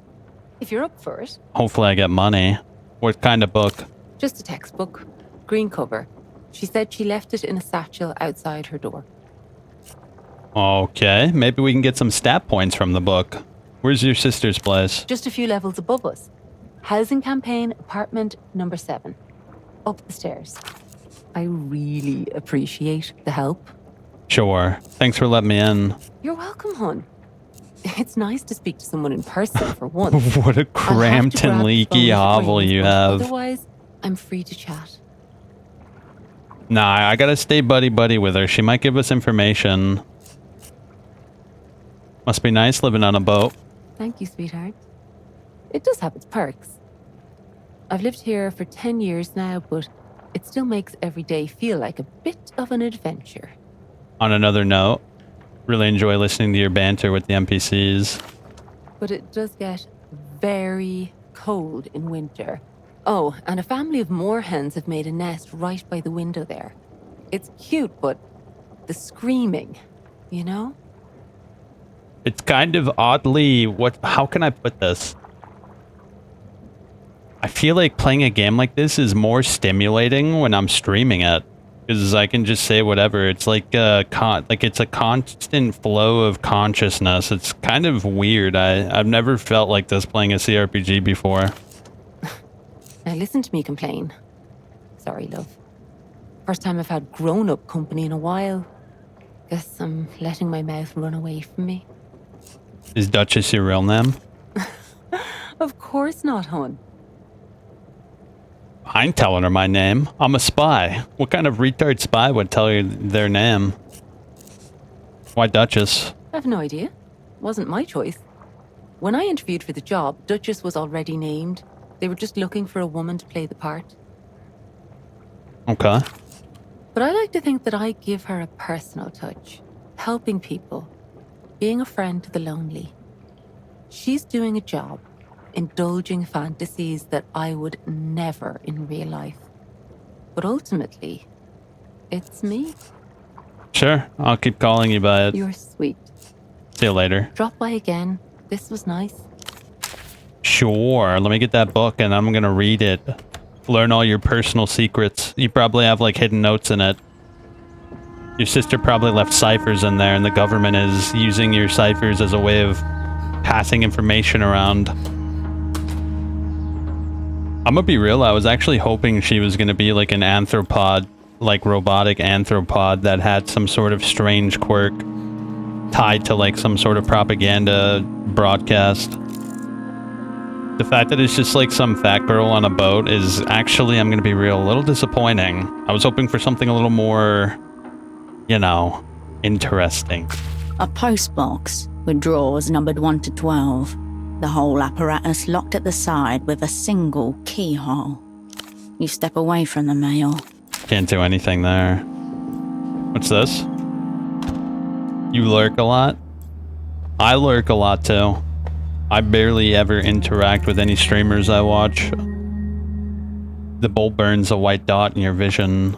If you're up for it. Hopefully I get money. What kind of book? Just a textbook. Green cover. She said she left it in a satchel outside her door. Okay, maybe we can get some stat points from the book. Where's your sister's place? Just a few levels above us. Housing campaign, apartment number 7. Up the stairs. I really appreciate the help. Sure. Thanks for letting me in. You're welcome, hon. It's nice to speak to someone in person for once. What a cramped and leaky hovel you have. Otherwise, I'm free to chat. Nah, I gotta stay buddy-buddy with her. She might give us information. Must be nice living on a boat. Thank you, sweetheart. It does have its perks. I've lived here for 10 years now, but it still makes every day feel like a bit of an adventure. On another note, really enjoy listening to your banter with the NPCs. But it does get very cold in winter. Oh, and a family of moorhens have made a nest right by the window there. It's cute, but the screaming, you know? It's kind of oddly... How can I put this? I feel like playing a game like this is more stimulating when I'm streaming it. Because I can just say whatever. It's like it's a constant flow of consciousness. It's kind of weird. I've never felt like this playing a CRPG before. Now listen to me complain. Sorry, love. First time I've had grown-up company in a while. Guess I'm letting my mouth run away from me. Is Duchess your real name? Of course not, hon. I ain't telling her my name. I'm a spy. What kind of retard spy would tell you their name? Why Duchess? I have no idea. Wasn't my choice. When I interviewed for the job, Duchess was already named. They were just looking for a woman to play the part. Okay. But I like to think that I give her a personal touch. Helping people. Being a friend to the lonely. She's doing a job. Indulging fantasies that I would never in real life. But ultimately, it's me. Sure. I'll keep calling you by it. You're sweet. See you later. Drop by again. This was nice. Sure. Let me get that book and I'm gonna read it. Learn all your personal secrets. You probably have like hidden notes in it. Your sister probably left ciphers in there and the government is using your ciphers as a way of passing information around. I'm gonna be real, I was actually hoping she was gonna be like an anthropod, like robotic anthropod that had some sort of strange quirk tied to like some sort of propaganda broadcast. The fact that it's just like some fat girl on a boat is actually, I'm gonna be real, a little disappointing. I was hoping for something a little more, you know, interesting. A postbox with drawers numbered 1 to 12. The whole apparatus locked at the side with a single keyhole. You step away from the mail. Can't do anything there. What's this? You lurk a lot? I lurk a lot too. I barely ever interact with any streamers I watch. The bolt burns a white dot in your vision.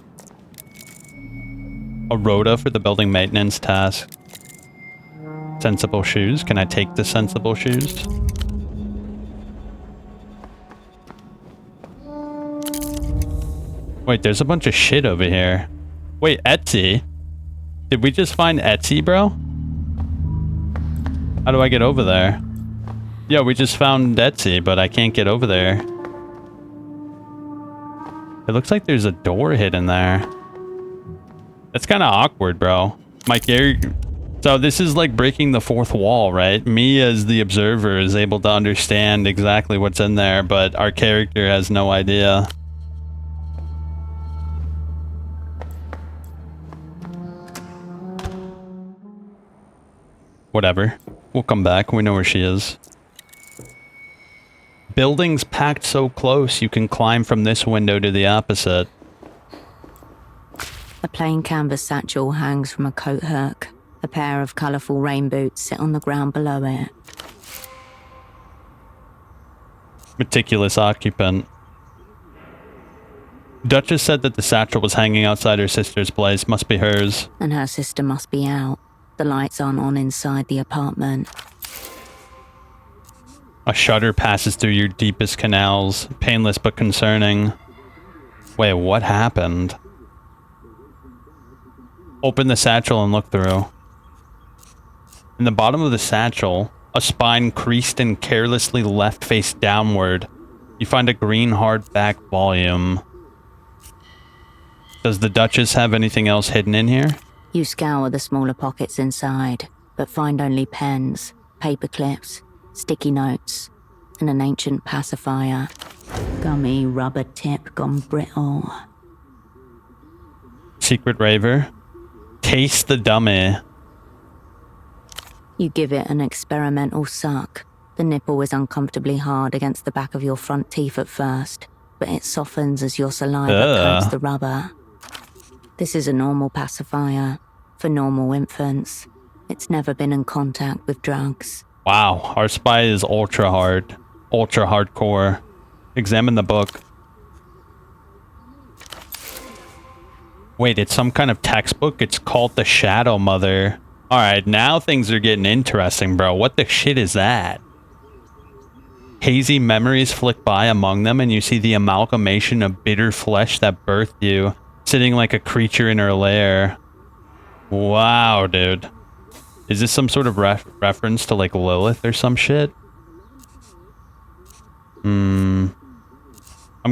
A rota for the building maintenance task. Sensible shoes. Can I take the sensible shoes? Wait, there's a bunch of shit over here. Wait, Etsy? Did we just find Etsy, bro? How do I get over there? Yeah, we just found Etsy, but I can't get over there. It looks like there's a door hidden there. That's kind of awkward, bro. So this is like breaking the fourth wall, right? Me as the observer is able to understand exactly what's in there, but our character has no idea. Whatever. We'll come back. We know where she is. Buildings packed so close you can climb from this window to the opposite. A plain canvas satchel hangs from a coat hook. A pair of colourful rain boots sit on the ground below it. Meticulous occupant. Duchess said that the satchel was hanging outside her sister's place. Must be hers. And her sister must be out. The lights aren't on inside the apartment. A shudder passes through your deepest canals. Painless but concerning. Wait, what happened? Open the satchel and look through. In the bottom of the satchel, a spine creased and carelessly left face downward, you find a green hardback volume. Does the Duchess have anything else hidden in here? You scour the smaller pockets inside, but find only pens, paper clips, sticky notes, and an ancient pacifier. Gummy rubber tip gone brittle. Secret raver. Taste the dummy. You give it an experimental suck. The nipple is uncomfortably hard against the back of your front teeth at first, but it softens as your saliva coats the rubber. This is a normal pacifier for normal infants. It's never been in contact with drugs. Wow, our spy is ultra hardcore. Examine the book. Wait, it's some kind of textbook? It's called The Shadow Mother. Alright, now things are getting interesting, bro. What the shit is that? Hazy memories flick by among them, and you see the amalgamation of bitter flesh that birthed you, sitting like a creature in her lair. Wow, dude. Is this some sort of reference to like Lilith or some shit? I'm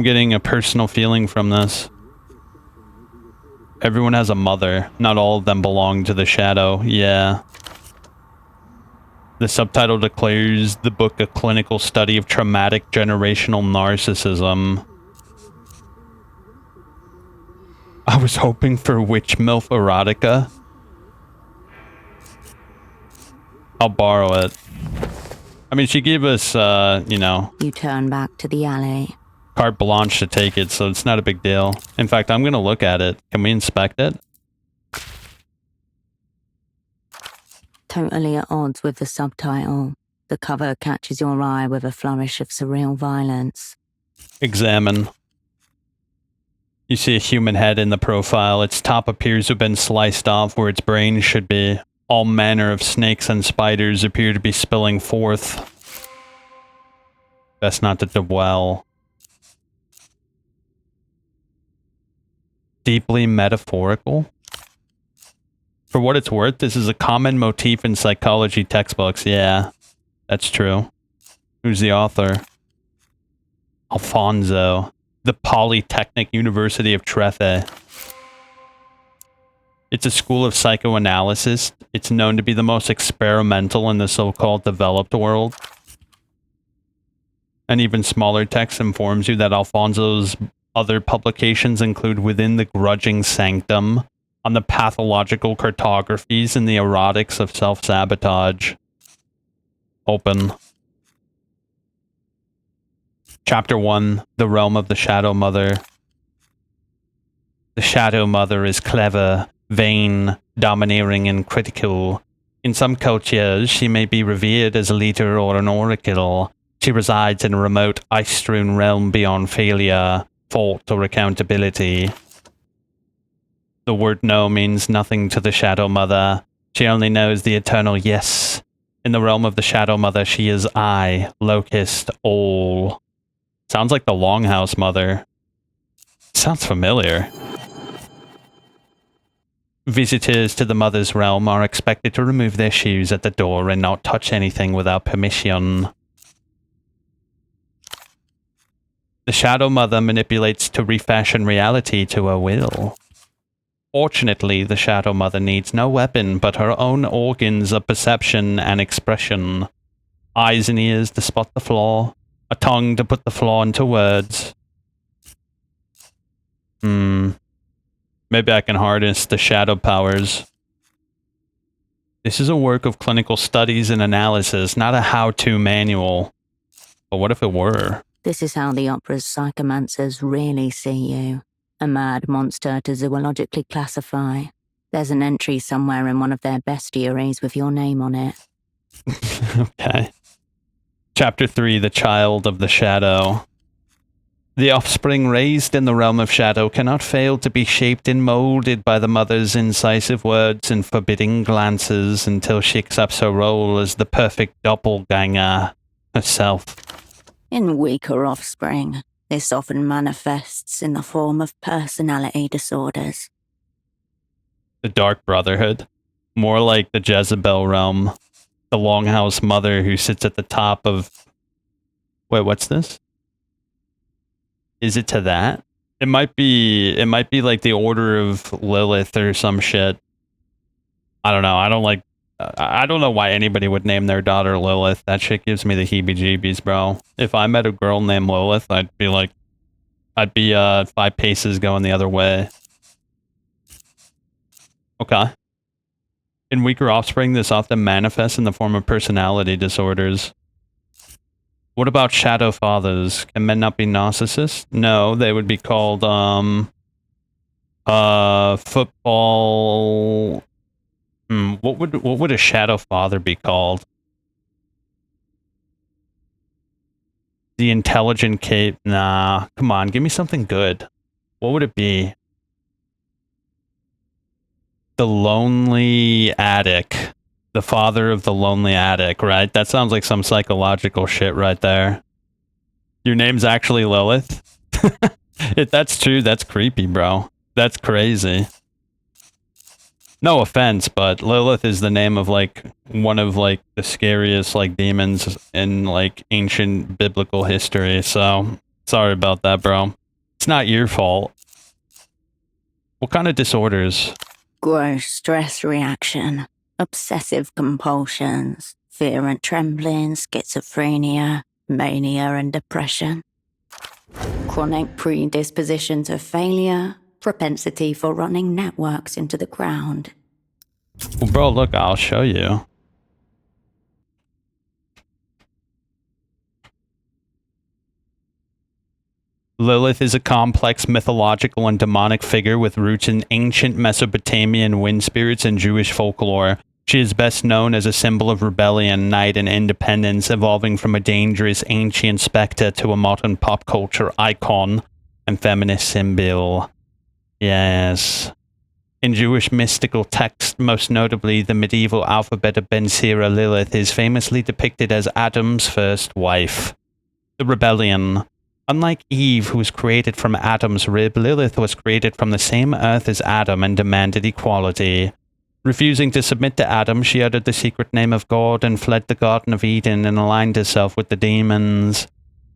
getting a personal feeling from this. Everyone has a mother. Not all of them belong to the Shadow. Yeah. The subtitle declares the book a clinical study of traumatic generational narcissism. I was hoping for Witch MILF erotica. I'll borrow it. I mean, she gave us, you know... You turn back to the alley. Carte blanche to take it, so it's not a big deal. In fact, I'm gonna look at it. Can we inspect it? Totally at odds with the subtitle. The cover catches your eye with a flourish of surreal violence. Examine. You see a human head in the profile. Its top appears to have been sliced off where its brain should be. All manner of snakes and spiders appear to be spilling forth. Best not to dwell. Deeply metaphorical? For what it's worth, this is a common motif in psychology textbooks. Yeah, that's true. Who's the author? Alfonso. The Polytechnic University of Trethye. It's a school of psychoanalysis. It's known to be the most experimental in the so-called developed world. An even smaller text informs you that Alfonso's other publications include Within the Grudging Sanctum, on the pathological cartographies and the erotics of self-sabotage. Open. Chapter 1, The Realm of the Shadow Mother. The Shadow Mother is clever, vain, domineering, and critical. In some cultures, she may be revered as a leader or an oracle. She resides in a remote, ice-strewn realm beyond failure, fault, or accountability. The word no means nothing to the Shadow Mother. She only knows the eternal yes. In the realm of the Shadow Mother, she is I, Locust, all. Sounds like the Longhouse Mother. Sounds familiar. Visitors to the Mother's realm are expected to remove their shoes at the door and not touch anything without permission. The Shadow Mother manipulates to refashion reality to her will. Fortunately, the Shadow Mother needs no weapon but her own organs of perception and expression. Eyes and ears to spot the flaw, a tongue to put the flaw into words. Maybe I can harness the shadow powers. This is a work of clinical studies and analysis, not a how-to manual. But what if it were? This is how the opera's psychomancers really see you. A mad monster to zoologically classify. There's an entry somewhere in one of their bestiaries with your name on it. Okay. Chapter 3, The Child of the Shadow. The offspring raised in the realm of shadow cannot fail to be shaped and molded by the mother's incisive words and forbidding glances until she accepts her role as the perfect doppelganger herself. In weaker offspring, this often manifests in the form of personality disorders. The Dark Brotherhood. More like the Jezebel realm. The Longhouse Mother who sits at the top of... Wait, what's this? Is it to that? It might be like the Order of Lilith or some shit. I don't know. I don't know why anybody would name their daughter Lilith. That shit gives me the heebie-jeebies, bro. If I met a girl named Lilith, I'd be 5 paces going the other way. Okay. In weaker offspring, this often manifests in the form of personality disorders. What about shadow fathers? Can men not be narcissists? No, they would be called, football... what would a shadow father be called? The intelligent cape? Nah, come on, give me something good. What would it be? The lonely addict. The father of the lonely addict, right? That sounds like some psychological shit right there. Your name's actually Lilith? If that's true, that's creepy, bro. That's crazy. No offense, but Lilith is the name of, like, one of, like, the scariest, like, demons in, like, ancient biblical history, so sorry about that, bro. It's not your fault. What kind of disorders? Gross stress reaction, obsessive compulsions, fear and trembling, schizophrenia, mania and depression. Chronic predisposition to failure, propensity for running networks into the ground. Well, bro, look, I'll show you. Lilith is a complex mythological and demonic figure with roots in ancient Mesopotamian wind spirits and Jewish folklore. She is best known as a symbol of rebellion, night, and independence, evolving from a dangerous ancient specter to a modern pop culture icon and feminist symbol. Yes. In Jewish mystical texts, most notably the medieval alphabet of Ben Sira, Lilith is famously depicted as Adam's first wife. The rebellion. Unlike Eve, who was created from Adam's rib, Lilith was created from the same earth as Adam and demanded equality. Refusing to submit to Adam, she uttered the secret name of God and fled the Garden of Eden and aligned herself with the demons.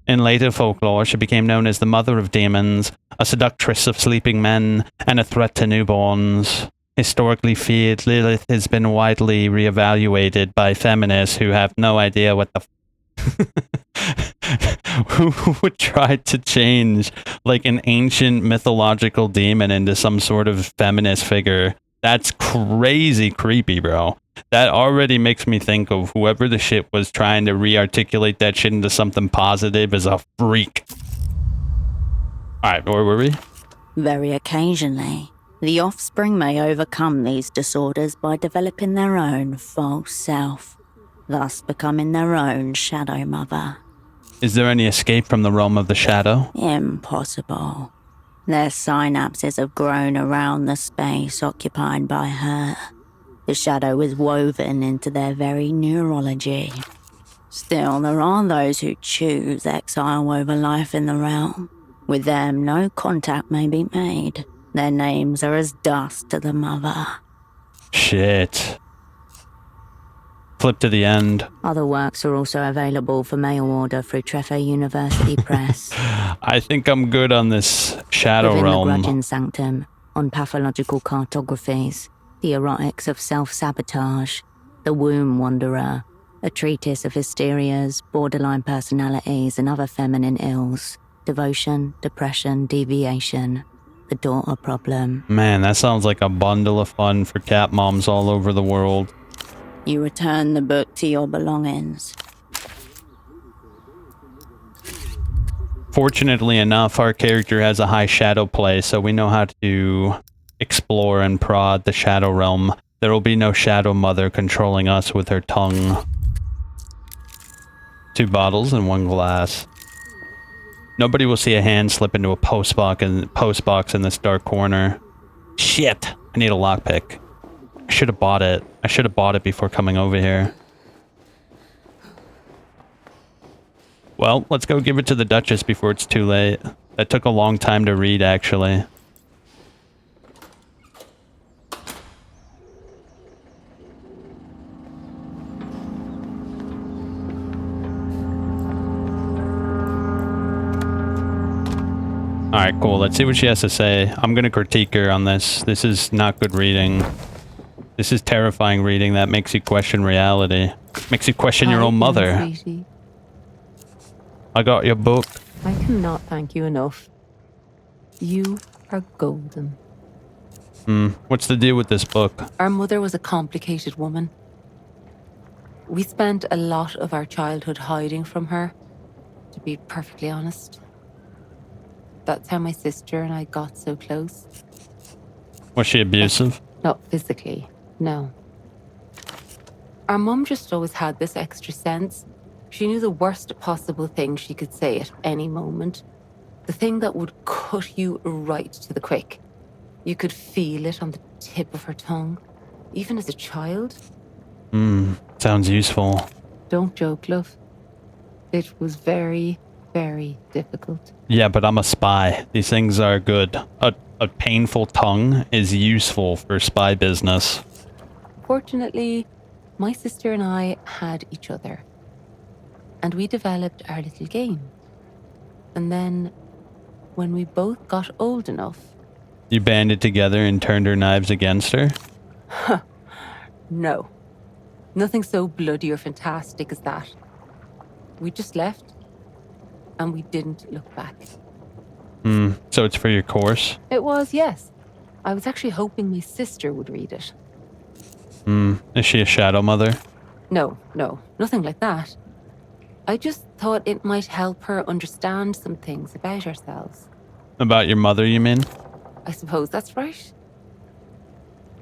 In later folklore, she became known as the Mother of Demons, a seductress of sleeping men, and a threat to newborns. Historically feared, Lilith has been widely reevaluated by feminists who have no idea what the Who would try to change like an ancient mythological demon into some sort of feminist figure? That's crazy creepy, bro. That already makes me think of whoever the shit was trying to re-articulate that shit into something positive as a freak. Alright, where were we? Very occasionally, the offspring may overcome these disorders by developing their own false self, thus becoming their own shadow mother. Is there any escape from the realm of the shadow? Impossible. Their synapses have grown around the space occupied by her. The shadow is woven into their very neurology. Still, there are those who choose exile over life in the realm. With them, no contact may be made. Their names are as dust to the mother. Shit. Flip to the end. Other works are also available for mail order through Treffer University Press. I think I'm good on this shadow Within realm. the Grudging Sanctum, on pathological cartographies, the erotics of self-sabotage, the womb wanderer, a treatise of hysterias, borderline personalities and other feminine ills, devotion, depression, deviation, the daughter problem. Man, that sounds like a bundle of fun for cat moms all over the world. You return the book to your belongings. Fortunately enough, our character has a high shadow play, so we know how to explore and prod the shadow realm. There will be no shadow mother controlling us with her tongue. 2 bottles and 1 glass. Nobody will see a hand slip into a post box in this dark corner. Shit! I need a lockpick. I should have bought it. I should have bought it before coming over here. Well, let's go give it to the Duchess before it's too late. That took a long time to read, actually. Alright, cool. Let's see what she has to say. I'm gonna critique her on this. This is not good reading. This is terrifying reading that makes you question reality. Makes you question your own mother. Sweetie. I got your book. I cannot thank you enough. You are golden. What's the deal with this book? Our mother was a complicated woman. We spent a lot of our childhood hiding from her, to be perfectly honest. That's how my sister and I got so close. Was she abusive? Not physically, no. Our mum just always had this extra sense. She knew the worst possible thing she could say at any moment. The thing that would cut you right to the quick. You could feel it on the tip of her tongue, even as a child. Sounds useful. Don't joke, love. It was very, very difficult. Yeah, but I'm a spy. These things are good. A painful tongue is useful for spy business. Fortunately, my sister and I had each other. And we developed our little game. And then, when we both got old enough... You banded together and turned your knives against her? No. Nothing so bloody or fantastic as that. We just left. And we didn't look back. So it's for your course? It was, yes. I was actually hoping my sister would read it. Is she a shadow mother? No, nothing like that. I just thought it might help her understand some things about ourselves. About your mother, you mean? I suppose that's right.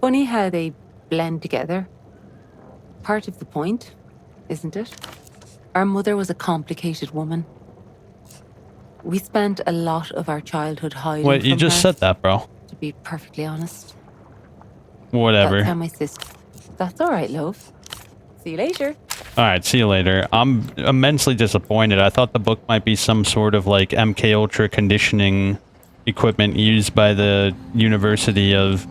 Funny how they blend together. Part of the point, isn't it? Our mother was a complicated woman. We spent a lot of our childhood hiding Wait, you from just her, said that, bro. to be perfectly honest. Whatever. That's how my sister... That's all right, love. See you later. Alright, see you later. I'm immensely disappointed. I thought the book might be some sort of like MK Ultra conditioning equipment used by the University of,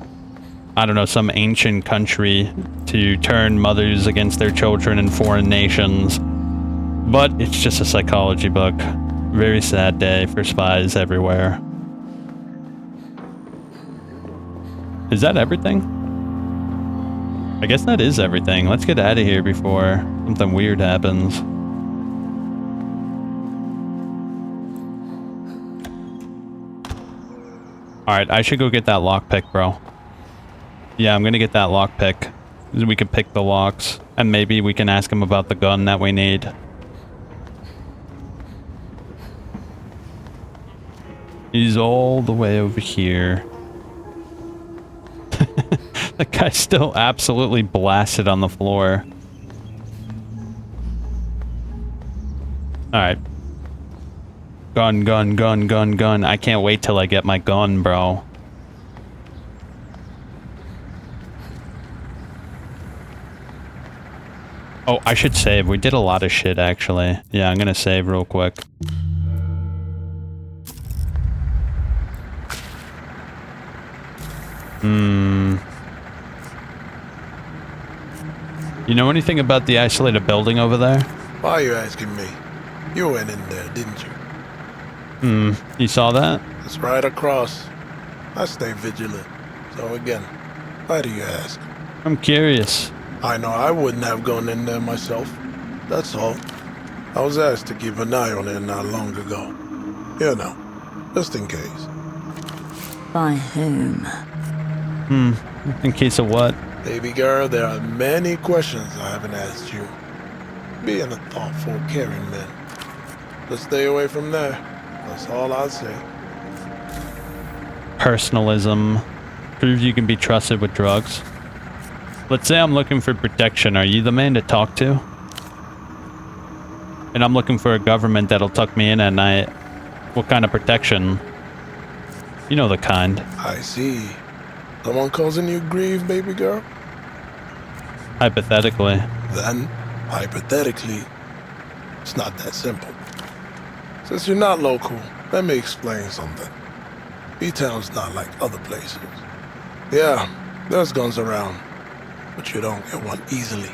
I don't know, some ancient country to turn mothers against their children in foreign nations. But it's just a psychology book. Very sad day for spies everywhere. Is that everything? I guess that is everything. Let's get out of here before something weird happens. Alright, I should go get that lockpick, bro. Yeah, I'm gonna get that lockpick. We can pick the locks. And maybe we can ask him about the gun that we need. He's all the way over here. The guy's still absolutely blasted on the floor. Alright. Gun, gun, gun, gun, gun. I can't wait till I get my gun, bro. Oh, I should save. We did a lot of shit, actually. Yeah, I'm gonna save real quick. You know anything about the isolated building over there? Why are you asking me? You went in there, didn't you? You saw that? It's right across. I stay vigilant. So again, why do you ask? I'm curious. I know I wouldn't have gone in there myself. That's all. I was asked to keep an eye on it not long ago. You know, just in case. By whom? In case of what? Baby girl, there are many questions I haven't asked you. Being a thoughtful, caring man. Just stay away from there. That's all I'll say. Personalism. Proves you can be trusted with drugs. Let's say I'm looking for protection. Are you the man to talk to? And I'm looking for a government that'll tuck me in at night. What kind of protection? You know the kind. I see. Someone causing you grief, baby girl? Hypothetically. Then, hypothetically, it's not that simple. Since you're not local, let me explain something. B-Town's not like other places. Yeah, there's guns around, but you don't get one easily.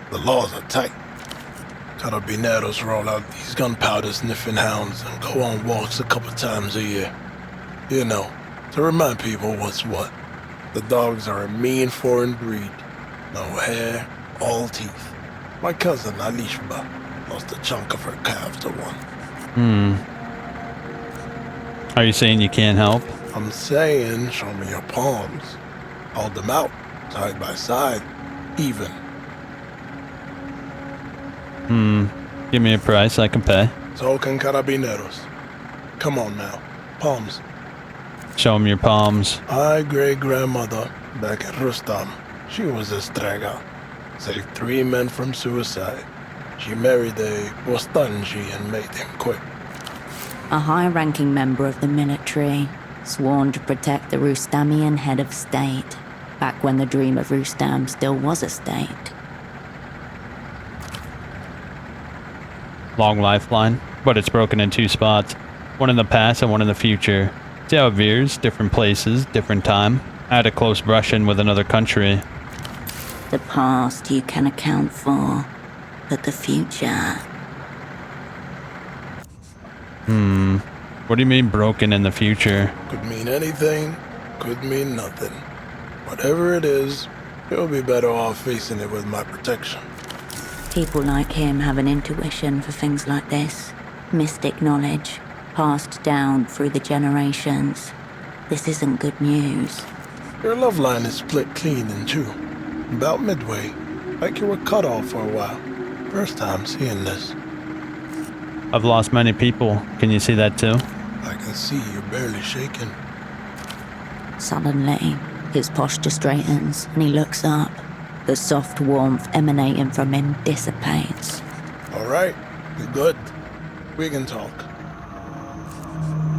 The laws are tight. Carabineros roll out these gunpowder sniffing hounds and go on walks a couple times a year. You know, to remind people what's what. The dogs are a mean foreign breed. No hair, all teeth. My cousin, Alishba, lost a chunk of her calf to one. Are you saying you can't help? I'm saying, show me your palms. Hold them out, side by side, even. Give me a price, I can pay. So can Carabineros. Come on now, palms. Show him your palms. My great-grandmother, back at Rustam, she was a Strega. Saved 3 men from suicide. She married a Bostanji and made him quit. A high-ranking member of the military, sworn to protect the Rustamian head of state, back when the dream of Rustam still was a state. Long lifeline, but it's broken in 2 spots. One in the past and one in the future. See how it veers? Different places, different time. I had a close brush-in with another country. The past you can account for, but the future... What do you mean broken in the future? Could mean anything, could mean nothing. Whatever it is, you'll be better off facing it with my protection. People like him have an intuition for things like this. Mystic knowledge, passed down through the generations. This isn't good news. Your love line is split clean in 2. About midway, like you were cut off for a while. First time seeing this. I've lost many people. Can you see that too? I can see you're barely shaking. Suddenly, his posture straightens and he looks up. The soft warmth emanating from him dissipates. All right, you're good. We can talk.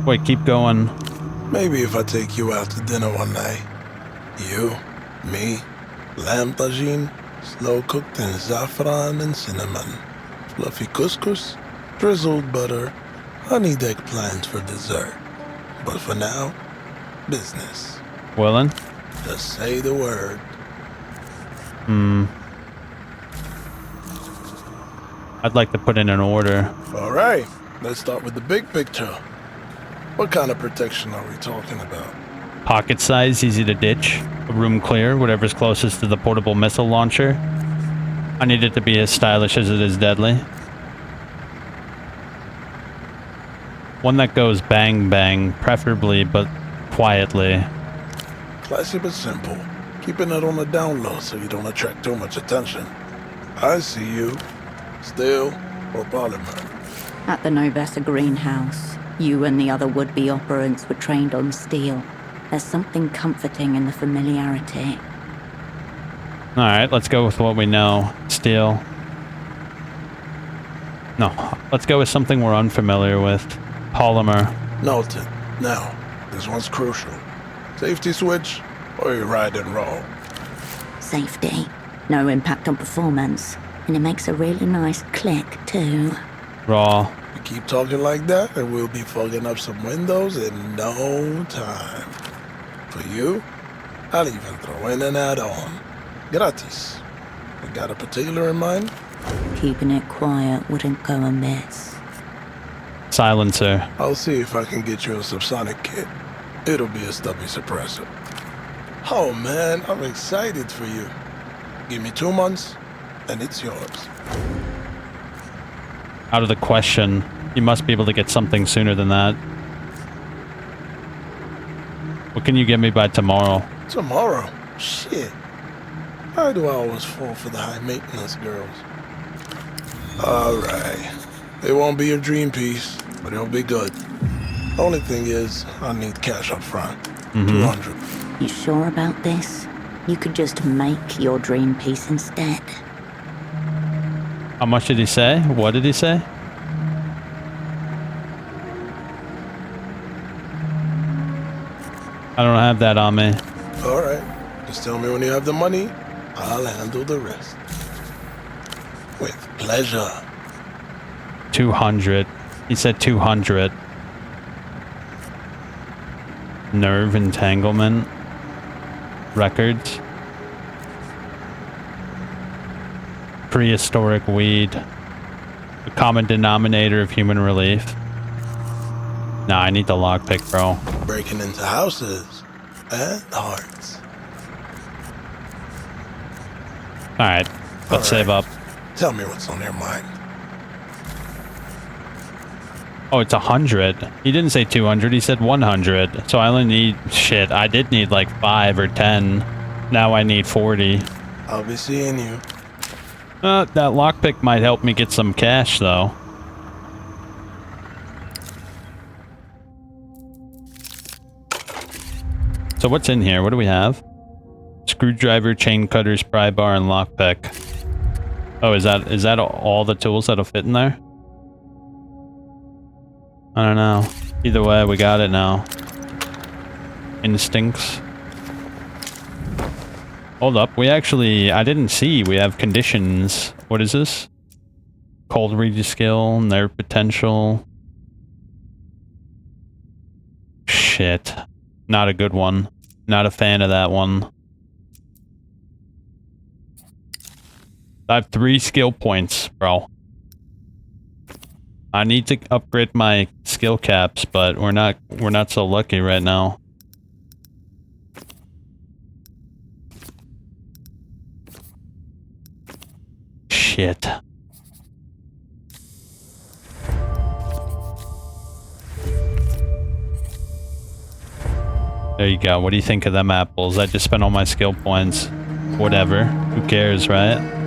Wait, keep going. Maybe if I take you out to dinner one night. You, me, lamb tagine, slow cooked in saffron and cinnamon, fluffy couscous, drizzled butter, honeyed eggplants for dessert. But for now, business. Willing? Just say the word. I'd like to put in an order. All right, let's start with the big picture. What kind of protection are we talking about? Pocket size, easy to ditch. A room clear, whatever's closest to the portable missile launcher. I need it to be as stylish as it is deadly. One that goes bang bang, preferably, but quietly. Classy but simple. Keeping it on the down low so you don't attract too much attention. I see you. Steel or polymer? At the Novessa greenhouse, you and the other would-be operants were trained on steel. There's something comforting in the familiarity. Alright, let's go with what we know. Steel. No, let's go with something we're unfamiliar with. Polymer. Noted. Now, this one's crucial. Safety switch, or you ride and roll? Safety. No impact on performance. And it makes a really nice click, too. Raw. You keep talking like that, and we'll be fogging up some windows in no time. For you, I'll even throw in an add-on. Gratis. You got a particular in mind? Keeping it quiet wouldn't go amiss. Silencer. I'll see if I can get you a subsonic kit. It'll be a stubby suppressor. Oh man, I'm excited for you. Give me 2 months, and it's yours. Out of the question. You must be able to get something sooner than that. What can you get me by tomorrow? Tomorrow? Shit. Why do I always fall for the high maintenance girls? Alright. It won't be your dream piece, but it'll be good. Only thing is, I need cash up front. 200. You sure about this? You could just make your dream piece instead. How much did he say? What did he say? I don't have that on me. Alright. Just tell me when you have the money. I'll handle the rest. With pleasure. 200. He said 200. Nerve entanglement. Records. Prehistoric weed. The common denominator of human relief. Nah, I need the lockpick, bro. Breaking into houses and hearts. Alright, let's save up. Tell me what's on your mind. Oh, it's 100. He didn't say 200, he said 100. So I only need... Shit, I did need like 5 or 10. Now I need 40. I'll be seeing you. That lockpick might help me get some cash, though. So what's in here? What do we have? Screwdriver, chain cutters, pry bar, and lockpick. Oh, is that all the tools that'll fit in there? I don't know. Either way, we got it now. Instincts. Hold up, we actually... I didn't see. We have conditions. What is this? Cold read skill, nerve potential. Shit. Not a good one. Not a fan of that one. I have 3 skill points, bro. I need to upgrade my skill caps, but we're not so lucky right now. Shit. There you go. What do you think of them apples? I just spent all my skill points. Whatever. Who cares, right?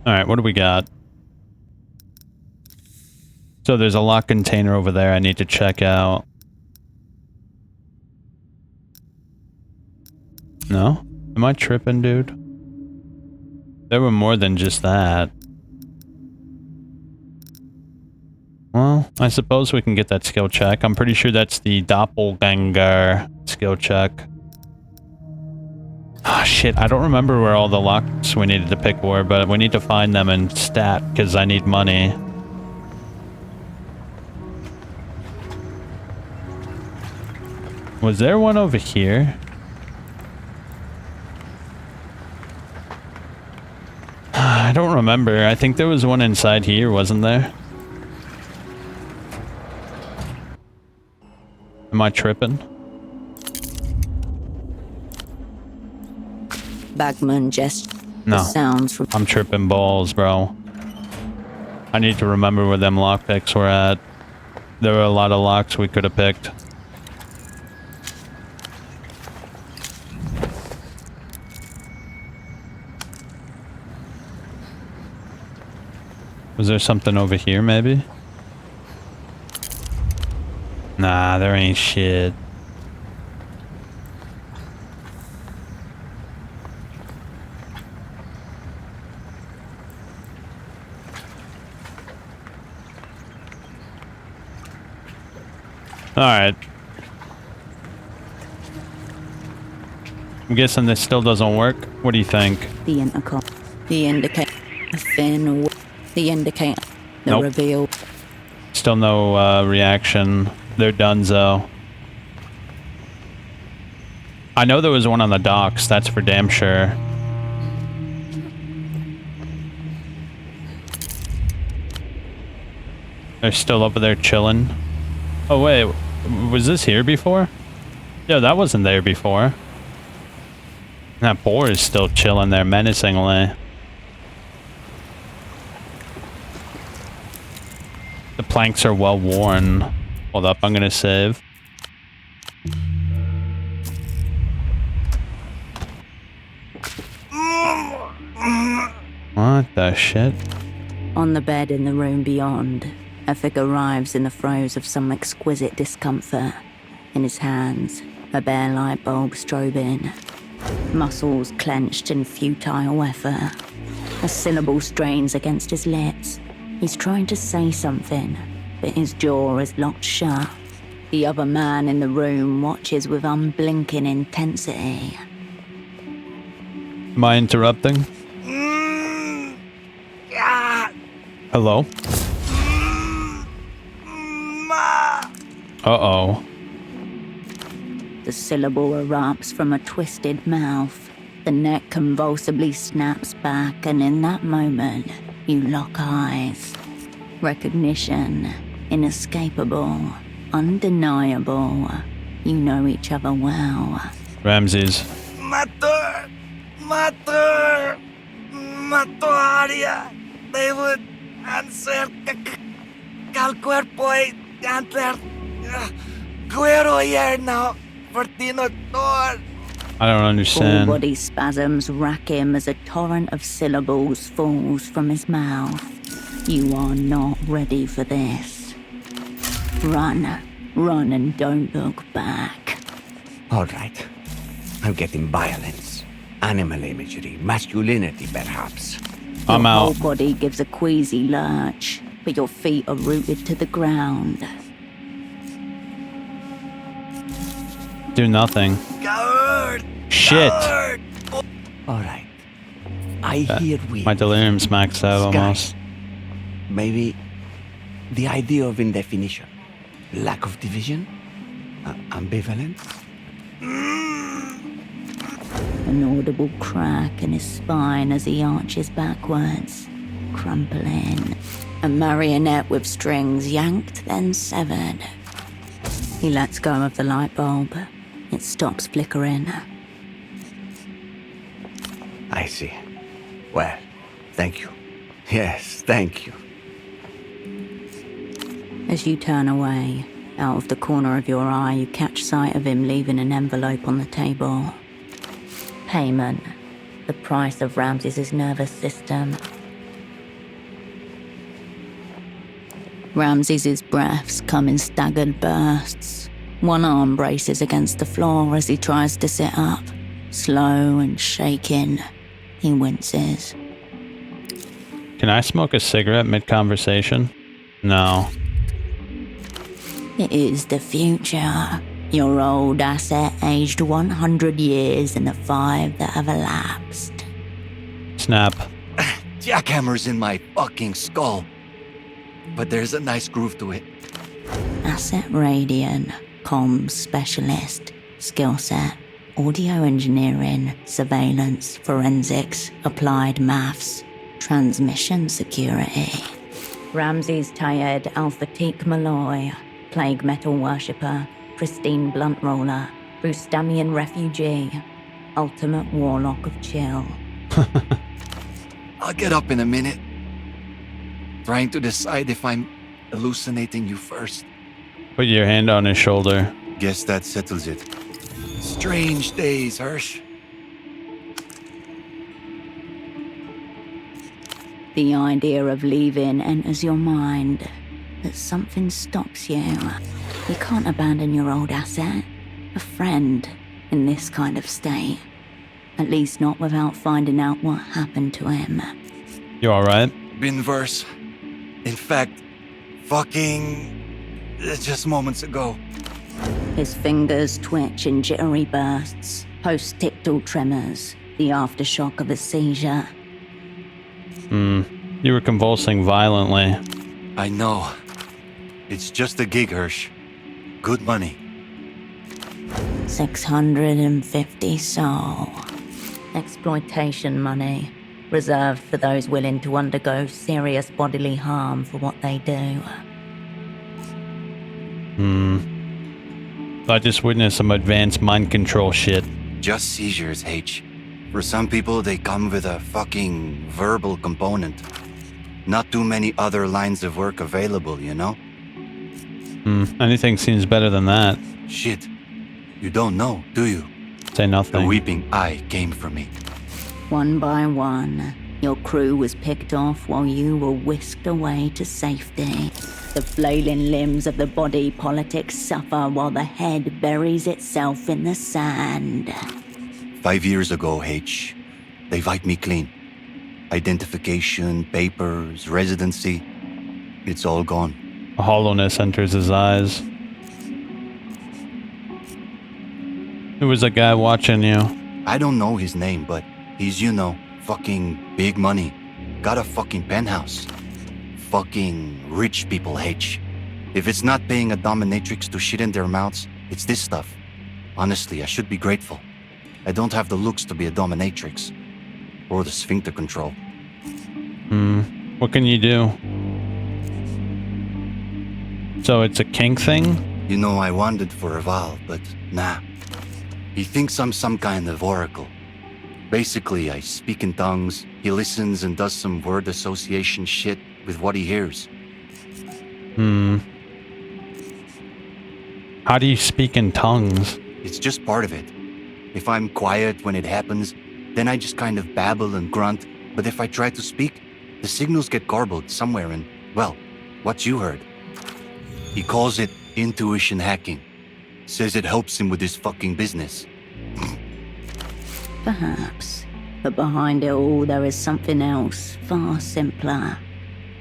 Alright, what do we got? So there's a lock container over there I need to check out. No? Am I tripping, dude? There were more than just that. Well, I suppose we can get that skill check. I'm pretty sure that's the doppelganger skill check. Ah, shit, I don't remember where all the locks we needed to pick were, but we need to find them in stat, because I need money. Was there one over here? I don't remember. I think there was one inside here, wasn't there? Am I tripping? Bagman gestured. No. Sounds from... I'm tripping balls, bro. I need to remember where them lockpicks were at. There were a lot of locks we could have picked. Was there something over here, maybe? Nah, there ain't shit. Alright. I'm guessing this still doesn't work. What do you think? The intercom. The indicator. The fin. The indicator. The Nope. reveal. Still no reaction. They're donezo. I know there was one on the docks, that's for damn sure. They're still over there chilling. Oh wait, was this here before? Yeah, that wasn't there before. That boar is still chilling there menacingly. The planks are well worn. Hold up, I'm gonna save. What the shit? On the bed in the room beyond, a figure arrives in the throes of some exquisite discomfort. In his hands, a bare light bulb strobing. Muscles clenched in futile effort. A syllable strains against his lips. He's trying to say something, but his jaw is locked shut. The other man in the room watches with unblinking intensity. Am I interrupting? Hello? Uh-oh. The syllable erupts from a twisted mouth. The neck convulsively snaps back, and in that moment, you lock eyes. Recognition, inescapable, undeniable. You know each other well. Ramses. Mator! Mató a Aria! They would answer Cal Cuerpo y Antler. Cuero here now. Fortino Tor. I don't understand. Full body spasms rack him as a torrent of syllables falls from his mouth. You are not ready for this. Run and don't look back. All right. I'm getting violence, animal imagery, masculinity perhaps. I'm Your out. whole body gives a queasy lurch, but your feet are rooted to the ground. Do nothing. Shit. All right. I hear we. My delirium's maxed out Sky. almost. Maybe the idea of indefinition, lack of division, ambivalence. An audible crack in his spine as he arches backwards, crumpling. A marionette with strings yanked, then severed. He lets go of the light bulb. It stops flickering. I see. Well, thank you. Yes, thank you. As you turn away, out of the corner of your eye, you catch sight of him leaving an envelope on the table. Payment. The price of Ramses' nervous system. Ramses' breaths come in staggered bursts. One arm braces against the floor as he tries to sit up. Slow and shaking, he winces. Can I smoke a cigarette mid-conversation? No. It is the future. Your old asset aged 100 years in the 5 that have elapsed. Snap. Jackhammer's in my fucking skull. But there's a nice groove to it. Asset Radian, comms specialist, skill set, audio engineering, surveillance, forensics, applied maths, transmission security. Ramses Tayed Al-Fatik Malloy, plague metal worshipper, pristine blunt roller, Bustamian refugee, ultimate warlock of chill. I'll get up in a minute. Trying to decide if I'm hallucinating you first. Put your hand on his shoulder. Guess that settles it. Strange days, Hirsch. The idea of leaving enters your mind, that something stops you. You can't abandon your old asset, a friend, in this kind of state. At least not without finding out what happened to him. You alright? Been worse. In fact, fucking... just moments ago. His fingers twitch in jittery bursts, post-tictal tremors, the aftershock of a seizure. You were convulsing violently. I know. It's just a gig, Hirsch. Good money. 650 sol. Exploitation money, reserved for those willing to undergo serious bodily harm for what they do. I just witnessed some advanced mind control shit. Just seizures, H. For some people, they come with a fucking verbal component. Not too many other lines of work available, you know? Anything seems better than that. Shit. You don't know, do you? Say nothing. The weeping eye came for me. One by one, your crew was picked off while you were whisked away to safety. The flailing limbs of the body politic suffer while the head buries itself in the sand. 5 years ago, H, they wiped me clean. Identification, papers, residency, it's all gone. A hollowness enters his eyes. There was a guy watching you. I don't know his name, but he's, you know, fucking big money. Got a fucking penthouse. Fucking rich people, H. If it's not paying a dominatrix to shit in their mouths, it's this stuff. Honestly, I should be grateful. I don't have the looks to be a dominatrix. Or the sphincter control. What can you do? So it's a kink thing? You know, I wanted for a while, but nah. He thinks I'm some kind of oracle. Basically, I speak in tongues, he listens and does some word association shit with what he hears. How do you speak in tongues? It's just part of it. If I'm quiet when it happens, then I just kind of babble and grunt, but if I try to speak, the signals get garbled somewhere in, well, what you heard. He calls it intuition hacking. Says it helps him with his fucking business. Perhaps. But behind it all, there is something else, far simpler.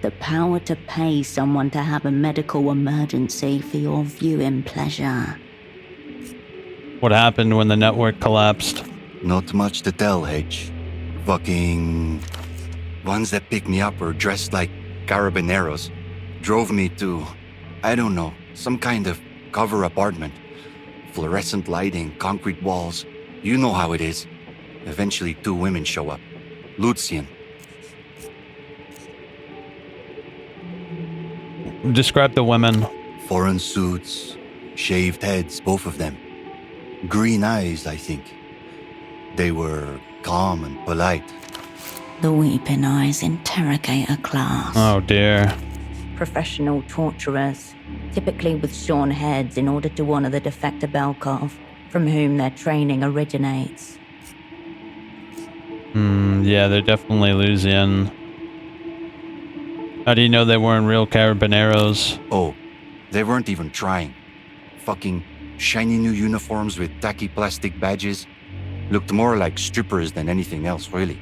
The power to pay someone to have a medical emergency for your viewing pleasure. What happened when the network collapsed? Not much to tell, H. Fucking... ones that picked me up were dressed like carabineros. Drove me to... I don't know, some kind of cover apartment. Fluorescent lighting, concrete walls. You know how it is. Eventually 2 women show up. Lucian. Describe the women. Foreign suits, shaved heads, both of them. Green eyes, I think. They were calm and polite. The Weeping Eyes interrogator class. Oh dear. Professional torturers, typically with shorn heads in order to honor the defector Belkov, from whom their training originates. Yeah, they're definitely Lucian. How do you know they weren't real carabineros? Oh, they weren't even trying. Fucking shiny new uniforms with tacky plastic badges. Looked more like strippers than anything else, really.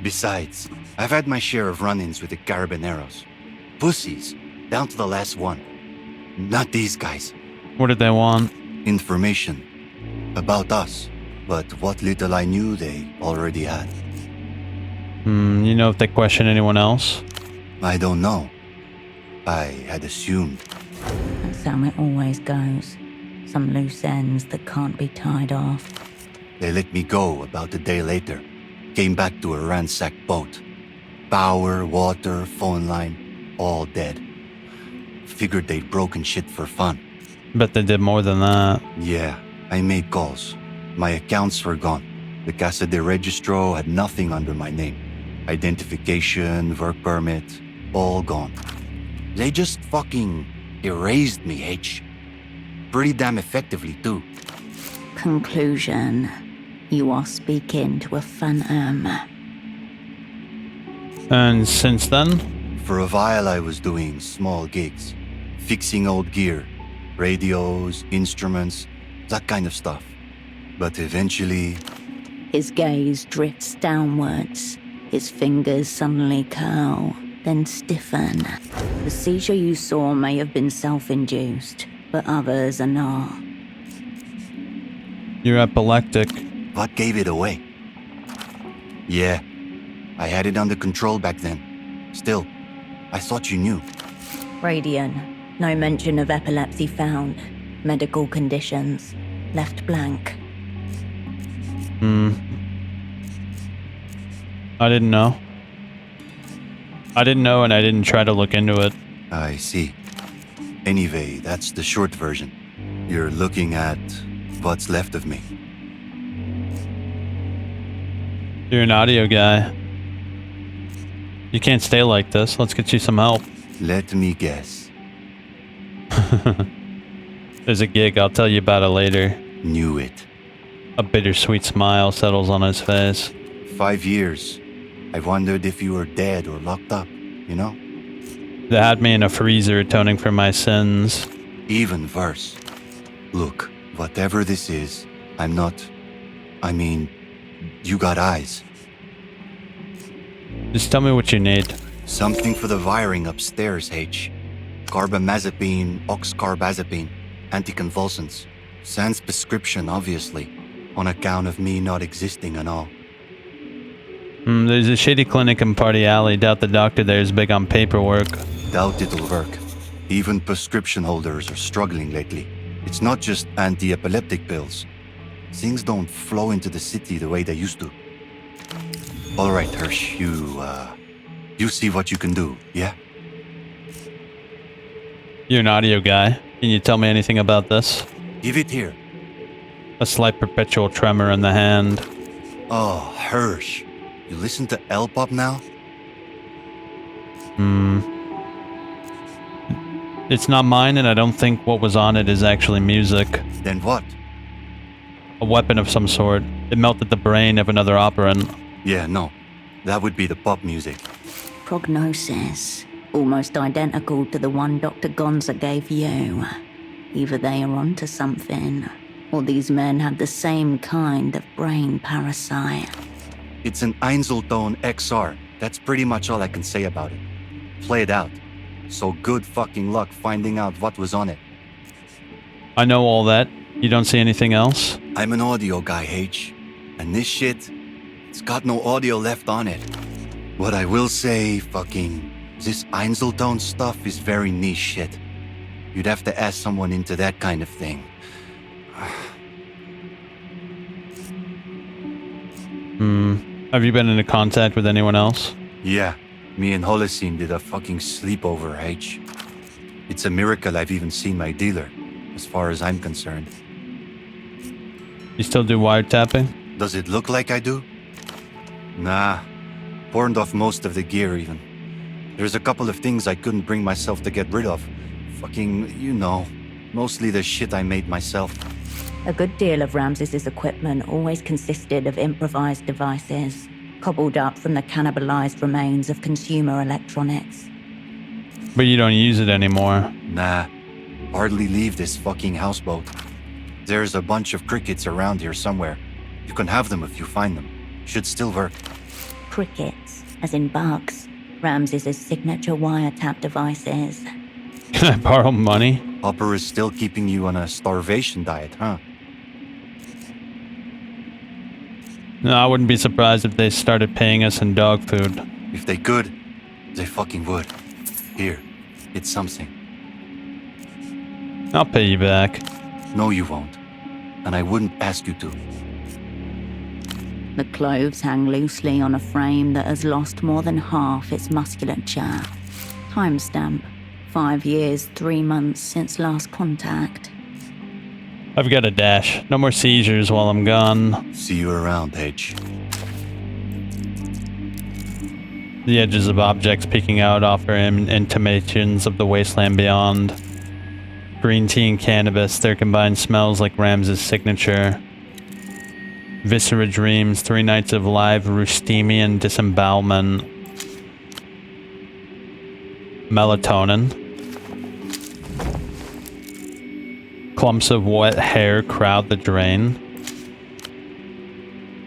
Besides, I've had my share of run-ins with the carabineros. Pussies, down to the last one. Not these guys. What did they want? Information. About us. But what little I knew, they already had. You know if they question anyone else? I don't know. I had assumed. That's how it always goes. Some loose ends that can't be tied off. They let me go about a day later. Came back to a ransacked boat. Power, water, phone line, all dead. Figured they'd broken shit for fun. Bet they did more than that. Yeah, I made calls. My accounts were gone. The Casa de Registro had nothing under my name. Identification, work permit, all gone. They just fucking erased me, H. Pretty damn effectively, too. Conclusion. You are speaking to a phantom. And since then? For a while I was doing small gigs. Fixing old gear. Radios, instruments, that kind of stuff. But eventually... His gaze drifts downwards. His fingers suddenly curl, then stiffen. The seizure you saw may have been self-induced, but others are not. You're epileptic. What gave it away? Yeah, I had it under control back then. Still, I thought you knew. Radiant. No mention of epilepsy found. Medical conditions. Left blank. I didn't know. I didn't know and I didn't try to look into it. I see. Anyway, that's the short version. You're looking at what's left of me. You're an audio guy. You can't stay like this. Let's get you some help. Let me guess. There's a gig. I'll tell you about it later. Knew it. A bittersweet smile settles on his face. 5 years. I wondered if you were dead or locked up, you know? They had me in a freezer atoning for my sins. Even worse. Look, whatever this is, I'm not... I mean, you got eyes. Just tell me what you need. Something for the wiring upstairs, H. Carbamazepine, oxcarbazepine, anticonvulsants. Sans prescription, obviously, on account of me not existing and all. There's a shady clinic in Party Alley. Doubt the doctor there is big on paperwork. Doubt it'll work. Even prescription holders are struggling lately. It's not just anti-epileptic pills. Things don't flow into the city the way they used to. All right, Hirsch, you see what you can do, yeah? You're an audio guy. Can you tell me anything about this? Give it here. A slight perpetual tremor in the hand. Oh, Hirsch. You listen to L-pop now? It's not mine, and I don't think what was on it is actually music. Then what? A weapon of some sort. It melted the brain of another operant. Yeah, no. That would be the pop music. Prognosis. Almost identical to the one Dr. Gonza gave you. Either they are onto something, or these men have the same kind of brain parasite. It's an Einzelton XR. That's pretty much all I can say about it. Play it out. So good fucking luck finding out what was on it. I know all that. You don't see anything else? I'm an audio guy, H. And this shit, it's got no audio left on it. What I will say, this Einzelton stuff is very niche shit. You'd have to ask someone into that kind of thing. Have you been into contact with anyone else? Yeah, me and Holocene did a fucking sleepover, H. It's a miracle I've even seen my dealer, as far as I'm concerned. You still do wiretapping? Does it look like I do? Nah, pawned off most of the gear even. There's a couple of things I couldn't bring myself to get rid of. You know, mostly the shit I made myself. A good deal of Ramses's equipment always consisted of improvised devices, cobbled up from the cannibalized remains of consumer electronics. But you don't use it anymore. Nah, hardly leave this fucking houseboat. There's a bunch of crickets around here somewhere. You can have them if you find them. Should still work. Crickets, as in bugs. Ramses's signature wiretap devices. Can I borrow money? Hopper is still keeping you on a starvation diet, huh? No, I wouldn't be surprised if they started paying us in dog food. If they could, they fucking would. Here, it's something. I'll pay you back. No, you won't. And I wouldn't ask you to. The clothes hang loosely on a frame that has lost more than half its musculature. Timestamp. 5 years, 3 months since last contact. I've got a dash. No more seizures while I'm gone. See you around, H. The edges of objects peeking out offer him intimations of the wasteland beyond. green tea and cannabis. Their combined smells like Ram's signature. Viscera dreams, 3 nights of live Rustemian disembowelment. Melatonin. Clumps of wet hair crowd the drain.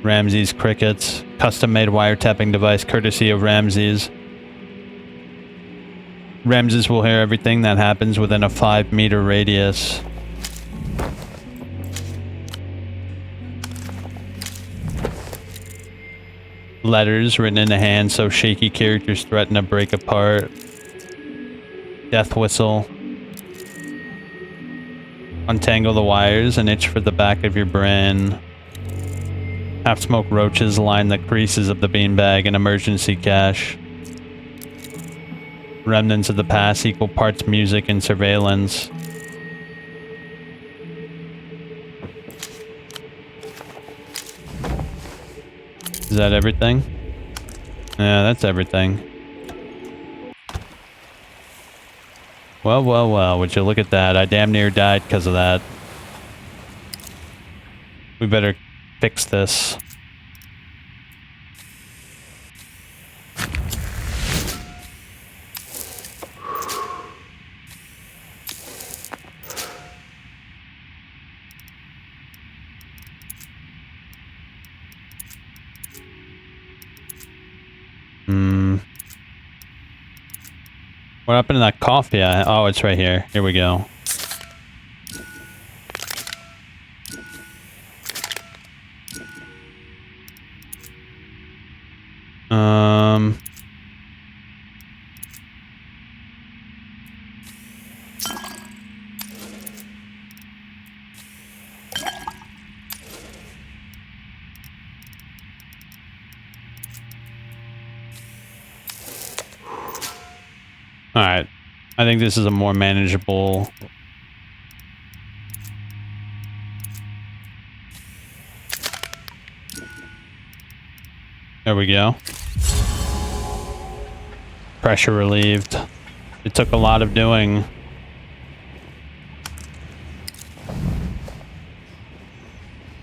Ramses crickets. Custom-made wiretapping device courtesy of Ramses. Ramses will hear everything that happens within a 5-meter radius. Letters written in a hand so shaky characters threaten to break apart. Death whistle. Untangle the wires and itch for the back of your brain. Half-smoked roaches line the creases of the beanbag and emergency cache. Remnants of the past equal parts music and surveillance. Is that everything? Yeah, that's everything. Well, well, well, would you look at that? I damn near died because of that. We better fix this. What happened to that coffee? Oh, it's right here. Here we go. Alright. I think this is a more manageable... There we go. Pressure relieved. It took a lot of doing.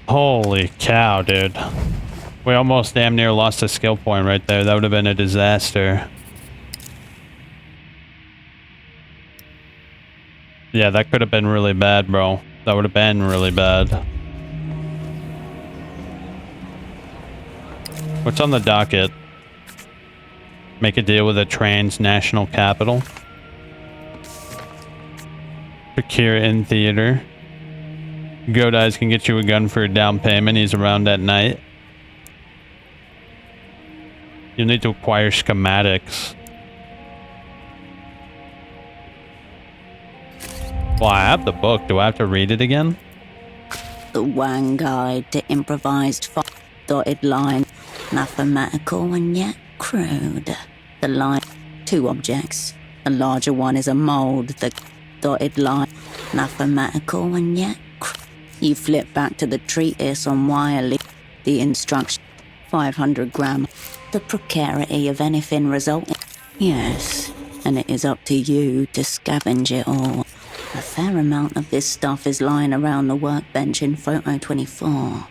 Holy cow, dude. We almost damn near lost a skill point right there. That would have been a disaster. Yeah, that could have been really bad, bro. That would have been really bad. What's on the docket? Make a deal with a transnational capital. Procure in theater. Godeyes can get you a gun for a down payment. He's around at night. You'll need to acquire schematics. Well, I have the book. Do I have to read it again? The Wang Guide to Improvised Dotted Line. Mathematical and yet crude. The line. 2 objects. The larger one is a mold. The dotted line. Mathematical and yet crude. You flip back to the treatise on wirely. The instruction. 500 gram. The precarity of anything resulting. Yes, and it is up to you to scavenge it all. A fair amount of this stuff is lying around the workbench in Photo 24.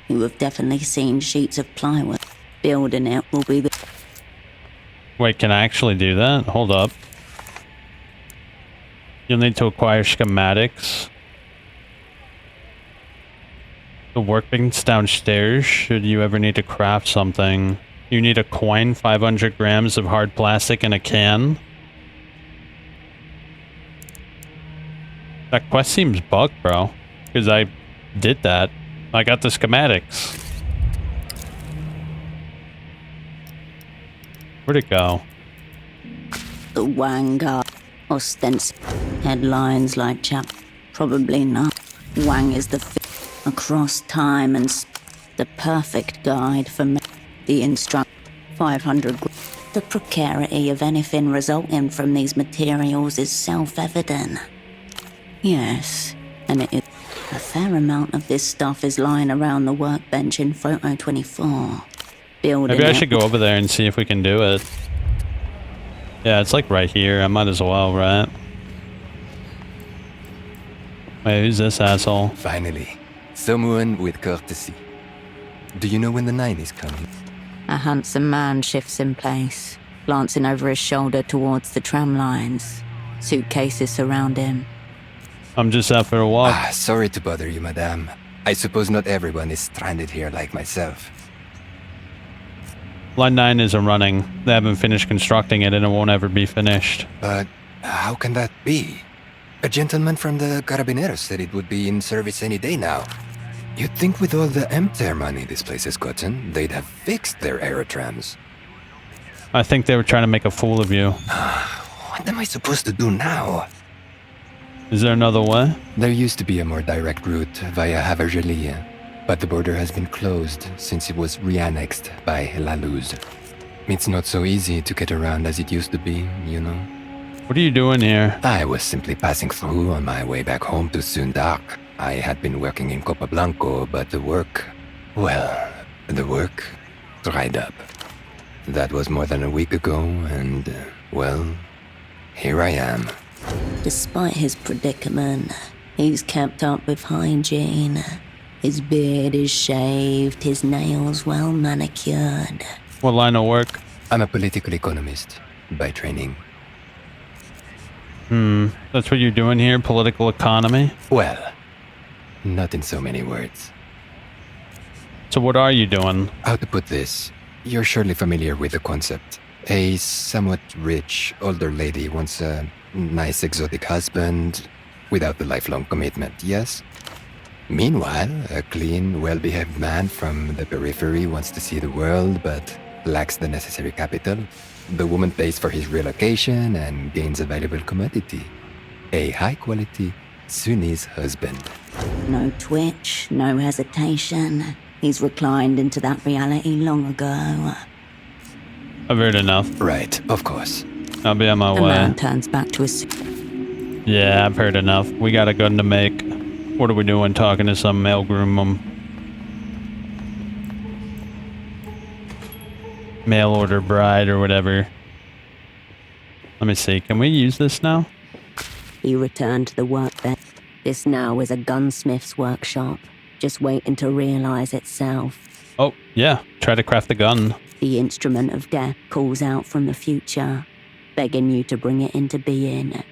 You have definitely seen sheets of plywood. Building it will be the... Wait, can I actually do that? Hold up. You'll need to acquire schematics. The workbench downstairs, should you ever need to craft something. You need a coin, 500 grams of hard plastic, and a can. That quest seems bugged, bro. Because I did that. I got the schematics. Where'd it go? The Wang Guide. Ostensive. Headlines like chap. Probably not. Wang is the across time and the perfect guide for me. The instruct 500. The precarity of anything resulting from these materials is self-evident. Yes, and it is. A fair amount of this stuff is lying around the workbench in Photo 24. Building Maybe I should go over there and see if we can do it. Yeah, it's like right here. I might as well, right? Wait, who's this asshole? Finally, someone with courtesy. Do you know when the 9 is coming? A handsome man shifts in place, glancing over his shoulder towards the tram lines. Suitcases surround him. I'm just out for a walk. Sorry to bother you, madame. I suppose not everyone is stranded here like myself. Line 9 isn't running. They haven't finished constructing it and it won't ever be finished. But how can that be? A gentleman from the Carabineros said it would be in service any day now. You'd think with all the MTER money this place has gotten, they'd have fixed their aerotrams. I think they were trying to make a fool of you. What am I supposed to do now? Is there another way? There used to be a more direct route via Havergelie, but the border has been closed since it was re-annexed by La Luz. It's not so easy to get around as it used to be, you know? What are you doing here? I was simply passing through on my way back home to Sundark. I had been working in Copablanco, but the work dried up. That was more than a week ago, and, here I am. Despite his predicament, he's kept up with hygiene. His beard is shaved, his nails well manicured. What line of work? I'm a political economist by training. That's what you're doing here? Political economy? Well, not in so many words. So what are you doing? How to put this? You're surely familiar with the concept. A somewhat rich, older lady wants a nice exotic husband without the lifelong commitment, yes? Meanwhile, a clean, well-behaved man from the periphery wants to see the world but lacks the necessary capital. The woman pays for his relocation and gains a valuable commodity. A high-quality Sunnis husband. No twitch, no hesitation. He's reclined into that reality long ago. I've heard enough. Right, of course. I'll be on my The way. man turns back to his... Yeah, I've heard enough. We got a gun to make. What are we doing talking to some mail groom? Mail order bride or whatever. Let me see. Can we use this now? He returned to the workbench. This now is a gunsmith's workshop, just waiting to realize itself. Oh, yeah. Try to craft the gun. The instrument of death calls out from the future, begging you to bring it into being.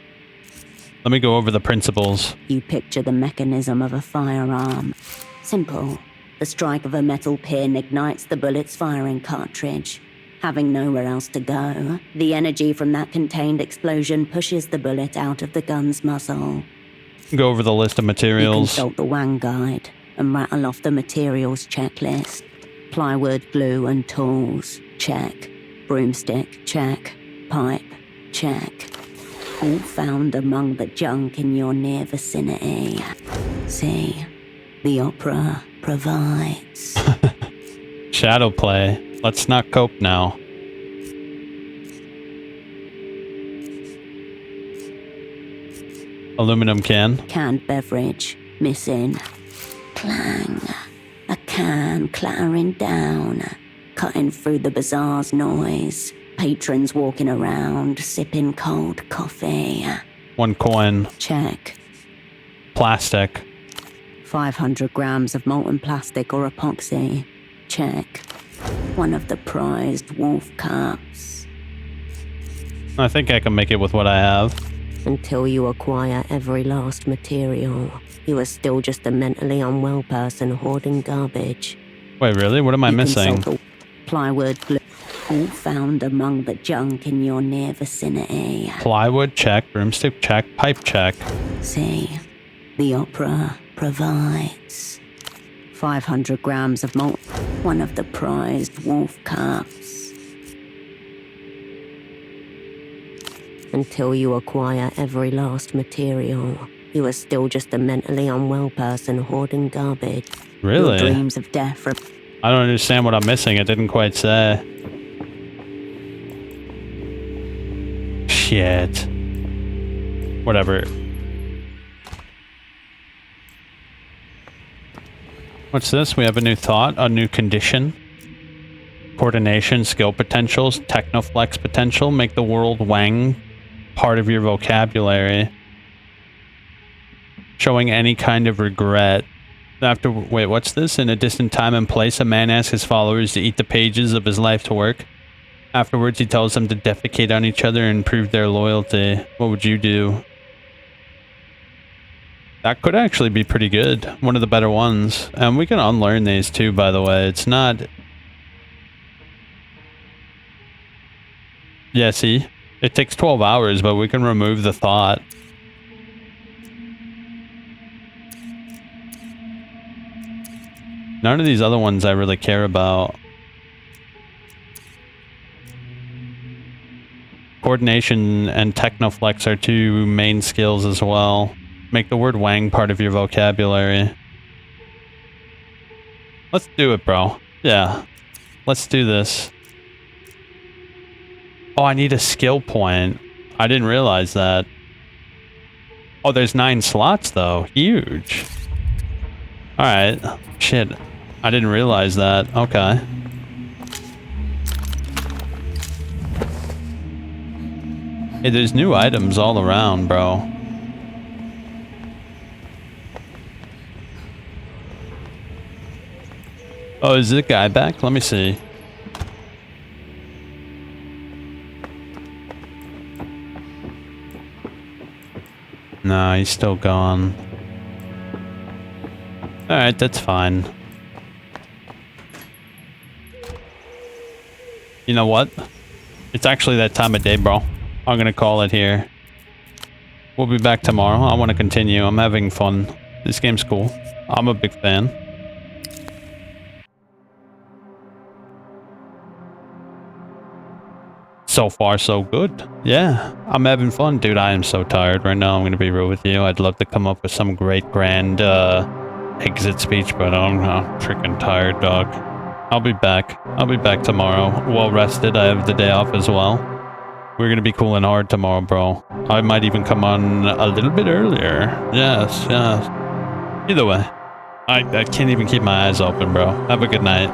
Let me go over the principles. You picture the mechanism of a firearm. Simple. The strike of a metal pin ignites the bullet's firing cartridge. Having nowhere else to go, the energy from that contained explosion pushes the bullet out of the gun's muzzle. Go over the list of You materials. consult the Wang guide and rattle off the materials checklist. Plywood, glue, and tools, check. Broomstick, check. Pipe, check. All found among the junk in your near vicinity. See, the opera provides. Shadow play. Let's not cope now. Aluminum can. Canned beverage, missing. Clang. A can clattering down, cutting through the bazaar's noise. Patrons walking around, sipping cold coffee. 1 coin. Check. Plastic. 500 grams of molten plastic or epoxy. Check. One of the prized wolf cups. I think I can make it with what I have. Until you acquire every last material, you are still just a mentally unwell person hoarding garbage. Wait, really? What am I missing? Consult the plywood, glue, all found among the junk in your near vicinity. Plywood, check. Broomstick, check. Pipe, check. See, the opera provides. 500 grams of malt, one of the prized wolf cups. Until you acquire every last material, you are still just a mentally unwell person hoarding garbage. Really? Your dreams of death. I don't understand what I'm missing. It didn't quite say. Shit. Whatever. What's this? We have a new thought, a new condition. Coordination, skill potentials, technoflex potential, make the world Wang part of your vocabulary. showing any kind of regret. Wait, what's this? In a distant time and place, a man asks his followers to eat the pages of his life's work. Afterwards, he tells them to defecate on each other and prove their loyalty. What would you do? That could actually be pretty good. One of the better ones. And we can unlearn these too, by the way. It's not... Yeah, see? It takes 12 hours, but we can remove the thought. None of these other ones I really care about. Coordination and Technoflex are two main skills as well. Make the word wang part of your vocabulary. Let's do it, bro. Yeah. Let's do this. Oh, I need a skill point. I didn't realize that. Oh, there's 9 slots, though. Huge. Alright. Shit. I didn't realize that. Okay. Hey, there's new items all around, bro. Oh, is the guy back? Let me see. No, he's still gone. Alright, that's fine. You know what? It's actually that time of day, bro. I'm gonna call it here. We'll be back tomorrow. I want to continue. I'm having fun. This game's cool. I'm a big fan. So far, so good. Yeah, I'm having fun. Dude, I am so tired right now. I'm gonna be real with you. I'd love to come up with some great grand exit speech, but I'm freaking tired, dog. I'll be back. I'll be back tomorrow. Well rested. I have the day off as well. We're gonna be cooling hard tomorrow, bro. I might even come on a little bit earlier. Yes, yes. Either way, I can't even keep my eyes open, bro. Have a good night.